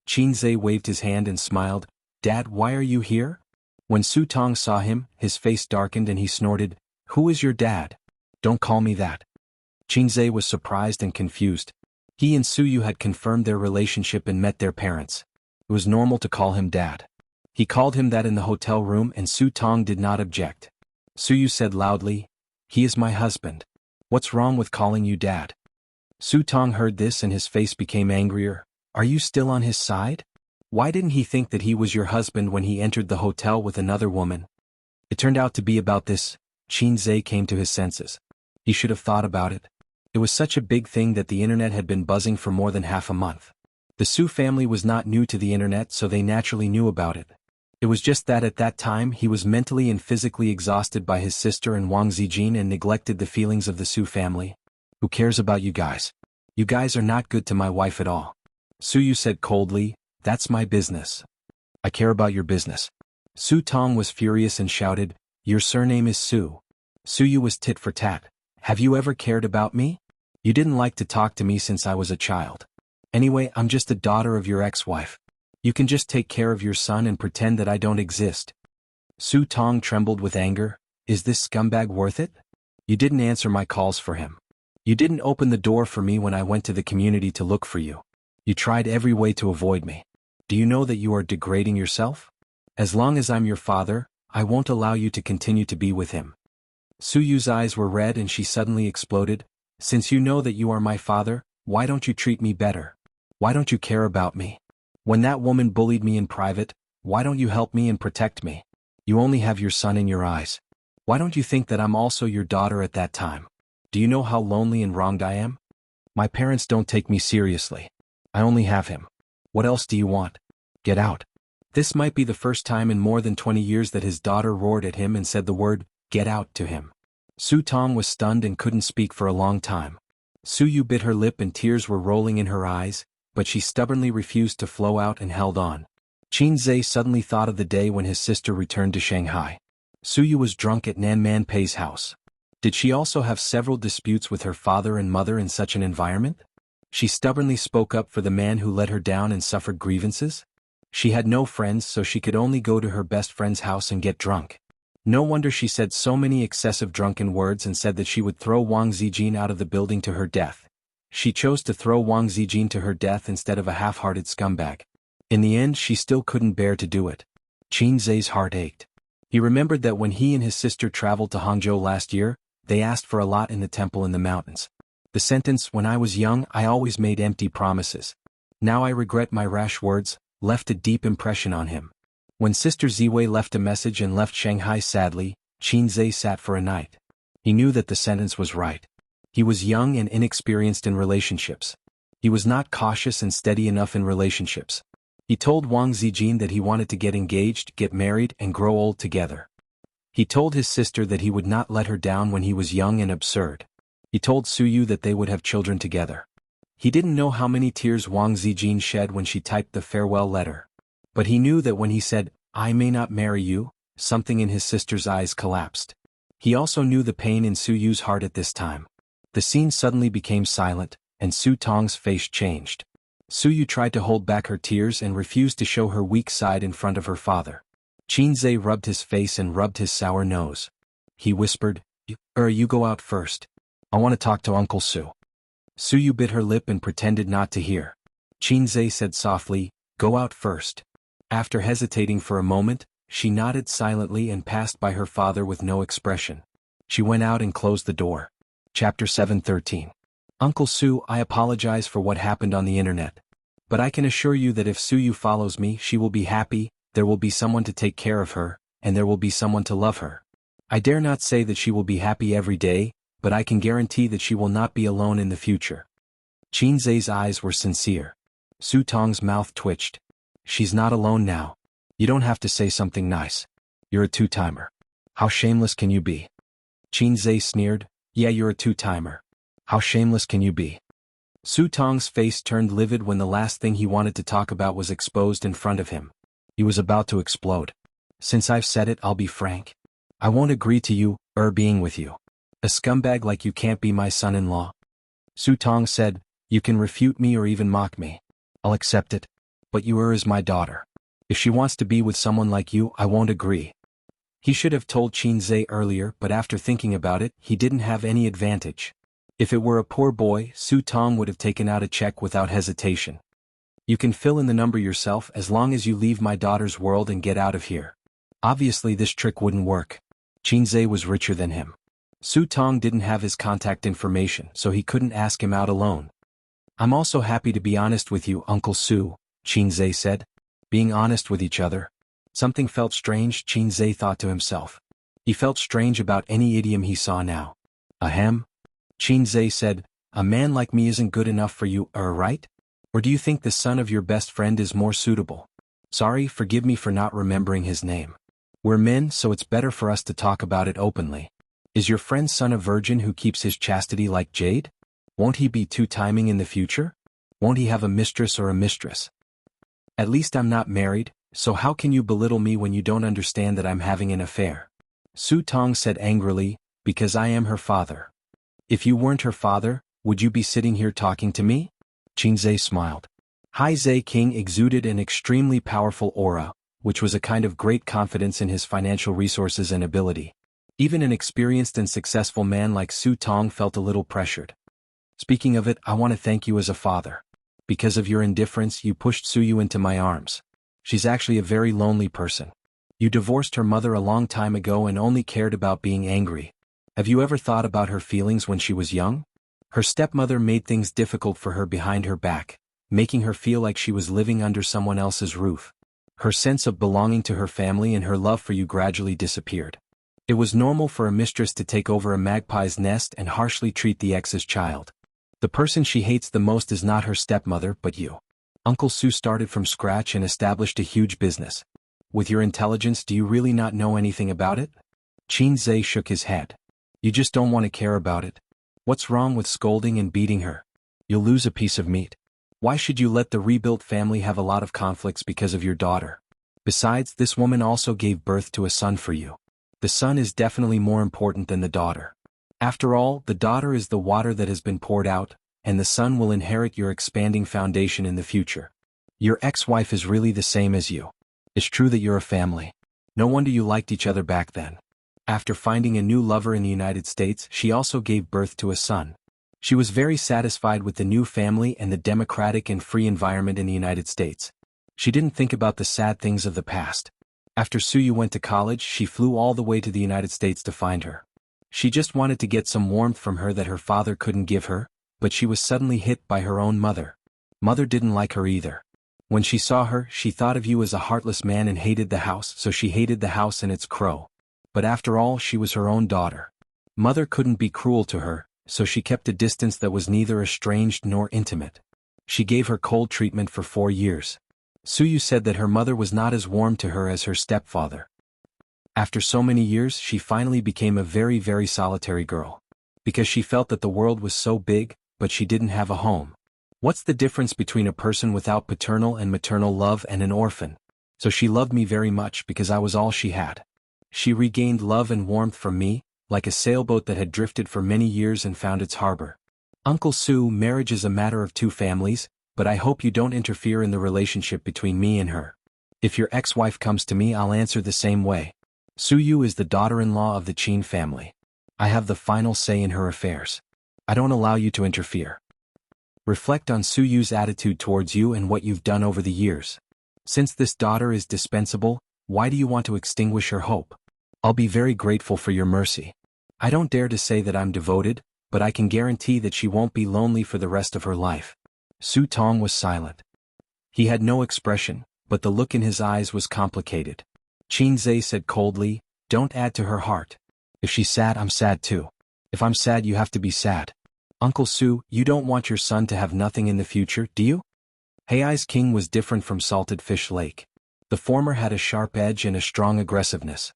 Xianxia waved his hand and smiled, Dad, why are you here? When Su Tong saw him, his face darkened and he snorted, who is your dad? Don't call me that. Xianxia was surprised and confused. He and Suyu had confirmed their relationship and met their parents. It was normal to call him dad. He called him that in the hotel room and Su Tong did not object. Suyu said loudly, he is my husband. What's wrong with calling you dad? Su Tong heard this and his face became angrier. Are you still on his side? Why didn't he think that he was your husband when he entered the hotel with another woman? It turned out to be about this. Xianxia came to his senses. He should have thought about it. It was such a big thing that the internet had been buzzing for more than half a month. The Su family was not new to the internet, so they naturally knew about it. It was just that at that time he was mentally and physically exhausted by his sister and Wang Zijin and neglected the feelings of the Su family. Who cares about you guys? You guys are not good to my wife at all. Suyu said coldly, that's my business. I care about your business. Su Tong was furious and shouted, your surname is Su. Suyu was tit for tat. Have you ever cared about me? You didn't like to talk to me since I was a child. Anyway, I'm just a daughter of your ex-wife. You can just take care of your son and pretend that I don't exist. Su Tong trembled with anger. Is this scumbag worth it? You didn't answer my calls for him. You didn't open the door for me when I went to the community to look for you. You tried every way to avoid me. Do you know that you are degrading yourself? As long as I'm your father, I won't allow you to continue to be with him. Suyu's eyes were red and she suddenly exploded. Since you know that you are my father, why don't you treat me better? Why don't you care about me? When that woman bullied me in private, why don't you help me and protect me? You only have your son in your eyes. Why don't you think that I'm also your daughter at that time? Do you know how lonely and wronged I am? My parents don't take me seriously. I only have him. What else do you want? Get out. This might be the first time in more than 20 years that his daughter roared at him and said the word, get out to him. Su Tong was stunned and couldn't speak for a long time. Suyu bit her lip and tears were rolling in her eyes, but she stubbornly refused to flow out and held on. Xianxia suddenly thought of the day when his sister returned to Shanghai. Suyu was drunk at Nan Man Pei's house. Did she also have several disputes with her father and mother in such an environment? She stubbornly spoke up for the man who let her down and suffered grievances? She had no friends, so she could only go to her best friend's house and get drunk. No wonder she said so many excessive drunken words and said that she would throw Wang Zijin out of the building to her death. She chose to throw Wang Zijin to her death instead of a half-hearted scumbag. In the end, she still couldn't bear to do it. Qin Zai's heart ached. He remembered that when he and his sister traveled to Hangzhou last year, they asked for a lot in the temple in the mountains. The sentence, "When I was young, I always made empty promises. Now I regret my rash words," left a deep impression on him. When Sister Ziwei left a message and left Shanghai sadly, Qin Zai sat for a night. He knew that the sentence was right. He was young and inexperienced in relationships. He was not cautious and steady enough in relationships. He told Wang Zijin that he wanted to get engaged, get married, and grow old together. He told his sister that he would not let her down when he was young and absurd. He told Suyu that they would have children together. He didn't know how many tears Wang Zijin shed when she typed the farewell letter. But he knew that when he said, "I may not marry you," something in his sister's eyes collapsed. He also knew the pain in Suyu's heart at this time. The scene suddenly became silent, and Su Tong's face changed. Suyu tried to hold back her tears and refused to show her weak side in front of her father. Qin Zai rubbed his face and rubbed his sour nose. He whispered, You go out first. I want to talk to Uncle Su." Suyu bit her lip and pretended not to hear. Qin Zai said softly, "Go out first." After hesitating for a moment, she nodded silently and passed by her father with no expression. She went out and closed the door. Chapter 7:13. Uncle Su, I apologize for what happened on the internet. But I can assure you that if Suyu follows me, she will be happy, there will be someone to take care of her, and there will be someone to love her. I dare not say that she will be happy every day, but I can guarantee that she will not be alone in the future. Qin Zai's eyes were sincere. Su Tong's mouth twitched. She's not alone now. You don't have to say something nice. You're a two-timer. How shameless can you be? Qin Zai sneered. Yeah, you're a two-timer. How shameless can you be? Su Tong's face turned livid when the last thing he wanted to talk about was exposed in front of him. He was about to explode. Since I've said it, I'll be frank. I won't agree to you, being with you. A scumbag like you can't be my son-in-law. Su Tong said, You can refute me or even mock me. I'll accept it. But you is my daughter. If she wants to be with someone like you, I won't agree. He should have told Qin Zai earlier, but after thinking about it, he didn't have any advantage. If it were a poor boy, Su Tong would have taken out a check without hesitation. You can fill in the number yourself as long as you leave my daughter's world and get out of here. Obviously this trick wouldn't work. Qin Zai was richer than him. Su Tong didn't have his contact information, so he couldn't ask him out alone. I'm also happy to be honest with you, Uncle Su, Qin Zai said. Being honest with each other. Something felt strange, Qin Zai thought to himself. He felt strange about any idiom he saw now. Ahem? Qin Zai said, A man like me isn't good enough for you, right? Or do you think the son of your best friend is more suitable? Sorry, forgive me for not remembering his name. We're men, so it's better for us to talk about it openly. Is your friend's son a virgin who keeps his chastity like jade? Won't he be two-timing in the future? Won't he have a mistress or a mistress? At least I'm not married, so how can you belittle me when you don't understand that I'm having an affair? Su Tong said angrily, Because I am her father. If you weren't her father, would you be sitting here talking to me? Qin Zai smiled. Hai Zai King exuded an extremely powerful aura, which was a kind of great confidence in his financial resources and ability. Even an experienced and successful man like Su Tong felt a little pressured. Speaking of it, I want to thank you as a father. Because of your indifference, you pushed Suyu into my arms. She's actually a very lonely person. You divorced her mother a long time ago and only cared about being angry. Have you ever thought about her feelings when she was young? Her stepmother made things difficult for her behind her back, making her feel like she was living under someone else's roof. Her sense of belonging to her family and her love for you gradually disappeared. It was normal for a mistress to take over a magpie's nest and harshly treat the ex's child. The person she hates the most is not her stepmother but you. Uncle Su started from scratch and established a huge business. With your intelligence, do you really not know anything about it? Qin Zai shook his head. You just don't want to care about it. What's wrong with scolding and beating her? You'll lose a piece of meat. Why should you let the rebuilt family have a lot of conflicts because of your daughter? Besides, this woman also gave birth to a son for you. The son is definitely more important than the daughter. After all, the daughter is the water that has been poured out, and the son will inherit your expanding foundation in the future. Your ex-wife is really the same as you. It's true that you're a family. No wonder you liked each other back then. After finding a new lover in the United States, she also gave birth to a son. She was very satisfied with the new family and the democratic and free environment in the United States. She didn't think about the sad things of the past. After Suyu went to college, she flew all the way to the United States to find her. She just wanted to get some warmth from her that her father couldn't give her, but she was suddenly hit by her own mother. Mother didn't like her either. When she saw her, she thought of you as a heartless man and hated the house, so she hated the house and its crow. But after all, she was her own daughter. Mother couldn't be cruel to her, so she kept a distance that was neither estranged nor intimate. She gave her cold treatment for 4 years. Suyu said that her mother was not as warm to her as her stepfather. After so many years, she finally became a very, very solitary girl. Because she felt that the world was so big, but she didn't have a home. What's the difference between a person without paternal and maternal love and an orphan? So she loved me very much because I was all she had. She regained love and warmth from me, like a sailboat that had drifted for many years and found its harbor. Uncle Su, marriage is a matter of 2 families, but I hope you don't interfere in the relationship between me and her. If your ex-wife comes to me, I'll answer the same way. Suyu is the daughter-in-law of the Qin family. I have the final say in her affairs. I don't allow you to interfere. Reflect on Suyu's attitude towards you and what you've done over the years. Since this daughter is dispensable, why do you want to extinguish her hope? I'll be very grateful for your mercy. I don't dare to say that I'm devoted, but I can guarantee that she won't be lonely for the rest of her life. Su Tong was silent. He had no expression, but the look in his eyes was complicated. Qin Zhe said coldly, "Don't add to her heart. If she's sad, I'm sad too. If I'm sad, you have to be sad. Uncle Su, you don't want your son to have nothing in the future, do you?" Heiai's king was different from Salted Fish Lake. The former had a sharp edge and a strong aggressiveness.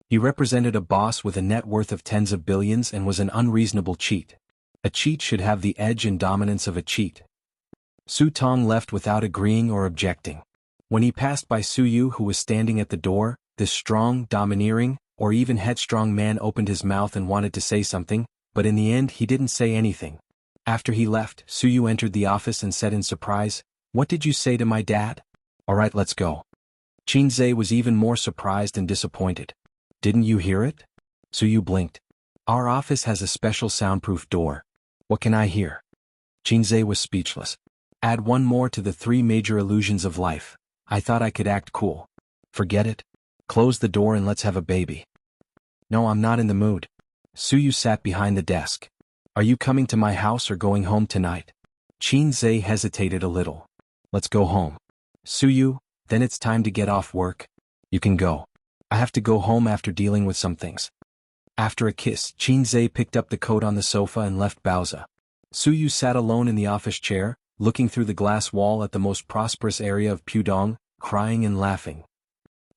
He represented a boss with a net worth of tens of billions and was an unreasonable cheat. A cheat should have the edge and dominance of a cheat. Su Tong left without agreeing or objecting. When he passed by Suyu, who was standing at the door, this strong, domineering, or even headstrong man opened his mouth and wanted to say something, but in the end he didn't say anything. After he left, Suyu entered the office and said in surprise, "What did you say to my dad?" "All right, let's go." Qin Zhe was even more surprised and disappointed. "Didn't you hear it?" Suyu blinked. "Our office has a special soundproof door. What can I hear?" Qin Zhe was speechless. Add one more to the 3 major illusions of life. I thought I could act cool. Forget it. Close the door and let's have a baby. No, I'm not in the mood. Suyu sat behind the desk. Are you coming to my house or going home tonight? Qin Zhe hesitated a little. Let's go home. Suyu, then it's time to get off work. You can go. I have to go home after dealing with some things. After a kiss, Qin Zhe picked up the coat on the sofa and left Baoza. Suyu sat alone in the office chair, looking through the glass wall at the most prosperous area of Pudong, crying and laughing.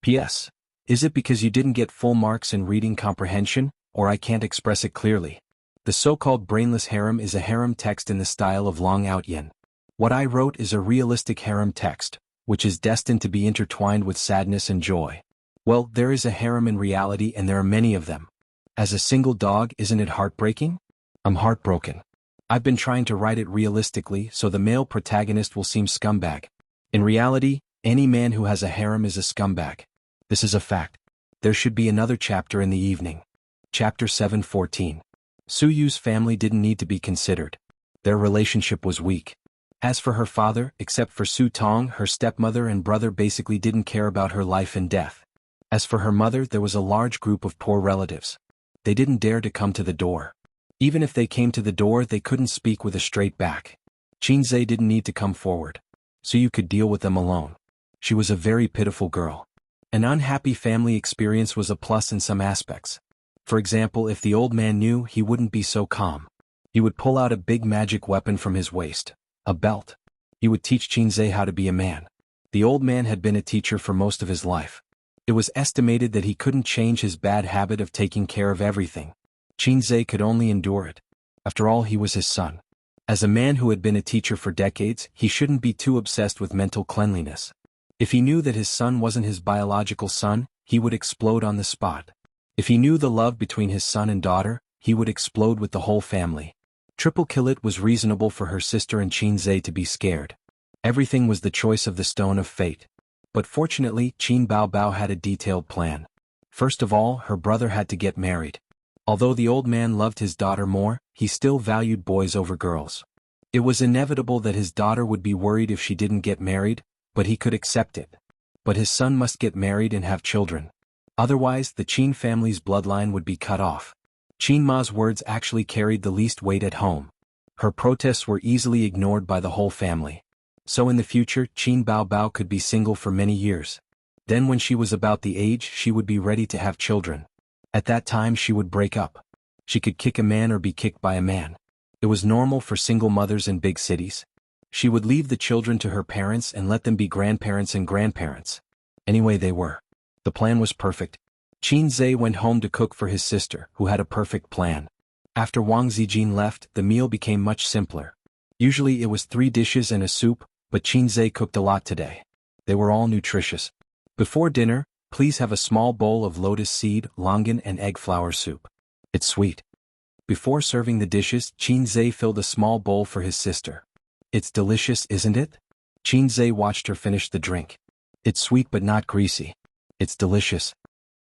P.S. Is it because you didn't get full marks in reading comprehension, or I can't express it clearly? The so-called brainless harem is a harem text in the style of Long Out Yin. What I wrote is a realistic harem text, which is destined to be intertwined with sadness and joy. Well, there is a harem in reality and there are many of them. As a single dog, isn't it heartbreaking? I'm heartbroken. I've been trying to write it realistically so the male protagonist will seem scumbag. In reality, any man who has a harem is a scumbag. This is a fact. There should be another chapter in the evening. Chapter 7:14. Suyu's family didn't need to be considered. Their relationship was weak. As for her father, except for Su Tong, her stepmother and brother basically didn't care about her life and death. As for her mother, there was a large group of poor relatives. They didn't dare to come to the door. Even if they came to the door, they couldn't speak with a straight back. Qin Zhe didn't need to come forward. Suyu could deal with them alone. She was a very pitiful girl. An unhappy family experience was a plus in some aspects. For example, if the old man knew, he wouldn't be so calm. He would pull out a big magic weapon from his waist, a belt. He would teach Qin Zhe how to be a man. The old man had been a teacher for most of his life. It was estimated that he couldn't change his bad habit of taking care of everything. Qin Zhe could only endure it. After all, he was his son. As a man who had been a teacher for decades, he shouldn't be too obsessed with mental cleanliness. If he knew that his son wasn't his biological son, he would explode on the spot. If he knew the love between his son and daughter, he would explode with the whole family. Triple Kill It was reasonable for her sister and Qin Zhe to be scared. Everything was the choice of the stone of fate. But fortunately, Qin Bao Bao had a detailed plan. First of all, her brother had to get married. Although the old man loved his daughter more, he still valued boys over girls. It was inevitable that his daughter would be worried if she didn't get married, but he could accept it. But his son must get married and have children. Otherwise, the Qin family's bloodline would be cut off. Qin Ma's words actually carried the least weight at home. Her protests were easily ignored by the whole family. So in the future, Qin Baobao could be single for many years. Then when she was about the age she would be ready to have children. At that time she would break up. She could kick a man or be kicked by a man. It was normal for single mothers in big cities. She would leave the children to her parents and let them be grandparents and grandparents. Anyway, they were. The plan was perfect. Qin Zhe went home to cook for his sister, who had a perfect plan. After Wang Zijin left, the meal became much simpler. Usually it was 3 dishes and a soup, but Qin Zhe cooked a lot today. They were all nutritious. Before dinner, please have a small bowl of lotus seed, longan and egg flour soup. It's sweet. Before serving the dishes, Qin Zhe filled a small bowl for his sister. It's delicious, isn't it? Qin Zhe watched her finish the drink. It's sweet but not greasy. It's delicious.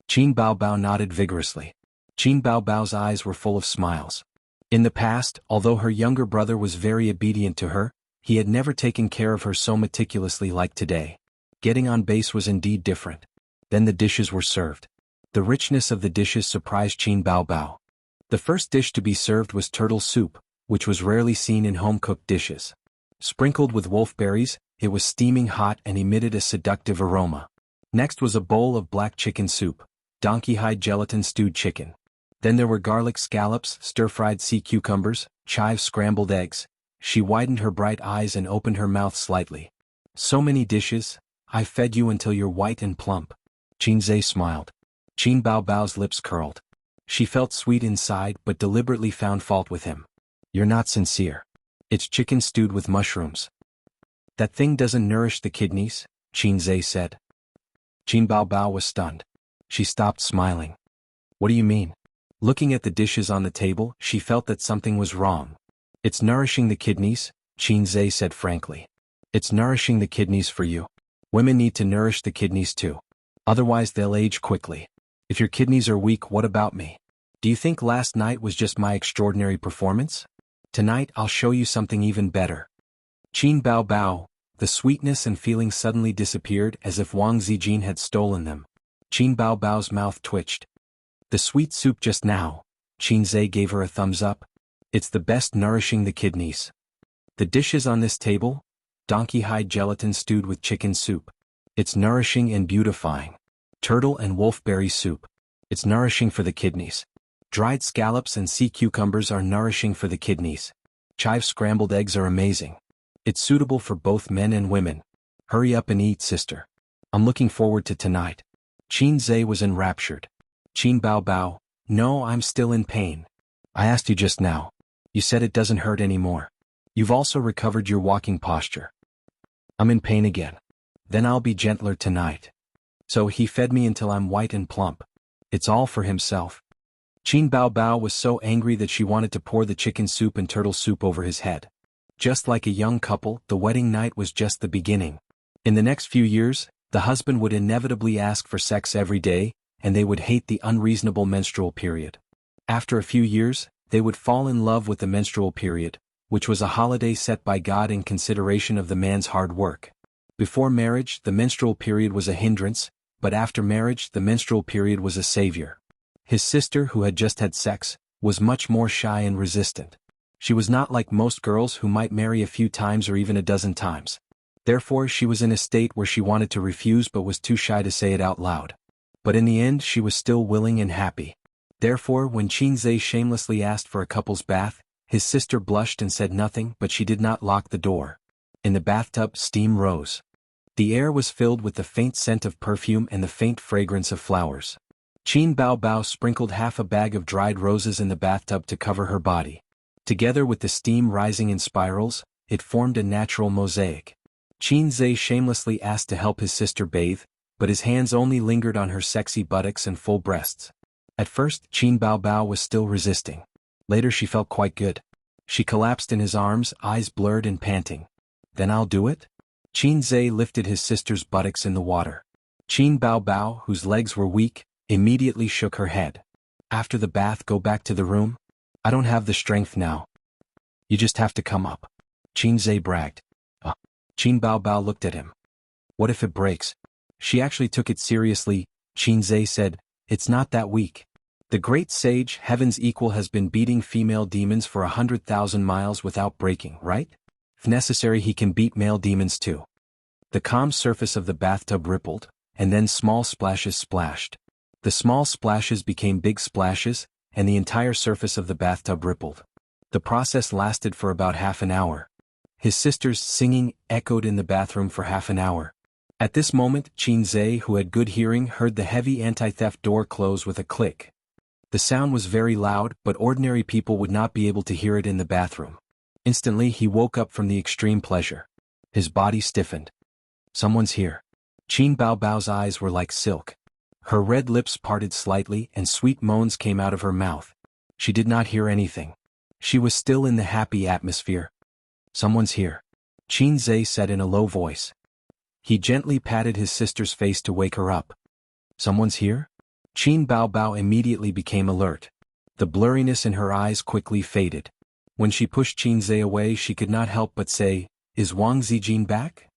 Qin Baobao nodded vigorously. Qin Baobao's eyes were full of smiles. In the past, although her younger brother was very obedient to her, he had never taken care of her so meticulously like today. Getting on base was indeed different. Then the dishes were served. The richness of the dishes surprised Qin Baobao. The first dish to be served was turtle soup, which was rarely seen in home-cooked dishes. Sprinkled with wolfberries, it was steaming hot and emitted a seductive aroma. Next was a bowl of black chicken soup, donkey-hide gelatin stewed chicken. Then there were garlic scallops, stir-fried sea cucumbers, chive scrambled eggs. She widened her bright eyes and opened her mouth slightly. So many dishes, I fed you until you're white and plump. Qin Zhe smiled. Qin Baobao's lips curled. She felt sweet inside but deliberately found fault with him. You're not sincere. It's chicken stewed with mushrooms. That thing doesn't nourish the kidneys, Qin Zhe said. Qin Baobao was stunned. She stopped smiling. What do you mean? Looking at the dishes on the table, she felt that something was wrong. It's nourishing the kidneys, Qin Zhe said frankly. It's nourishing the kidneys for you. Women need to nourish the kidneys too. Otherwise they'll age quickly. If your kidneys are weak, what about me? Do you think last night was just my extraordinary performance? Tonight I'll show you something even better. Qin Baobao, the sweetness and feeling suddenly disappeared as if Wang Zijin had stolen them. Qin Baobao's mouth twitched. The sweet soup just now, Qin Zhe gave her a thumbs up. It's the best nourishing the kidneys. The dishes on this table, donkey-hide gelatin stewed with chicken soup. It's nourishing and beautifying. Turtle and wolfberry soup. It's nourishing for the kidneys. Dried scallops and sea cucumbers are nourishing for the kidneys. Chive scrambled eggs are amazing. It's suitable for both men and women. Hurry up and eat, sister. I'm looking forward to tonight. Qin Zhe was enraptured. Qin Baobao, no, I'm still in pain. I asked you just now. You said it doesn't hurt anymore. You've also recovered your walking posture. I'm in pain again. Then I'll be gentler tonight. So he fed me until I'm white and plump. It's all for himself. Qin Baobao was so angry that she wanted to pour the chicken soup and turtle soup over his head. Just like a young couple, the wedding night was just the beginning. In the next few years, the husband would inevitably ask for sex every day, and they would hate the unreasonable menstrual period. After a few years, they would fall in love with the menstrual period, which was a holiday set by God in consideration of the man's hard work. Before marriage, the menstrual period was a hindrance, but after marriage, the menstrual period was a savior. His sister, who had just had sex, was much more shy and resistant. She was not like most girls who might marry a few times or even a dozen times. Therefore, she was in a state where she wanted to refuse but was too shy to say it out loud. But in the end, she was still willing and happy. Therefore, when Qin Zhe shamelessly asked for a couple's bath, his sister blushed and said nothing, but she did not lock the door. In the bathtub, steam rose. The air was filled with the faint scent of perfume and the faint fragrance of flowers. Qin Baobao sprinkled half a bag of dried roses in the bathtub to cover her body. Together with the steam rising in spirals, it formed a natural mosaic. Qin Zhe shamelessly asked to help his sister bathe, but his hands only lingered on her sexy buttocks and full breasts. At first, Qin Baobao was still resisting. Later she felt quite good. She collapsed in his arms, eyes blurred and panting. Then I'll do it? Qin Zhe lifted his sister's buttocks in the water. Qin Baobao, whose legs were weak, immediately shook her head. After the bath, go back to the room? I don't have the strength now. You just have to come up. Qinzhe bragged. Qin Baobao looked at him. What if it breaks? She actually took it seriously. Qinzhe said, it's not that weak. The great sage, Heaven's equal, has been beating female demons for 100,000 miles without breaking, right? If necessary, he can beat male demons too. The calm surface of the bathtub rippled, and then small splashes splashed. The small splashes became big splashes, and the entire surface of the bathtub rippled. The process lasted for about half an hour. His sister's singing echoed in the bathroom for half an hour. At this moment, Qinzhe, who had good hearing, heard the heavy anti-theft door close with a click. The sound was very loud, but ordinary people would not be able to hear it in the bathroom. Instantly, he woke up from the extreme pleasure. His body stiffened. Someone's here. Qin Baobao's eyes were like silk. Her red lips parted slightly and sweet moans came out of her mouth. She did not hear anything. She was still in the happy atmosphere. Someone's here. Qinzhe said in a low voice. He gently patted his sister's face to wake her up. Someone's here? Qin Baobao immediately became alert. The blurriness in her eyes quickly faded. When she pushed Qinzhe away, she could not help but say, Is Wang Zijin back?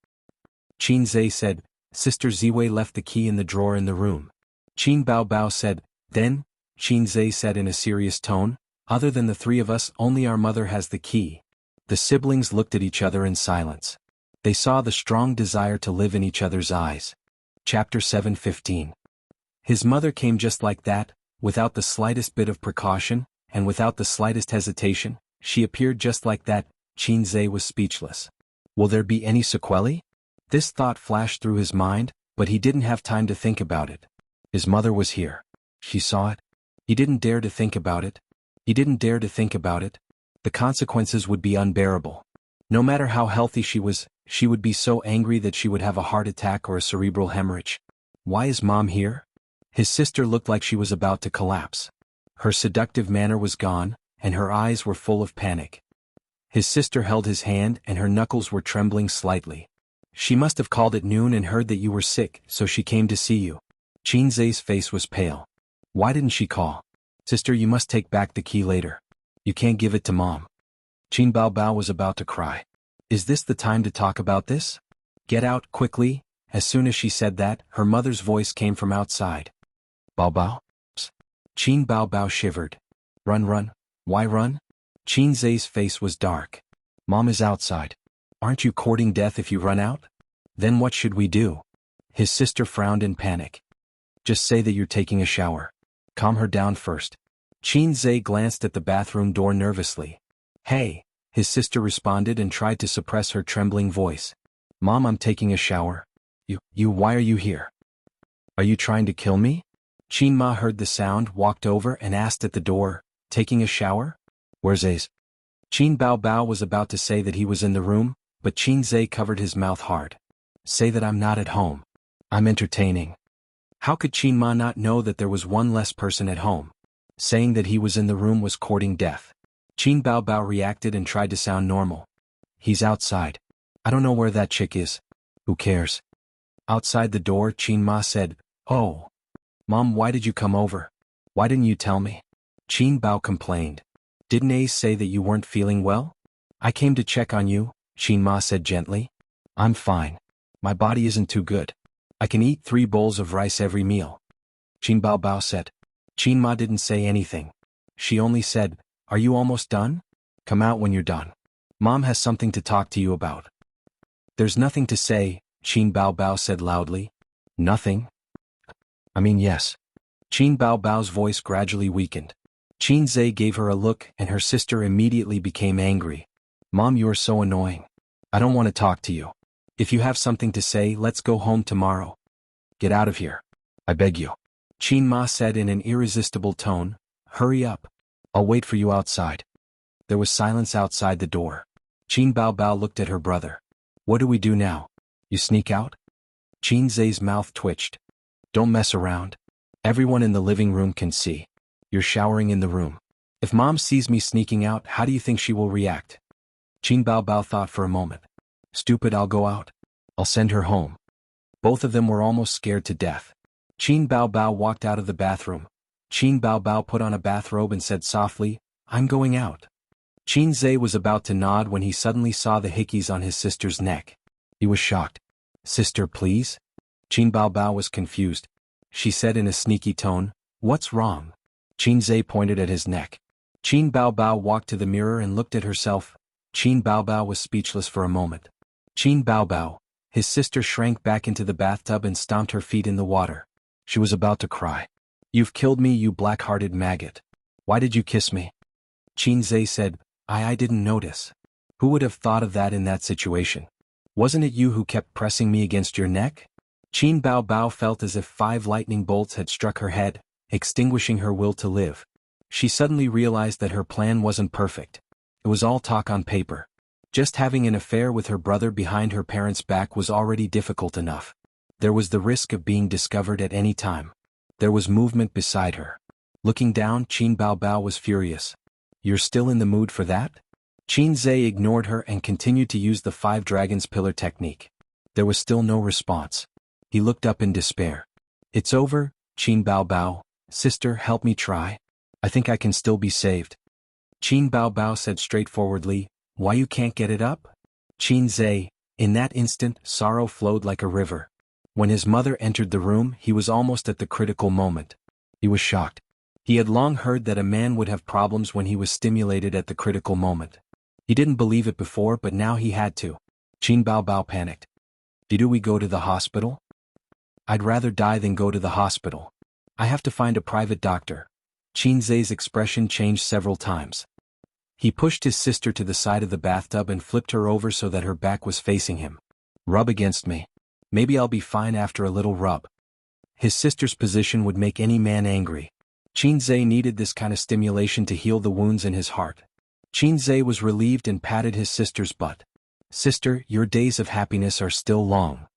Qinzhe said, Sister Ziwei left the key in the drawer in the room. Qin Baobao said, Then, Qinzhe said in a serious tone, other than the three of us, only our mother has the key. The siblings looked at each other in silence. They saw the strong desire to live in each other's eyes. Chapter 7:15. His mother came just like that, without the slightest bit of precaution, and without the slightest hesitation. She appeared just like that. Qinzhe was speechless. Will there be any sequelae? This thought flashed through his mind, but he didn't have time to think about it. His mother was here. She saw it. He didn't dare to think about it. He didn't dare to think about it. The consequences would be unbearable. No matter how healthy she would be so angry that she would have a heart attack or a cerebral hemorrhage. Why is Mom here? His sister looked like she was about to collapse. Her seductive manner was gone, and her eyes were full of panic. His sister held his hand and her knuckles were trembling slightly. She must have called at noon and heard that you were sick, so she came to see you. Qinzhe's face was pale. Why didn't she call? Sister, you must take back the key later. You can't give it to Mom. Qin Baobao was about to cry. Is this the time to talk about this? Get out, quickly. As soon as she said that, her mother's voice came from outside. Baobao? Qin Baobao shivered. Run. Why run? Qinzhe's face was dark. Mom is outside. Aren't you courting death if you run out? Then what should we do? His sister frowned in panic. Just say that you're taking a shower. Calm her down first. Qinzhe glanced at the bathroom door nervously. Hey, his sister responded and tried to suppress her trembling voice. Mom, I'm taking a shower. Why are you here? Are you trying to kill me? Qin Ma heard the sound, walked over and asked at the door, taking a shower? Where's Ace? Qin Baobao was about to say that he was in the room, but Qinzhe covered his mouth hard. Say that I'm not at home. I'm entertaining. How could Qin Ma not know that there was one less person at home? Saying that he was in the room was courting death. Qin Baobao reacted and tried to sound normal. He's outside. I don't know where that chick is. Who cares? Outside the door, Qin Ma said, Oh. Mom, why did you come over? Why didn't you tell me? Qin Bao complained. Didn't Ace say that you weren't feeling well? I came to check on you, Qin Ma said gently. I'm fine. My body isn't too good. I can eat 3 bowls of rice every meal. Qin Baobao said. Qin Ma didn't say anything. She only said, Are you almost done? Come out when you're done. Mom has something to talk to you about. There's nothing to say, Qin Baobao said loudly. Nothing? I mean yes. Qin Baobao's voice gradually weakened. Qinzhe gave her a look and her sister immediately became angry. Mom, you are so annoying. I don't want to talk to you. If you have something to say, let's go home tomorrow. Get out of here. I beg you. Qin Ma said in an irresistible tone, Hurry up. I'll wait for you outside. There was silence outside the door. Qin Baobao looked at her brother. What do we do now? You sneak out? Qinzhe's mouth twitched. Don't mess around. Everyone in the living room can see. You're showering in the room. If Mom sees me sneaking out, how do you think she will react? Qin Baobao thought for a moment. Stupid, I'll go out. I'll send her home. Both of them were almost scared to death. Qin Bao Bao walked out of the bathroom. Qin Bao Bao put on a bathrobe and said softly, "I'm going out." Qin Zhe was about to nod when he suddenly saw the hickeys on his sister's neck. He was shocked. "Sister, please?" Qin Bao Bao was confused. She said in a sneaky tone, "What's wrong?" Qin Zhe pointed at his neck. Qin Bao Bao walked to the mirror and looked at herself. Qin Bao Bao was speechless for a moment. Qin Bao Bao, his sister shrank back into the bathtub and stomped her feet in the water. She was about to cry. "You've killed me, you black-hearted maggot. Why did you kiss me?" Qin Zhe said, I didn't notice. Who would have thought of that in that situation? Wasn't it you who kept pressing me against your neck? Qin Bao Bao felt as if 5 lightning bolts had struck her head, extinguishing her will to live. She suddenly realized that her plan wasn't perfect. It was all talk on paper. Just having an affair with her brother behind her parents' back was already difficult enough. There was the risk of being discovered at any time. There was movement beside her. Looking down, Qin Bao Bao was furious. "You're still in the mood for that?" Qin Zhe ignored her and continued to use the 5 dragons pillar technique. There was still no response. He looked up in despair. "It's over, Qin Bao Bao. Sister, help me try. I think I can still be saved." Qin Bao Bao said straightforwardly, "Why you can't get it up?" Qin Zhe, in that instant, sorrow flowed like a river. When his mother entered the room, he was almost at the critical moment. He was shocked. He had long heard that a man would have problems when he was stimulated at the critical moment. He didn't believe it before, but now he had to. Qin Bao Bao panicked. "Do we go to the hospital?" "I'd rather die than go to the hospital. I have to find a private doctor." Qin Zhe's expression changed several times. He pushed his sister to the side of the bathtub and flipped her over so that her back was facing him. "Rub against me. Maybe I'll be fine after a little rub." His sister's position would make any man angry. Qin Zhe needed this kind of stimulation to heal the wounds in his heart. Qin Zhe was relieved and patted his sister's butt. "Sister, your days of happiness are still long.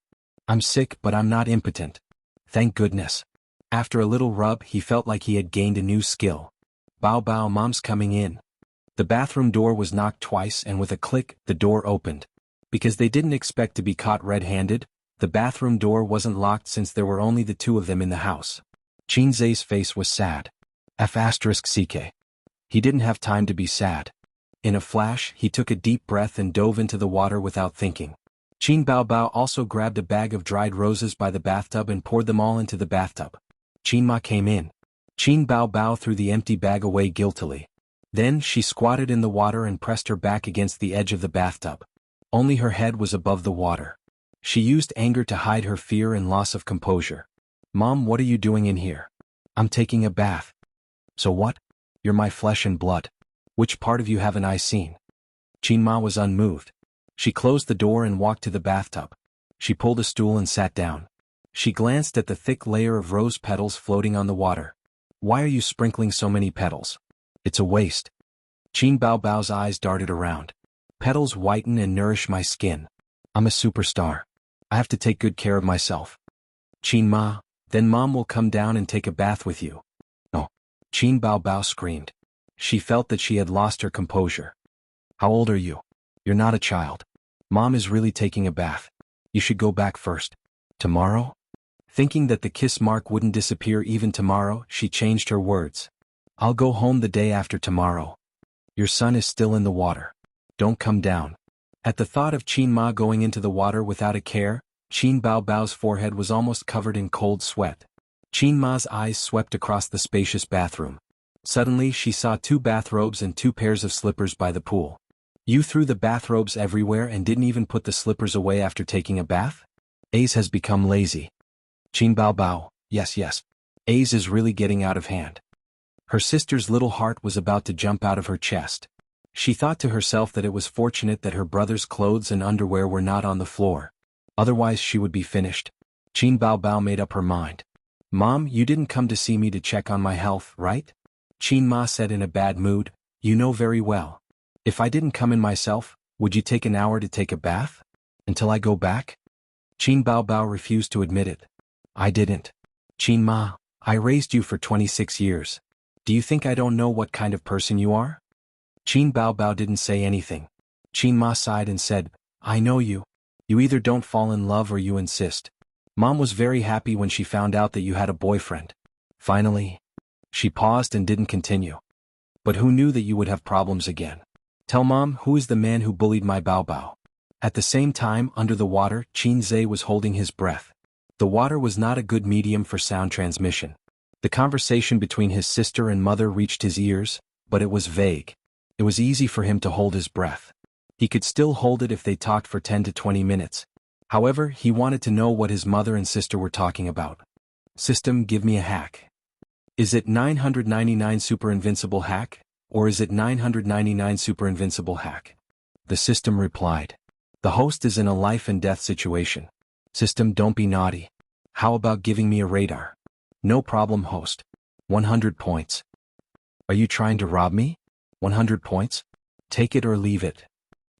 I'm sick, but I'm not impotent. Thank goodness." After a little rub, he felt like he had gained a new skill. "Bao Bao, Mom's coming in." The bathroom door was knocked twice and with a click, the door opened. Because they didn't expect to be caught red-handed, the bathroom door wasn't locked since there were only the 2 of them in the house. Qin Zhe's face was sad. *CK. He didn't have time to be sad. In a flash, he took a deep breath and dove into the water without thinking. Qin Bao Bao also grabbed a bag of dried roses by the bathtub and poured them all into the bathtub. Qin Ma came in. Qin Bao Bao threw the empty bag away guiltily. Then she squatted in the water and pressed her back against the edge of the bathtub. Only her head was above the water. She used anger to hide her fear and loss of composure. "Mom, what are you doing in here?" "I'm taking a bath." "So what? You're my flesh and blood. Which part of you haven't I seen?" Qin Ma was unmoved. She closed the door and walked to the bathtub. She pulled a stool and sat down. She glanced at the thick layer of rose petals floating on the water. "Why are you sprinkling so many petals? It's a waste." Qin Bao Bao's eyes darted around. "Petals whiten and nourish my skin. I'm a superstar. I have to take good care of myself." "Qin Ma, then Mom will come down and take a bath with you." "No." Qin Bao Bao screamed. She felt that she had lost her composure. "How old are you? You're not a child. Mom is really taking a bath. You should go back first." "Tomorrow?" Thinking that the kiss mark wouldn't disappear even tomorrow, she changed her words. "I'll go home the day after tomorrow. Your son is still in the water. Don't come down." At the thought of Qin Ma going into the water without a care, Qin Bao Bao's forehead was almost covered in cold sweat. Qin Ma's eyes swept across the spacious bathroom. Suddenly she saw 2 bathrobes and 2 pairs of slippers by the pool. "You threw the bathrobes everywhere and didn't even put the slippers away after taking a bath?" "Ace has become lazy." Qin Bao Bao, yes. Ace is really getting out of hand." Her sister's little heart was about to jump out of her chest. She thought to herself that it was fortunate that her brother's clothes and underwear were not on the floor. Otherwise she would be finished. Qin Bao Bao made up her mind. "Mom, you didn't come to see me to check on my health, right?" Qin Ma said in a bad mood, "You know very well. If I didn't come in myself, would you take an hour to take a bath? Until I go back?" Qin Bao Bao refused to admit it. "I didn't. Qin Ma, I raised you for 26 years. Do you think I don't know what kind of person you are?" Qin Bao Bao didn't say anything. Qin Ma sighed and said, "I know you. You either don't fall in love or you insist. Mom was very happy when she found out that you had a boyfriend. Finally. She paused and didn't continue. But who knew that you would have problems again? Tell Mom, who is the man who bullied my Bao Bao? At the same time, under the water, Xianxia was holding his breath. The water was not a good medium for sound transmission. The conversation between his sister and mother reached his ears, but it was vague. It was easy for him to hold his breath. He could still hold it if they talked for 10 to 20 minutes. However, he wanted to know what his mother and sister were talking about. System, give me a hack. Is it 999 super invincible hack, or is it 999 super invincible hack? The system replied. The host is in a life and death situation. System, don't be naughty. How about giving me a radar? No problem, host. 100 points. Are you trying to rob me? 100 points? Take it or leave it.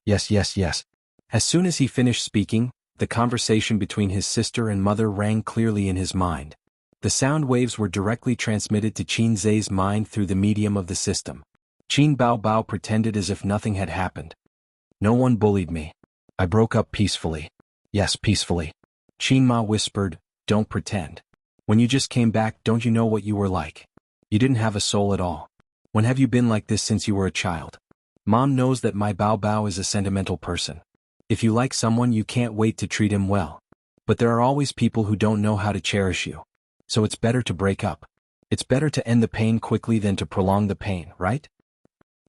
Yes, yes, yes. As soon as he finished speaking, the conversation between his sister and mother rang clearly in his mind. The sound waves were directly transmitted to Xianxia's mind through the medium of the system. Qin Bao Bao pretended as if nothing had happened. No one bullied me. I broke up peacefully. Yes, peacefully. Qin Ma whispered, don't pretend. When you just came back, don't you know what you were like? You didn't have a soul at all. When have you been like this since you were a child? Mom knows that my Bao Bao is a sentimental person. If you like someone, you can't wait to treat him well. But there are always people who don't know how to cherish you. So it's better to break up. It's better to end the pain quickly than to prolong the pain, right?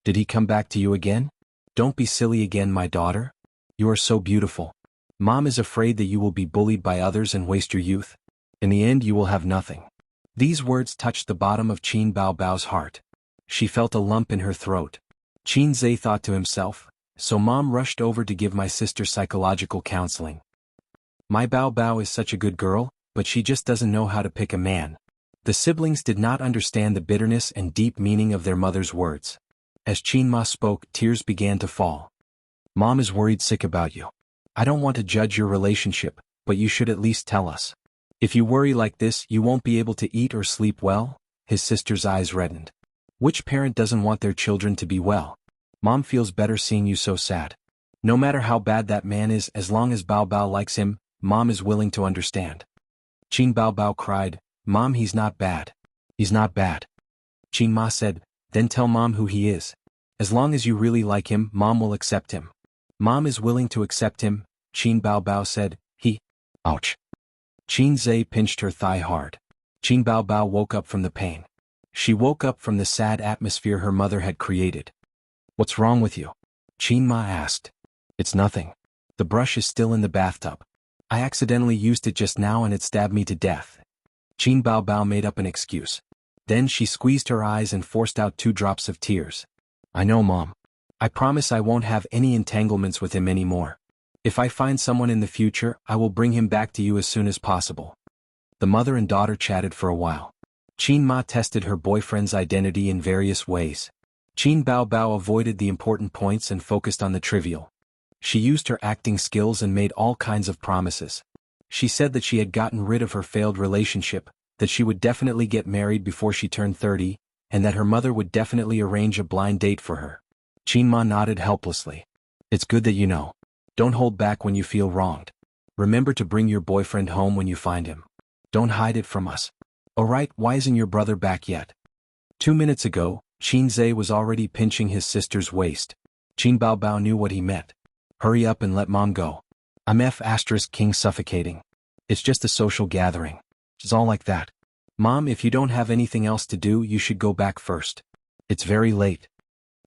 Did he come back to you again? Don't be silly again, my daughter. You are so beautiful. Mom is afraid that you will be bullied by others and waste your youth. In the end, you will have nothing. These words touched the bottom of Qin Bao Bao's heart. She felt a lump in her throat. Xianxia thought to himself, so Mom rushed over to give my sister psychological counseling. My Bao Bao is such a good girl, but she just doesn't know how to pick a man. The siblings did not understand the bitterness and deep meaning of their mother's words. As Qin Ma spoke, tears began to fall. Mom is worried sick about you. I don't want to judge your relationship, but you should at least tell us. If you worry like this, you won't be able to eat or sleep well. His sister's eyes reddened. Which parent doesn't want their children to be well? Mom feels better seeing you so sad. No matter how bad that man is, as long as Bao Bao likes him, Mom is willing to understand. Qin Bao Bao cried, Mom, he's not bad. He's not bad. Qin Ma said, then tell Mom who he is. As long as you really like him, Mom will accept him. Mom is willing to accept him, Qin Bao Bao said. Ouch. Xianxia pinched her thigh hard. Qin Bao Bao woke up from the pain. She woke up from the sad atmosphere her mother had created. What's wrong with you? Qin Ma asked. It's nothing. The brush is still in the bathtub. I accidentally used it just now and it stabbed me to death. Qin Bao Bao made up an excuse. Then she squeezed her eyes and forced out 2 drops of tears. I know, Mom. I promise I won't have any entanglements with him anymore. If I find someone in the future, I will bring him back to you as soon as possible. The mother and daughter chatted for a while. Qin Ma tested her boyfriend's identity in various ways. Qin Bao Bao avoided the important points and focused on the trivial. She used her acting skills and made all kinds of promises. She said that she had gotten rid of her failed relationship, that she would definitely get married before she turned 30, and that her mother would definitely arrange a blind date for her. Qin Ma nodded helplessly. It's good that you know. Don't hold back when you feel wronged. Remember to bring your boyfriend home when you find him. Don't hide it from us. Alright, why isn't your brother back yet? 2 minutes ago, Xianxia was already pinching his sister's waist. Qin Bao Bao knew what he meant. Hurry up and let Mom go. I'm King suffocating. It's just a social gathering. It's all like that. Mom, if you don't have anything else to do, you should go back first. It's very late.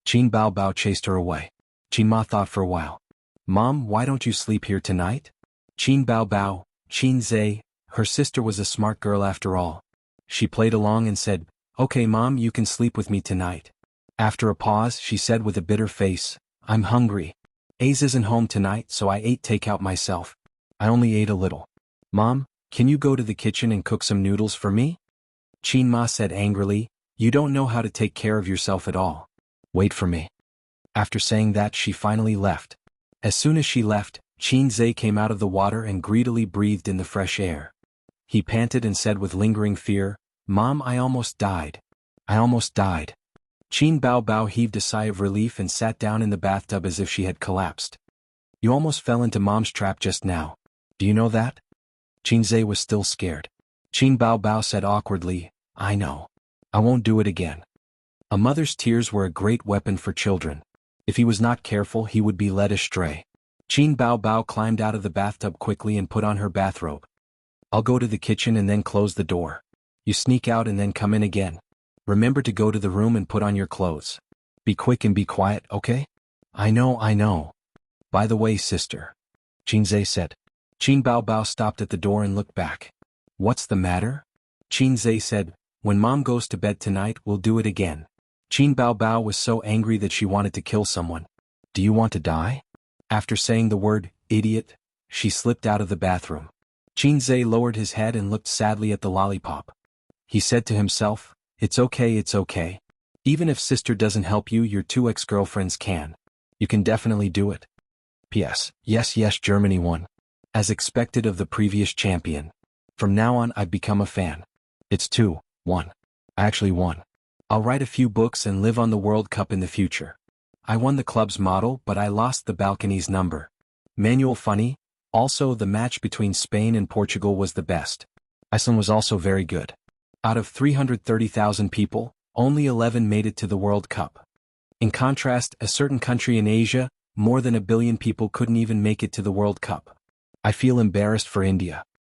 Qin Bao Bao chased her away. Qin Ma thought for a while. Mom, why don't you sleep here tonight? Qin Bao Bao, Xianxia, her sister was a smart girl after all. She played along and said, okay Mom, you can sleep with me tonight. After a pause, she said with a bitter face, I'm hungry. Ace isn't home tonight, so I ate takeout myself. I only ate a little. Mom, can you go to the kitchen and cook some noodles for me? Qin Ma said angrily, you don't know how to take care of yourself at all. Wait for me. After saying that, she finally left. As soon as she left, Xianxia came out of the water and greedily breathed in the fresh air. He panted and said with lingering fear, Mom, I almost died. I almost died. Qin Bao Bao heaved a sigh of relief and sat down in the bathtub as if she had collapsed. You almost fell into Mom's trap just now. Do you know that? Qinzhe was still scared. Qin Bao Bao said awkwardly, I know. I won't do it again. A mother's tears were a great weapon for children. If he was not careful, he would be led astray. Qin Bao Bao climbed out of the bathtub quickly and put on her bathrobe. I'll go to the kitchen and then close the door. You sneak out and then come in again. Remember to go to the room and put on your clothes. Be quick and be quiet, okay? I know. By the way, sister. Qinzhe said. Qin Bao Bao stopped at the door and looked back. What's the matter? Qinzhe said, when Mom goes to bed tonight, we'll do it again. Qin Bao Bao was so angry that she wanted to kill someone. Do you want to die? After saying the word, idiot, she slipped out of the bathroom. Qinzhe lowered his head and looked sadly at the lollipop. He said to himself, it's okay. Even if sister doesn't help you, your two ex-girlfriends can. You can definitely do it. P.S. Yes, Germany won. As expected of the previous champion. From now on I've become a fan. It's 2-1. I actually won. I'll write a few books and live on the World Cup in the future. I won the club's model but I lost the balcony's number. Manual funny. Also, the match between Spain and Portugal was the best. Iceland was also very good. Out of 330,000 people, only 11 made it to the World Cup. In contrast, a certain country in Asia, more than 1 billion people couldn't even make it to the World Cup. I feel embarrassed for India.